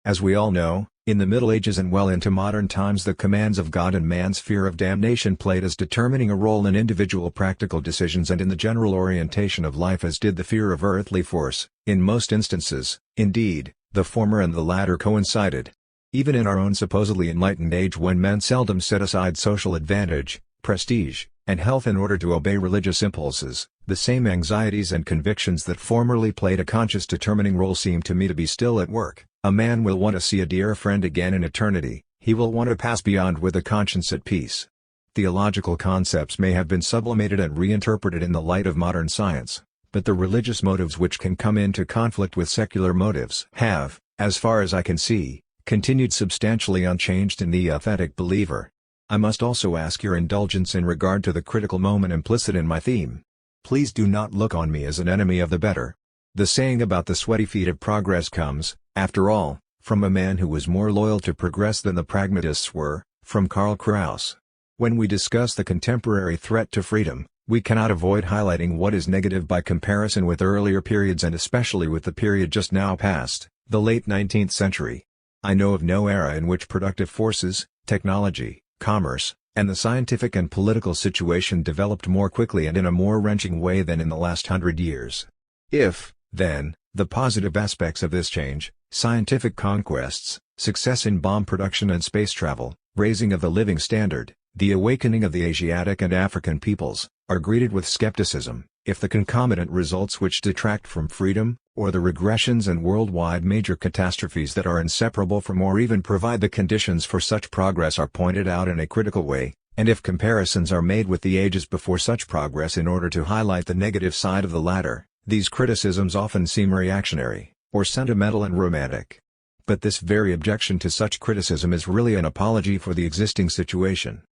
As we all know, in the Middle Ages and well into modern times the commands of God and man's fear of damnation played as determining a role in individual practical decisions and in the general orientation of life as did the fear of earthly force. In most instances, indeed, the former and the latter coincided. Even in our own supposedly enlightened age when men seldom set aside social advantage, prestige, and health in order to obey religious impulses, the same anxieties and convictions that formerly played a conscious determining role seem to me to be still at work. A man will want to see a dear friend again in eternity, he will want to pass beyond with a conscience at peace. Theological concepts may have been sublimated and reinterpreted in the light of modern science, but the religious motives which can come into conflict with secular motives have, as far as I can see, continued substantially unchanged in the authentic believer. I must also ask your indulgence in regard to the critical moment implicit in my theme. Please do not look on me as an enemy of the better. The saying about the sweaty feet of progress comes, after all, from a man who was more loyal to progress than the pragmatists were, from Karl Kraus. When we discuss the contemporary threat to freedom, we cannot avoid highlighting what is negative by comparison with earlier periods and especially with the period just now past, the late 19th century. I know of no era in which productive forces, technology, commerce, and the scientific and political situation developed more quickly and in a more wrenching way than in the last 100 years. If, then, the positive aspects of this change, scientific conquests, success in bomb production and space travel, raising of the living standard, the awakening of the Asiatic and African peoples, are greeted with skepticism, if the concomitant results which detract from freedom, or the regressions and worldwide major catastrophes that are inseparable from or even provide the conditions for such progress are pointed out in a critical way, and if comparisons are made with the ages before such progress in order to highlight the negative side of the latter, these criticisms often seem reactionary, or sentimental and romantic. But this very objection to such criticism is really an apology for the existing situation.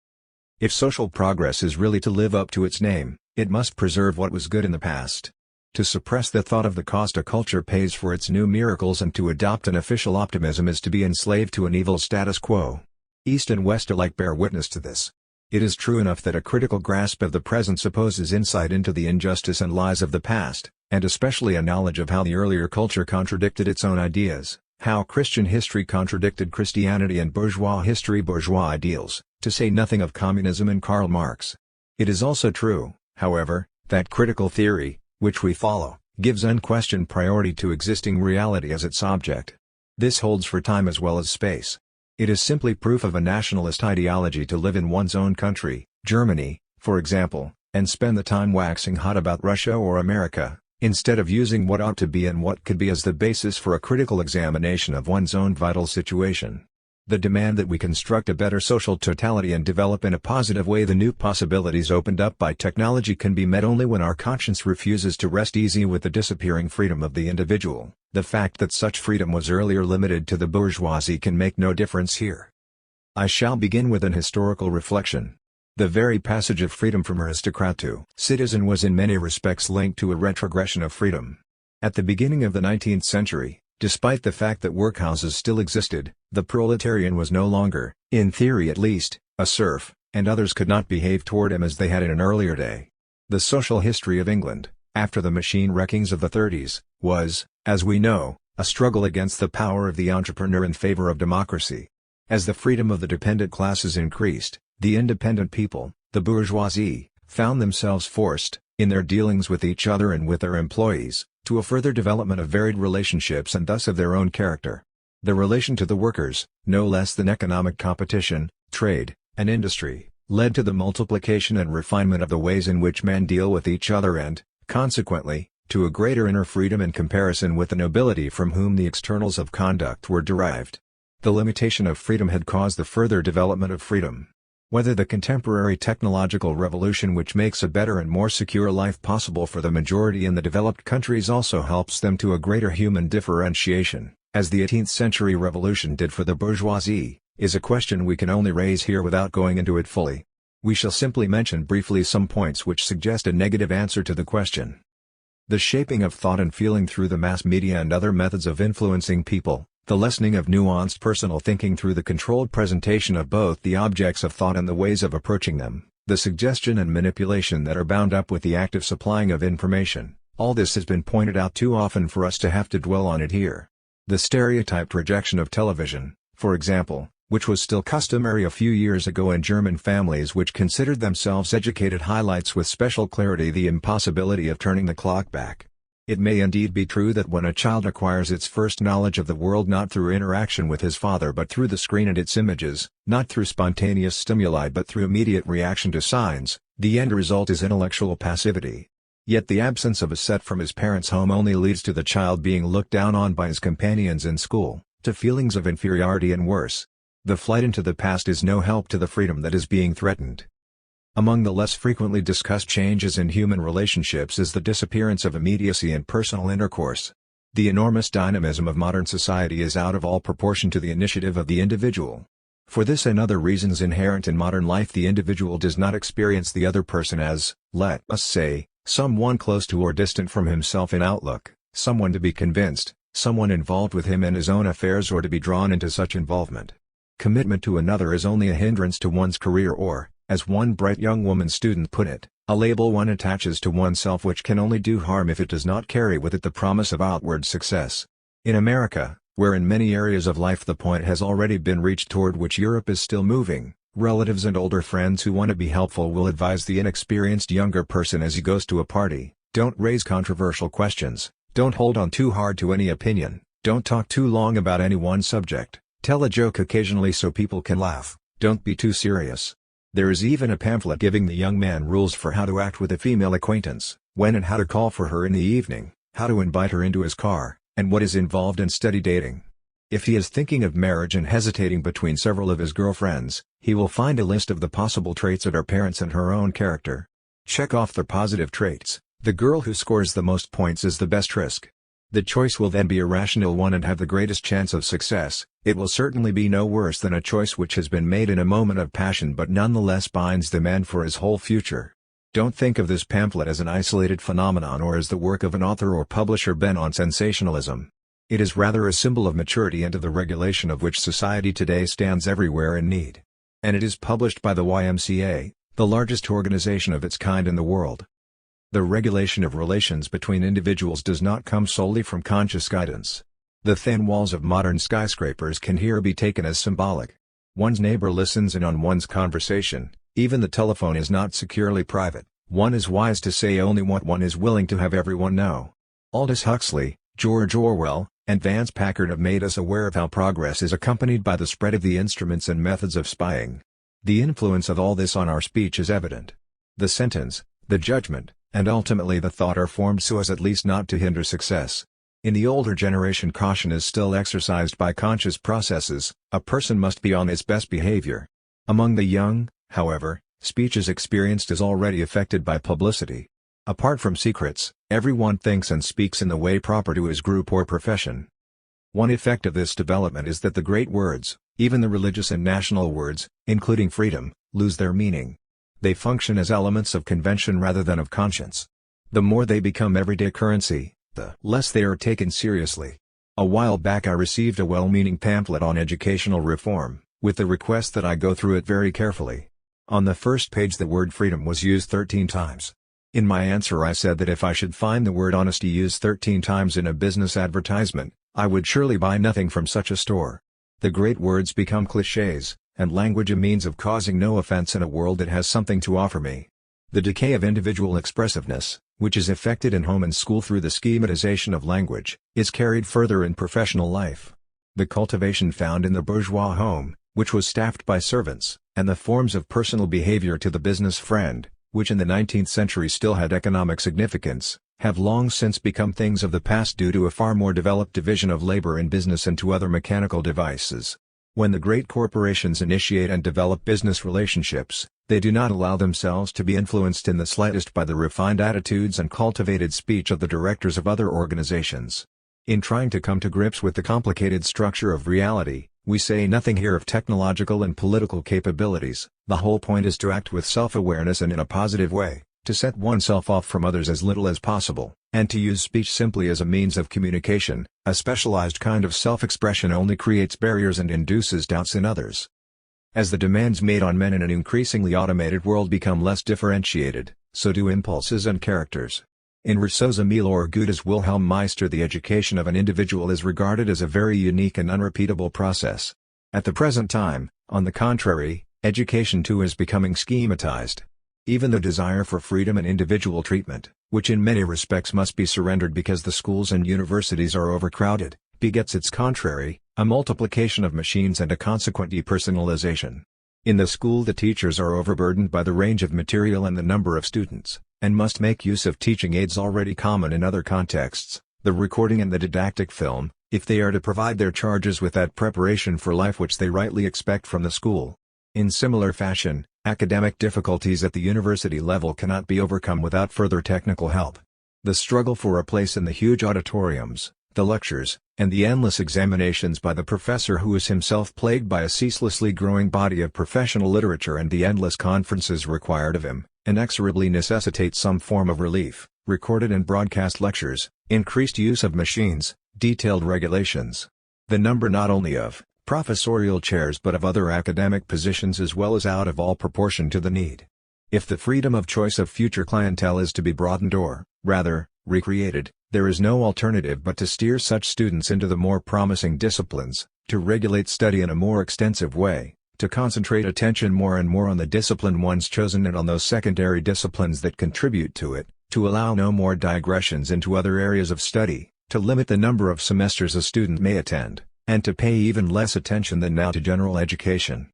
If social progress is really to live up to its name, it must preserve what was good in the past. To suppress the thought of the cost a culture pays for its new miracles and to adopt an official optimism is to be enslaved to an evil status quo. East and West alike bear witness to this. It is true enough that a critical grasp of the present supposes insight into the injustice and lies of the past, and especially a knowledge of how the earlier culture contradicted its own ideas, how Christian history contradicted Christianity and bourgeois history bourgeois ideals, to say nothing of communism and Karl Marx. It is also true, however, that critical theory, which we follow, gives unquestioned priority to existing reality as its object. This holds for time as well as space. It is simply proof of a nationalist ideology to live in one's own country, Germany, for example, and spend the time waxing hot about Russia or America, instead of using what ought to be and what could be as the basis for a critical examination of one's own vital situation. The demand that we construct a better social totality and develop in a positive way the new possibilities opened up by technology can be met only when our conscience refuses to rest easy with the disappearing freedom of the individual. The fact that such freedom was earlier limited to the bourgeoisie can make no difference here. I shall begin with an historical reflection. The very passage of freedom from aristocrat to citizen was in many respects linked to a retrogression of freedom. At the beginning of the 19th century, despite the fact that workhouses still existed, the proletarian was no longer, in theory at least, a serf, and others could not behave toward him as they had in an earlier day. The social history of England, after the machine wreckings of the 30s, was, as we know, a struggle against the power of the entrepreneur in favor of democracy. As the freedom of the dependent classes increased, the independent people, the bourgeoisie, found themselves forced, in their dealings with each other and with their employees, to a further development of varied relationships and thus of their own character. The relation to the workers, no less than economic competition, trade, and industry, led to the multiplication and refinement of the ways in which men deal with each other and, consequently, to a greater inner freedom in comparison with the nobility from whom the externals of conduct were derived. The limitation of freedom had caused the further development of freedom. Whether the contemporary technological revolution which makes a better and more secure life possible for the majority in the developed countries also helps them to a greater human differentiation, as the 18th century revolution did for the bourgeoisie, is a question we can only raise here without going into it fully. We shall simply mention briefly some points which suggest a negative answer to the question. The shaping of thought and feeling through the mass media and other methods of influencing people, the lessening of nuanced personal thinking through the controlled presentation of both the objects of thought and the ways of approaching them, the suggestion and manipulation that are bound up with the active supplying of information, all this has been pointed out too often for us to have to dwell on it here. The stereotyped rejection of television, for example, which was still customary a few years ago in German families which considered themselves educated, highlights with special clarity the impossibility of turning the clock back. It may indeed be true that when a child acquires its first knowledge of the world not through interaction with his father but through the screen and its images, not through spontaneous stimuli but through immediate reaction to signs, the end result is intellectual passivity. Yet the absence of a set from his parents' home only leads to the child being looked down on by his companions in school, to feelings of inferiority and worse. The flight into the past is no help to the freedom that is being threatened. Among the less frequently discussed changes in human relationships is the disappearance of immediacy and personal intercourse. The enormous dynamism of modern society is out of all proportion to the initiative of the individual. For this and other reasons inherent in modern life, the individual does not experience the other person as, let us say, someone close to or distant from himself in outlook, someone to be convinced, someone involved with him in his own affairs or to be drawn into such involvement. Commitment to another is only a hindrance to one's career or, as one bright young woman student put it, a label one attaches to oneself which can only do harm if it does not carry with it the promise of outward success. In America, where in many areas of life the point has already been reached toward which Europe is still moving, relatives and older friends who want to be helpful will advise the inexperienced younger person as he goes to a party, don't raise controversial questions, don't hold on too hard to any opinion, don't talk too long about any one subject. Tell a joke occasionally so people can laugh, don't be too serious. There is even a pamphlet giving the young man rules for how to act with a female acquaintance, when and how to call for her in the evening, how to invite her into his car, and what is involved in steady dating. If he is thinking of marriage and hesitating between several of his girlfriends, he will find a list of the possible traits of her parents and her own character. Check off the positive traits. The girl who scores the most points is the best risk. The choice will then be a rational one and have the greatest chance of success. It will certainly be no worse than a choice which has been made in a moment of passion but nonetheless binds the man for his whole future. Don't think of this pamphlet as an isolated phenomenon or as the work of an author or publisher bent on sensationalism. It is rather a symbol of maturity and of the regulation of which society today stands everywhere in need. And it is published by the YMCA, the largest organization of its kind in the world. The regulation of relations between individuals does not come solely from conscious guidance. The thin walls of modern skyscrapers can here be taken as symbolic. One's neighbor listens in on one's conversation, even the telephone is not securely private. One is wise to say only what one is willing to have everyone know. Aldous Huxley, George Orwell, and Vance Packard have made us aware of how progress is accompanied by the spread of the instruments and methods of spying. The influence of all this on our speech is evident. The sentence, the judgment, and ultimately the thought are formed so as at least not to hinder success. In the older generation, caution is still exercised by conscious processes. A person must be on his best behavior. Among the young, however, speech is experienced as already affected by publicity. Apart from secrets, everyone thinks and speaks in the way proper to his group or profession. One effect of this development is that the great words, even the religious and national words, including freedom, lose their meaning. They function as elements of convention rather than of conscience. The more they become everyday currency, the less they are taken seriously. A while back I received a well-meaning pamphlet on educational reform, with the request that I go through it very carefully. On the first page the word freedom was used 13 times. In my answer I said that if I should find the word honesty used 13 times in a business advertisement, I would surely buy nothing from such a store. The great words become clichés, and language a means of causing no offense in a world that has something to offer me. The decay of individual expressiveness, which is effected in home and school through the schematization of language, is carried further in professional life. The cultivation found in the bourgeois home, which was staffed by servants, and the forms of personal behavior to the business friend, which in the 19th century still had economic significance, have long since become things of the past due to a far more developed division of labor in business and to other mechanical devices. When the great corporations initiate and develop business relationships, they do not allow themselves to be influenced in the slightest by the refined attitudes and cultivated speech of the directors of other organizations. In trying to come to grips with the complicated structure of reality, we say nothing here of technological and political capabilities. The whole point is to act with self-awareness and in a positive way, to set oneself off from others as little as possible, and to use speech simply as a means of communication. A specialized kind of self-expression only creates barriers and induces doubts in others. As the demands made on men in an increasingly automated world become less differentiated, so do impulses and characters. In Rousseau's Emile or Goethe's Wilhelm Meister, the education of an individual is regarded as a very unique and unrepeatable process. At the present time, on the contrary, education too is becoming schematized. Even the desire for freedom and individual treatment, which in many respects must be surrendered because the schools and universities are overcrowded, begets its contrary, a multiplication of machines and a consequent depersonalization. In the school the teachers are overburdened by the range of material and the number of students, and must make use of teaching aids already common in other contexts, the recording and the didactic film, if they are to provide their charges with that preparation for life which they rightly expect from the school. In similar fashion, academic difficulties at the university level cannot be overcome without further technical help. The struggle for a place in the huge auditoriums, the lectures, and the endless examinations by the professor who is himself plagued by a ceaselessly growing body of professional literature and the endless conferences required of him, inexorably necessitate some form of relief. Recorded and broadcast lectures, increased use of machines, detailed regulations. The number not only of professorial chairs but of other academic positions as well is out of all proportion to the need. If the freedom of choice of future clientele is to be broadened or, rather, recreated, there is no alternative but to steer such students into the more promising disciplines, to regulate study in a more extensive way, to concentrate attention more and more on the discipline one's chosen and on those secondary disciplines that contribute to it, to allow no more digressions into other areas of study, to limit the number of semesters a student may attend, and to pay even less attention than now to general education.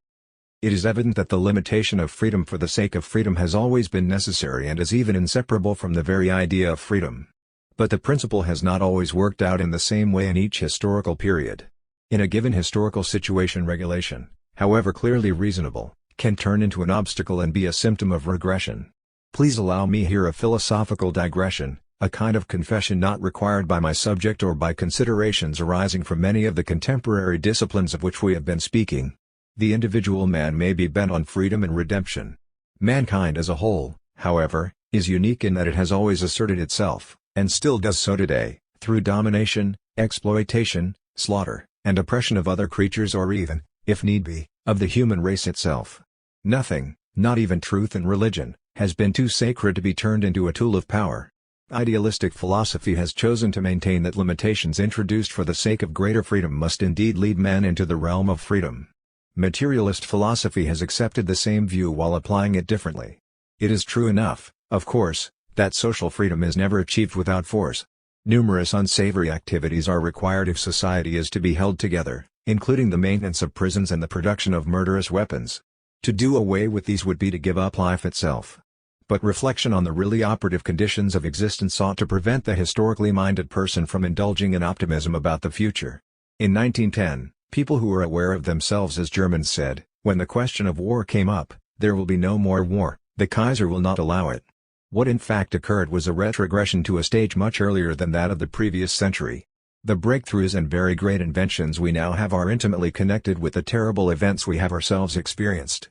It is evident that the limitation of freedom for the sake of freedom has always been necessary and is even inseparable from the very idea of freedom. But the principle has not always worked out in the same way in each historical period. In a given historical situation, regulation, however clearly reasonable, can turn into an obstacle and be a symptom of regression. Please allow me here a philosophical digression, a kind of confession not required by my subject or by considerations arising from many of the contemporary disciplines of which we have been speaking. The individual man may be bent on freedom and redemption. Mankind as a whole, however, is unique in that it has always asserted itself, and still does so today, through domination, exploitation, slaughter, and oppression of other creatures or even, if need be, of the human race itself. Nothing, not even truth and religion, has been too sacred to be turned into a tool of power. Idealistic philosophy has chosen to maintain that limitations introduced for the sake of greater freedom must indeed lead men into the realm of freedom. Materialist philosophy has accepted the same view while applying it differently. It is true enough, of course, that social freedom is never achieved without force. Numerous unsavory activities are required if society is to be held together, including the maintenance of prisons and the production of murderous weapons. To do away with these would be to give up life itself. But reflection on the really operative conditions of existence ought to prevent the historically minded person from indulging in optimism about the future. In 1910, people who were aware of themselves as Germans said, when the question of war came up, "There will be no more war, the Kaiser will not allow it." What in fact occurred was a retrogression to a stage much earlier than that of the previous century. The breakthroughs and very great inventions we now have are intimately connected with the terrible events we have ourselves experienced.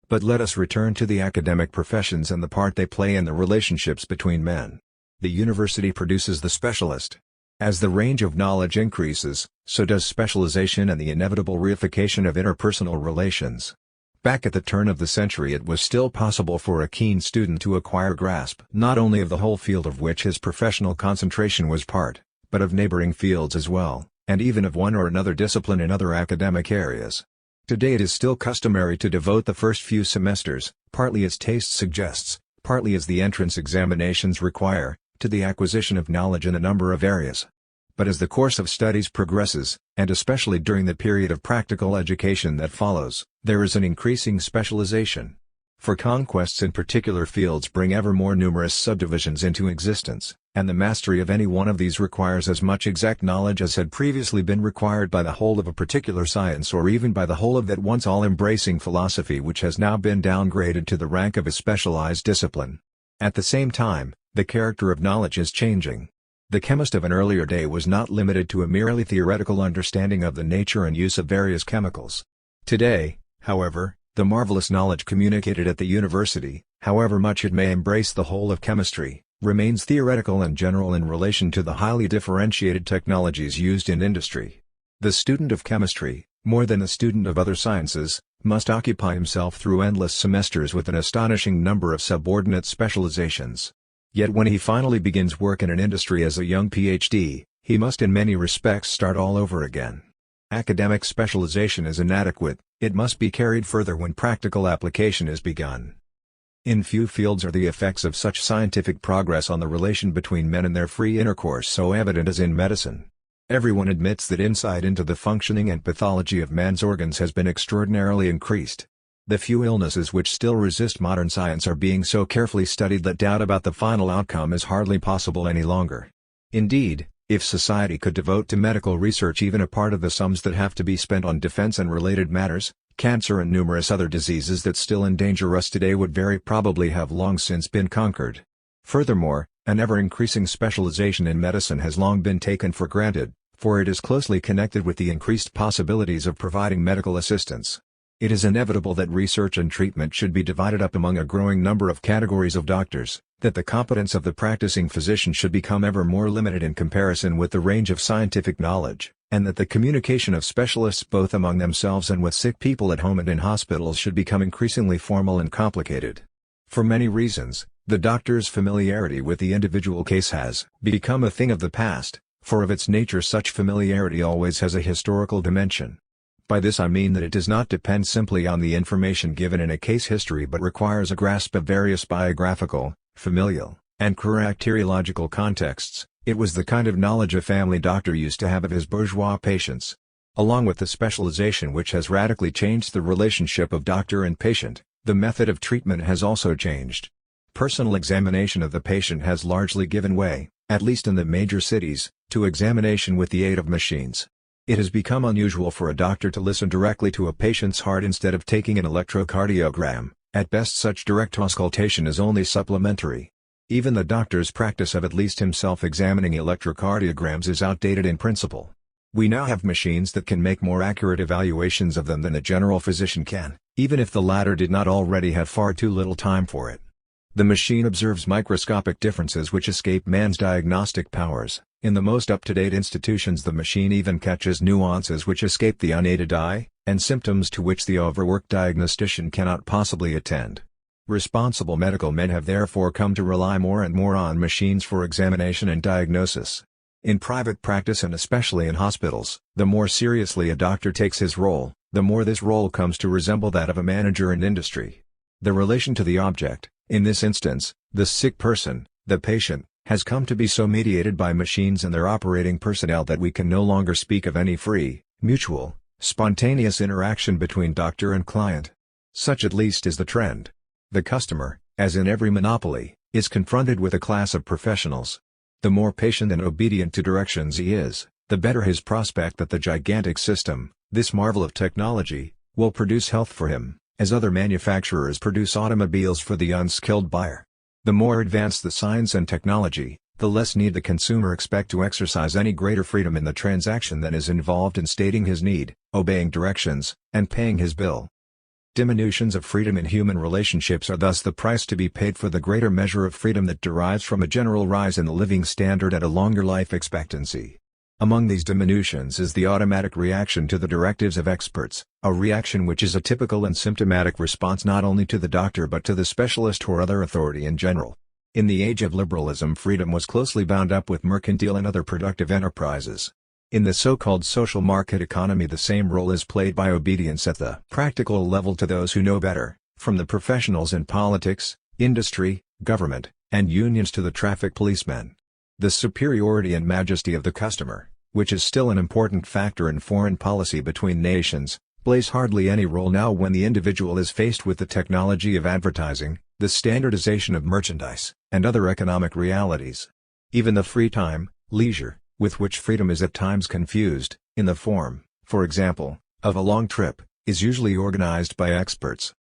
But let us return to the academic professions and the part they play in the relationships between men. The university produces the specialist. As the range of knowledge increases, so does specialization and the inevitable reification of interpersonal relations. Back at the turn of the century it was still possible for a keen student to acquire grasp not only of the whole field of which his professional concentration was part, but of neighboring fields as well, and even of one or another discipline in other academic areas. Today it is still customary to devote the first few semesters, partly as taste suggests, partly as the entrance examinations require, to the acquisition of knowledge in a number of areas. But as the course of studies progresses, and especially during the period of practical education that follows, there is an increasing specialization. For conquests in particular fields bring ever more numerous subdivisions into existence, and the mastery of any one of these requires as much exact knowledge as had previously been required by the whole of a particular science or even by the whole of that once all-embracing philosophy which has now been downgraded to the rank of a specialized discipline. At the same time, the character of knowledge is changing. The chemist of an earlier day was not limited to a merely theoretical understanding of the nature and use of various chemicals. Today, however, the marvelous knowledge communicated at the university, however much it may embrace the whole of chemistry, remains theoretical and general in relation to the highly differentiated technologies used in industry. The student of chemistry, more than the student of other sciences, must occupy himself through endless semesters with an astonishing number of subordinate specializations. Yet when he finally begins work in an industry as a young PhD, he must in many respects start all over again. Academic specialization is inadequate, it must be carried further when practical application is begun. In few fields are the effects of such scientific progress on the relation between men and their free intercourse so evident as in medicine. Everyone admits that insight into the functioning and pathology of man's organs has been extraordinarily increased. The few illnesses which still resist modern science are being so carefully studied that doubt about the final outcome is hardly possible any longer. Indeed, if society could devote to medical research even a part of the sums that have to be spent on defense and related matters, cancer and numerous other diseases that still endanger us today would very probably have long since been conquered. Furthermore, an ever-increasing specialization in medicine has long been taken for granted, for it is closely connected with the increased possibilities of providing medical assistance. It is inevitable that research and treatment should be divided up among a growing number of categories of doctors, that the competence of the practicing physician should become ever more limited in comparison with the range of scientific knowledge, and that the communication of specialists both among themselves and with sick people at home and in hospitals should become increasingly formal and complicated. For many reasons, the doctor's familiarity with the individual case has become a thing of the past, for of its nature such familiarity always has a historical dimension. By this I mean that it does not depend simply on the information given in a case history but requires a grasp of various biographical, familial, and characterological contexts. It was the kind of knowledge a family doctor used to have of his bourgeois patients. Along with the specialization which has radically changed the relationship of doctor and patient, the method of treatment has also changed. Personal examination of the patient has largely given way, at least in the major cities, to examination with the aid of machines. It has become unusual for a doctor to listen directly to a patient's heart instead of taking an electrocardiogram. At best such direct auscultation is only supplementary. Even the doctor's practice of at least himself examining electrocardiograms is outdated in principle. We now have machines that can make more accurate evaluations of them than the general physician can, even if the latter did not already have far too little time for it. The machine observes microscopic differences which escape man's diagnostic powers. In the most up-to-date institutions, the machine even catches nuances which escape the unaided eye, and symptoms to which the overworked diagnostician cannot possibly attend. Responsible medical men have therefore come to rely more and more on machines for examination and diagnosis. In private practice and especially in hospitals, the more seriously a doctor takes his role, the more this role comes to resemble that of a manager in industry. The relation to the object, in this instance, the sick person, the patient, has come to be so mediated by machines and their operating personnel that we can no longer speak of any free, mutual, spontaneous interaction between doctor and client. Such at least is the trend. The customer, as in every monopoly, is confronted with a class of professionals. The more patient and obedient to directions he is, the better his prospect that the gigantic system, this marvel of technology, will produce health for him, as other manufacturers produce automobiles for the unskilled buyer. The more advanced the science and technology, the less need the consumer expect to exercise any greater freedom in the transaction than is involved in stating his need, obeying directions, and paying his bill. Diminutions of freedom in human relationships are thus the price to be paid for the greater measure of freedom that derives from a general rise in the living standard and a longer life expectancy. Among these diminutions is the automatic reaction to the directives of experts, a reaction which is a typical and symptomatic response not only to the doctor but to the specialist or other authority in general. In the age of liberalism, freedom was closely bound up with mercantile and other productive enterprises. In the so-called social market economy, the same role is played by obedience at the practical level to those who know better, from the professionals in politics, industry, government, and unions to the traffic policemen. The superiority and majesty of the customer, which is still an important factor in foreign policy between nations, plays hardly any role now when the individual is faced with the technology of advertising, the standardization of merchandise, and other economic realities. Even the free time, leisure, with which freedom is at times confused, in the form, for example, of a long trip, is usually organized by experts.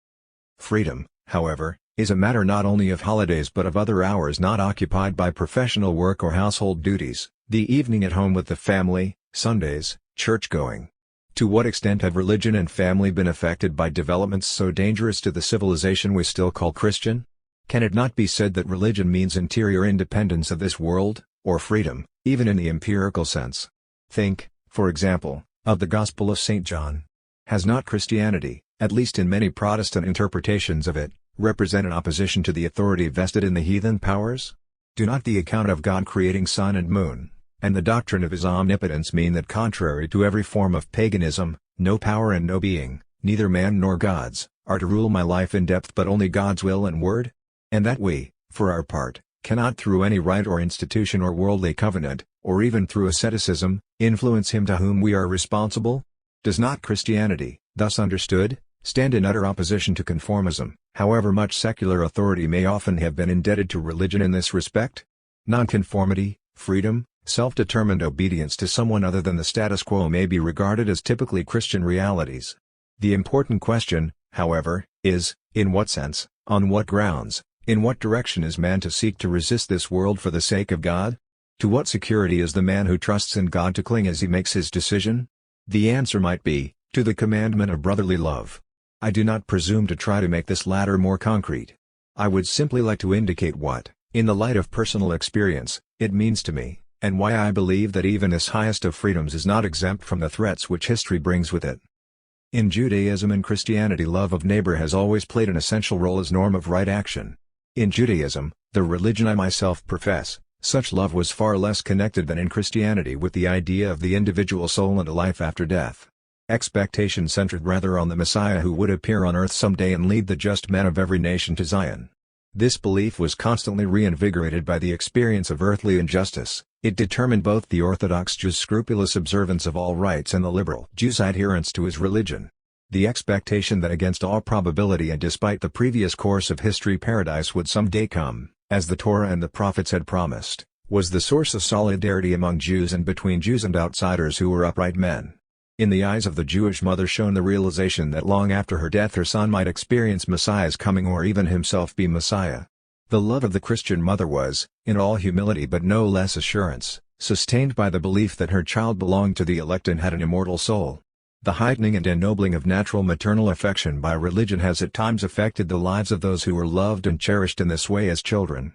Freedom, however, is a matter not only of holidays but of other hours not occupied by professional work or household duties, the evening at home with the family, Sundays, church-going. To what extent have religion and family been affected by developments so dangerous to the civilization we still call Christian? Can it not be said that religion means interior independence of this world, or freedom, even in the empirical sense? Think, for example, of the Gospel of St. John. Has not Christianity, at least in many Protestant interpretations of it, represented opposition to the authority vested in the heathen powers? Do not the account of God creating sun and moon, and the doctrine of his omnipotence mean that contrary to every form of paganism, no power and no being, neither man nor gods, are to rule my life in depth but only God's will and word? And that we, for our part, cannot through any rite or institution or worldly covenant, or even through asceticism, influence him to whom we are responsible? Does not Christianity, thus understood, stand in utter opposition to conformism, however much secular authority may often have been indebted to religion in this respect? Nonconformity, freedom, self-determined obedience to someone other than the status quo may be regarded as typically Christian realities. The important question, however, is, in what sense, on what grounds, in what direction is man to seek to resist this world for the sake of God? To what security is the man who trusts in God to cling as he makes his decision? The answer might be, to the commandment of brotherly love. I do not presume to try to make this latter more concrete. I would simply like to indicate what, in the light of personal experience, it means to me, and why I believe that even this highest of freedoms is not exempt from the threats which history brings with it. In Judaism and Christianity, love of neighbor has always played an essential role as norm of right action. In Judaism, the religion I myself profess, such love was far less connected than in Christianity with the idea of the individual soul and a life after death. Expectation centered rather on the Messiah who would appear on earth someday and lead the just men of every nation to Zion. This belief was constantly reinvigorated by the experience of earthly injustice. It determined both the Orthodox Jew's scrupulous observance of all rites and the liberal Jew's adherence to his religion. The expectation that against all probability and despite the previous course of history paradise would someday come, as the Torah and the prophets had promised, was the source of solidarity among Jews and between Jews and outsiders who were upright men. In the eyes of the Jewish mother shone the realization that long after her death her son might experience Messiah's coming or even himself be Messiah. The love of the Christian mother was, in all humility but no less assurance, sustained by the belief that her child belonged to the elect and had an immortal soul. The heightening and ennobling of natural maternal affection by religion has at times affected the lives of those who were loved and cherished in this way as children.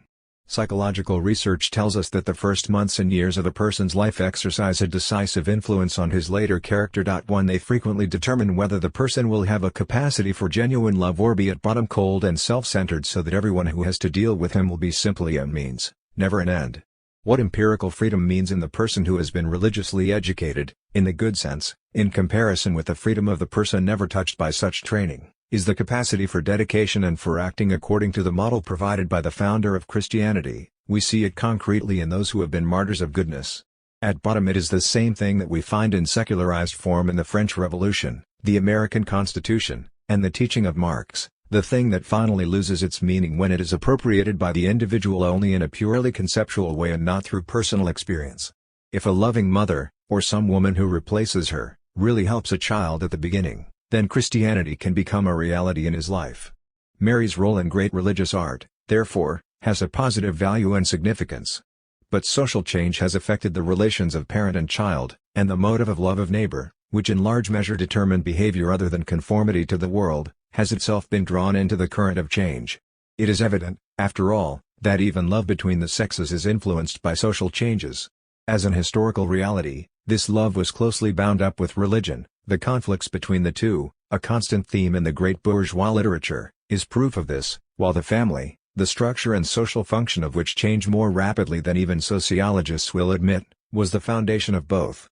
Psychological research tells us that the first months and years of a person's life exercise a decisive influence on his later character. 1. They frequently determine whether the person will have a capacity for genuine love or be at bottom cold and self-centered, so that everyone who has to deal with him will be simply a means, never an end. What empirical freedom means in the person who has been religiously educated, in the good sense, in comparison with the freedom of the person never touched by such training, is the capacity for dedication and for acting according to the model provided by the founder of Christianity. We see it concretely in those who have been martyrs of goodness. At bottom it is the same thing that we find in secularized form in the French Revolution, the American Constitution, and the teaching of Marx. The thing that finally loses its meaning when it is appropriated by the individual only in a purely conceptual way and not through personal experience. If a loving mother, or some woman who replaces her, really helps a child at the beginning, then Christianity can become a reality in his life. Mary's role in great religious art, therefore, has a positive value and significance. But social change has affected the relations of parent and child, and the motive of love of neighbor, which in large measure determine behavior other than conformity to the world, has itself been drawn into the current of change. It is evident, after all, that even love between the sexes is influenced by social changes. As an historical reality, this love was closely bound up with religion. The conflicts between the two, a constant theme in the great bourgeois literature, is proof of this, while the family, the structure and social function of which change more rapidly than even sociologists will admit, was the foundation of both.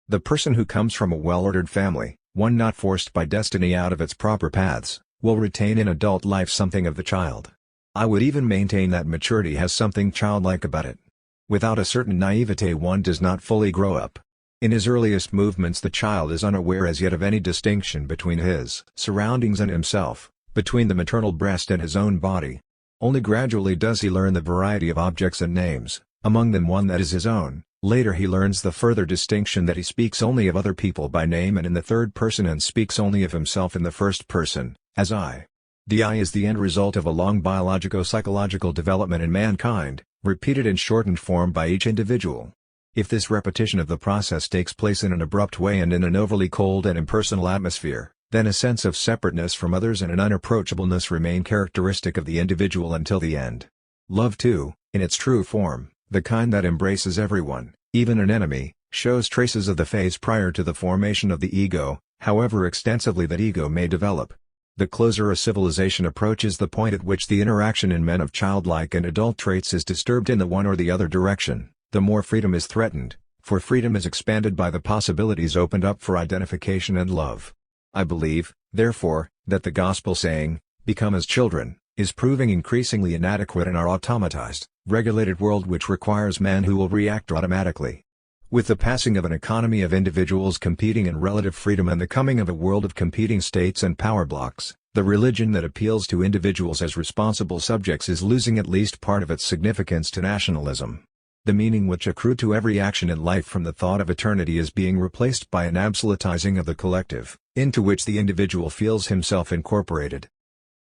The person who comes from a well-ordered family, one not forced by destiny out of its proper paths, will retain in adult life something of the child. I would even maintain that maturity has something childlike about it. Without a certain naivete one does not fully grow up. In his earliest movements the child is unaware as yet of any distinction between his surroundings and himself, between the maternal breast and his own body. Only gradually does he learn the variety of objects and names, among them one that is his own. Later he learns the further distinction that he speaks only of other people by name and in the third person and speaks only of himself in the first person, as I. The I is the end result of a long biologico-psychological development in mankind, repeated in shortened form by each individual. If this repetition of the process takes place in an abrupt way and in an overly cold and impersonal atmosphere, then a sense of separateness from others and an unapproachableness remain characteristic of the individual until the end. Love too, in its true form, the kind that embraces everyone, even an enemy, shows traces of the phase prior to the formation of the ego, however extensively that ego may develop. The closer a civilization approaches the point at which the interaction in men of childlike and adult traits is disturbed in the one or the other direction, the more freedom is threatened, for freedom is expanded by the possibilities opened up for identification and love. I believe, therefore, that the gospel saying, "Become as children," is proving increasingly inadequate in our automatized, regulated world which requires men who will react automatically. With the passing of an economy of individuals competing in relative freedom and the coming of a world of competing states and power blocks, the religion that appeals to individuals as responsible subjects is losing at least part of its significance to nationalism. The meaning which accrued to every action in life from the thought of eternity is being replaced by an absolutizing of the collective, into which the individual feels himself incorporated.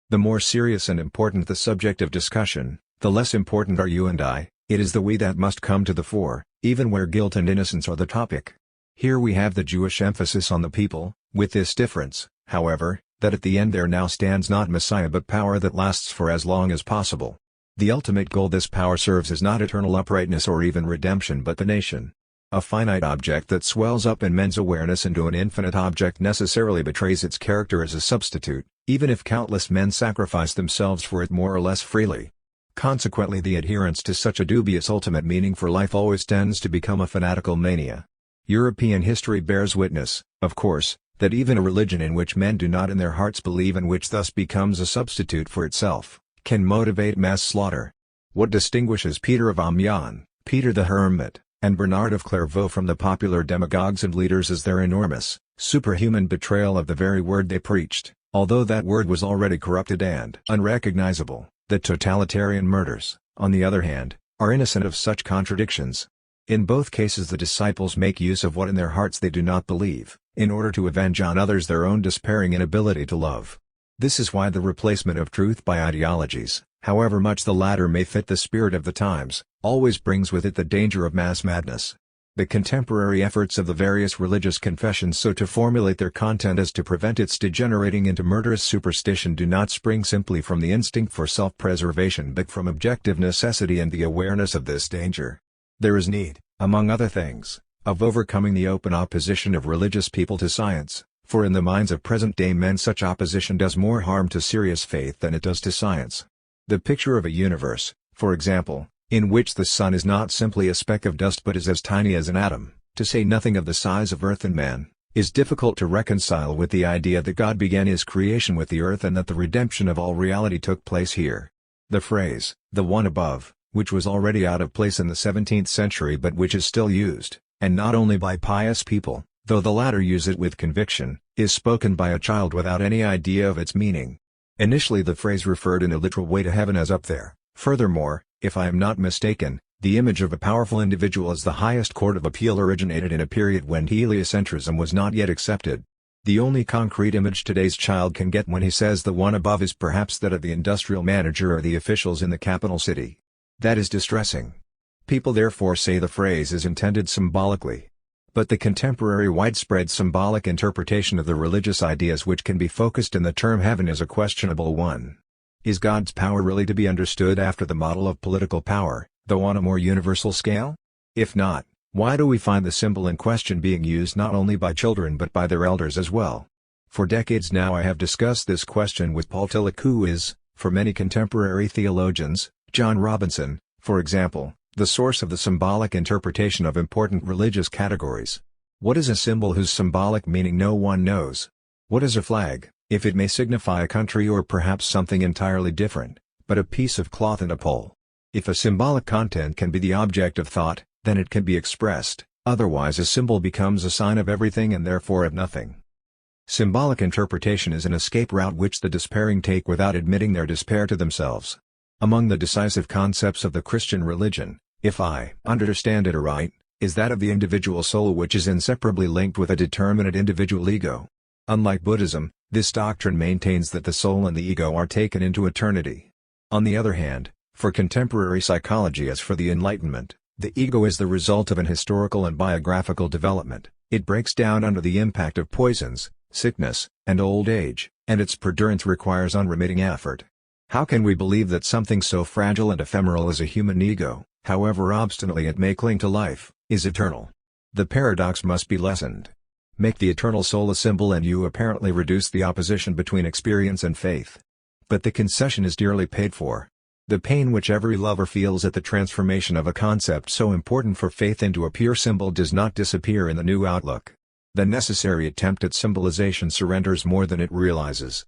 The more serious and important the subject of discussion, the less important are you and I. It is the we that must come to the fore, even where guilt and innocence are the topic. Here we have the Jewish emphasis on the people, with this difference, however, that at the end there now stands not Messiah but power that lasts for as long as possible. The ultimate goal this power serves is not eternal uprightness or even redemption but the nation. A finite object that swells up in men's awareness into an infinite object necessarily betrays its character as a substitute, even if countless men sacrifice themselves for it more or less freely. Consequently the adherence to such a dubious ultimate meaning for life always tends to become a fanatical mania. European history bears witness, of course, that even a religion in which men do not in their hearts believe and which thus becomes a substitute for itself, can motivate mass slaughter. What distinguishes Peter of Amiens, Peter the Hermit, and Bernard of Clairvaux from the popular demagogues and leaders is their enormous, superhuman betrayal of the very word they preached, although that word was already corrupted and unrecognizable. The totalitarian murders, on the other hand, are innocent of such contradictions. In both cases the disciples make use of what in their hearts they do not believe, in order to avenge on others their own despairing inability to love. This is why the replacement of truth by ideologies, however much the latter may fit the spirit of the times, always brings with it the danger of mass madness. The contemporary efforts of the various religious confessions so to formulate their content as to prevent its degenerating into murderous superstition do not spring simply from the instinct for self-preservation but from objective necessity and the awareness of this danger. There is need, among other things, of overcoming the open opposition of religious people to science, for in the minds of present-day men such opposition does more harm to serious faith than it does to science. The picture of a universe, for example, in which the sun is not simply a speck of dust but is as tiny as an atom, to say nothing of the size of earth and man, is difficult to reconcile with the idea that God began his creation with the earth and that the redemption of all reality took place here. The phrase, "the one above," which was already out of place in the 17th century but which is still used, and not only by pious people, though the latter use it with conviction, is spoken by a child without any idea of its meaning. Initially the phrase referred in a literal way to heaven as up there. Furthermore, if I am not mistaken, the image of a powerful individual as the highest court of appeal originated in a period when heliocentrism was not yet accepted. The only concrete image today's child can get when he says the one above is perhaps that of the industrial manager or the officials in the capital city. That is distressing. People therefore say the phrase is intended symbolically. But the contemporary widespread symbolic interpretation of the religious ideas which can be focused in the term heaven is a questionable one. Is God's power really to be understood after the model of political power, though on a more universal scale? If not, why do we find the symbol in question being used not only by children but by their elders as well? For decades now I have discussed this question with Paul Tillich, who is, for many contemporary theologians, John Robinson, for example, the source of the symbolic interpretation of important religious categories. What is a symbol whose symbolic meaning no one knows? What is a flag, if it may signify a country or perhaps something entirely different, but a piece of cloth and a pole? If a symbolic content can be the object of thought, then it can be expressed, otherwise a symbol becomes a sign of everything and therefore of nothing. Symbolic interpretation is an escape route which the despairing take without admitting their despair to themselves. Among the decisive concepts of the Christian religion, if I understand it aright, is that of the individual soul which is inseparably linked with a determinate individual ego. Unlike Buddhism, this doctrine maintains that the soul and the ego are taken into eternity. On the other hand, for contemporary psychology as for the Enlightenment, the ego is the result of an historical and biographical development. It breaks down under the impact of poisons, sickness, and old age, and its perdurance requires unremitting effort. How can we believe that something so fragile and ephemeral as a human ego, however obstinately it may cling to life, is eternal? The paradox must be lessened. Make the eternal soul a symbol and you apparently reduce the opposition between experience and faith. But the concession is dearly paid for. The pain which every lover feels at the transformation of a concept so important for faith into a pure symbol does not disappear in the new outlook. The necessary attempt at symbolization surrenders more than it realizes.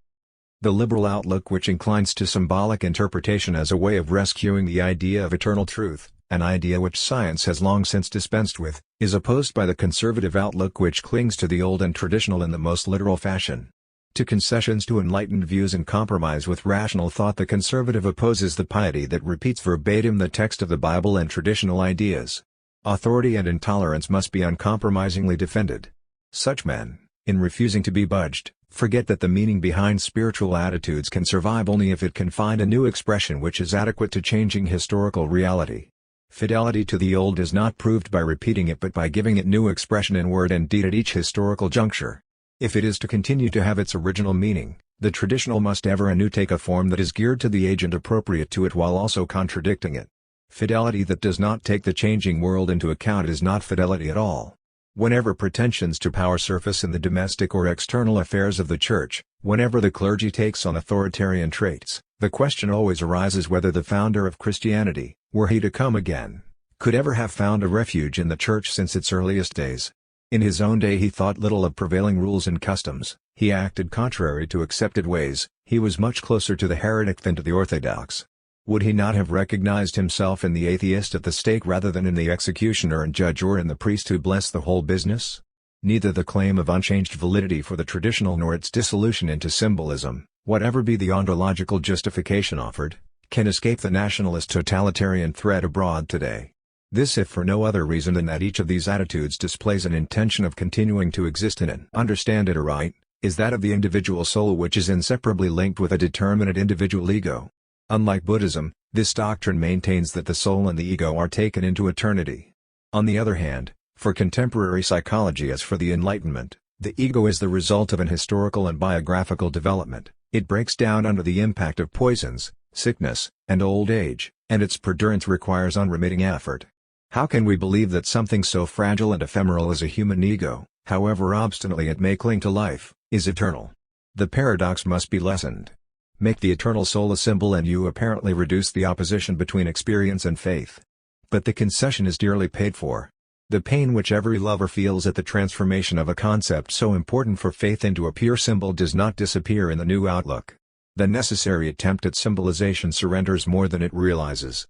The liberal outlook which inclines to symbolic interpretation as a way of rescuing the idea of eternal truth, an idea which science has long since dispensed with, is opposed by the conservative outlook which clings to the old and traditional in the most literal fashion. To concessions to enlightened views and compromise with rational thought, the conservative opposes the piety that repeats verbatim the text of the Bible and traditional ideas. Authority and intolerance must be uncompromisingly defended. Such men, in refusing to be budged, forget that the meaning behind spiritual attitudes can survive only if it can find a new expression which is adequate to changing historical reality. Fidelity to the old is not proved by repeating it but by giving it new expression in word and deed at each historical juncture. If it is to continue to have its original meaning, the traditional must ever anew take a form that is geared to the age and appropriate to it while also contradicting it. Fidelity that does not take the changing world into account is not fidelity at all. Whenever pretensions to power surface in the domestic or external affairs of the Church, whenever the clergy takes on authoritarian traits, the question always arises whether the founder of Christianity, were he to come again, could ever have found a refuge in the Church since its earliest days. In his own day he thought little of prevailing rules and customs, he acted contrary to accepted ways, he was much closer to the heretic than to the orthodox. Would he not have recognized himself in the atheist at the stake rather than in the executioner and judge or in the priest who blessed the whole business? Neither the claim of unchanged validity for the traditional nor its dissolution into symbolism, whatever be the ontological justification offered, can escape the nationalist totalitarian threat abroad today. This if for no other reason than that each of these attitudes displays an intention of continuing to exist in and understand it aright, is that of the individual soul which is inseparably linked with a determinate individual ego. Unlike Buddhism, this doctrine maintains that the soul and the ego are taken into eternity. On the other hand, For contemporary psychology as for the Enlightenment, the ego is the result of an historical and biographical development. It breaks down under the impact of poisons, sickness, and old age, and its perdurance requires unremitting effort. How can we believe that something so fragile and ephemeral as a human ego, however obstinately it may cling to life, is eternal? The paradox must be lessened. Make the eternal soul a symbol and you apparently reduce the opposition between experience and faith. But the concession is dearly paid for. The pain which every lover feels at the transformation of a concept so important for faith into a pure symbol does not disappear in the new outlook. The necessary attempt at symbolization surrenders more than it realizes.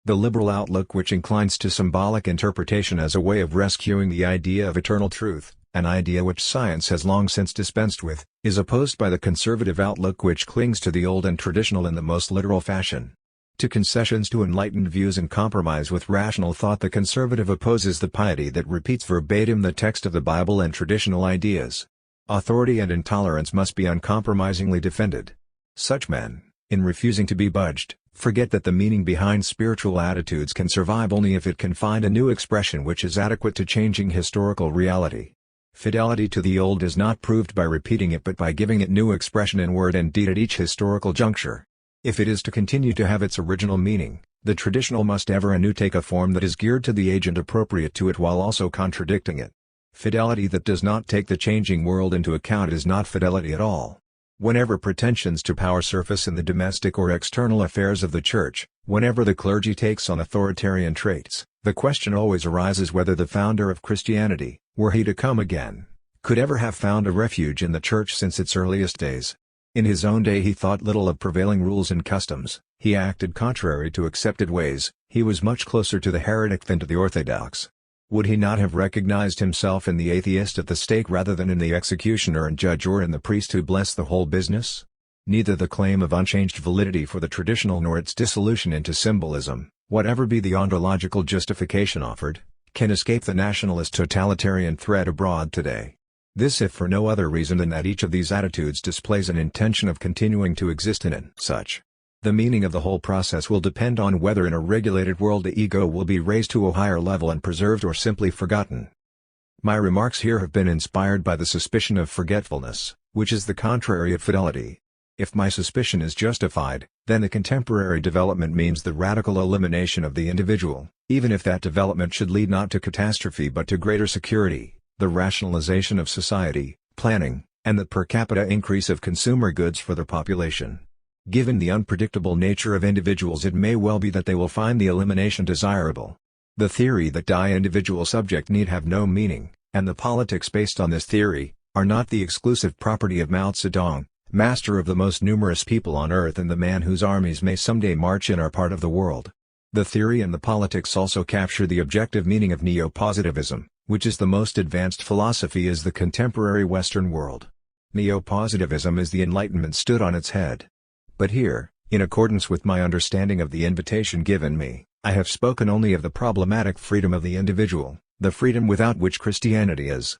The liberal outlook, which inclines to symbolic interpretation as a way of rescuing the idea of eternal truth, an idea which science has long since dispensed with, is opposed by the conservative outlook which clings to the old and traditional in the most literal fashion. To concessions to enlightened views and compromise with rational thought, the conservative opposes the piety that repeats verbatim the text of the Bible and traditional ideas. Authority and intolerance must be uncompromisingly defended. Such men, in refusing to be budged, forget that the meaning behind spiritual attitudes can survive only if it can find a new expression which is adequate to changing historical reality. Fidelity to the old is not proved by repeating it but by giving it new expression in word and deed at each historical juncture. If it is to continue to have its original meaning, the traditional must ever anew take a form that is geared to the age and appropriate to it while also contradicting it. Fidelity that does not take the changing world into account is not fidelity at all. Whenever pretensions to power surface in the domestic or external affairs of the Church, whenever the clergy takes on authoritarian traits, the question always arises whether the founder of Christianity, were he to come again, could ever have found a refuge in the Church since its earliest days. In his own day he thought little of prevailing rules and customs, he acted contrary to accepted ways, he was much closer to the heretic than to the orthodox. Would he not have recognized himself in the atheist at the stake rather than in the executioner and judge or in the priest who blessed the whole business? Neither the claim of unchanged validity for the traditional nor its dissolution into symbolism, whatever be the ontological justification offered, can escape the nationalist totalitarian threat abroad today. This if for no other reason than that each of these attitudes displays an intention of continuing to exist in and such. The meaning of the whole process will depend on whether in a regulated world the ego will be raised to a higher level and preserved or simply forgotten. My remarks here have been inspired by the suspicion of forgetfulness, which is the contrary of fidelity. If my suspicion is justified, then the contemporary development means the radical elimination of the individual, even if that development should lead not to catastrophe but to greater security, the rationalization of society, planning, and the per capita increase of consumer goods for the population. Given the unpredictable nature of individuals, it may well be that they will find the elimination desirable. The theory that die individual subject need have no meaning, and the politics based on this theory, are not the exclusive property of Mao Zedong, master of the most numerous people on earth and the man whose armies may someday march in our part of the world. The theory and the politics also capture the objective meaning of neo-positivism, which is the most advanced philosophy as the contemporary Western world. Neo-positivism is the Enlightenment stood on its head. But here, in accordance with my understanding of the invitation given me, I have spoken only of the problematic freedom of the individual, the freedom without which Christianity is,